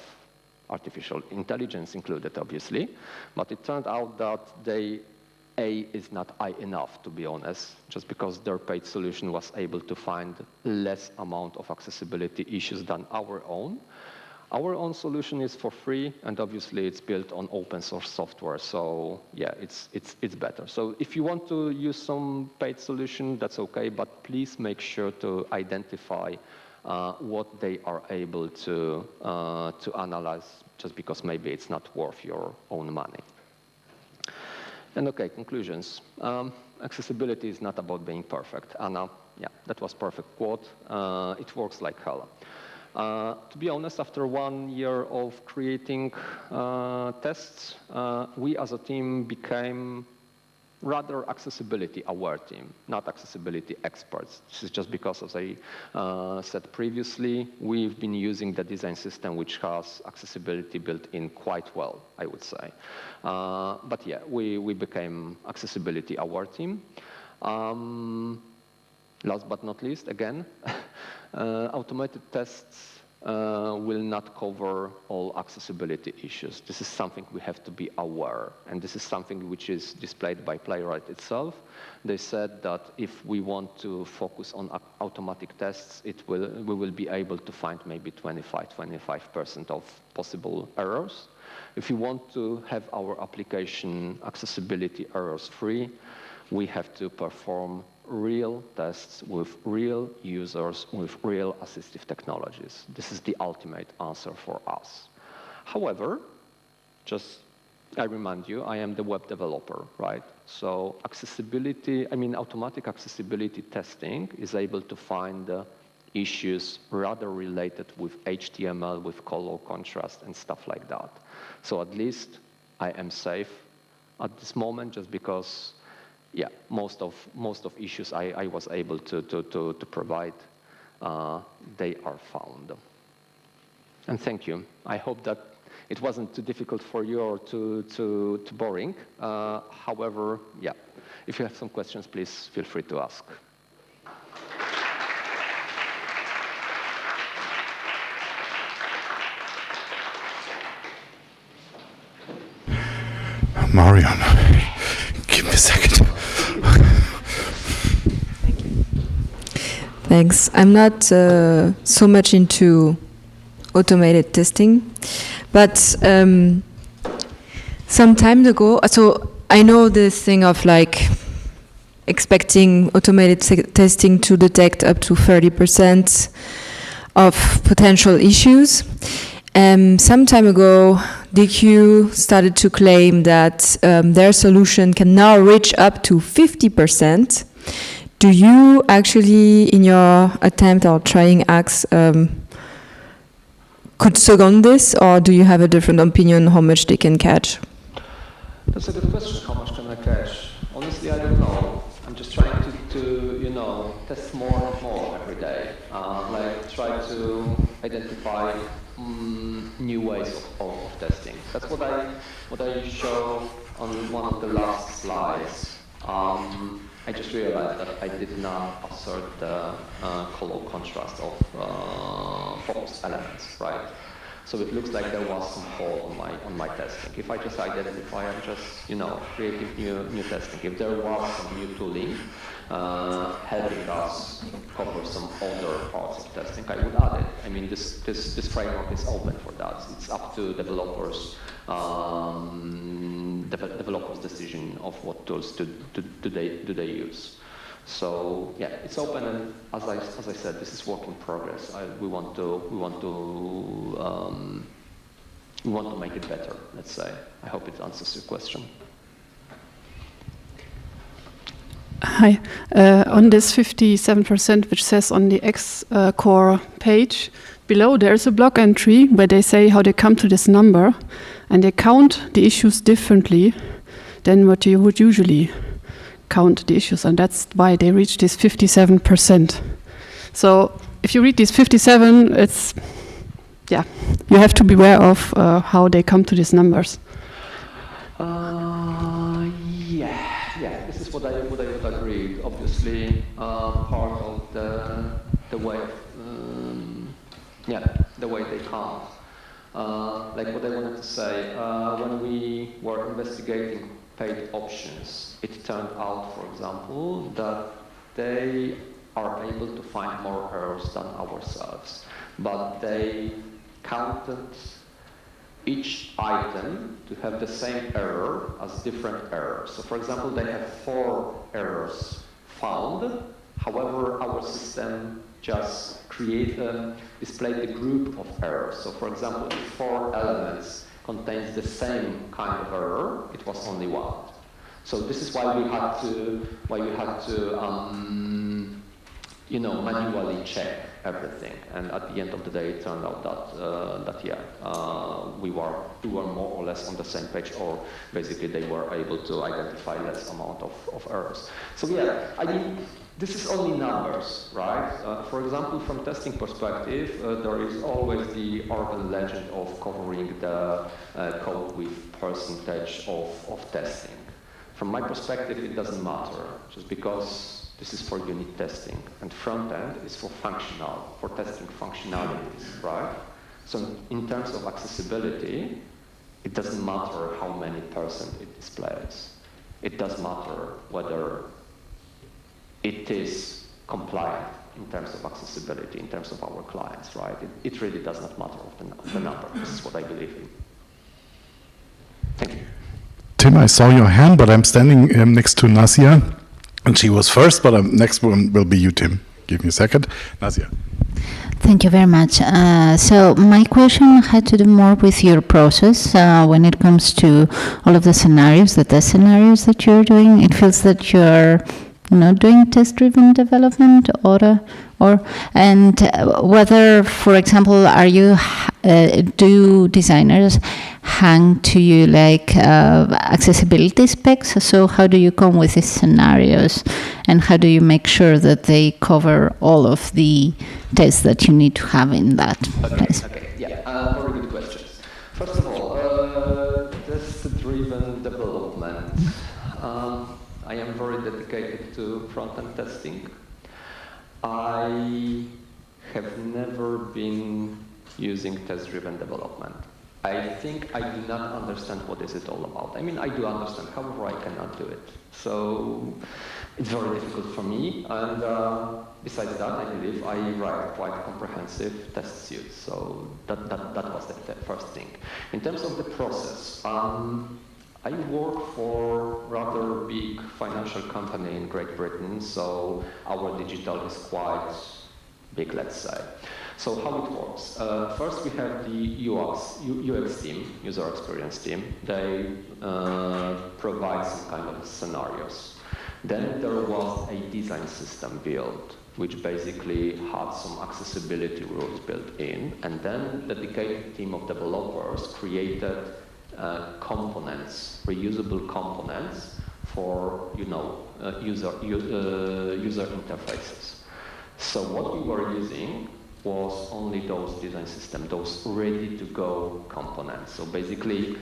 artificial intelligence included, obviously. But it turned out that A is not I enough, to be honest, just because their paid solution was able to find less amount of accessibility issues than our own. Our own solution is for free, and obviously it's built on open source software, so yeah, it's better. So if you want to use some paid solution, that's okay, but please make sure to identify what they are able to analyze, just because maybe it's not worth your own money. And okay, conclusions. Accessibility is not about being perfect. Anna, yeah, that was perfect quote. It works like hell. To be honest, after 1 year of creating tests, we as a team became rather accessibility-aware team, not accessibility experts. This is just because, as I said previously, we've been using the design system which has accessibility built in quite well, I would say. But yeah, we became accessibility-aware team. Last but not least, again, automated tests will not cover all accessibility issues. This is something we have to be aware, and this is something which is displayed by Playwright itself. They said that if we want to focus on automatic tests, we will be able to find maybe 25% of possible errors. If we want to have our application accessibility errors free, we have to perform real tests with real users, with real assistive technologies. This is the ultimate answer for us. However, just I remind you, I am the web developer, right? So accessibility, I mean, automatic accessibility testing is able to find issues rather related with HTML, with color contrast and stuff like that. So at least I am safe at this moment, just because yeah, most of issues I was able to provide, they are found. And thank you. I hope that it wasn't too difficult for you or too boring. However, yeah, if you have some questions, please feel free to ask. Marion, give me a second. Thanks. I'm not so much into automated testing, but some time ago, so I know this thing of like expecting automated testing to detect up to 30% of potential issues. Some time ago, DQ started to claim that their solution can now reach up to 50%. Do you actually, in your attempt or trying acts, could second this, or do you have a different opinion on how much they can catch? That's a good question. How much can I catch? Honestly, I don't know. I'm just trying to you know, test more and more every day. Like try to identify new ways of testing. That's what I show on one of the last slides. I just realized that I did not assert the color contrast of focus elements, right? So it looks like there was some hole on my testing. If I just identify, I'm just, you know, creating new testing. If there was some new tooling helping us cover some other parts of testing, I would add it. I mean, this framework is open for that. It's up to developers. Developers' decision of what tools do they use. So yeah, it's open, and as I said, this is work in progress. We want to make it better. Let's say. I hope it answers your question. Hi. On this 57%, which says on the X-Core page, below there is a block entry where they say how they come to this number, and they count the issues differently than what you would usually count the issues, and that's why they reach this 57%. So if you read this 57, it's, yeah, you have to be aware of how they come to these numbers. Yeah, this is what I would agree. Obviously, part of the way of the way they count. Like what I wanted to say, when we were investigating paid options, it turned out, for example, that they are able to find more errors than ourselves, but they counted each item to have the same error as different errors. So for example, they have 4 errors found. However, our system just displayed the group of errors. So for example, if 4 elements contains the same kind of error, it was only 1. So this is why we had to manually check everything. And at the end of the day, it turned out that we were more or less on the same page, or basically they were able to identify less amount of errors. So yeah, I mean, this is only numbers, right? For example, from testing perspective, there is always the urban legend of covering the code with percentage of testing. From my perspective, it doesn't matter, just because this is for unit testing, and front end is for testing functionalities, right? So in terms of accessibility, it doesn't matter how many percent it displays. It does matter whether it is compliant in terms of accessibility, in terms of our clients, right? It really does not matter of the number. This is what I believe in. Thank you. Tim, I saw your hand, but I'm standing next to Nasia, and she was first, but next one will be you, Tim. Give me a second. Nasia. Thank you very much. So my question had to do more with your process when it comes to all of the scenarios, the test scenarios that you're doing. It feels that you're doing test-driven development, and whether, for example, do designers hang to you like accessibility specs? So how do you come with these scenarios, and how do you make sure that they cover all of the tests that you need to have in that place? Okay, yeah, very good questions. First of all, test-driven development. I am very dedicated to front-end testing. I have never been using test-driven development. I think I do not understand what is it all about. I mean, I do understand, however, I cannot do it. So it's very difficult for me. And besides that, I believe I write quite comprehensive test suite. So that was the first thing. In terms of the process, I work for a rather big financial company in Great Britain, so our digital is quite big, let's say. So how it works? First we have the UX team, user experience team. They provide some kind of scenarios. Then there was a design system built, which basically had some accessibility rules built in, and then the dedicated team of developers created components, reusable components for user interfaces. So what we were using was only those design systems, those ready-to-go components. So basically,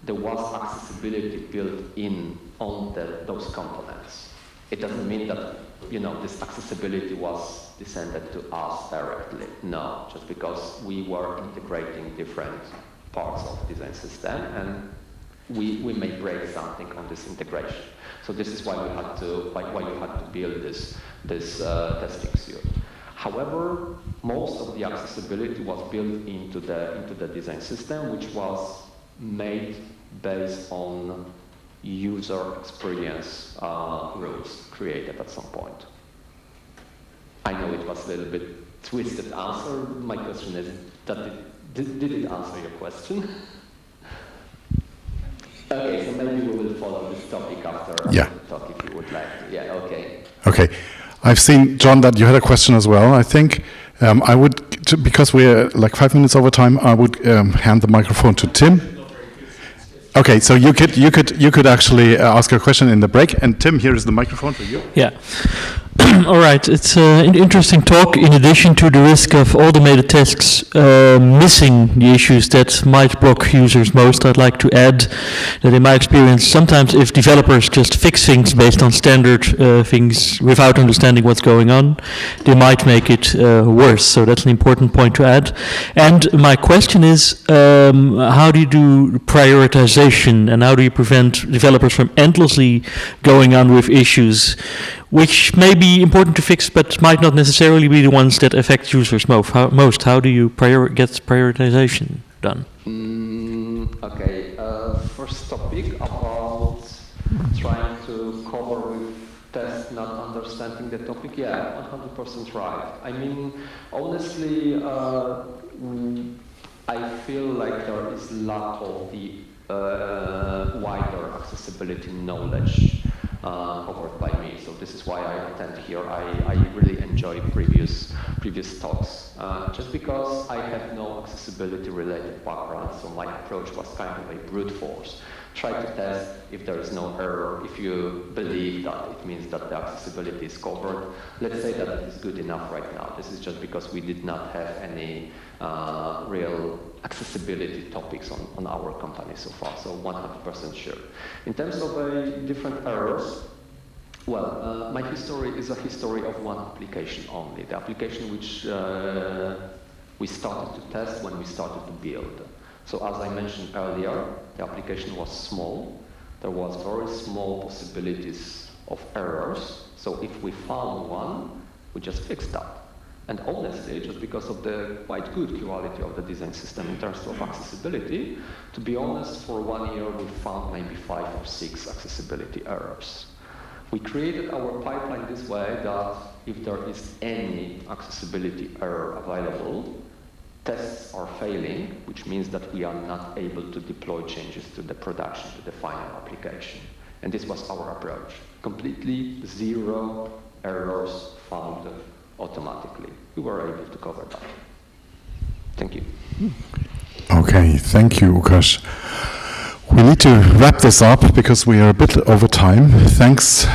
there was accessibility built in on those components. It doesn't mean that this accessibility was descended to us directly. No, just because we were integrating different parts of the design system, and we may break something on this integration. So this is why we had to build this testing suite. However, most of the accessibility was built into the design system, which was made based on user experience rules created at some point. I know it was a little bit twisted answer. My question is, did it answer your question? Okay, so maybe we will follow this topic after the talk if you would like to. Yeah, okay. Okay. I've seen, John, that you had a question as well. I think I would, because we're like 5 minutes over time, I would hand the microphone to Tim. Okay, so you could actually ask a question in the break. And Tim, here is the microphone for you. Yeah. All right, it's an interesting talk. In addition to the risk of automated tasks missing the issues that might block users most, I'd like to add that in my experience, sometimes if developers just fix things based on standard things without understanding what's going on, they might make it worse. So that's an important point to add. And my question is, how do you do prioritization, and how do you prevent developers from endlessly going on with issues which may be important to fix, but might not necessarily be the ones that affect users most? How do you get prioritization done? Okay, first topic about trying to cover with tests, not understanding the topic. Yeah, 100% right. I mean, honestly, I feel like there is lack of the wider accessibility knowledge covered by me. So this is why I attend here. I really enjoy previous talks. Just because I have no accessibility-related background, so my approach was kind of a brute force. Try to test if there is no error. If you believe that, it means that the accessibility is covered. Let's say that it is good enough right now. This is just because we did not have any real accessibility topics on our company so far, so 100% sure. In terms of different errors, well, my history is a history of one application only, the application which we started to test when we started to build. So as I mentioned earlier, the application was small. There was very small possibilities of errors. So if we found one, we just fixed that. And honestly, just because of the quite good quality of the design system in terms of accessibility, to be honest, for 1 year we found maybe 5 or 6 accessibility errors. We created our pipeline this way that if there is any accessibility error available, tests are failing, which means that we are not able to deploy changes to the production, to the final application. And this was our approach. Completely 0 errors found automatically. We were able to cover that. Thank you. Okay, thank you, Łukasz. We need to wrap this up because we are a bit over time. Thanks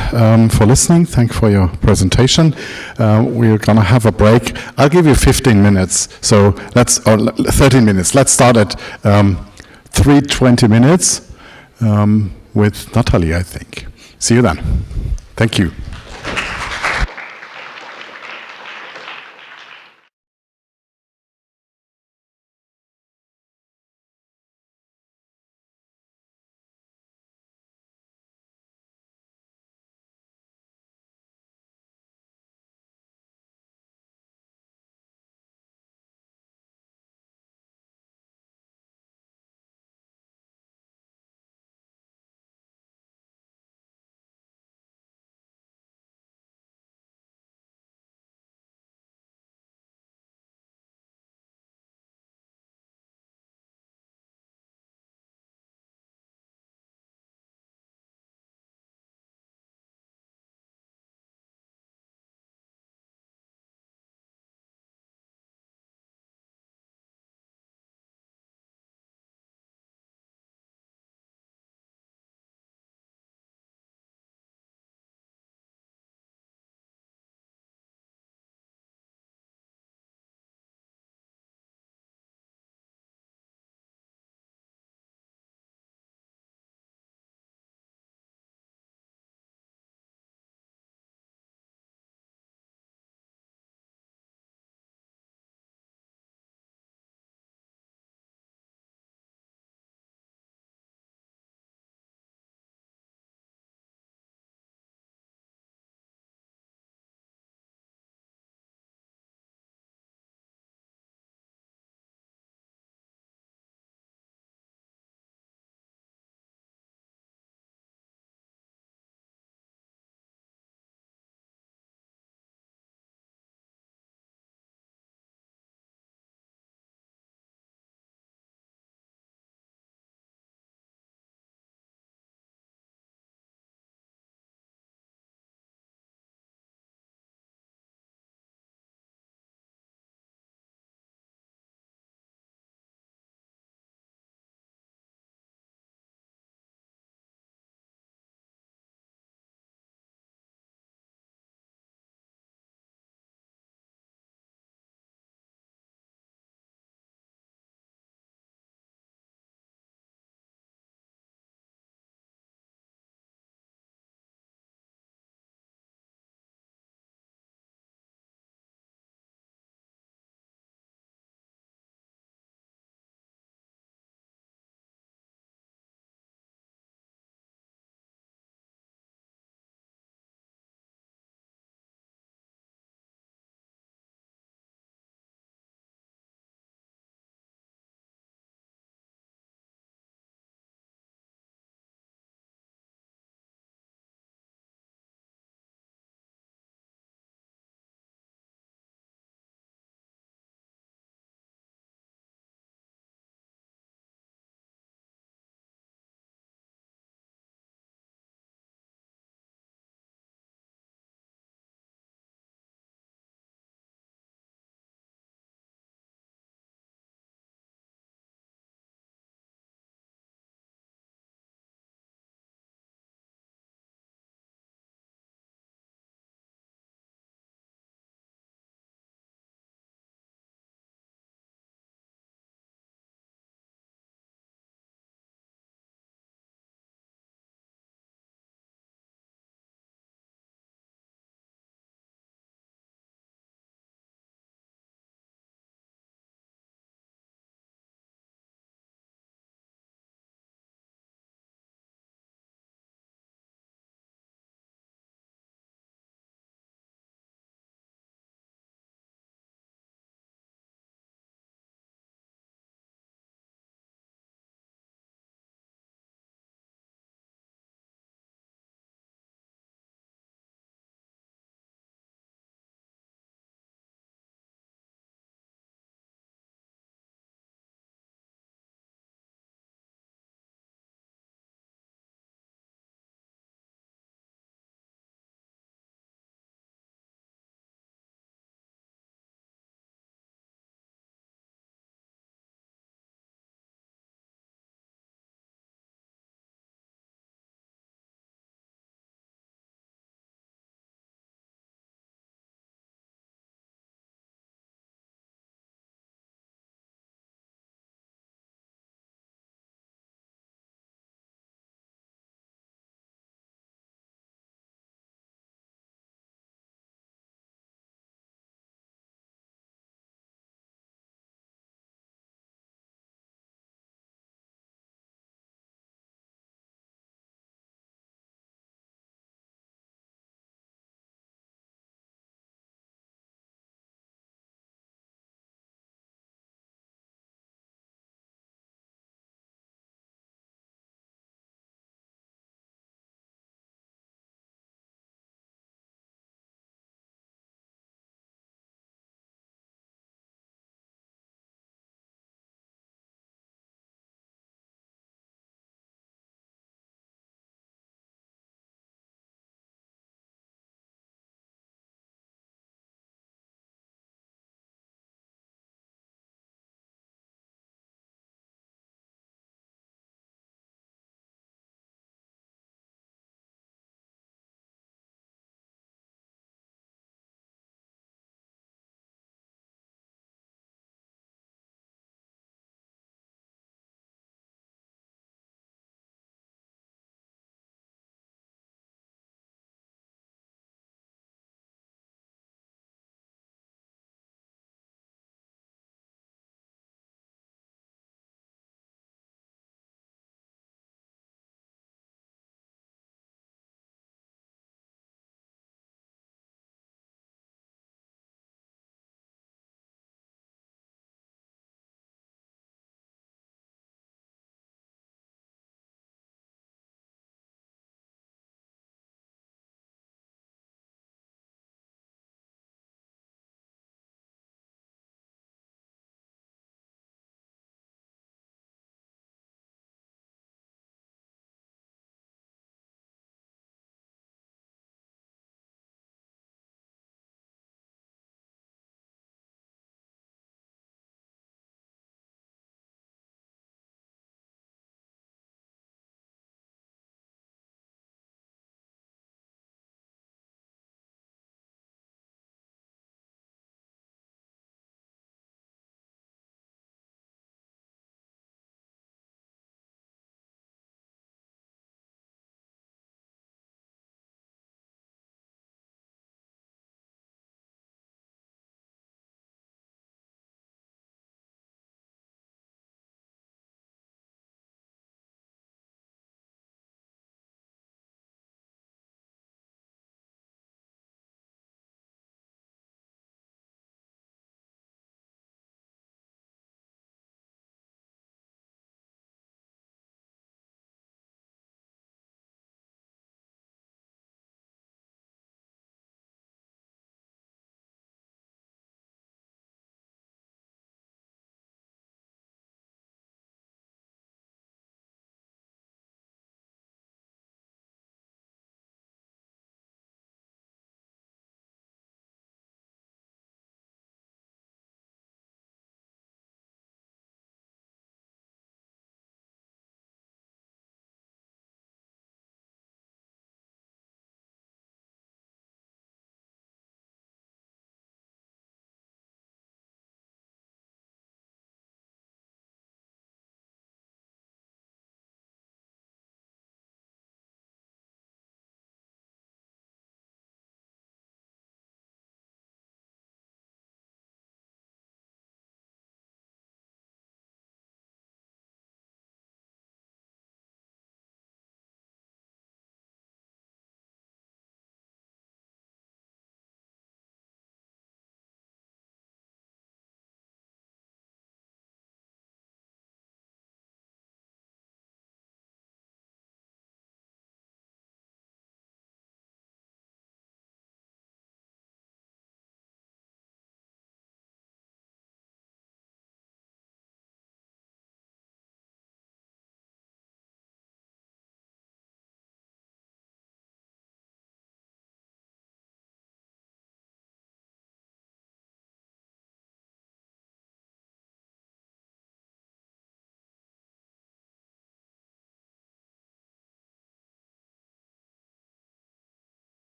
for listening. Thanks for your presentation. We're going to have a break. I'll give you 15 minutes. So let's, or 13 minutes. Let's start at 3:20 minutes with Natalie, I think. See you then. Thank you.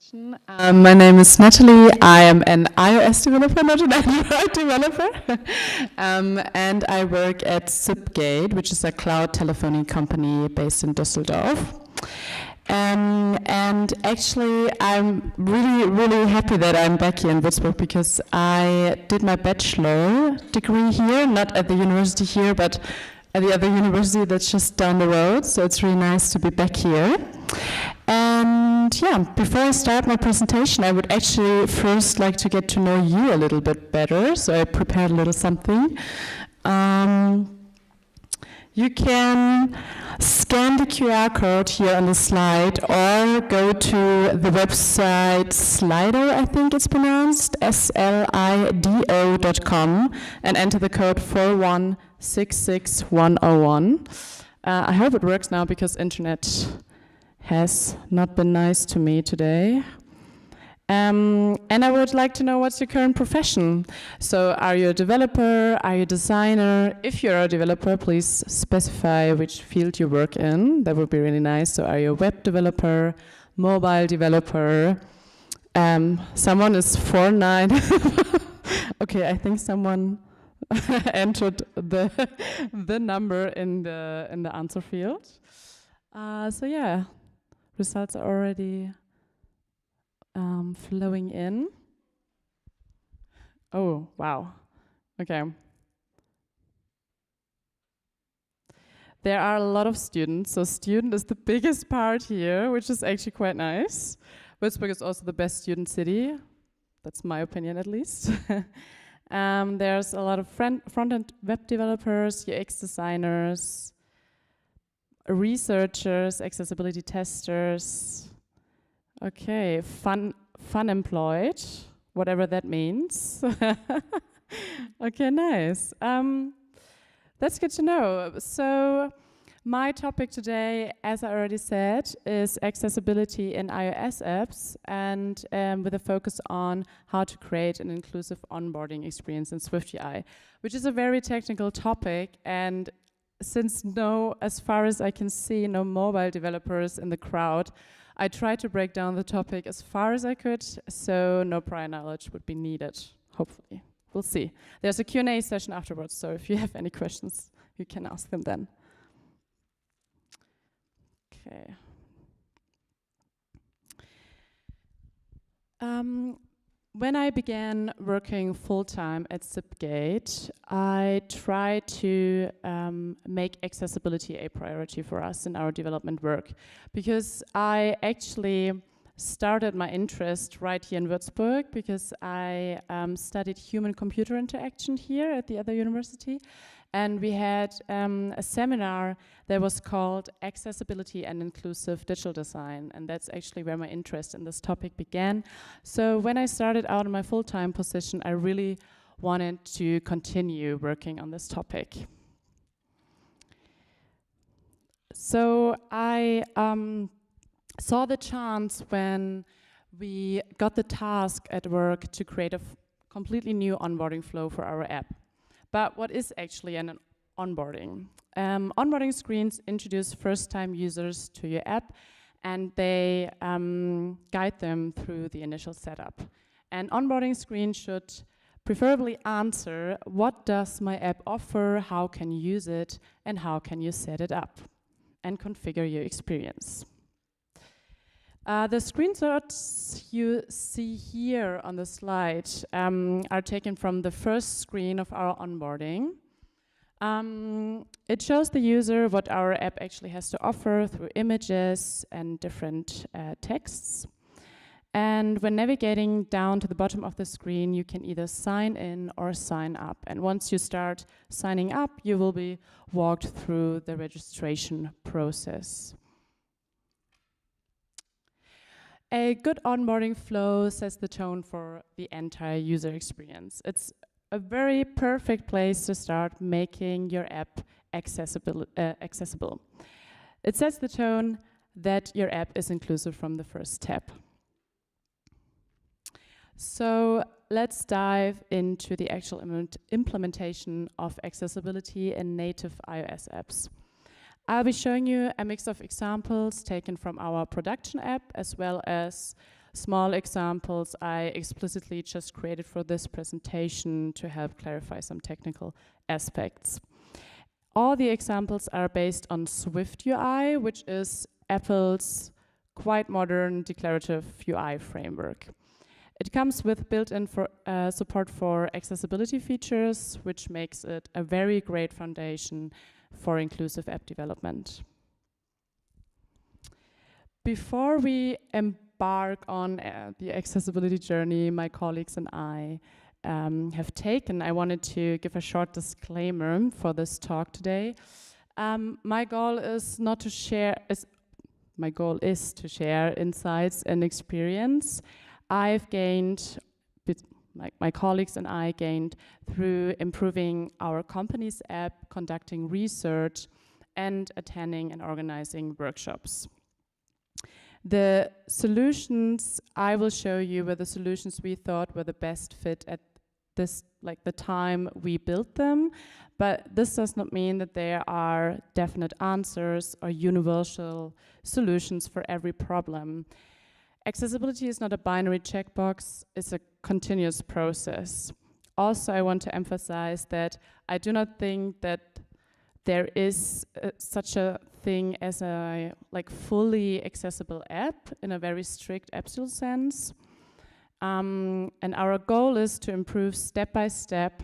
My name is Natalie. I am an iOS developer, not an Android developer. And I work at Zipgate, which is a cloud telephony company based in Düsseldorf. And actually, I'm really happy that I'm back here in Würzburg because I did my bachelor degree here, not at the university here, but at the other university that's just down the road. So it's really nice to be back here. And yeah, before I start my presentation, I would actually first like to get to know you a little bit better. So I prepared a little something. You can scan the QR code here on the slide or go to the website Slido, I think it's pronounced, slido.com, and enter the code 4166101. I hope it works now because internet has not been nice to me today. And I would like to know what's your current profession. So are you a developer? Are you a designer? If you're a developer, please specify which field you work in. That would be really nice. So are you a web developer, mobile developer? Someone is 49. Okay, I think someone entered the number in the answer field. So yeah, results are already flowing in. Oh, wow. Okay. There are a lot of students, so student is the biggest part here, which is actually quite nice. Würzburg is also the best student city. That's my opinion, at least. There's a lot of front-end web developers, UX designers, researchers, accessibility testers. Okay, fun employed, whatever that means. Okay, nice. That's good to know. So my topic today, as I already said, is accessibility in iOS apps, and with a focus on how to create an inclusive onboarding experience in SwiftUI, which is a very technical topic. And since as far as I can see, no mobile developers in the crowd, I tried to break down the topic as far as I could, so no prior knowledge would be needed, hopefully. We'll see. There's a Q&A session afterwards, so if you have any questions, you can ask them then. Okay. When I began working full-time at Zipgate, I tried to make accessibility a priority for us in our development work, because I actually started my interest right here in Würzburg because I studied human-computer interaction here at the other university, and we had a seminar that was called Accessibility and Inclusive Digital Design, and that's actually where my interest in this topic began. So when I started out in my full-time position, I really wanted to continue working on this topic. So I saw the chance when we got the task at work to create a completely new onboarding flow for our app. But what is actually an onboarding? Onboarding screens introduce first-time users to your app, and they guide them through the initial setup. An onboarding screen should preferably answer, what does my app offer, how can you use it, and how can you set it up and configure your experience. The screenshots you see here on the slide are taken from the first screen of our onboarding. It shows the user what our app actually has to offer through images and different texts. And when navigating down to the bottom of the screen, you can either sign in or sign up. And once you start signing up, you will be walked through the registration process. A good onboarding flow sets the tone for the entire user experience. It's a very perfect place to start making your app accessible. It sets the tone that your app is inclusive from the first step. So let's dive into the actual implementation of accessibility in native iOS apps. I'll be showing you a mix of examples taken from our production app as well as small examples I explicitly just created for this presentation to help clarify some technical aspects. All the examples are based on Swift UI, which is Apple's quite modern declarative UI framework. It comes with built-in support for accessibility features, which makes it a very great foundation for inclusive app development. Before we embark on the accessibility journey my colleagues and I have taken, I wanted to give a short disclaimer for this talk today. My goal is to share insights and experience I've gained, my colleagues and I gained through improving our company's app, conducting research, and attending and organizing workshops. The solutions I will show you were the solutions we thought were the best fit at this, the time we built them, but this does not mean that there are definite answers or universal solutions for every problem. Accessibility is not a binary checkbox, it's a continuous process. Also, I want to emphasize that I do not think that there is such a thing as a fully accessible app in a very strict absolute sense. And our goal is to improve step by step,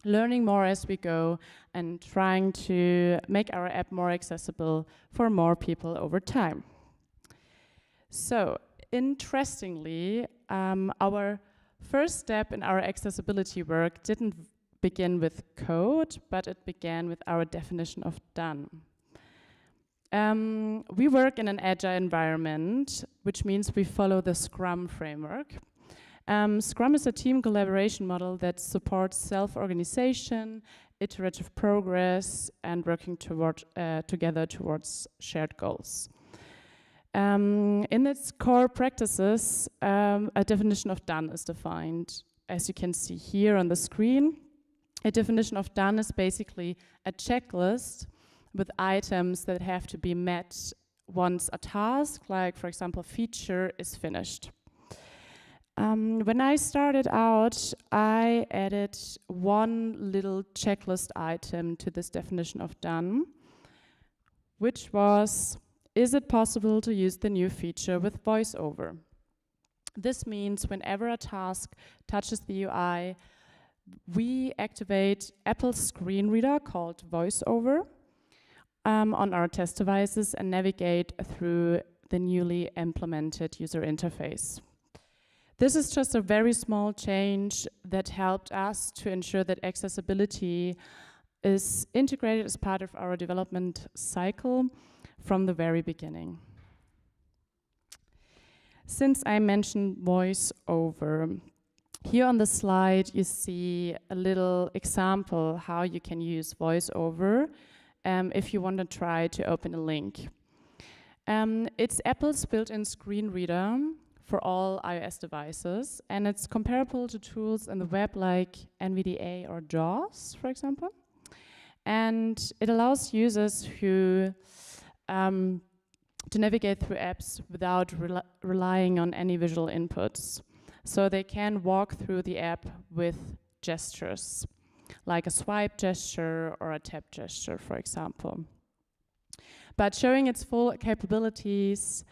learning more as we go, and trying to make our app more accessible for more people over time. So, interestingly, our first step in our accessibility work didn't begin with code, but it began with our definition of done. We work in an agile environment, which means we follow the Scrum framework. Scrum is a team collaboration model that supports self-organization, iterative progress, and working together towards shared goals. In its core practices, a definition of done is defined. As you can see here on the screen, a definition of done is basically a checklist with items that have to be met once a task, like for example, feature, is finished. When I started out, I added one little checklist item to this definition of done, which was, is it possible to use the new feature with voiceover? This means whenever a task touches the UI, we activate Apple's screen reader called VoiceOver on our test devices and navigate through the newly implemented user interface. This is just a very small change that helped us to ensure that accessibility is integrated as part of our development cycle from the very beginning. Since I mentioned VoiceOver, here on the slide you see a little example how you can use VoiceOver if you want to try to open a link. It's Apple's built-in screen reader for all iOS devices, and it's comparable to tools in the web like NVDA or JAWS, for example. And it allows users who to navigate through apps without relying on any visual inputs. So they can walk through the app with gestures, like a swipe gesture or a tap gesture, for example. But showing its full capabilities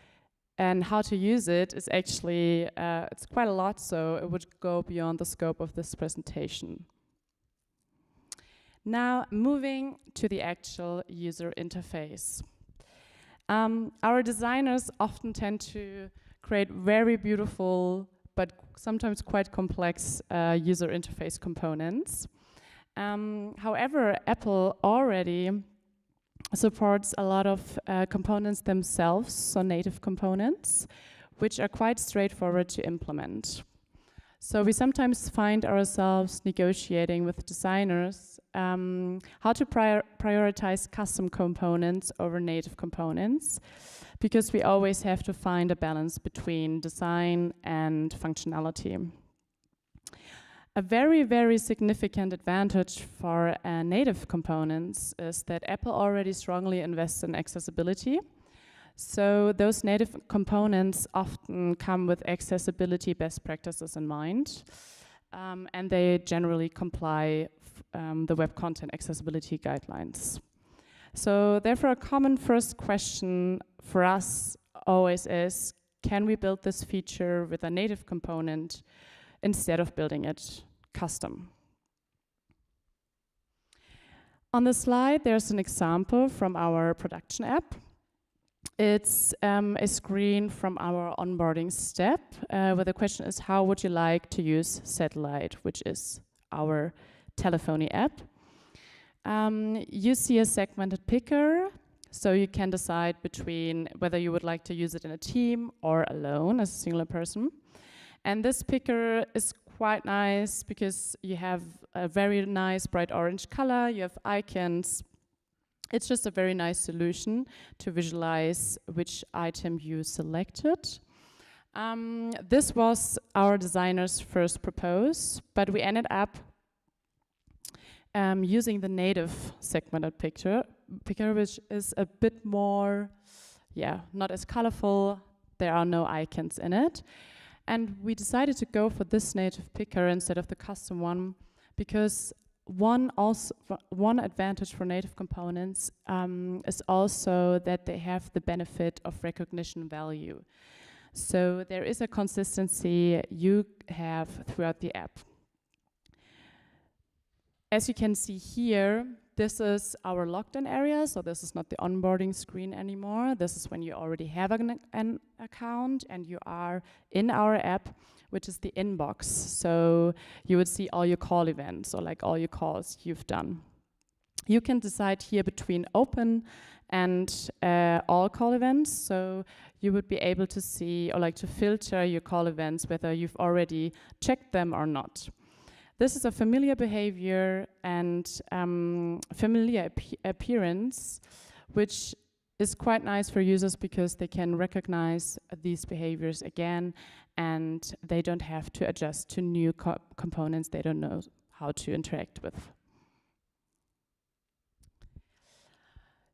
and how to use it is actually, it's quite a lot, so it would go beyond the scope of this presentation. Now, moving to the actual user interface. Our designers often tend to create very beautiful, but sometimes quite complex user interface components. However, Apple already supports a lot of components themselves, so native components, which are quite straightforward to implement. So we sometimes find ourselves negotiating with designers how to prioritize custom components over native components, because we always have to find a balance between design and functionality. A very, very significant advantage for native components is that Apple already strongly invests in accessibility. So those native components often come with accessibility best practices in mind, and they generally comply the Web Content Accessibility Guidelines. So therefore, a common first question for us always is, can we build this feature with a native component instead of building it custom? On the slide, there's an example from our production app. It's a screen from our onboarding step, where the question is, how would you like to use Satellite, which is our telephony app. You see a segmented picker, so you can decide between whether you would like to use it in a team or alone as a singular person. And this picker is quite nice because you have a very nice bright orange color, you have icons. It's just a very nice solution to visualize which item you selected. This was our designer's first propose, but we ended up using the native segmented picker, which is a bit more, not as colorful. There are no icons in it. And we decided to go for this native picker instead of the custom one because one advantage for native components is also that they have the benefit of recognition value. So there is a consistency you have throughout the app. As you can see here, this is our logged-in area, so this is not the onboarding screen anymore. This is when you already have an account and you are in our app, which is the inbox. So you would see all your call events, or like all your calls you've done. You can decide here between open and all call events, so you would be able to see or like to filter your call events whether you've already checked them or not. This is a familiar behavior and familiar appearance, which is quite nice for users because they can recognize these behaviors again and they don't have to adjust to new components they don't know how to interact with.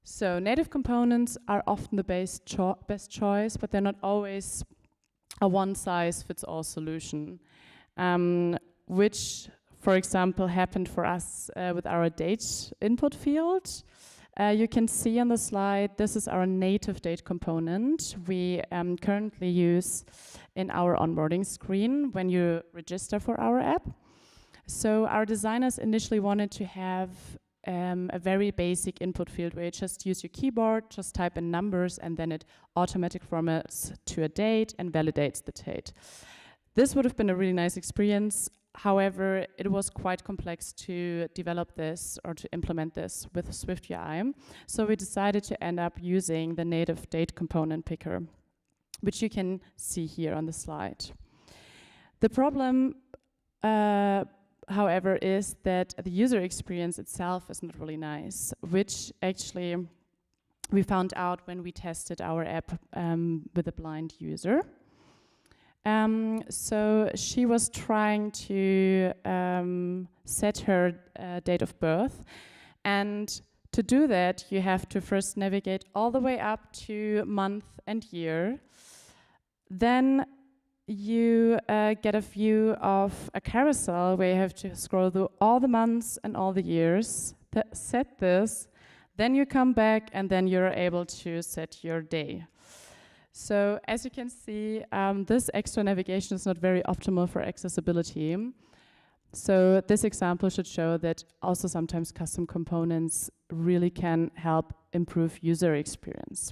So native components are often the best choice, but they're not always a one-size-fits-all solution. Which, for example, happened for us with our date input field. You can see on the slide, this is our native date component we currently use in our onboarding screen when you register for our app. So our designers initially wanted to have a very basic input field where you just use your keyboard, just type in numbers, and then it automatically formats to a date and validates the date. This would have been a really nice experience. However, it was quite complex to develop this or to implement this with SwiftUI. So we decided to end up using the native date component picker, which you can see here on the slide. The problem, however, is that the user experience itself is not really nice, which actually we found out when we tested our app with a blind user. So she was trying to set her date of birth, and to do that you have to first navigate all the way up to month and year. Then you get a view of a carousel where you have to scroll through all the months and all the years, set this, then you come back and then you're able to set your day. So as you can see, this extra navigation is not very optimal for accessibility. So this example should show that also sometimes custom components really can help improve user experience.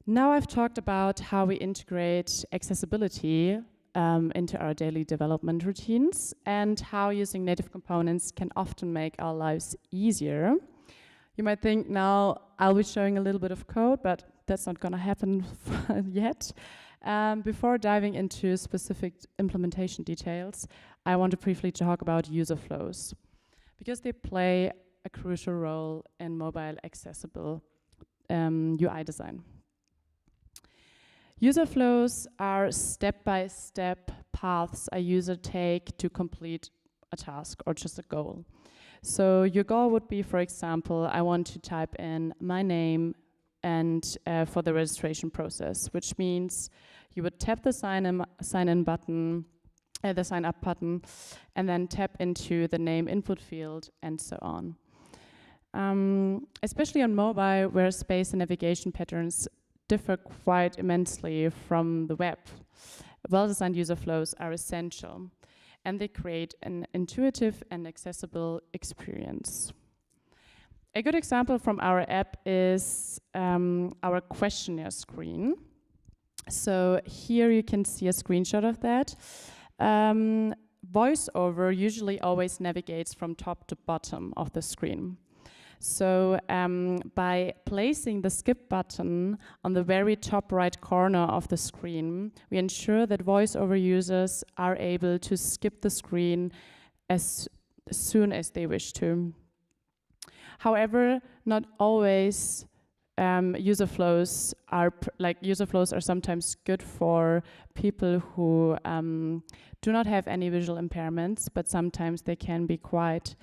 Now I've talked about how we integrate accessibility into our daily development routines and how using native components can often make our lives easier. You might think now I'll be showing a little bit of code, but that's not going to happen yet. Before diving into specific implementation details, I want to briefly talk about user flows because they play a crucial role in mobile accessible UI design. User flows are step-by-step paths a user take to complete a task or just a goal. So your goal would be, for example, I want to type in my name and for the registration process, which means you would tap the sign in button, the sign up button, and then tap into the name input field and so on. Especially on mobile, where space and navigation patterns differ quite immensely from the web, well-designed user flows are essential, and they create an intuitive and accessible experience. A good example from our app is our questionnaire screen. So here you can see a screenshot of that. VoiceOver usually always navigates from top to bottom of the screen. So by placing the skip button on the very top right corner of the screen, we ensure that VoiceOver users are able to skip the screen as soon as they wish to. However, not always user flows are sometimes good for people who do not have any visual impairments, but sometimes they can be quite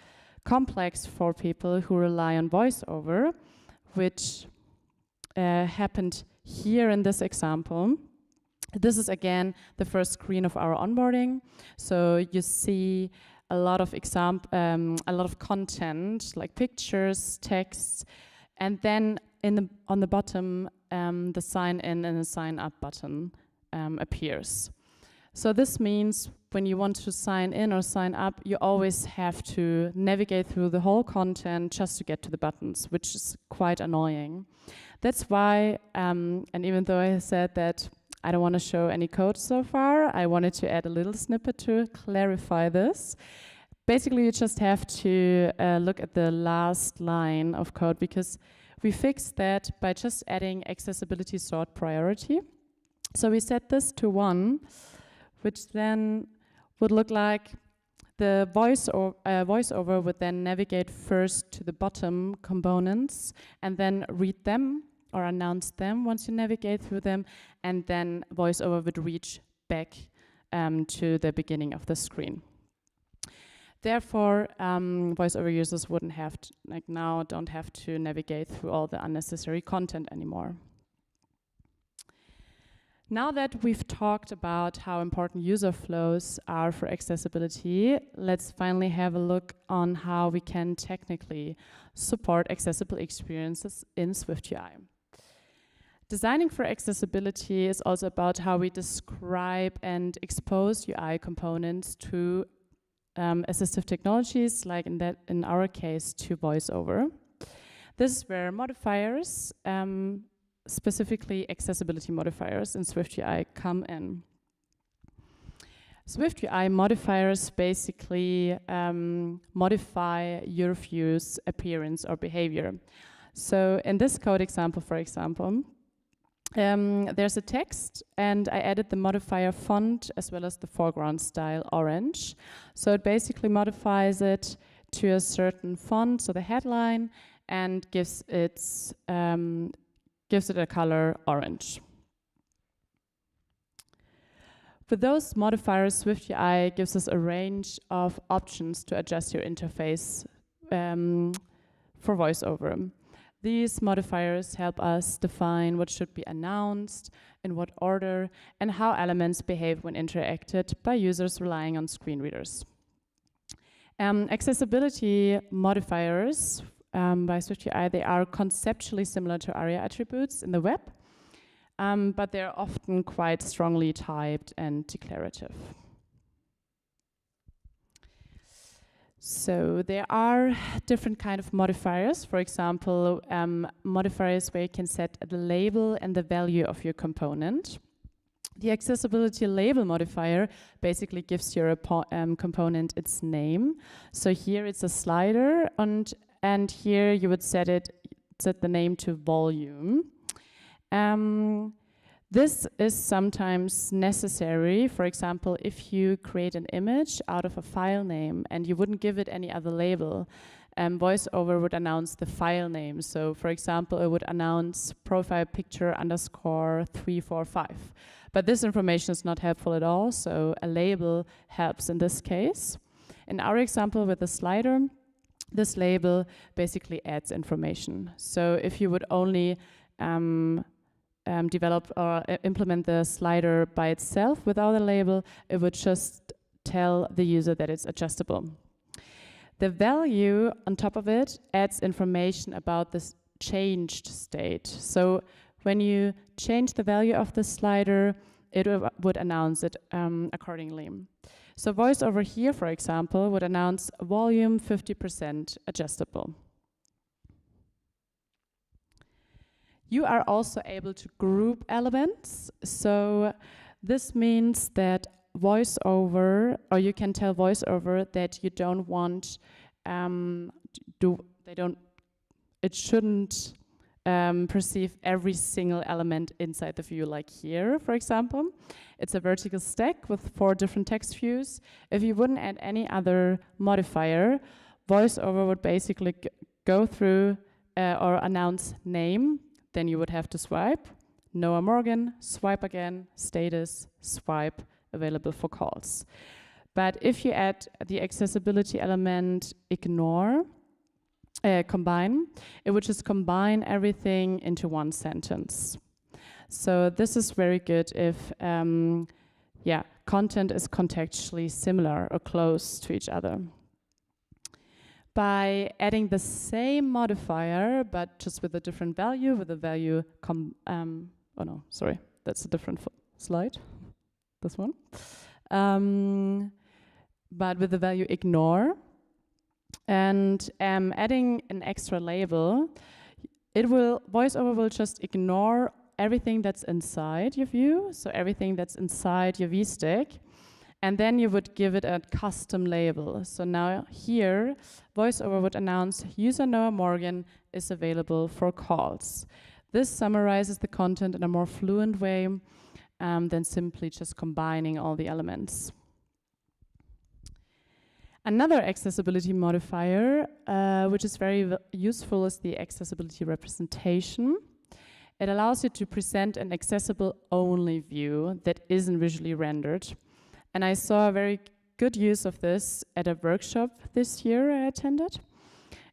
complex for people who rely on VoiceOver, which happened here in this example. This is again the first screen of our onboarding. So you see a lot of content like pictures, texts, and then on the bottom the sign in and the sign up button appears. So this means when you want to sign in or sign up, you always have to navigate through the whole content just to get to the buttons, which is quite annoying. That's why, and even though I said that I don't want to show any code so far, I wanted to add a little snippet to clarify this. Basically, you just have to look at the last line of code, because we fixed that by just adding accessibility sort priority. So we set this to 1, which then would look like the VoiceOver would then navigate first to the bottom components and then read them or announce them once you navigate through them, and then VoiceOver would reach back to the beginning of the screen. Therefore, VoiceOver users wouldn't have to, don't have to navigate through all the unnecessary content anymore. Now that we've talked about how important user flows are for accessibility, let's finally have a look on how we can technically support accessible experiences in SwiftUI. Designing for accessibility is also about how we describe and expose UI components to assistive technologies, like in our case, to VoiceOver. This is where modifiers, specifically accessibility modifiers in SwiftUI, come in. SwiftUI modifiers basically modify your view's appearance or behavior. So in this code example, for example, there's a text, and I added the modifier font as well as the foreground style orange. So it basically modifies it to a certain font, so the headline, and gives it a color orange. For those modifiers, SwiftUI gives us a range of options to adjust your interface for VoiceOver. These modifiers help us define what should be announced, in what order, and how elements behave when interacted by users relying on screen readers. Accessibility modifiers by SwiftUI, they are conceptually similar to ARIA attributes in the web, but they're often quite strongly typed and declarative. So there are different kind of modifiers. For example, modifiers where you can set the label and the value of your component. The accessibility label modifier basically gives your component its name. So here it's a slider, and here you would set the name to volume. This is sometimes necessary. For example, if you create an image out of a file name and you wouldn't give it any other label, VoiceOver would announce the file name. So for example, it would announce profile picture _ 345. But this information is not helpful at all, so a label helps in this case. In our example with the slider, this label basically adds information. So if you would only develop or implement the slider by itself without a label, it would just tell the user that it's adjustable. The value on top of it adds information about this changed state. So when you change the value of the slider, it would announce it accordingly. So VoiceOver here, for example, would announce volume 50% adjustable. You are also able to group elements. So this means that VoiceOver, or you can tell VoiceOver that you don't want, it shouldn't perceive every single element inside the view, like here, for example. It's a vertical stack with 4 different text views. If you wouldn't add any other modifier, VoiceOver would basically go through or announce name, then you would have to swipe, Noah Morgan, swipe again, status, swipe, available for calls. But if you add the accessibility element ignore, combine, it would just combine everything into one sentence. So this is very good if content is contextually similar or close to each other. By adding the same modifier, but just with a different value, with a value, oh no, sorry, that's a different slide, this one. But with the value ignore, and adding an extra label, VoiceOver will just ignore everything that's inside your view, so everything that's inside your VStack, and then you would give it a custom label. So now here, VoiceOver would announce user Noah Morgan is available for calls. This summarizes the content in a more fluent way than simply just combining all the elements. Another accessibility modifier, which is very useful, is the accessibility representation. It allows you to present an accessible-only view that isn't visually rendered. And I saw a very good use of this at a workshop this year I attended.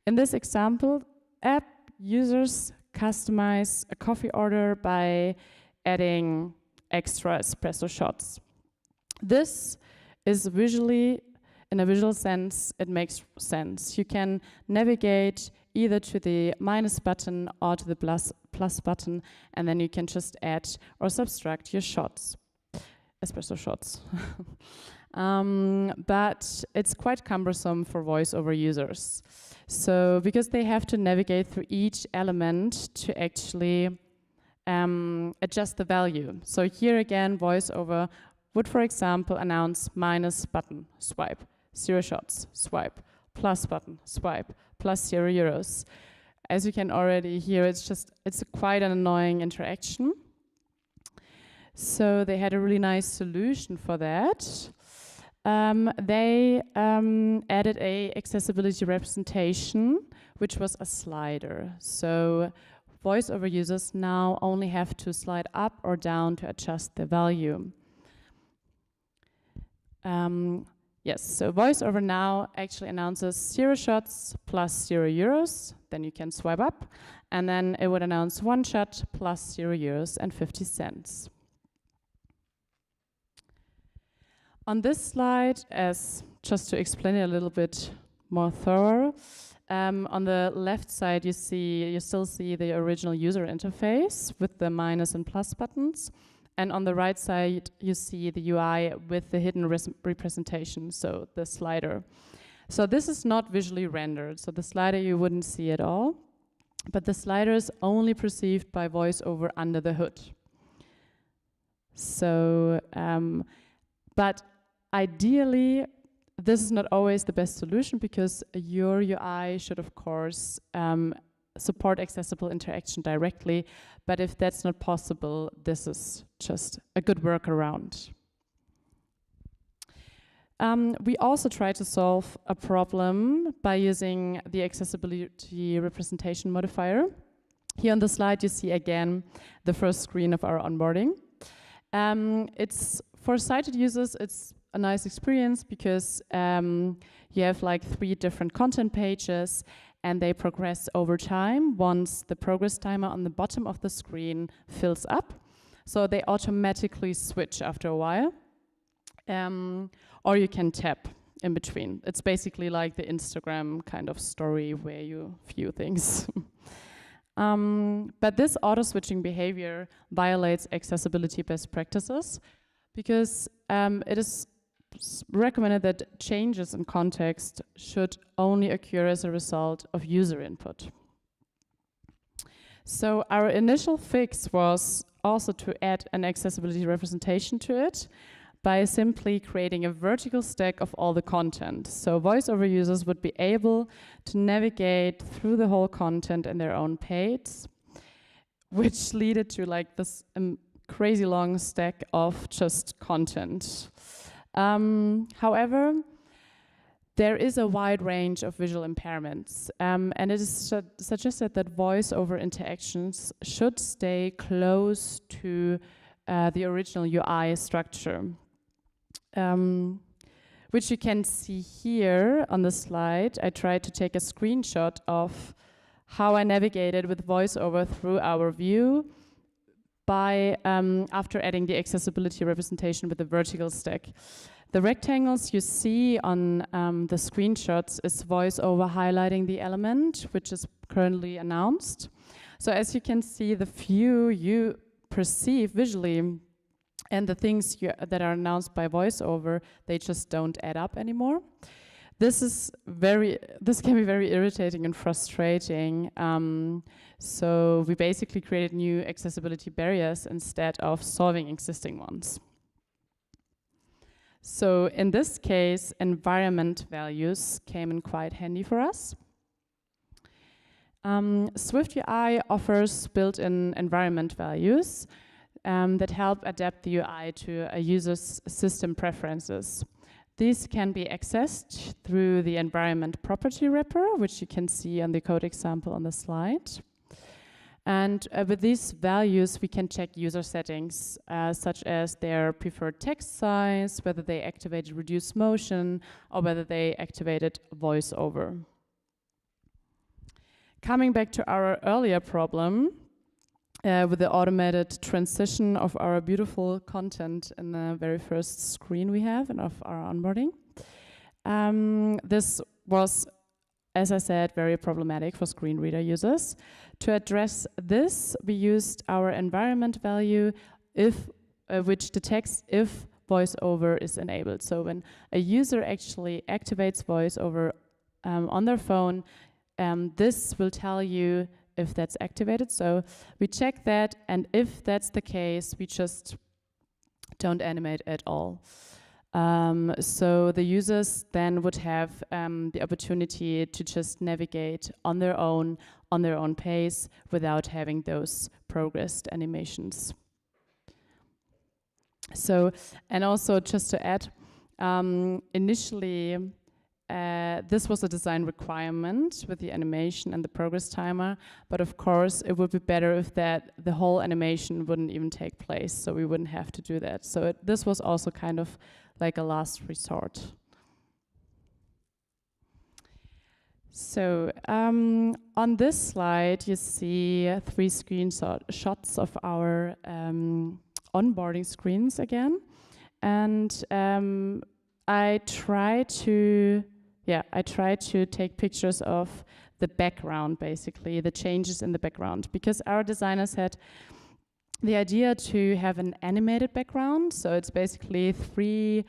In this example, app users customize a coffee order by adding extra espresso shots. This is visually, in a visual sense, it makes sense. You can navigate either to the minus button or to the plus button, and then you can just add or subtract your shots, espresso shots. But it's quite cumbersome for VoiceOver users. So because they have to navigate through each element to actually adjust the value. So here again, VoiceOver would, for example, announce minus button, swipe, 0 shots, swipe, plus button, swipe, plus €0. As you can already hear, it's quite an annoying interaction. So they had a really nice solution for that. They added a accessibility representation, which was a slider. So VoiceOver users now only have to slide up or down to adjust the value. Yes, so VoiceOver now actually announces 0 shots plus €0. Then you can swipe up, and then it would announce 1 shot plus €0 and 50 cents. On this slide, just to explain it a little bit more thorough, on the left side you still see the original user interface with the minus and plus buttons. And on the right side, you see the UI with the hidden representation, so the slider. So this is not visually rendered, so the slider you wouldn't see at all, but the slider is only perceived by VoiceOver under the hood. So, but ideally, this is not always the best solution because your UI should, of course, support accessible interaction directly, but if that's not possible, this is just a good workaround. We also try to solve a problem by using the accessibility representation modifier. Here on the slide, you see again the first screen of our onboarding. It's for sighted users, it's a nice experience because you have like 3 different content pages and they progress over time once the progress timer on the bottom of the screen fills up. So they automatically switch after a while. Or you can tap in between. It's basically like the Instagram kind of story where you view things. But this auto-switching behavior violates accessibility best practices because it is recommended that changes in context should only occur as a result of user input. So our initial fix was also to add an accessibility representation to it by simply creating a vertical stack of all the content. So voiceover users would be able to navigate through the whole content in their own page, which led to like this crazy long stack of just content. However, there is a wide range of visual impairments, and it is suggested that voice-over interactions should stay close to the original UI structure, which you can see here on the slide. I tried to take a screenshot of how I navigated with voiceover through our view by after adding the accessibility representation with the vertical stack. The rectangles you see on the screenshots is voiceover highlighting the element, which is currently announced. So as you can see, the view you perceive visually and the things that are announced by voiceover, they just don't add up anymore. This can be very irritating and frustrating. So we basically created new accessibility barriers instead of solving existing ones. So in this case, environment values came in quite handy for us. SwiftUI offers built-in environment values that help adapt the UI to a user's system preferences. These can be accessed through the environment property wrapper, which you can see on the code example on the slide. And with these values, we can check user settings, such as their preferred text size, whether they activated reduce motion, or whether they activated voiceover. Coming back to our earlier problem, with the automated transition of our beautiful content in the very first screen we have and of our onboarding. This was, as I said, very problematic for screen reader users. To address this, we used our environment value which detects if voiceover is enabled. So when a user actually activates voiceover on their phone, this will tell you if that's activated. So we check that, and if that's the case, we just don't animate at all. So the users then would have the opportunity to just navigate on their own pace without having those progressed animations. So, and also just to add, initially this was a design requirement with the animation and the progress timer, but of course it would be better if the whole animation wouldn't even take place, so we wouldn't have to do that. So this was also kind of like a last resort. So on this slide you see 3 screenshots of our onboarding screens again, and I try to take pictures of the background, basically, the changes in the background, because our designers had the idea to have an animated background. So it's basically 3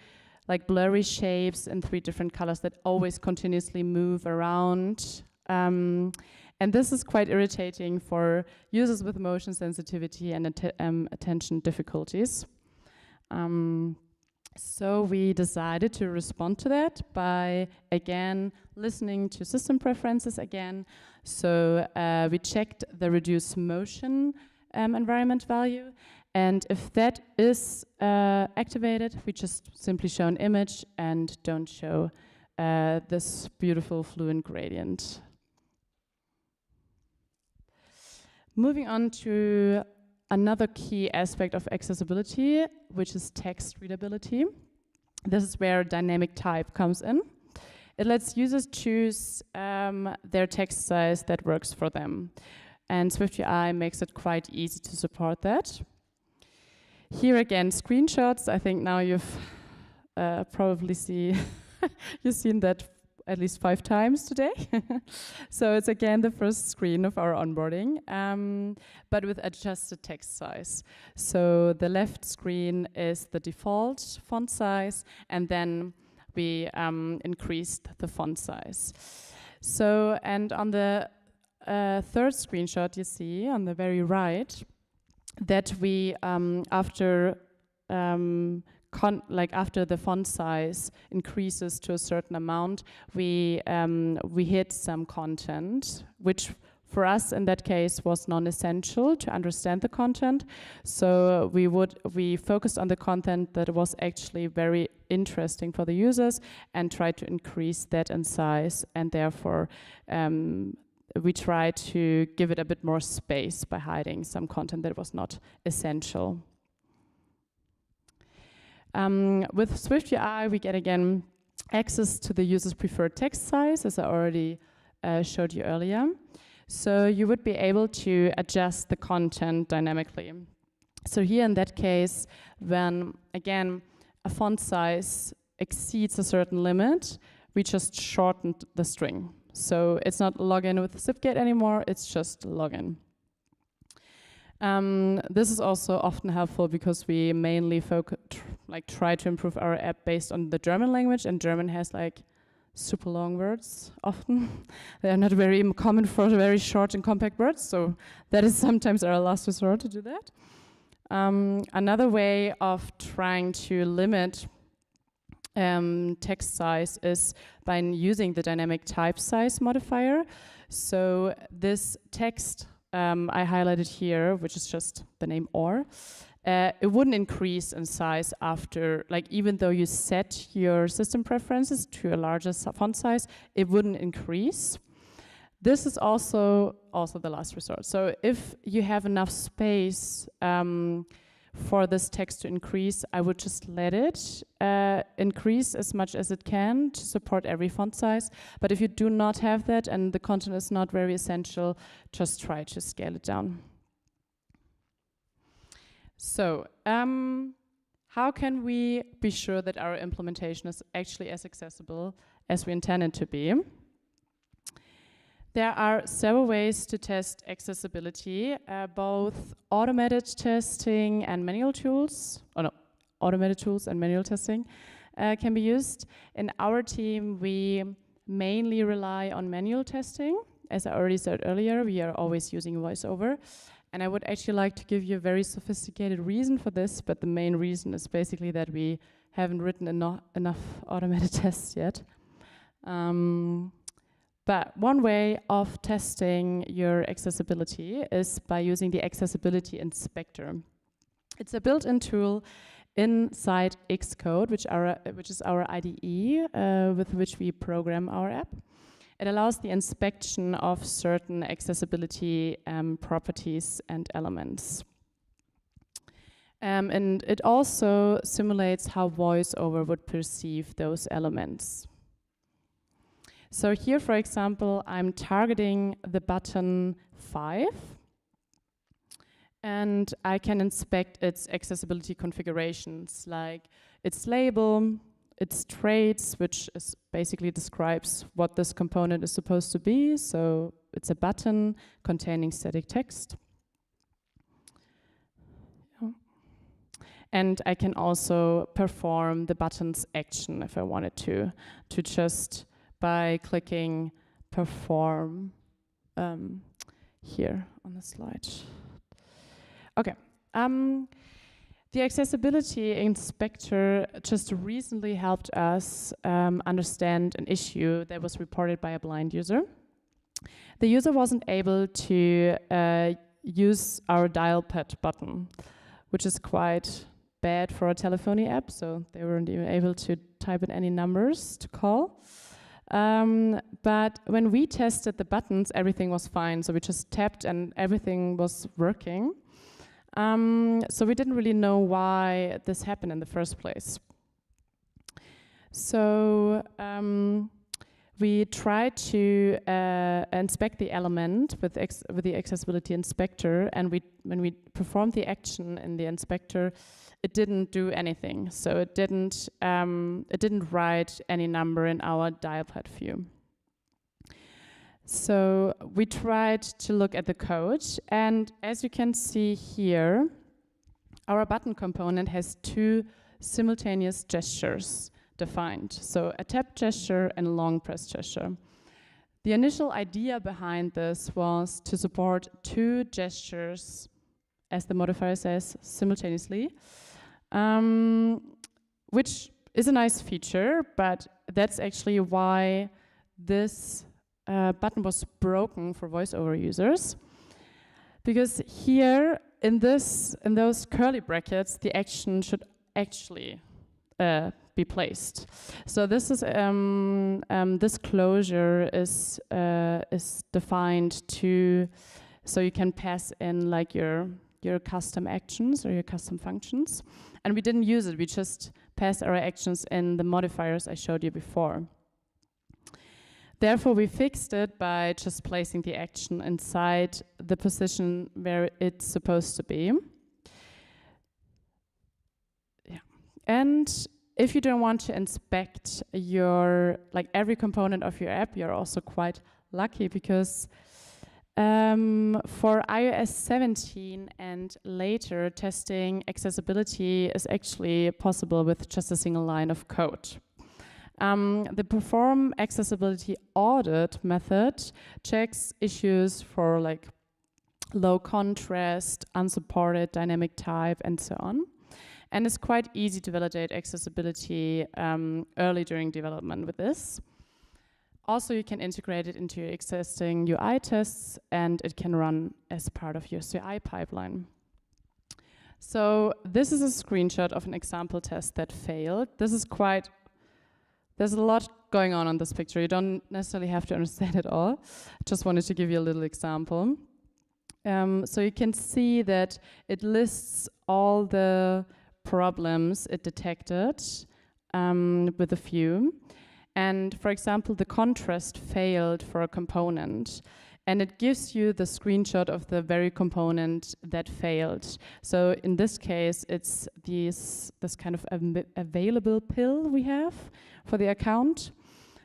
like blurry shapes in 3 different colors that always continuously move around. And this is quite irritating for users with motion sensitivity and attention difficulties. So we decided to respond to that by, again, listening to system preferences again. So we checked the reduce motion environment value, and if that is activated, we just simply show an image and don't show this beautiful fluent gradient. Moving on to another key aspect of accessibility, which is text readability. This is where dynamic type comes in. It lets users choose their text size that works for them. And SwiftUI makes it quite easy to support that. Here again, screenshots. I think now you've probably you've seen that at least 5 times today. So it's again the first screen of our onboarding, but with adjusted text size. So the left screen is the default font size, and then we increased the font size. So, and on the third screenshot you see on the very right, that we, after the font size increases to a certain amount, we hid some content, which for us in that case was non-essential to understand the content. So we focused on the content that was actually very interesting for the users and tried to increase that in size, and therefore we tried to give it a bit more space by hiding some content that was not essential. With SwiftUI, we get again access to the user's preferred text size, as I already showed you earlier. So you would be able to adjust the content dynamically. So here in that case, when again a font size exceeds a certain limit, we just shortened the string. So it's not login with zipgate anymore, it's just login. This is also often helpful because we mainly try to improve our app based on the German language, and German has like super long words often. They are not very common for very short and compact words, so that is sometimes our last resort to do that. Another way of trying to limit text size is by using the dynamic type size modifier. So this text I highlighted here, which is just the name or, it wouldn't increase in size after, even though you set your system preferences to a larger font size, it wouldn't increase. This is also the last resort. So if you have enough space for this text to increase, I would just let it increase as much as it can to support every font size. But if you do not have that and the content is not very essential, just try to scale it down. So how can we be sure that our implementation is actually as accessible as we intend it to be? There are several ways to test accessibility, both automated testing and manual tools. Automated tools and manual testing can be used. In our team, we mainly rely on manual testing. As I already said earlier, we are always using VoiceOver. And I would actually like to give you a very sophisticated reason for this, but the main reason is basically that we haven't written enough automated tests yet. But one way of testing your accessibility is by using the Accessibility Inspector. It's a built-in tool inside Xcode, which is our IDE with which we program our app. It allows the inspection of certain accessibility properties and elements. And it also simulates how VoiceOver would perceive those elements. So here, for example, I'm targeting the button 5, and I can inspect its accessibility configurations, like its label, its traits, which basically describes what this component is supposed to be. So it's a button containing static text. And I can also perform the button's action if I wanted to just by clicking perform here on the slide. Okay. The Accessibility Inspector just recently helped us understand an issue that was reported by a blind user. The user wasn't able to use our dial pad button, which is quite bad for a telephony app, so they weren't even able to type in any numbers to call. But when we tested the buttons, everything was fine. So we just tapped and everything was working. So we didn't really know why this happened in the first place. So we try to inspect the element with the accessibility inspector, and when we performed the action in the inspector, it didn't do anything. So it didn't write any number in our dialpad view. So we tried to look at the code, and as you can see here, our button component has two simultaneous gestures defined. So a tap gesture and a long press gesture. The initial idea behind this was to support two gestures, as the modifier says, simultaneously, which is a nice feature, but that's actually why this button was broken for voiceover users. Because here, in those curly brackets, the action should actually be placed. So this is this closure is defined to, so you can pass in like your custom actions or your custom functions. And we didn't use it, we just passed our actions in the modifiers I showed you before. Therefore, we fixed it by just placing the action inside the position where it's supposed to be. Yeah. And if you don't want to inspect every component of your app, you're also quite lucky, because for iOS 17 and later, testing accessibility is actually possible with just a single line of code. The perform accessibility audit method checks issues for like low contrast, unsupported dynamic type, and so on. And it's quite easy to validate accessibility early during development with this. Also, you can integrate it into your existing UI tests, and it can run as part of your CI pipeline. So this is a screenshot of an example test that failed. There's a lot going on this picture. You don't necessarily have to understand it all. Just wanted to give you a little example. So you can see that it lists all the problems it detected with a few. And for example, the contrast failed for a component, and it gives you the screenshot of the very component that failed. So in this case, it's this kind of available pill we have for the account.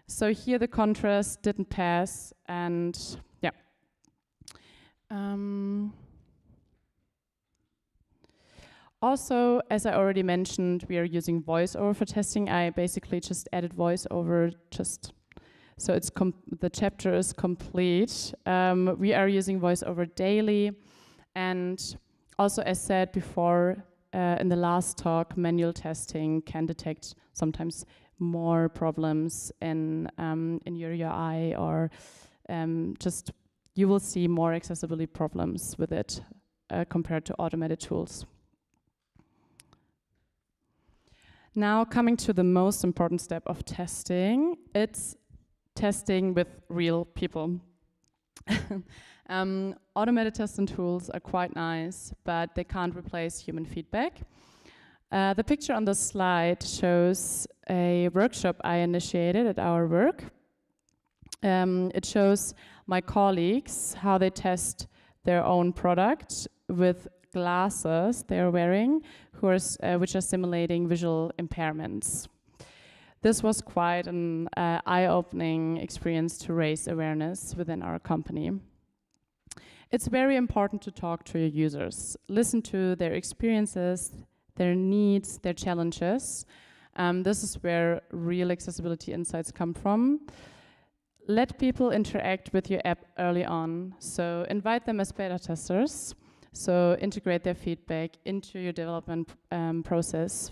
So here the contrast didn't pass, and yeah. Also, as I already mentioned, we are using VoiceOver for testing. I basically just added VoiceOver so it's the chapter is complete. We are using VoiceOver daily, and also, as said before in the last talk, manual testing can detect sometimes more problems in your UI, or just you will see more accessibility problems with it compared to automated tools. Now, coming to the most important step of testing, it's testing with real people. Automated testing tools are quite nice, but they can't replace human feedback. The picture on the slide shows a workshop I initiated at our work. It shows my colleagues how they test their own product with glasses they're wearing, which are simulating visual impairments. This was quite an eye-opening experience to raise awareness within our company. It's very important to talk to your users, listen to their experiences, their needs, their challenges. This is where real accessibility insights come from. Let people interact with your app early on. So invite them as beta testers. So integrate their feedback into your development process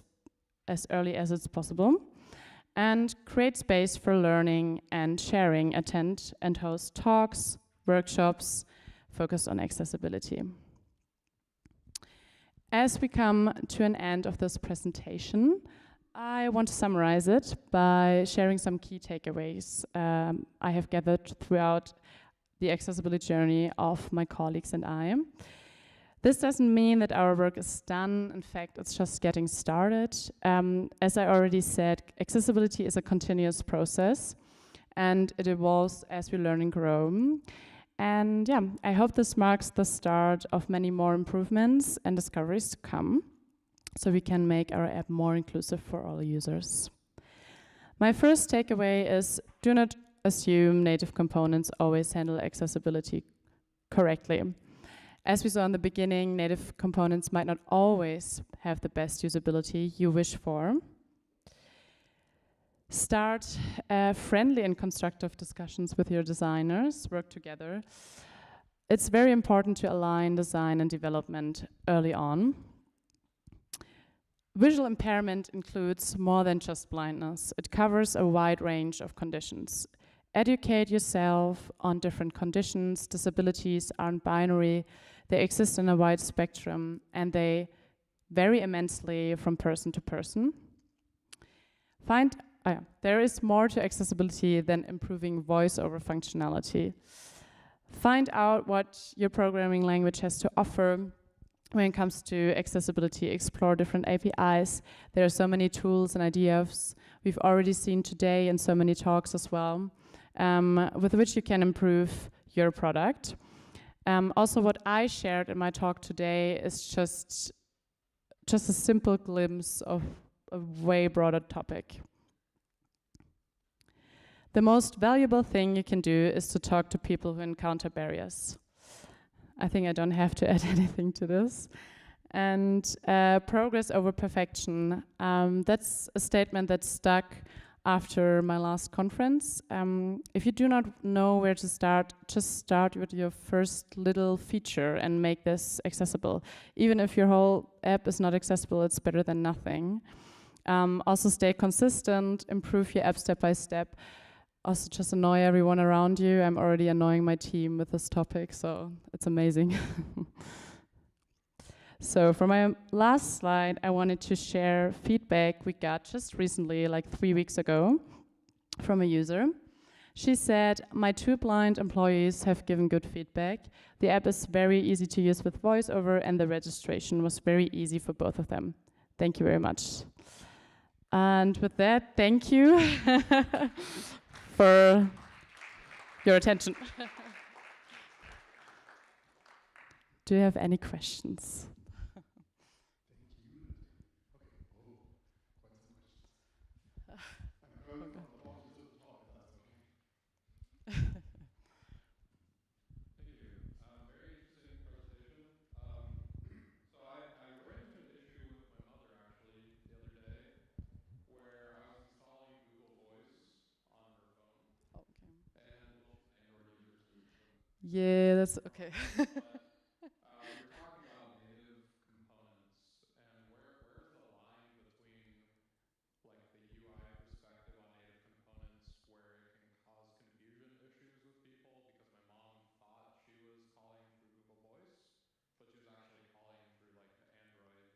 as early as it's possible. And create space for learning and sharing. Attend and host talks, workshops focused on accessibility. As we come to an end of this presentation, I want to summarize it by sharing some key takeaways I have gathered throughout the accessibility journey of my colleagues and I. This doesn't mean that our work is done. In fact, it's just getting started. As I already said, accessibility is a continuous process, and it evolves as we learn and grow. And yeah, I hope this marks the start of many more improvements and discoveries to come, so we can make our app more inclusive for all users. My first takeaway is, do not assume native components always handle accessibility correctly. As we saw in the beginning, native components might not always have the best usability you wish for. Start friendly and constructive discussions with your designers, work together. It's very important to align design and development early on. Visual impairment includes more than just blindness. It covers a wide range of conditions. Educate yourself on different conditions. Disabilities aren't binary. They exist in a wide spectrum, and they vary immensely from person to person. There is more to accessibility than improving voice-over functionality. Find out what your programming language has to offer when it comes to accessibility. Explore different APIs. There are so many tools and ideas we've already seen today in so many talks as well, with which you can improve your product. Also, what I shared in my talk today is just a simple glimpse of a way broader topic. The most valuable thing you can do is to talk to people who encounter barriers. I think I don't have to add anything to this. And progress over perfection. That's a statement that stuck after my last conference. If you do not know where to start, just start with your first little feature and make this accessible. Even if your whole app is not accessible, it's better than nothing. Also stay consistent, improve your app step by step. Also just annoy everyone around you. I'm already annoying my team with this topic, so it's amazing. So for my last slide, I wanted to share feedback we got just recently, like 3 weeks ago, from a user. She said, my 2 blind employees have given good feedback. The app is very easy to use with VoiceOver, and the registration was very easy for both of them. Thank you very much. And with that, thank you for your attention. Do you have any questions? Yeah, that's okay. You're talking about native components, and where's the line between like the UI perspective on native components where it can cause confusion issues with people? Because my mom thought she was calling through Google Voice, but she was actually calling through like the Android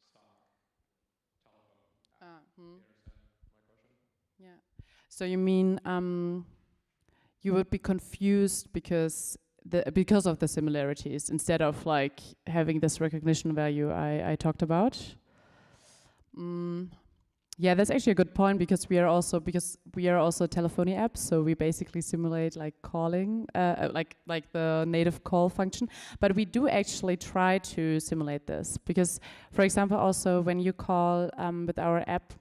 stock telephone app. Do you understand my question? Yeah. So you mean you would be confused because of the similarities instead of like having this recognition value I talked about? Yeah, that's actually a good point, because we are also a telephony app, so we basically simulate like calling, like the native call function. But we do actually try to simulate this, because, for example, also when you call with our app,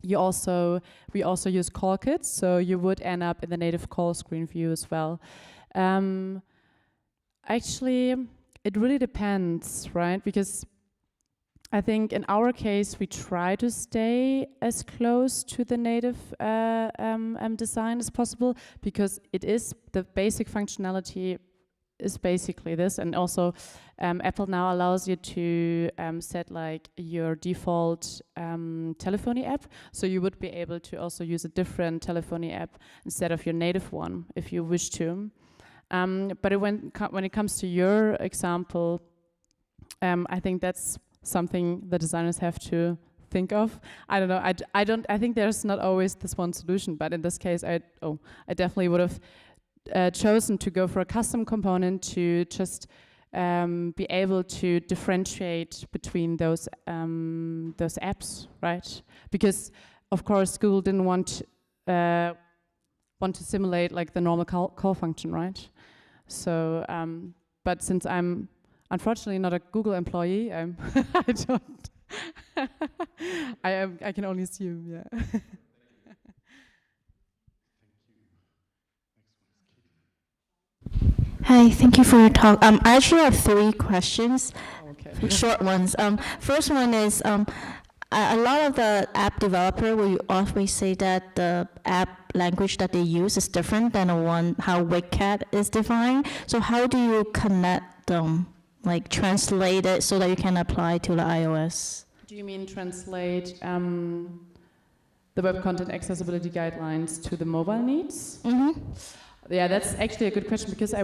we also use call kits, so you would end up in the native call screen view as well. Actually, it really depends, right? Because I think in our case, we try to stay as close to the native design as possible, because it is the basic functionality is basically this. And also Apple now allows you to set like your default telephony app. So you would be able to also use a different telephony app instead of your native one if you wish to. But when it comes to your example, I think that's something the designers have to think of. I don't know. I think there's not always this one solution, but in this case, I definitely would have chosen to go for a custom component to just be able to differentiate between those apps, right? Because of course Google didn't want to simulate like the normal call function, right? So, but since I'm unfortunately not a Google employee, I don't. I can only assume, yeah. Hi, thank you for your talk. I actually have 3 questions, short ones. First one is, a lot of the app developer will always say that the app language that they use is different than the one how WCAG is defined. So how do you connect them, like translate it so that you can apply to the iOS? Do you mean translate the Web Content Accessibility Guidelines to the mobile needs? Mm-hmm. Yeah, that's actually a good question, because I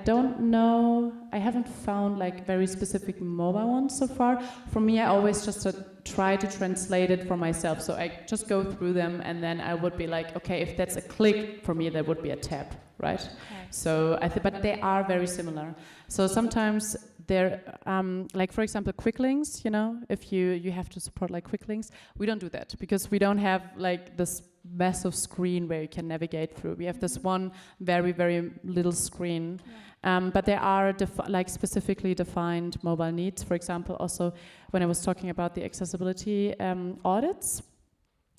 don't know, I haven't found like very specific mobile ones so far. For me, I always just try to translate it for myself. So I just go through them and then I would be like, okay, if that's a click, for me that would be a tap, right? Okay. So but they are very similar. So sometimes they're, like for example, quick links, you know, if you have to support like quick links, we don't do that because we don't have like this massive screen where you can navigate through. We have this one very, very little screen. Yeah. But there are like specifically defined mobile needs. For example, also when I was talking about the accessibility audits,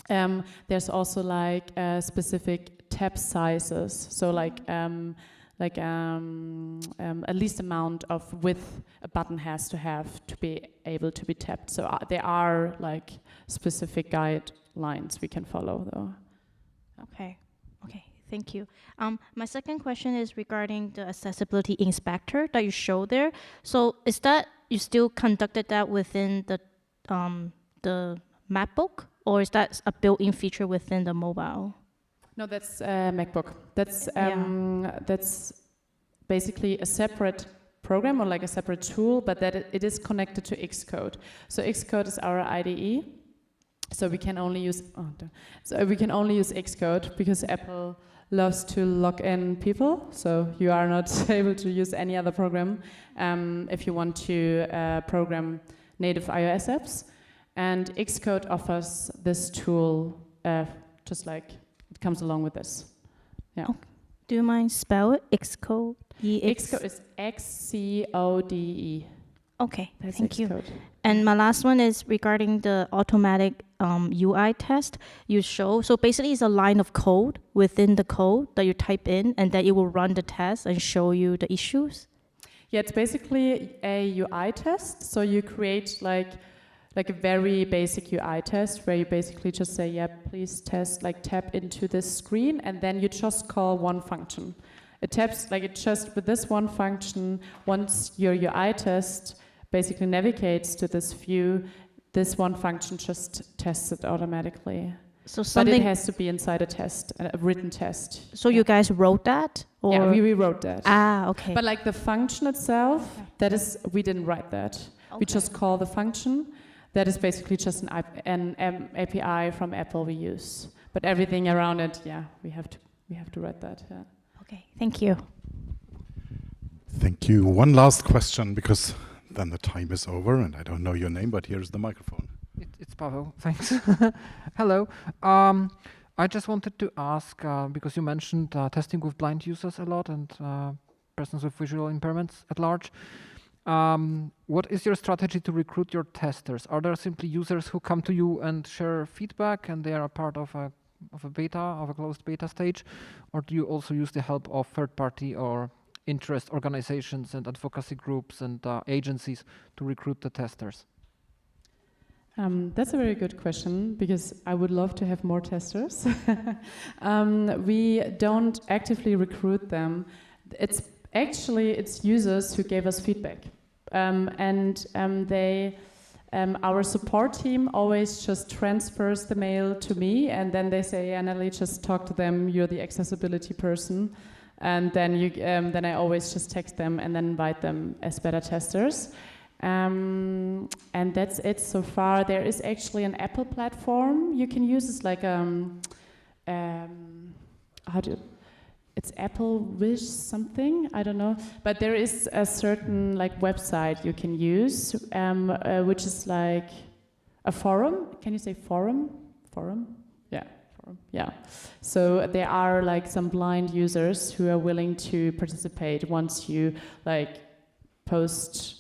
there's also like specific tab sizes. So like at least amount of width a button has to have to be able to be tapped. So there are like specific guidelines we can follow though. Okay, thank you. My second question is regarding the accessibility inspector that you showed there. So is that you still conducted that within the MacBook, or is that a built-in feature within the mobile? No, that's MacBook. That's basically a separate program or like a separate tool, but that it is connected to Xcode. So Xcode is our IDE. So we can only use Xcode because Apple loves to lock in people. So you are not able to use any other program if you want to program native iOS apps. And Xcode offers this tool just like it comes along with this. Yeah. Okay. Do you mind spell it? Xcode? Xcode is Xcode. Okay, that's thank you. Xcode. And my last one is regarding the automatic UI test you show. So basically it's a line of code within the code that you type in, and then it will run the test and show you the issues? Yeah, it's basically a UI test. So you create like a very basic UI test where you basically just say, yeah, please test, like tap into this screen, and then you just call one function. It taps, like it just with this one function, once your UI test basically navigates to this view, this one function just tests it automatically. So but it has to be inside a test, a written test. So you guys wrote that? Or? Yeah, we rewrote that. Ah, okay. But like the function itself, we didn't write that. Okay. We just call the function. That is basically just an API from Apple we use. But everything around it, yeah, we have to write that. Yeah. Okay, thank you. Thank you. One last question, because then the time is over, and I don't know your name, but here's the microphone. It's Pavel. Thanks. Hello. I just wanted to ask, because you mentioned testing with blind users a lot and persons with visual impairments at large. What is your strategy to recruit your testers? Are there simply users who come to you and share feedback and they are a part of a closed beta stage? Or do you also use the help of third-party or interest organizations and advocacy groups and agencies to recruit the testers? That's a very good question, because I would love to have more testers. We don't actively recruit them. It's users who gave us feedback. Our support team always just transfers the mail to me, and then they say, yeah, Natalie, just talk to them, you're the accessibility person. And then I always just text them and then invite them as beta testers. And that's it so far. There is actually an Apple platform you can use. It's like it's Apple Wish something, I don't know, but there is a certain like website you can use, which is like a forum. Can you say forum? Forum? Yeah, forum. Yeah. So there are like some blind users who are willing to participate once you like post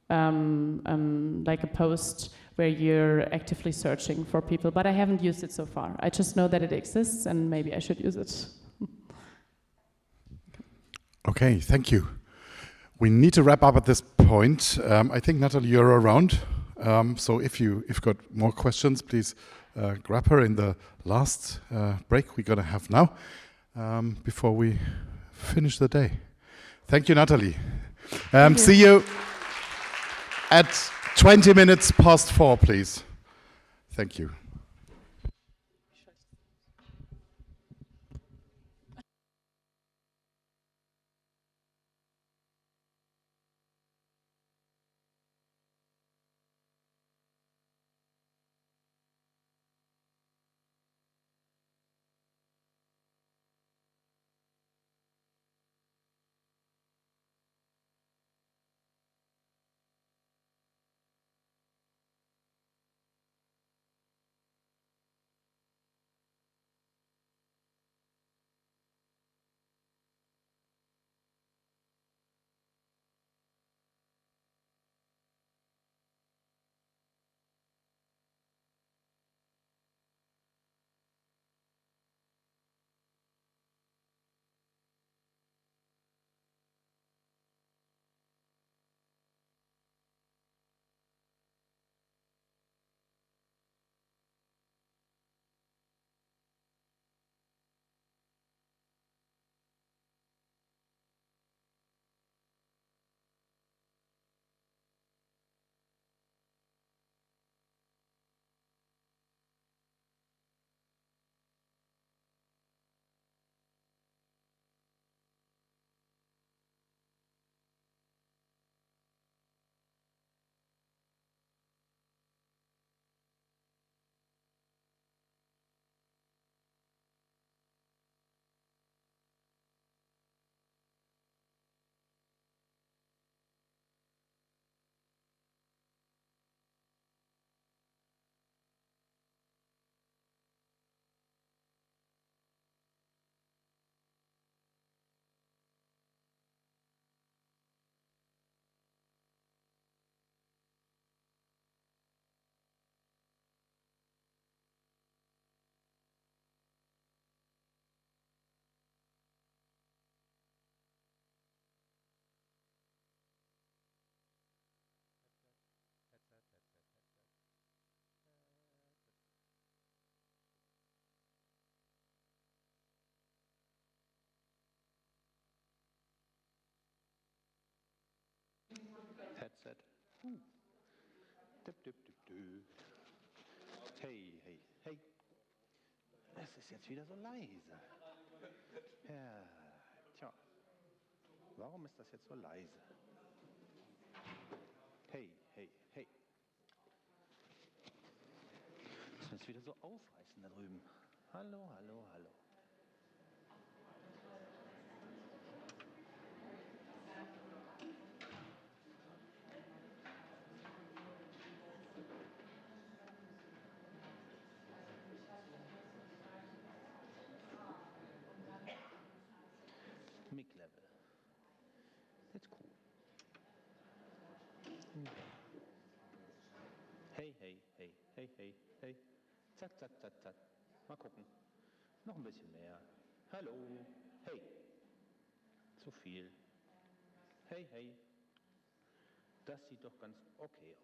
like a post where you're actively searching for people. But I haven't used it so far. I just know that it exists, and maybe I should use it. Okay, thank you. We need to wrap up at this point. I think, Natalie, you're around. So if you've got more questions, please grab her in the last break we're going to have now before we finish the day. Thank you, Natalie. See you at 20 minutes past 4, please. Thank you. Headset. Dip, dip, dip, dip. Hey, hey, hey. Es ist jetzt wieder so leise. Ja, tja. Warum ist das jetzt so leise? Hey, hey, hey. Müssen wir jetzt wieder so aufreißen da drüben. Hallo, hallo, hallo. Mic level. That's cool. Hey, hey, hey, hey, hey, hey. Zack, zack, zack, zack. Mal gucken. Noch ein bisschen mehr. Hallo. Hey. Zu viel. Hey, hey. Das sieht doch ganz okay aus.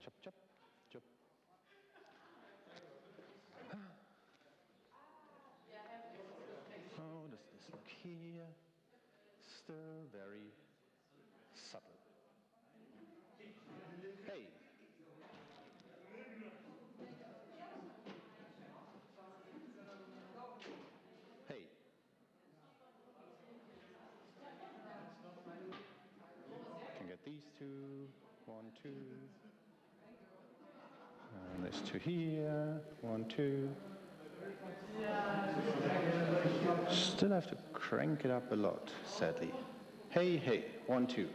Chop, chop, chop. Oh, this look here. Still very subtle. Hey. Hey. Can get these two. 1, 2. And there's 2 here, 1, 2. Still have to crank it up a lot, sadly. Hey, hey, 1, 2.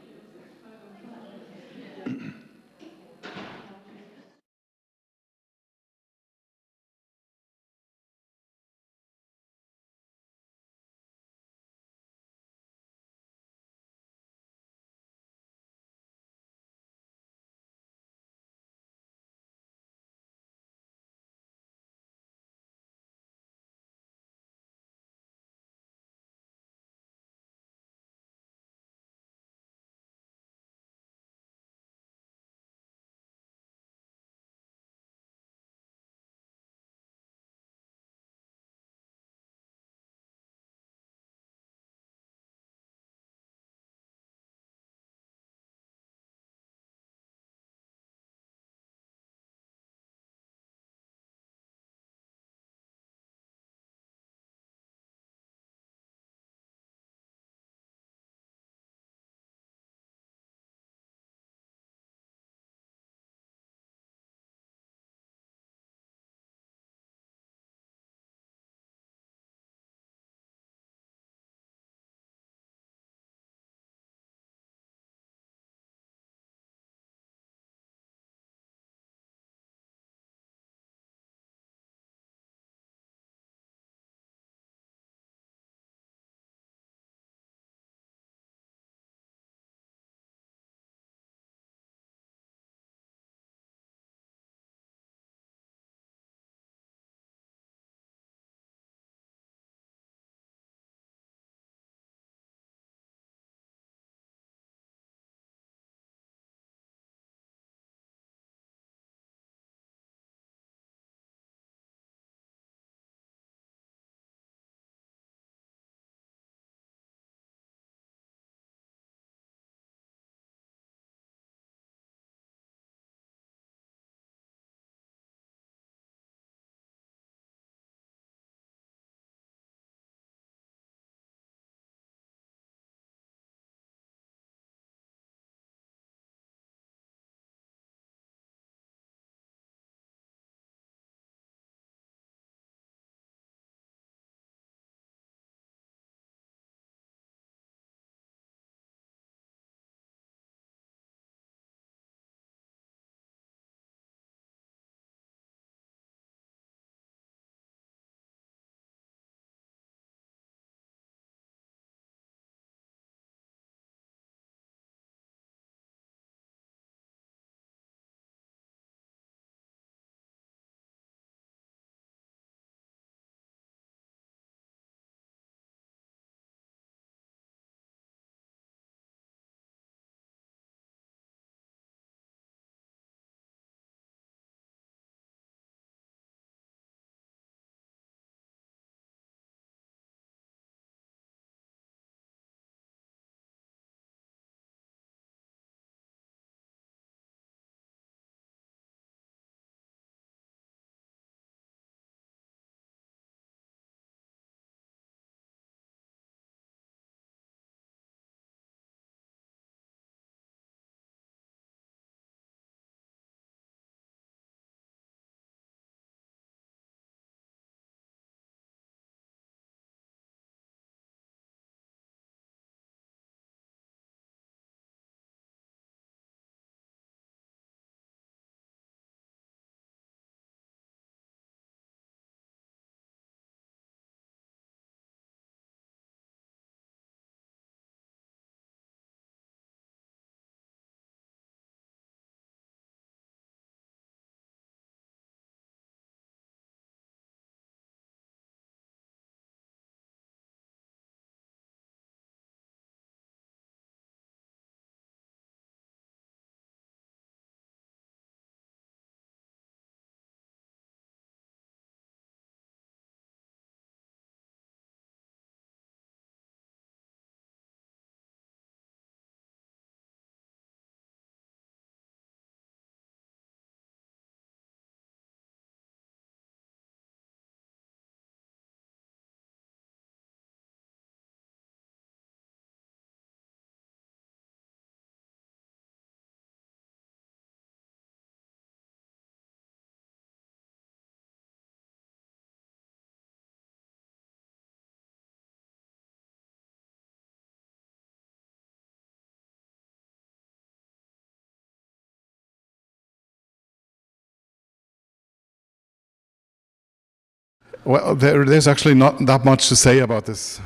Well, there's actually not that much to say about this.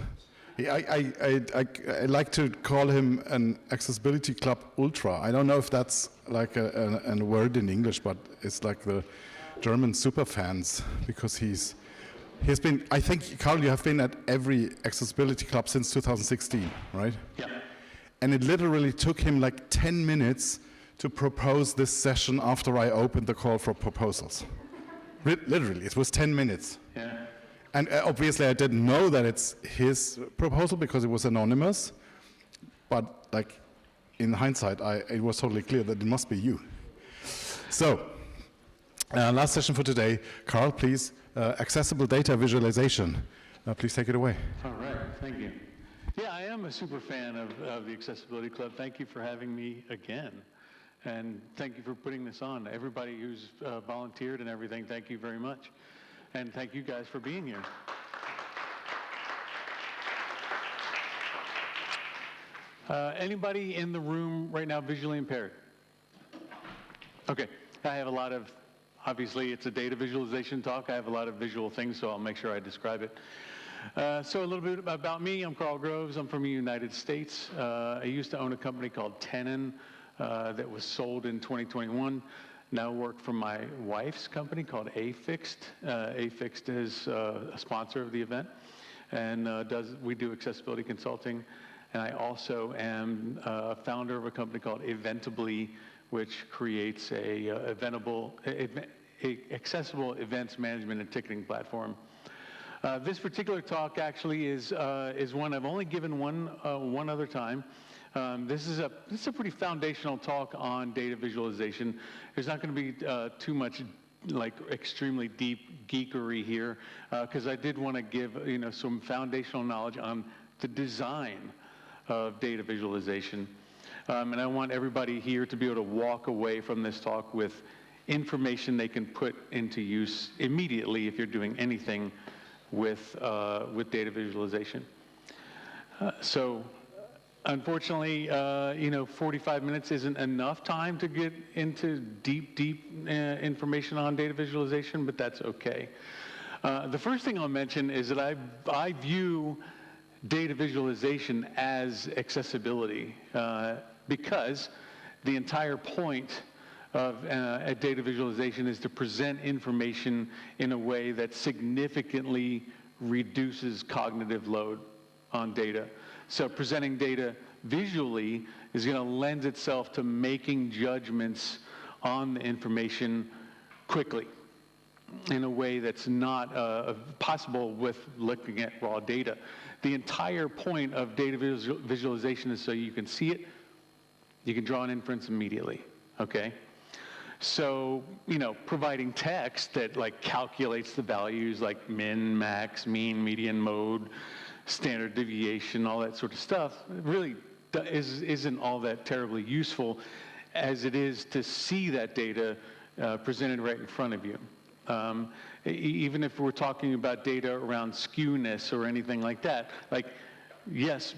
I like to call him an Accessibility Club Ultra. I don't know if that's like a word in English, but it's like the German super fans, because he's been, I think, Carl, you have been at every Accessibility Club since 2016, right? Yeah. And it literally took him like 10 minutes to propose this session after I opened the call for proposals. Literally, it was 10 minutes. Yeah. And obviously I didn't know that it's his proposal because it was anonymous, but like in hindsight, it was totally clear that it must be you. So, last session for today. Carl, please, accessible data visualization. Please take it away. All right, thank you. Yeah, I am a super fan of the Accessibility Club. Thank you for having me again. And thank you for putting this on. Everybody who's volunteered and everything, thank you very much. And thank you guys for being here. Anybody in the room right now visually impaired? Okay, I have a lot of, obviously it's a data visualization talk. I have a lot of visual things, so I'll make sure I describe it. So a little bit about me. I'm Carl Groves. I'm from the United States. I used to own a company called Tenon that was sold in 2021. Now work for my wife's company called Afixed. Afixed is a sponsor of the event, and we do accessibility consulting. And I also am a founder of a company called Eventably, which creates accessible events management and ticketing platform. This particular talk actually is one I've only given one other time. This is a pretty foundational talk on data visualization. There's not going to be too much like extremely deep geekery here, because I did want to give some foundational knowledge on the design of data visualization, and I want everybody here to be able to walk away from this talk with information they can put into use immediately if you're doing anything with data visualization. So. Unfortunately, 45 minutes isn't enough time to get into deep information on data visualization, but that's okay. The first thing I'll mention is that I view data visualization as accessibility because the entire point of data visualization is to present information in a way that significantly reduces cognitive load on data. So presenting data visually is going to lend itself to making judgments on the information quickly in a way that's not possible with looking at raw data. The entire point of data visualization is so you can see it, you can draw an inference immediately, okay? So, providing text that like calculates the values like min, max, mean, median, mode, standard deviation, all that sort of stuff, really isn't all that terribly useful as it is to see that data presented right in front of you. Even if we're talking about data around skewness or anything like that, like, yes,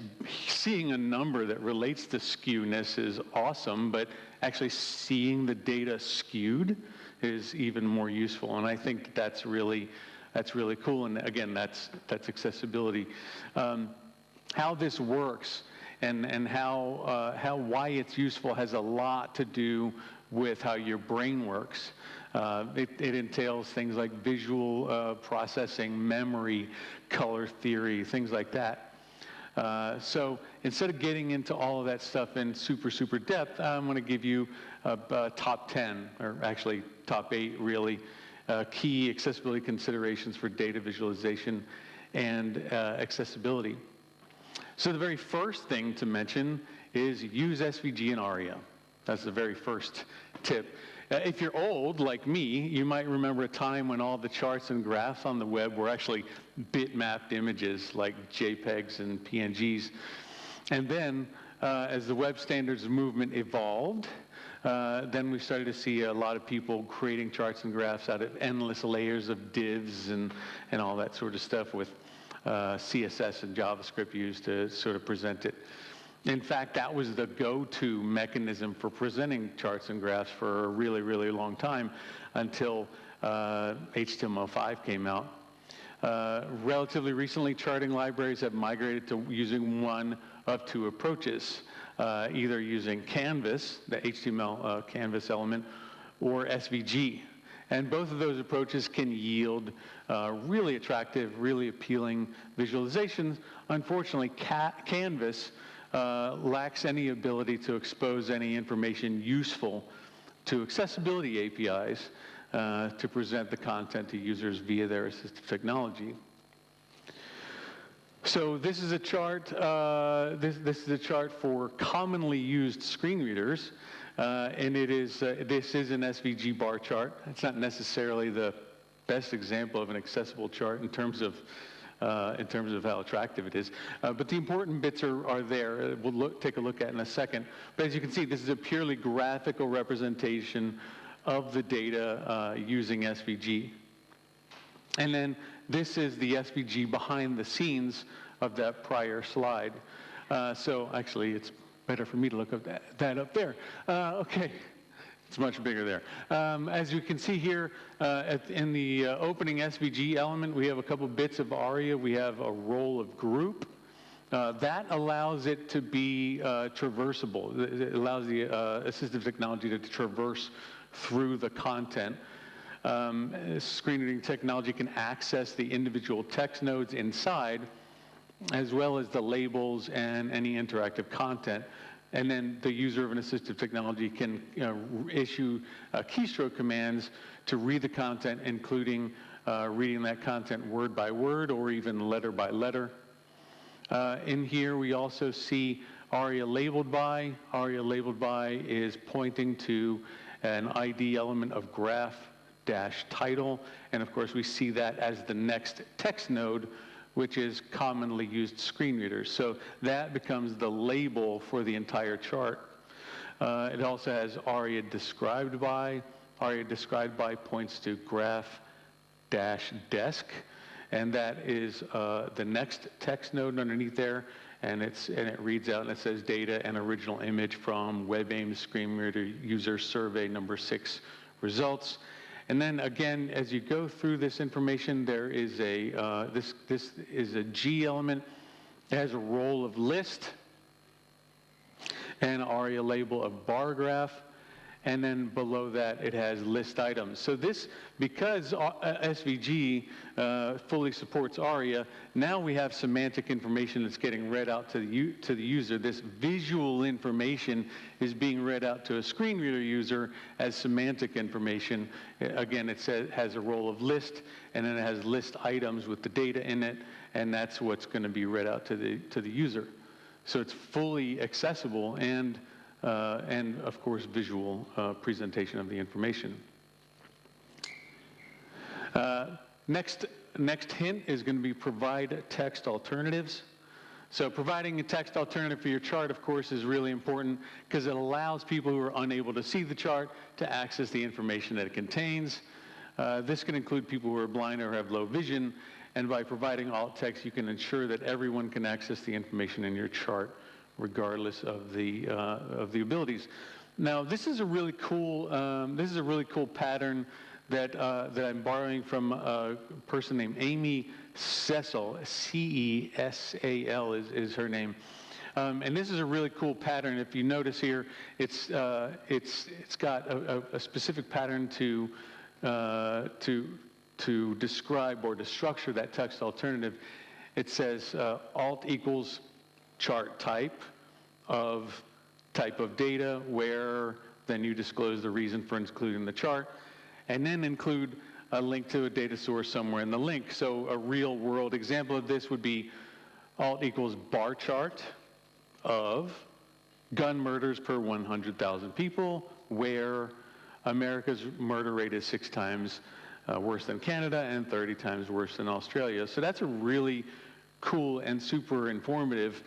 seeing a number that relates to skewness is awesome, but actually seeing the data skewed is even more useful, and I think that's really cool, and again, that's accessibility. How this works and why it's useful has a lot to do with how your brain works. It entails things like visual processing, memory, color theory, things like that. So instead of getting into all of that stuff in super depth, I'm going to give you a top 10, or actually top 8 really, key accessibility considerations for data visualization and accessibility. So the very first thing to mention is use SVG and ARIA. That's the very first tip. If you're old, like me, you might remember a time when all the charts and graphs on the web were actually bitmapped images like JPEGs and PNGs. And then, as the web standards movement evolved, then we started to see a lot of people creating charts and graphs out of endless layers of divs and all that sort of stuff with CSS and JavaScript used to sort of present it. In fact, that was the go-to mechanism for presenting charts and graphs for a really long time until HTML5 came out. Relatively recently, charting libraries have migrated to using one of two approaches, either using Canvas, the HTML Canvas element, or SVG. And both of those approaches can yield really attractive, really appealing visualizations. Unfortunately, Canvas lacks any ability to expose any information useful to accessibility APIs to present the content to users via their assistive technology. So this is a chart. This is a chart for commonly used screen readers, and it is this is an SVG bar chart. It's not necessarily the best example of an accessible chart in terms of how attractive it is, but the important bits are there. We'll take a look at in a second. But as you can see, this is a purely graphical representation of the data using SVG. And then this is the SVG behind the scenes of that prior slide. So actually, it's better for me to look at that up there. Okay, it's much bigger there. As you can see here, in the opening SVG element, we have a couple bits of ARIA. We have a role of group. That allows it to be traversable. It allows the assistive technology to traverse through the content. Screen reading technology can access the individual text nodes inside, as well as the labels and any interactive content. And then the user of an assistive technology can issue keystroke commands to read the content, including reading that content word by word or even letter by letter. In here, we also see ARIA labeled by. ARIA labeled by is pointing to an ID element of graph-title. And of course, we see that as the next text node, which is commonly used screen readers. So that becomes the label for the entire chart. It also has ARIA described by. ARIA described by points to graph-desk, and that is the next text node underneath there. And it reads out and it says data and original image from WebAIM Screen Reader User Survey number 6 results. And then again, as you go through this information, there is this is a G element. It has a role of list and ARIA label of bar graph. And then below that, it has list items. So this, because SVG fully supports ARIA, now we have semantic information that's getting read out to the user. This visual information is being read out to a screen reader user as semantic information. Again, it has a role of list, and then it has list items with the data in it, and that's what's going to be read out to the user. So it's fully accessible and of course, visual presentation of the information. Next hint is going to be provide text alternatives. So providing a text alternative for your chart, of course, is really important because it allows people who are unable to see the chart to access the information that it contains. This can include people who are blind or have low vision, and by providing alt text, you can ensure that everyone can access the information in your chart, regardless of the abilities. Now, this is a really cool pattern that I'm borrowing from a person named Amy Cecil. C-E-S-A-L is her name. And this is a really cool pattern. If you notice here, it's got a specific pattern to describe or to structure that text alternative. It says alt equals chart type of data, where then you disclose the reason for including the chart, and then include a link to a data source somewhere in the link. So a real world example of this would be alt equals bar chart of gun murders per 100,000 people, where America's murder rate is 6 times worse than Canada and 30 times worse than Australia. So that's a really cool and super informative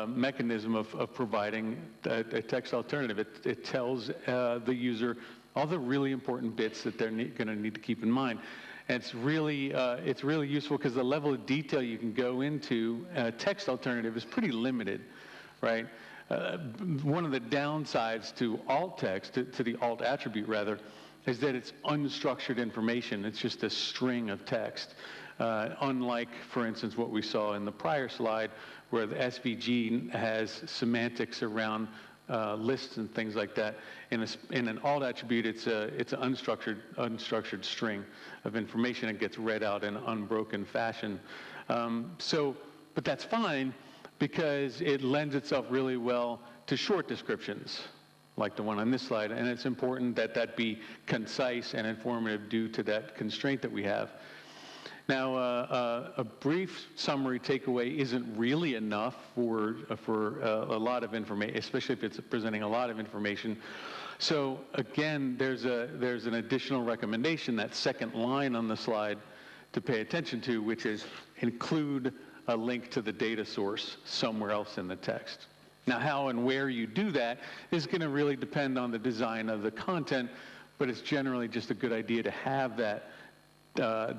mechanism of providing a text alternative. It tells the user all the really important bits that they're going to need to keep in mind. And it's really useful because the level of detail you can go into a text alternative is pretty limited, right? One of the downsides to alt text, to the alt attribute rather, is that it's unstructured information. It's just a string of text. unlike, for instance, what we saw in the prior slide, where the SVG has semantics around lists and things like that. In an alt attribute, it's an unstructured string of information. It gets read out in an unbroken fashion. But that's fine because it lends itself really well to short descriptions, like the one on this slide. And it's important that that be concise and informative due to that constraint that we have. Now, a brief summary takeaway isn't really enough for a lot of information, especially if it's presenting a lot of information. So again, there's an additional recommendation, that second line on the slide, to pay attention to, which is include a link to the data source somewhere else in the text. Now, how and where you do that is going to really depend on the design of the content, but it's generally just a good idea to have that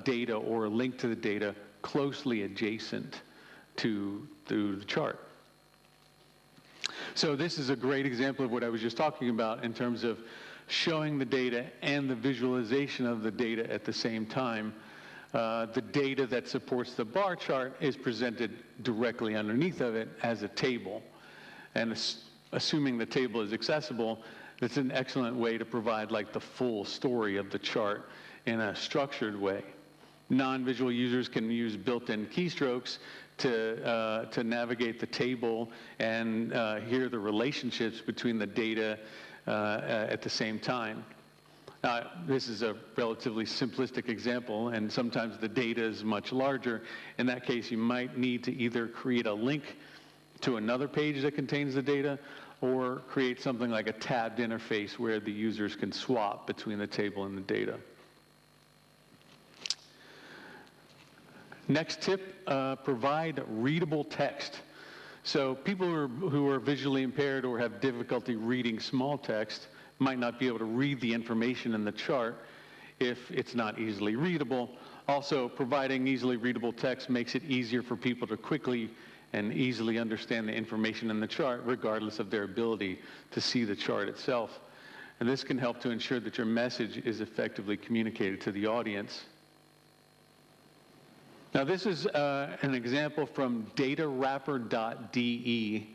data or a link to the data closely adjacent to the chart. So this is a great example of what I was just talking about in terms of showing the data and the visualization of the data at the same time. The data that supports the bar chart is presented directly underneath of it as a table. And assuming the table is accessible, it's an excellent way to provide like the full story of the chart in a structured way. Non-visual users can use built-in keystrokes to navigate the table and hear the relationships between the data at the same time. This is a relatively simplistic example, and sometimes the data is much larger. In that case, you might need to either create a link to another page that contains the data, or create something like a tabbed interface where the users can swap between the table and the data. Next tip, provide readable text. So people who are visually impaired or have difficulty reading small text might not be able to read the information in the chart if it's not easily readable. Also, providing easily readable text makes it easier for people to quickly and easily understand the information in the chart, regardless of their ability to see the chart itself. And this can help to ensure that your message is effectively communicated to the audience. Now, this is an example from datawrapper.de.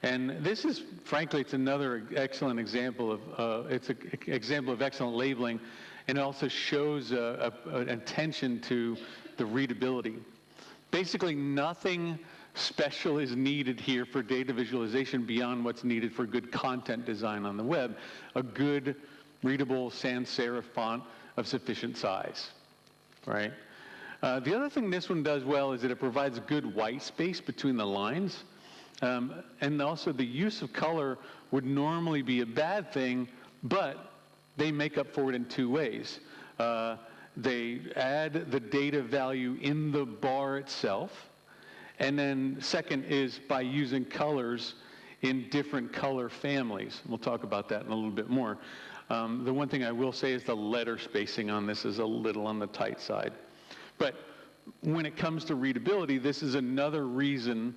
And this is, frankly, it's another excellent example of, it's an example of excellent labeling, and it also shows an attention to the readability. Basically, nothing special is needed here for data visualization beyond what's needed for good content design on the web. A good, readable sans serif font of sufficient size, right? The other thing this one does well is that it provides good white space between the lines. And also the use of color would normally be a bad thing, but they make up for it in two ways. They add the data value in the bar itself, and then second is by using colors in different color families. We'll talk about that in a little bit more. The one thing I will say is the letter spacing on this is a little on the tight side. But when it comes to readability, this is another reason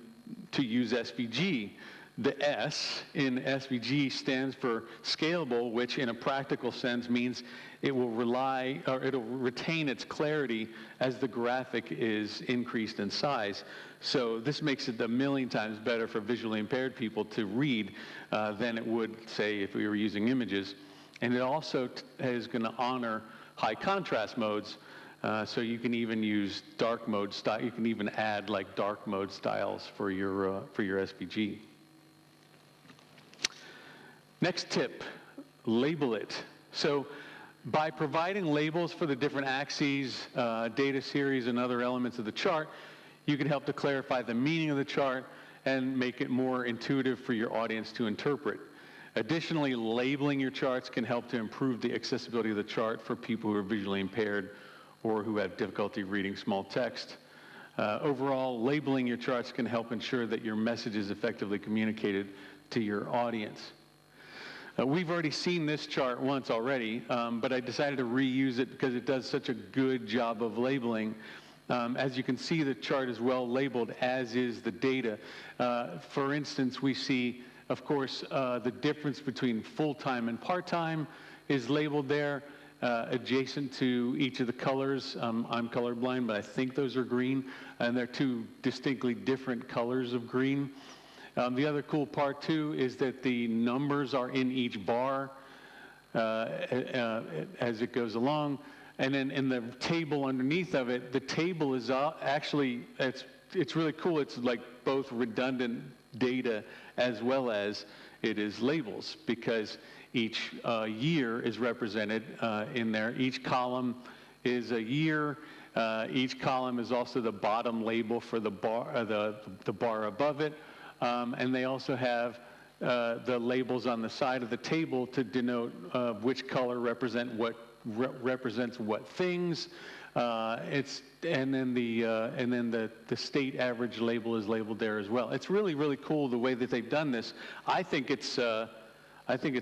to use SVG. The S in SVG stands for scalable, which in a practical sense means it will it'll retain its clarity as the graphic is increased in size. So this makes it a million times better for visually impaired people to read than it would, say, if we were using images. And it also is going to honor high contrast modes. So you can even use dark mode style. You can even add like dark mode styles for your SVG. Next tip, label it. So by providing labels for the different axes, data series, and other elements of the chart, you can help to clarify the meaning of the chart and make it more intuitive for your audience to interpret. Additionally, labeling your charts can help to improve the accessibility of the chart for people who are visually impaired or who have difficulty reading small text. Overall, labeling your charts can help ensure that your message is effectively communicated to your audience. We've already seen this chart once already, but I decided to reuse it because it does such a good job of labeling. As you can see, the chart is well labeled, as is the data. For instance, we see, of course, the difference between full-time and part-time is labeled there. adjacent to each of the colors. I'm colorblind, but I think those are green, and they're two distinctly different colors of green. The other cool part, too, is that the numbers are in each bar as it goes along. And then in the table underneath of it, the table is actually, it's really cool. It's like both redundant data as well as it is labels, because each year is represented in there. Each column is a year. Each column is also the bottom label for the bar, the bar above it. And they also have the labels on the side of the table to denote which color represents what things. And then the state average label is labeled there as well. It's really, really cool the way that they've done this. I think it's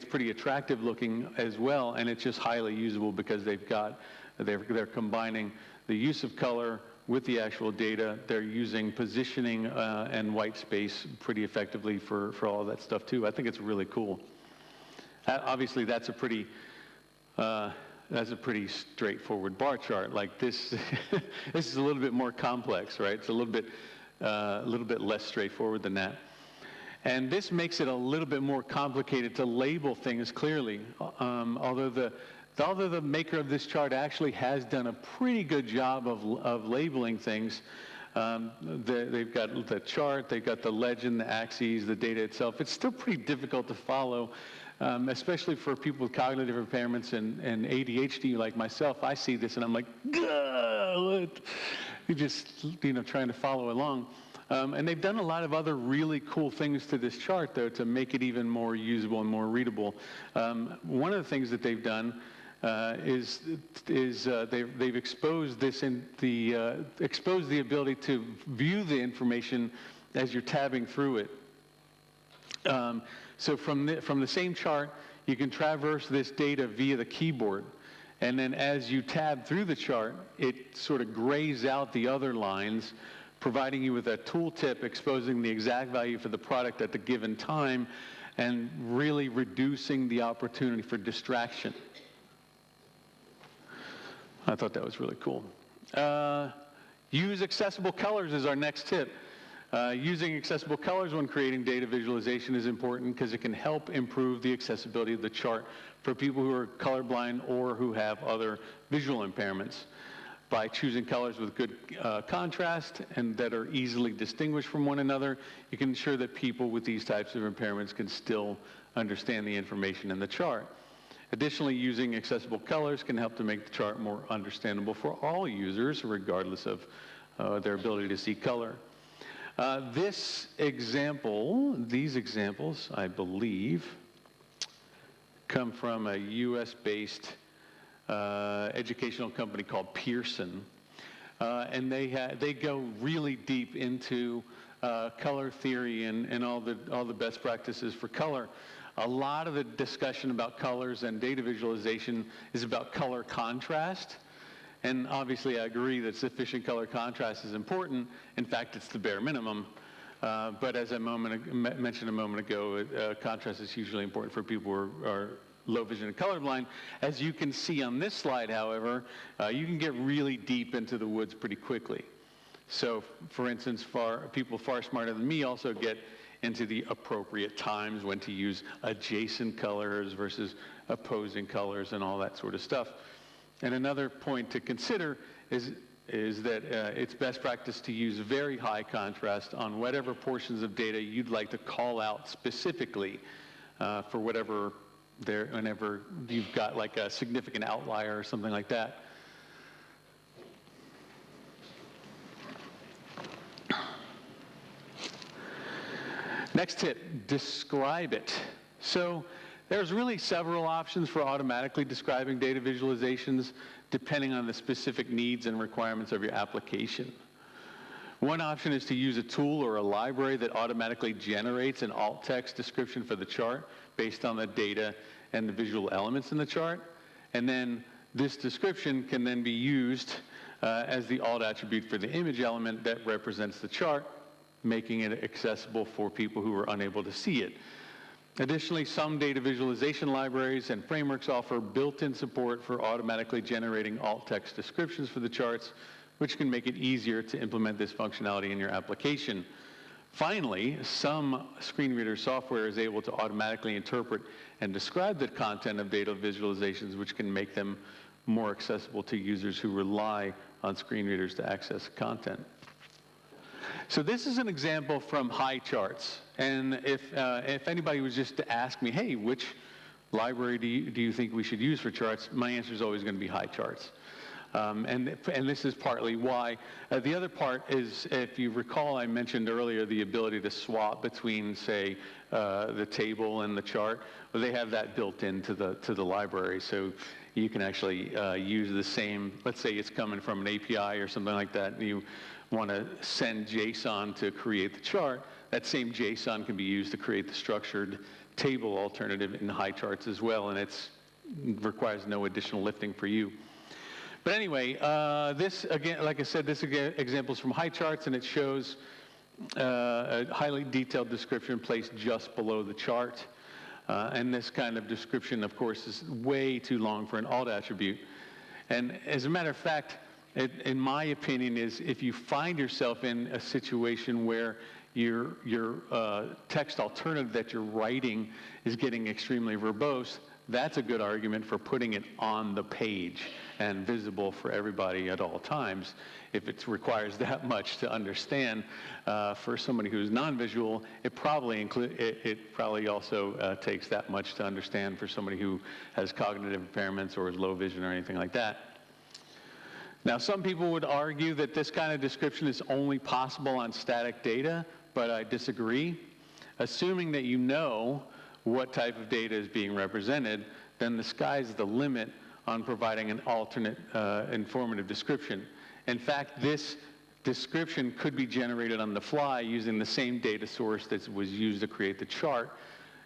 pretty attractive looking as well, and it's just highly usable because they're combining the use of color with the actual data. They're using positioning and white space pretty effectively for all that stuff too. I think it's really cool. Obviously, that's a pretty straightforward bar chart. Like this, this is a little bit more complex, right? It's a little bit less straightforward than that. And this makes it a little bit more complicated to label things clearly. Although the maker of this chart actually has done a pretty good job of labeling things. They've got the chart, they've got the legend, the axes, the data itself. It's still pretty difficult to follow, especially for people with cognitive impairments and ADHD like myself. I see this and I'm like, you're just trying to follow along. And they've done a lot of other really cool things to this chart, though, to make it even more usable and more readable. One of the things that they've done is they've exposed this exposed the ability to view the information as you're tabbing through it. So from the same chart, you can traverse this data via the keyboard. And then as you tab through the chart, it sort of grays out the other lines, providing you with a tooltip exposing the exact value for the product at the given time and really reducing the opportunity for distraction. I thought that was really cool. Use accessible colors is our next tip. Using accessible colors when creating data visualization is important because it can help improve the accessibility of the chart for people who are colorblind or who have other visual impairments. By choosing colors with good contrast and that are easily distinguished from one another, you can ensure that people with these types of impairments can still understand the information in the chart. Additionally, using accessible colors can help to make the chart more understandable for all users, regardless of their ability to see color. These examples, I believe, come from a US-based educational company called Pearson, and they go really deep into color theory and all the best practices for color. A lot of the discussion about colors and data visualization is about color contrast, and obviously I agree that sufficient color contrast is important. In fact, it's the bare minimum. But as I mentioned a moment ago, contrast is hugely important for people who are low vision and colorblind. As you can see on this slide, however, you can get really deep into the woods pretty quickly. So, for instance, people far smarter than me also get into the appropriate times when to use adjacent colors versus opposing colors and all that sort of stuff. And another point to consider is that it's best practice to use very high contrast on whatever portions of data you'd like to call out specifically for whenever you've got like a significant outlier or something like that. Next tip, describe it. So there's really several options for automatically describing data visualizations depending on the specific needs and requirements of your application. One option is to use a tool or a library that automatically generates an alt text description for the chart based on the data and the visual elements in the chart. And then this description can then be used as the alt attribute for the image element that represents the chart, making it accessible for people who are unable to see it. Additionally, some data visualization libraries and frameworks offer built-in support for automatically generating alt text descriptions for the charts, which can make it easier to implement this functionality in your application. Finally, some screen reader software is able to automatically interpret and describe the content of data visualizations, which can make them more accessible to users who rely on screen readers to access content. So this is an example from HighCharts. And if anybody was just to ask me, hey, which library do you think we should use for charts, my answer is always going to be HighCharts. And this is partly why. The other part is, if you recall, I mentioned earlier the ability to swap between, say, the table and the chart. Well, they have that built into the library, so you can actually use the same. Let's say it's coming from an API or something like that, and you want to send JSON to create the chart. That same JSON can be used to create the structured table alternative in HighCharts as well, and it requires no additional lifting for you. But anyway, this, again, like I said, this example is from HighCharts, and it shows a highly detailed description placed just below the chart. And this kind of description, of course, is way too long for an alt attribute. And as a matter of fact, in my opinion, is if you find yourself in a situation where your text alternative that you're writing is getting extremely verbose, that's a good argument for putting it on the page and visible for everybody at all times. If it requires that much to understand, for somebody who's non-visual, it probably also takes that much to understand for somebody who has cognitive impairments or is low vision or anything like that. Now, some people would argue that this kind of description is only possible on static data, but I disagree. Assuming that you know what type of data is being represented, then the sky's the limit on providing an alternate informative description. In fact, this description could be generated on the fly using the same data source that was used to create the chart,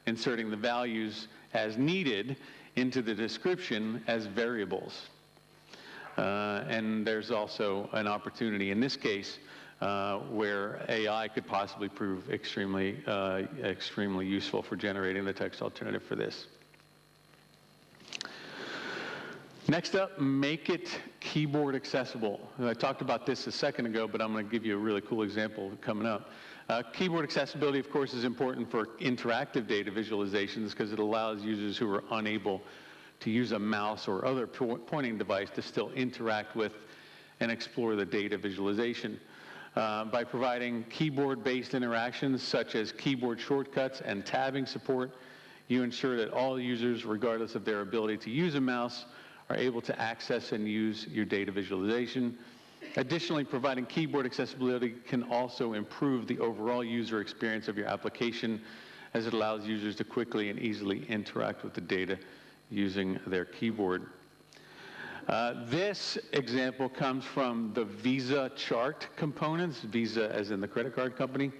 inserting the values as needed into the description as variables. And there's also an opportunity in this case where AI could possibly prove extremely useful for generating the text alternative for this. Next up, make it keyboard accessible. I talked about this a second ago, but I'm going to give you a really cool example coming up. Keyboard accessibility, of course, is important for interactive data visualizations because it allows users who are unable to use a mouse or other pointing device to still interact with and explore the data visualization. By providing keyboard-based interactions such as keyboard shortcuts and tabbing support, you ensure that all users, regardless of their ability to use a mouse, are able to access and use your data visualization. Additionally, providing keyboard accessibility can also improve the overall user experience of your application, as it allows users to quickly and easily interact with the data using their keyboard. This example comes from the Visa chart components, Visa as in the credit card company.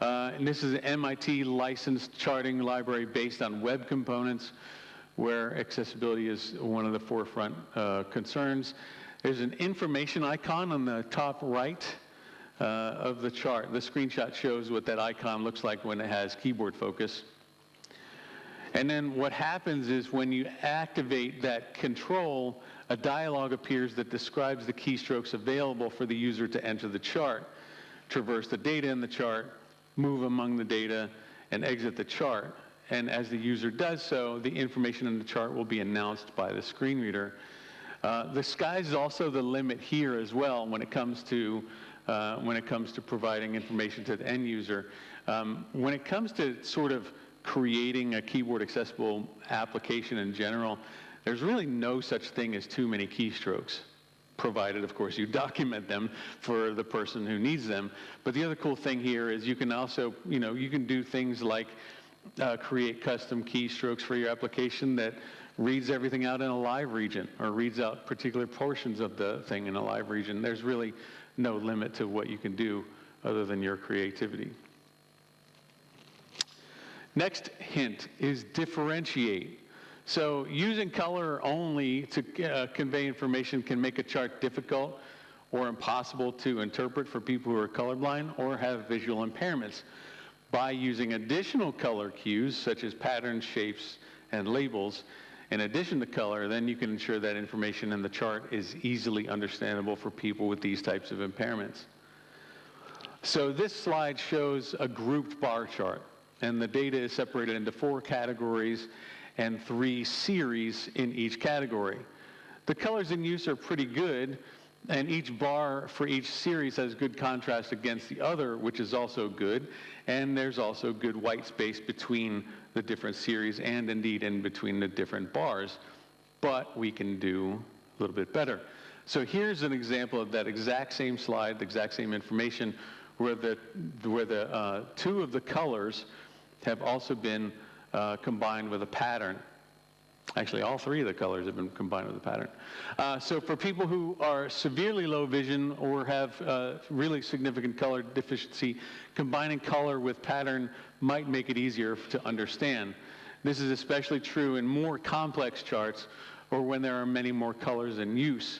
And this is an MIT licensed charting library based on web components, where accessibility is one of the forefront concerns. There's an information icon on the top right of the chart. The screenshot shows what that icon looks like when it has keyboard focus. And then what happens is when you activate that control, a dialog appears that describes the keystrokes available for the user to enter the chart, traverse the data in the chart, move among the data, and exit the chart. And as the user does so, the information in the chart will be announced by the screen reader. The sky's also the limit here as well when it comes to providing information to the end user. When it comes to sort of creating a keyboard accessible application in general, there's really no such thing as too many keystrokes, provided, of course, you document them for the person who needs them. But the other cool thing here is you can also, you can do things like create custom keystrokes for your application that reads everything out in a live region or reads out particular portions of the thing in a live region. There's really no limit to what you can do other than your creativity. Next hint is differentiate. So using color only to convey information can make a chart difficult or impossible to interpret for people who are colorblind or have visual impairments. by using additional color cues, such as patterns, shapes, and labels, in addition to color, then you can ensure that information in the chart is easily understandable for people with these types of impairments. So this slide shows a grouped bar chart, and the data is separated into 4 categories and 3 series in each category. The colors in use are pretty good, and each bar for each series has good contrast against the other, which is also good, and there's also good white space between the different series and indeed in between the different bars, but we can do a little bit better. So here's an example of that exact same slide, the exact same information, where the 2 of the colors have also been combined with a pattern. Actually, all 3 of the colors have been combined with a pattern. So for people who are severely low vision or have really significant color deficiency, combining color with pattern might make it easier to understand. This is especially true in more complex charts or when there are many more colors in use.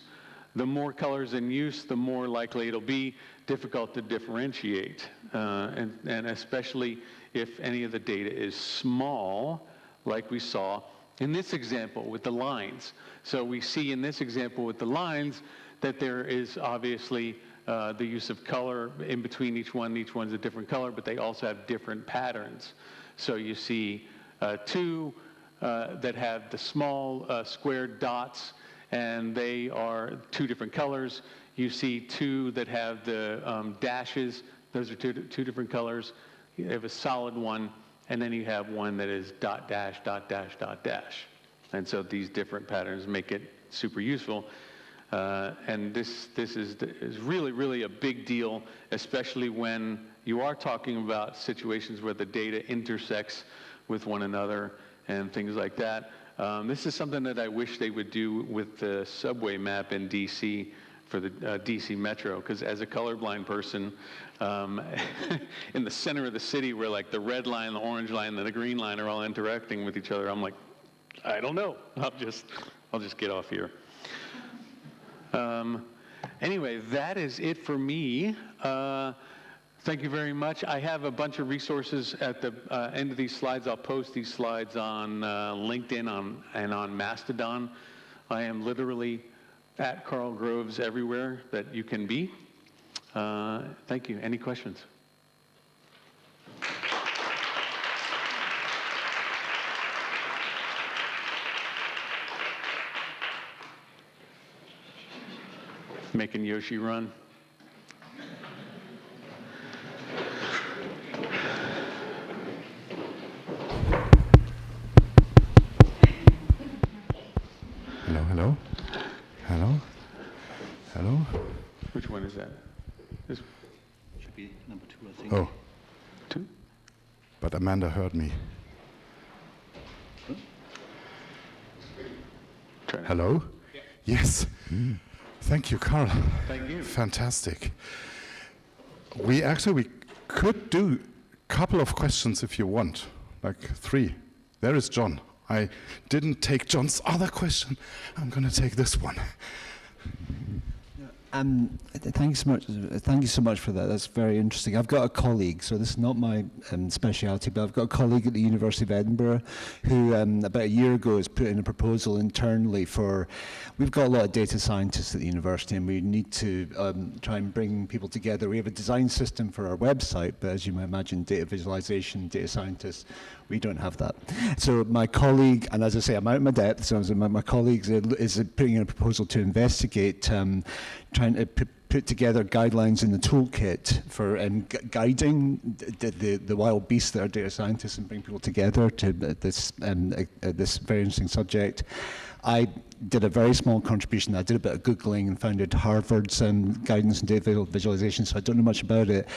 The more colors in use, the more likely it'll be difficult to differentiate, and especially if any of the data is small, like we saw in this example with the lines. So we see in this example with the lines that there is obviously the use of color in between each one. Each one's a different color, but they also have different patterns. So you see 2 that have the small squared dots, and they are 2 different colors. You see 2 that have the dashes. Those are two different colors. You have a solid one, and then you have one that is dot dash, dot dash, dot dash. And so these different patterns make it super useful. And this is really, really a big deal, especially when you are talking about situations where the data intersects with one another and things like that. This is something that I wish they would do with the subway map in DC for the DC Metro, because as a colorblind person, in the center of the city where like the red line, the orange line, and the green line are all interacting with each other, I'm like, I don't know. I'll just get off here. Anyway, that is it for me. Thank you very much. I have a bunch of resources at the end of these slides. I'll post these slides on LinkedIn and on Mastodon. I am literally at Carl Groves everywhere that you can be. Thank you. Any questions? Making Yoshi run. Hello, hello. Hello. Hello. Which one is that? This should be number 2, I think. Oh. 2? But Amanda heard me. Hello? Yeah. Yes. Thank you, Carl. Thank you. Fantastic. We could do a couple of questions if you want, like 3. There is John. I didn't take John's other question. I'm going to take this one. Thank you so much for that. That's very interesting. I've got a colleague, so this is not my speciality, but I've got a colleague at the University of Edinburgh who about a year ago has put in a proposal internally for, we've got a lot of data scientists at the university and we need to try and bring people together. We have a design system for our website, but as you might imagine, data visualization, data scientists, we don't have that. So my colleague, and as I say, I'm out of my depth, so my colleague is putting in a proposal to investigate trying to put together guidelines in the toolkit for guiding the wild beasts that are data scientists and bring people together to this very interesting subject. I did a very small contribution. I did a bit of Googling and founded Harvard's guidance and data visualization, so I don't know much about it.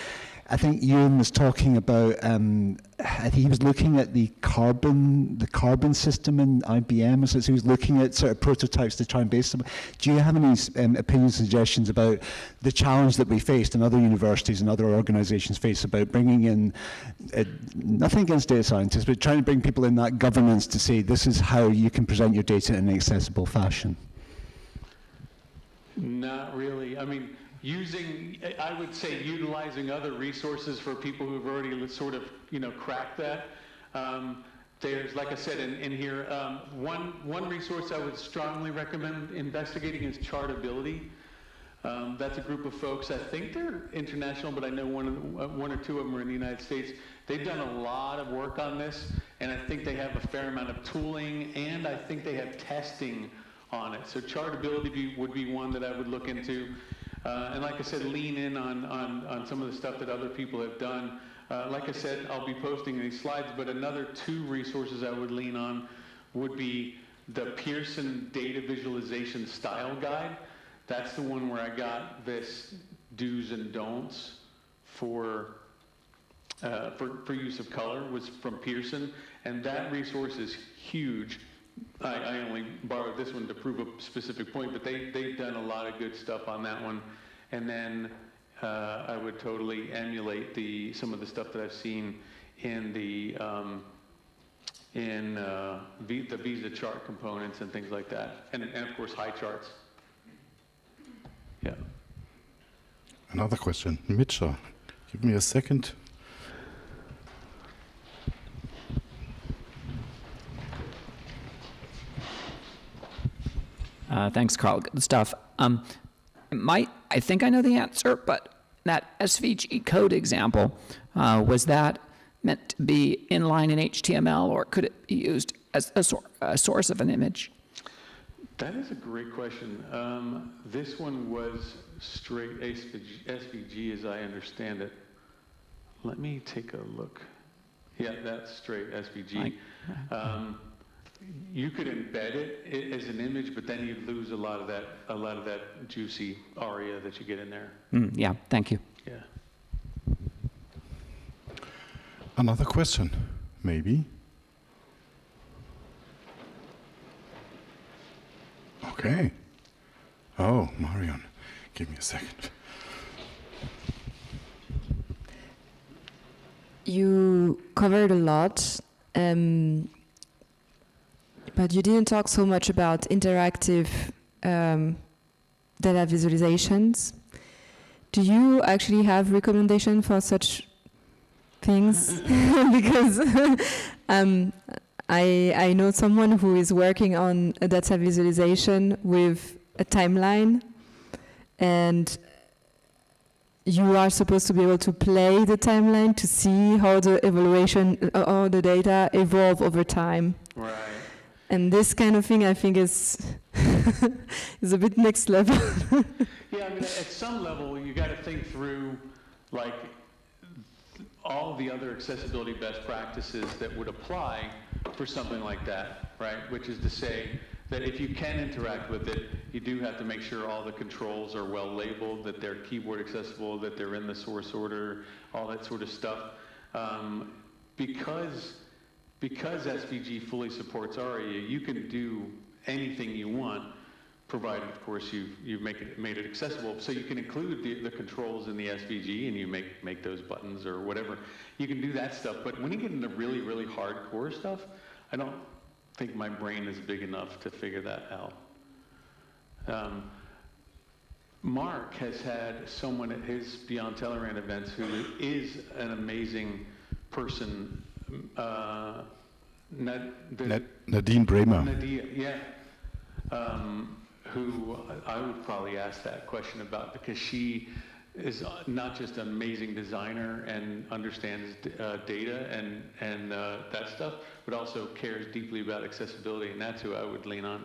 I think Ewan was talking about, I think he was looking at the carbon system in IBM, so he was looking at sort of prototypes to try and base them. Do you have any opinions, suggestions about the challenge that we faced and other universities and other organizations face about bringing in, nothing against data scientists, but trying to bring people in that governance to say this is how you can present your data in an accessible fashion? Not really. I mean, I would say utilizing other resources for people who've already sort of, cracked that. There's, like I said in here, one resource I would strongly recommend investigating is Chartability. That's a group of folks, I think they're international, but I know one or two of them are in the United States. They've done a lot of work on this, and I think they have a fair amount of tooling, and I think they have testing on it. So Chartability would be one that I would look into. And like I said, lean in on some of the stuff that other people have done. Like I said, I'll be posting these slides, but another 2 resources I would lean on would be the Pearson Data Visualization Style Guide. That's the one where I got this do's and don'ts for use of color, was from Pearson, and that resource is huge. I only borrowed this one to prove a specific point, but they've done a lot of good stuff on that one. And then I would totally emulate some of the stuff that I've seen in the Visa chart components and things like that, and of course high charts. Yeah. Another question, Mitcha. Give me a second. Thanks, Carl. Good stuff. I think I know the answer, but that SVG code example, was that meant to be inline in HTML, or could it be used as a source of an image? That is a great question. This one was straight SVG as I understand it. Let me take a look. Yeah, that's straight SVG. You could embed it as an image, but then you'd lose a lot of that juicy aria that you get in there. Yeah, thank you. Yeah. Another question, maybe. Okay. Oh, Marion, give me a second. You covered a lot, but you didn't talk so much about interactive data visualizations. Do you actually have recommendation for such things? Because I know someone who is working on a data visualization with a timeline, and you are supposed to be able to play the timeline to see how the evaluation, how the data evolve over time. Right. And this kind of thing, I think, is is a bit next level. Yeah, I mean, at some level, you got to think through, like, all the other accessibility best practices that would apply for something like that, right? Which is to say that if you can interact with it, you do have to make sure all the controls are well labeled, that they're keyboard accessible, that they're in the source order, all that sort of stuff. Because SVG fully supports ARIA, you can do anything you want, provided, of course, you've made it accessible. So you can include the controls in the SVG, and you make those buttons or whatever. You can do that stuff, but when you get into really, really hardcore stuff, I don't think my brain is big enough to figure that out. Mark has had someone at his Beyond Tellerrand events who is an amazing person. Nadine Bremer. Nadia, yeah. Who I would probably ask that question about, because she is not just an amazing designer and understands data and that stuff, but also cares deeply about accessibility, and that's who I would lean on.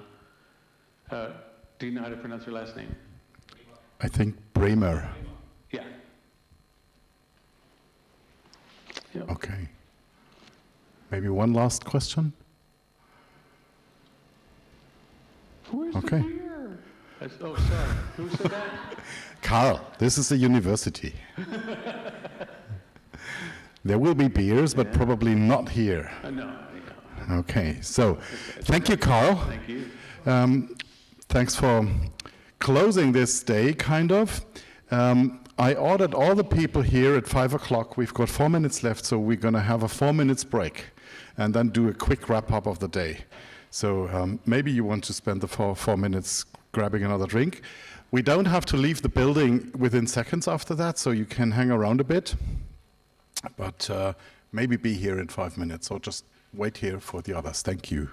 Do you know how to pronounce her last name? I think Bremer. Yeah. Yep. Okay. Maybe one last question? Where's okay. the beer? Oh, sorry. Who said that? Carl, this is a university. There will be beers, but probably not here. No. Okay, so thank you, Carl. Thank you. Thanks for closing this day, kind of. I ordered all the people here at 5 o'clock. We've got 4 minutes left, so we're going to have a 4 minutes break and then do a quick wrap-up of the day. So maybe you want to spend the four minutes grabbing another drink. We don't have to leave the building within seconds after that, so you can hang around a bit. But maybe be here in 5 minutes, or just wait here for the others. Thank you.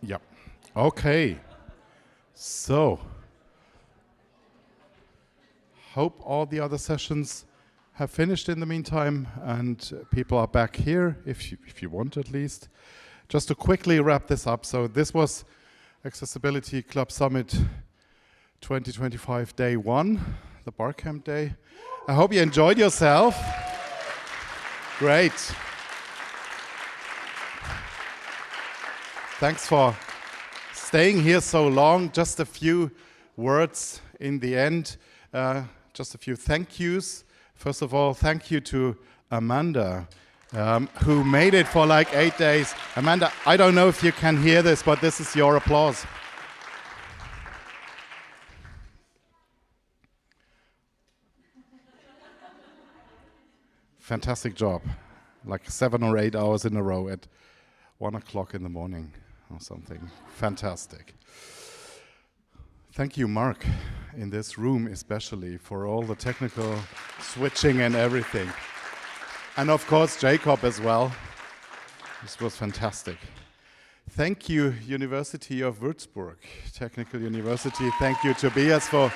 Yep. Okay. So, hope all the other sessions have finished in the meantime, and people are back here, if you want at least. Just to quickly wrap this up, so this was Accessibility Club Summit 2025 Day 1, the BarCamp Day. I hope you enjoyed yourself. Great. Thanks for staying here so long. Just a few words in the end, just a few thank yous. First of all, thank you to Amanda, who made it for like 8 days. Amanda, I don't know if you can hear this, but this is your applause. Fantastic job. Like 7 or 8 hours in a row at 1 o'clock in the morning or something. Fantastic. Thank you, Mark, in this room especially, for all the technical switching and everything. And of course, Jacob as well. This was fantastic. Thank you, University of Würzburg, Technical University. Thank you, Tobias, for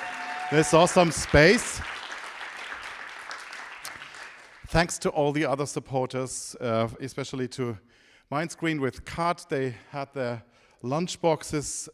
this awesome space. Thanks to all the other supporters, especially to Mindscreen with CAD. They had their lunch boxes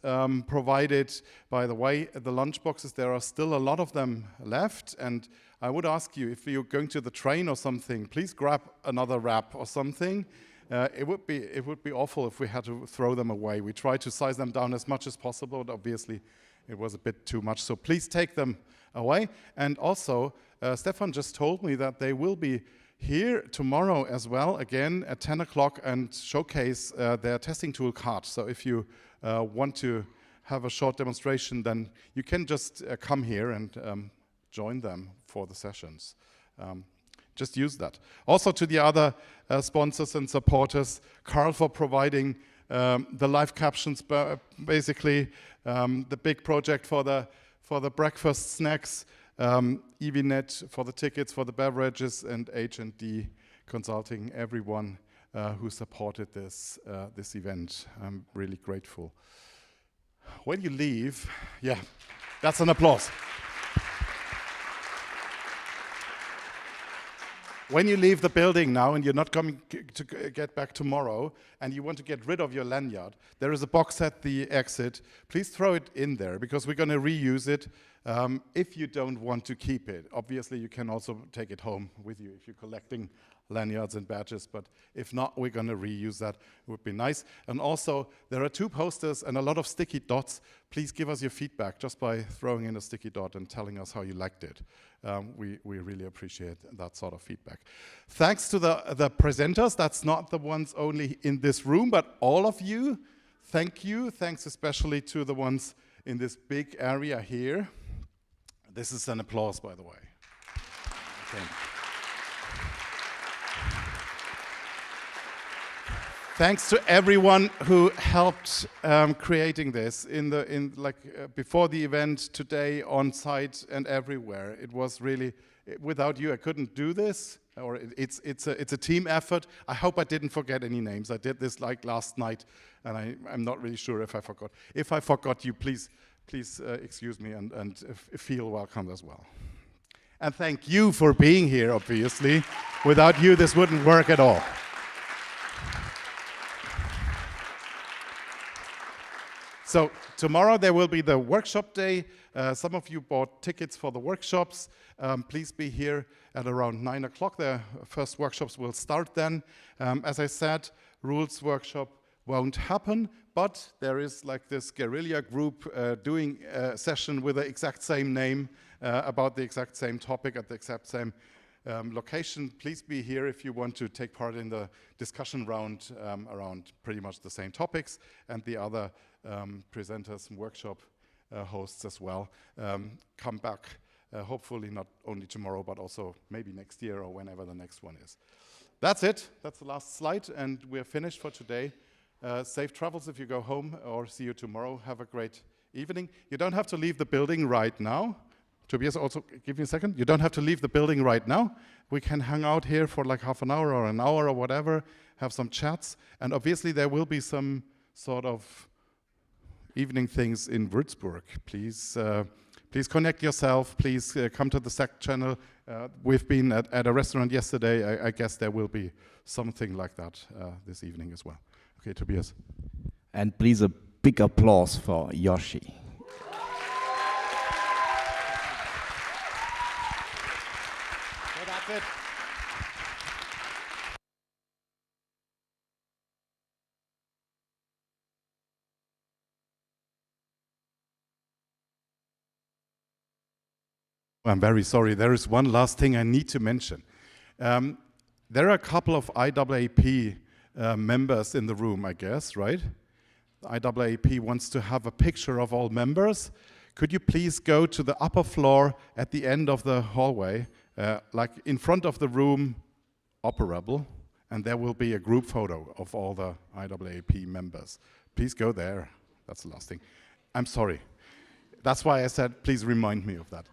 provided. By the way, the lunch boxes, there are still a lot of them left, and I would ask you, if you're going to the train or something, please grab another wrap or something. It would be awful if we had to throw them away. We try to size them down as much as possible, but obviously it was a bit too much, so please take them away. And also, Stefan just told me that they will be here tomorrow as well, again at 10 o'clock, and showcase their testing tool card. So if you want to have a short demonstration, then you can just come here and join them for the sessions. Just use that. Also to the other sponsors and supporters, Carl for providing the live captions, basically the big project for the breakfast snacks, EVNet for the tickets, for the beverages, and H&D Consulting, everyone who supported this event. I'm really grateful. When you leave, yeah, that's an applause. When you leave the building now and you're not coming to get back tomorrow and you want to get rid of your lanyard, there is a box at the exit. Please throw it in there because we're going to reuse it if you don't want to keep it. Obviously, you can also take it home with you if you're collecting lanyards and badges, but if not, we're going to reuse that. It would be nice. And also, there are 2 posters and a lot of sticky dots. Please give us your feedback just by throwing in a sticky dot and telling us how you liked it. We really appreciate that sort of feedback. Thanks to the presenters. That's not the ones only in this room, but all of you. Thank you. Thanks especially to the ones in this big area here. This is an applause, by the way. Okay. Thanks to everyone who helped creating this before the event, today, on site and everywhere. It was really, without you I couldn't do this, or it's a team effort. I hope I didn't forget any names. I did this like last night and I'm not really sure if I forgot. If I forgot you, please excuse me and feel welcome as well. And thank you for being here, obviously. Without you, this wouldn't work at all. So tomorrow there will be the workshop day. Some of you bought tickets for the workshops. Please be here at around 9 o'clock. The first workshops will start then. As I said, rules workshop won't happen, but there is like this guerrilla group doing a session with the exact same name about the exact same topic at the exact same location. Please be here if you want to take part in the discussion round around pretty much the same topics, and the other presenters and workshop hosts as well. Come back, hopefully not only tomorrow, but also maybe next year or whenever the next one is. That's it. That's the last slide, and we're finished for today. Safe travels if you go home, or see you tomorrow. Have a great evening. You don't have to leave the building right now. Tobias, also give me a second. You don't have to leave the building right now. We can hang out here for like half an hour or whatever, have some chats, and obviously there will be some sort of evening things in Würzburg. Please, please connect yourself. Please come to the SEC channel. We've been at a restaurant yesterday. I guess there will be something like that this evening as well. Okay, Tobias. And please a big applause for Yoshi. So that's it. I'm very sorry. There is one last thing I need to mention. There are a couple of IAAP members in the room, I guess, right? The IAAP wants to have a picture of all members. Could you please go to the upper floor at the end of the hallway, like in front of the room operable, and there will be a group photo of all the IAAP members. Please go there. That's the last thing. I'm sorry. That's why I said, please remind me of that.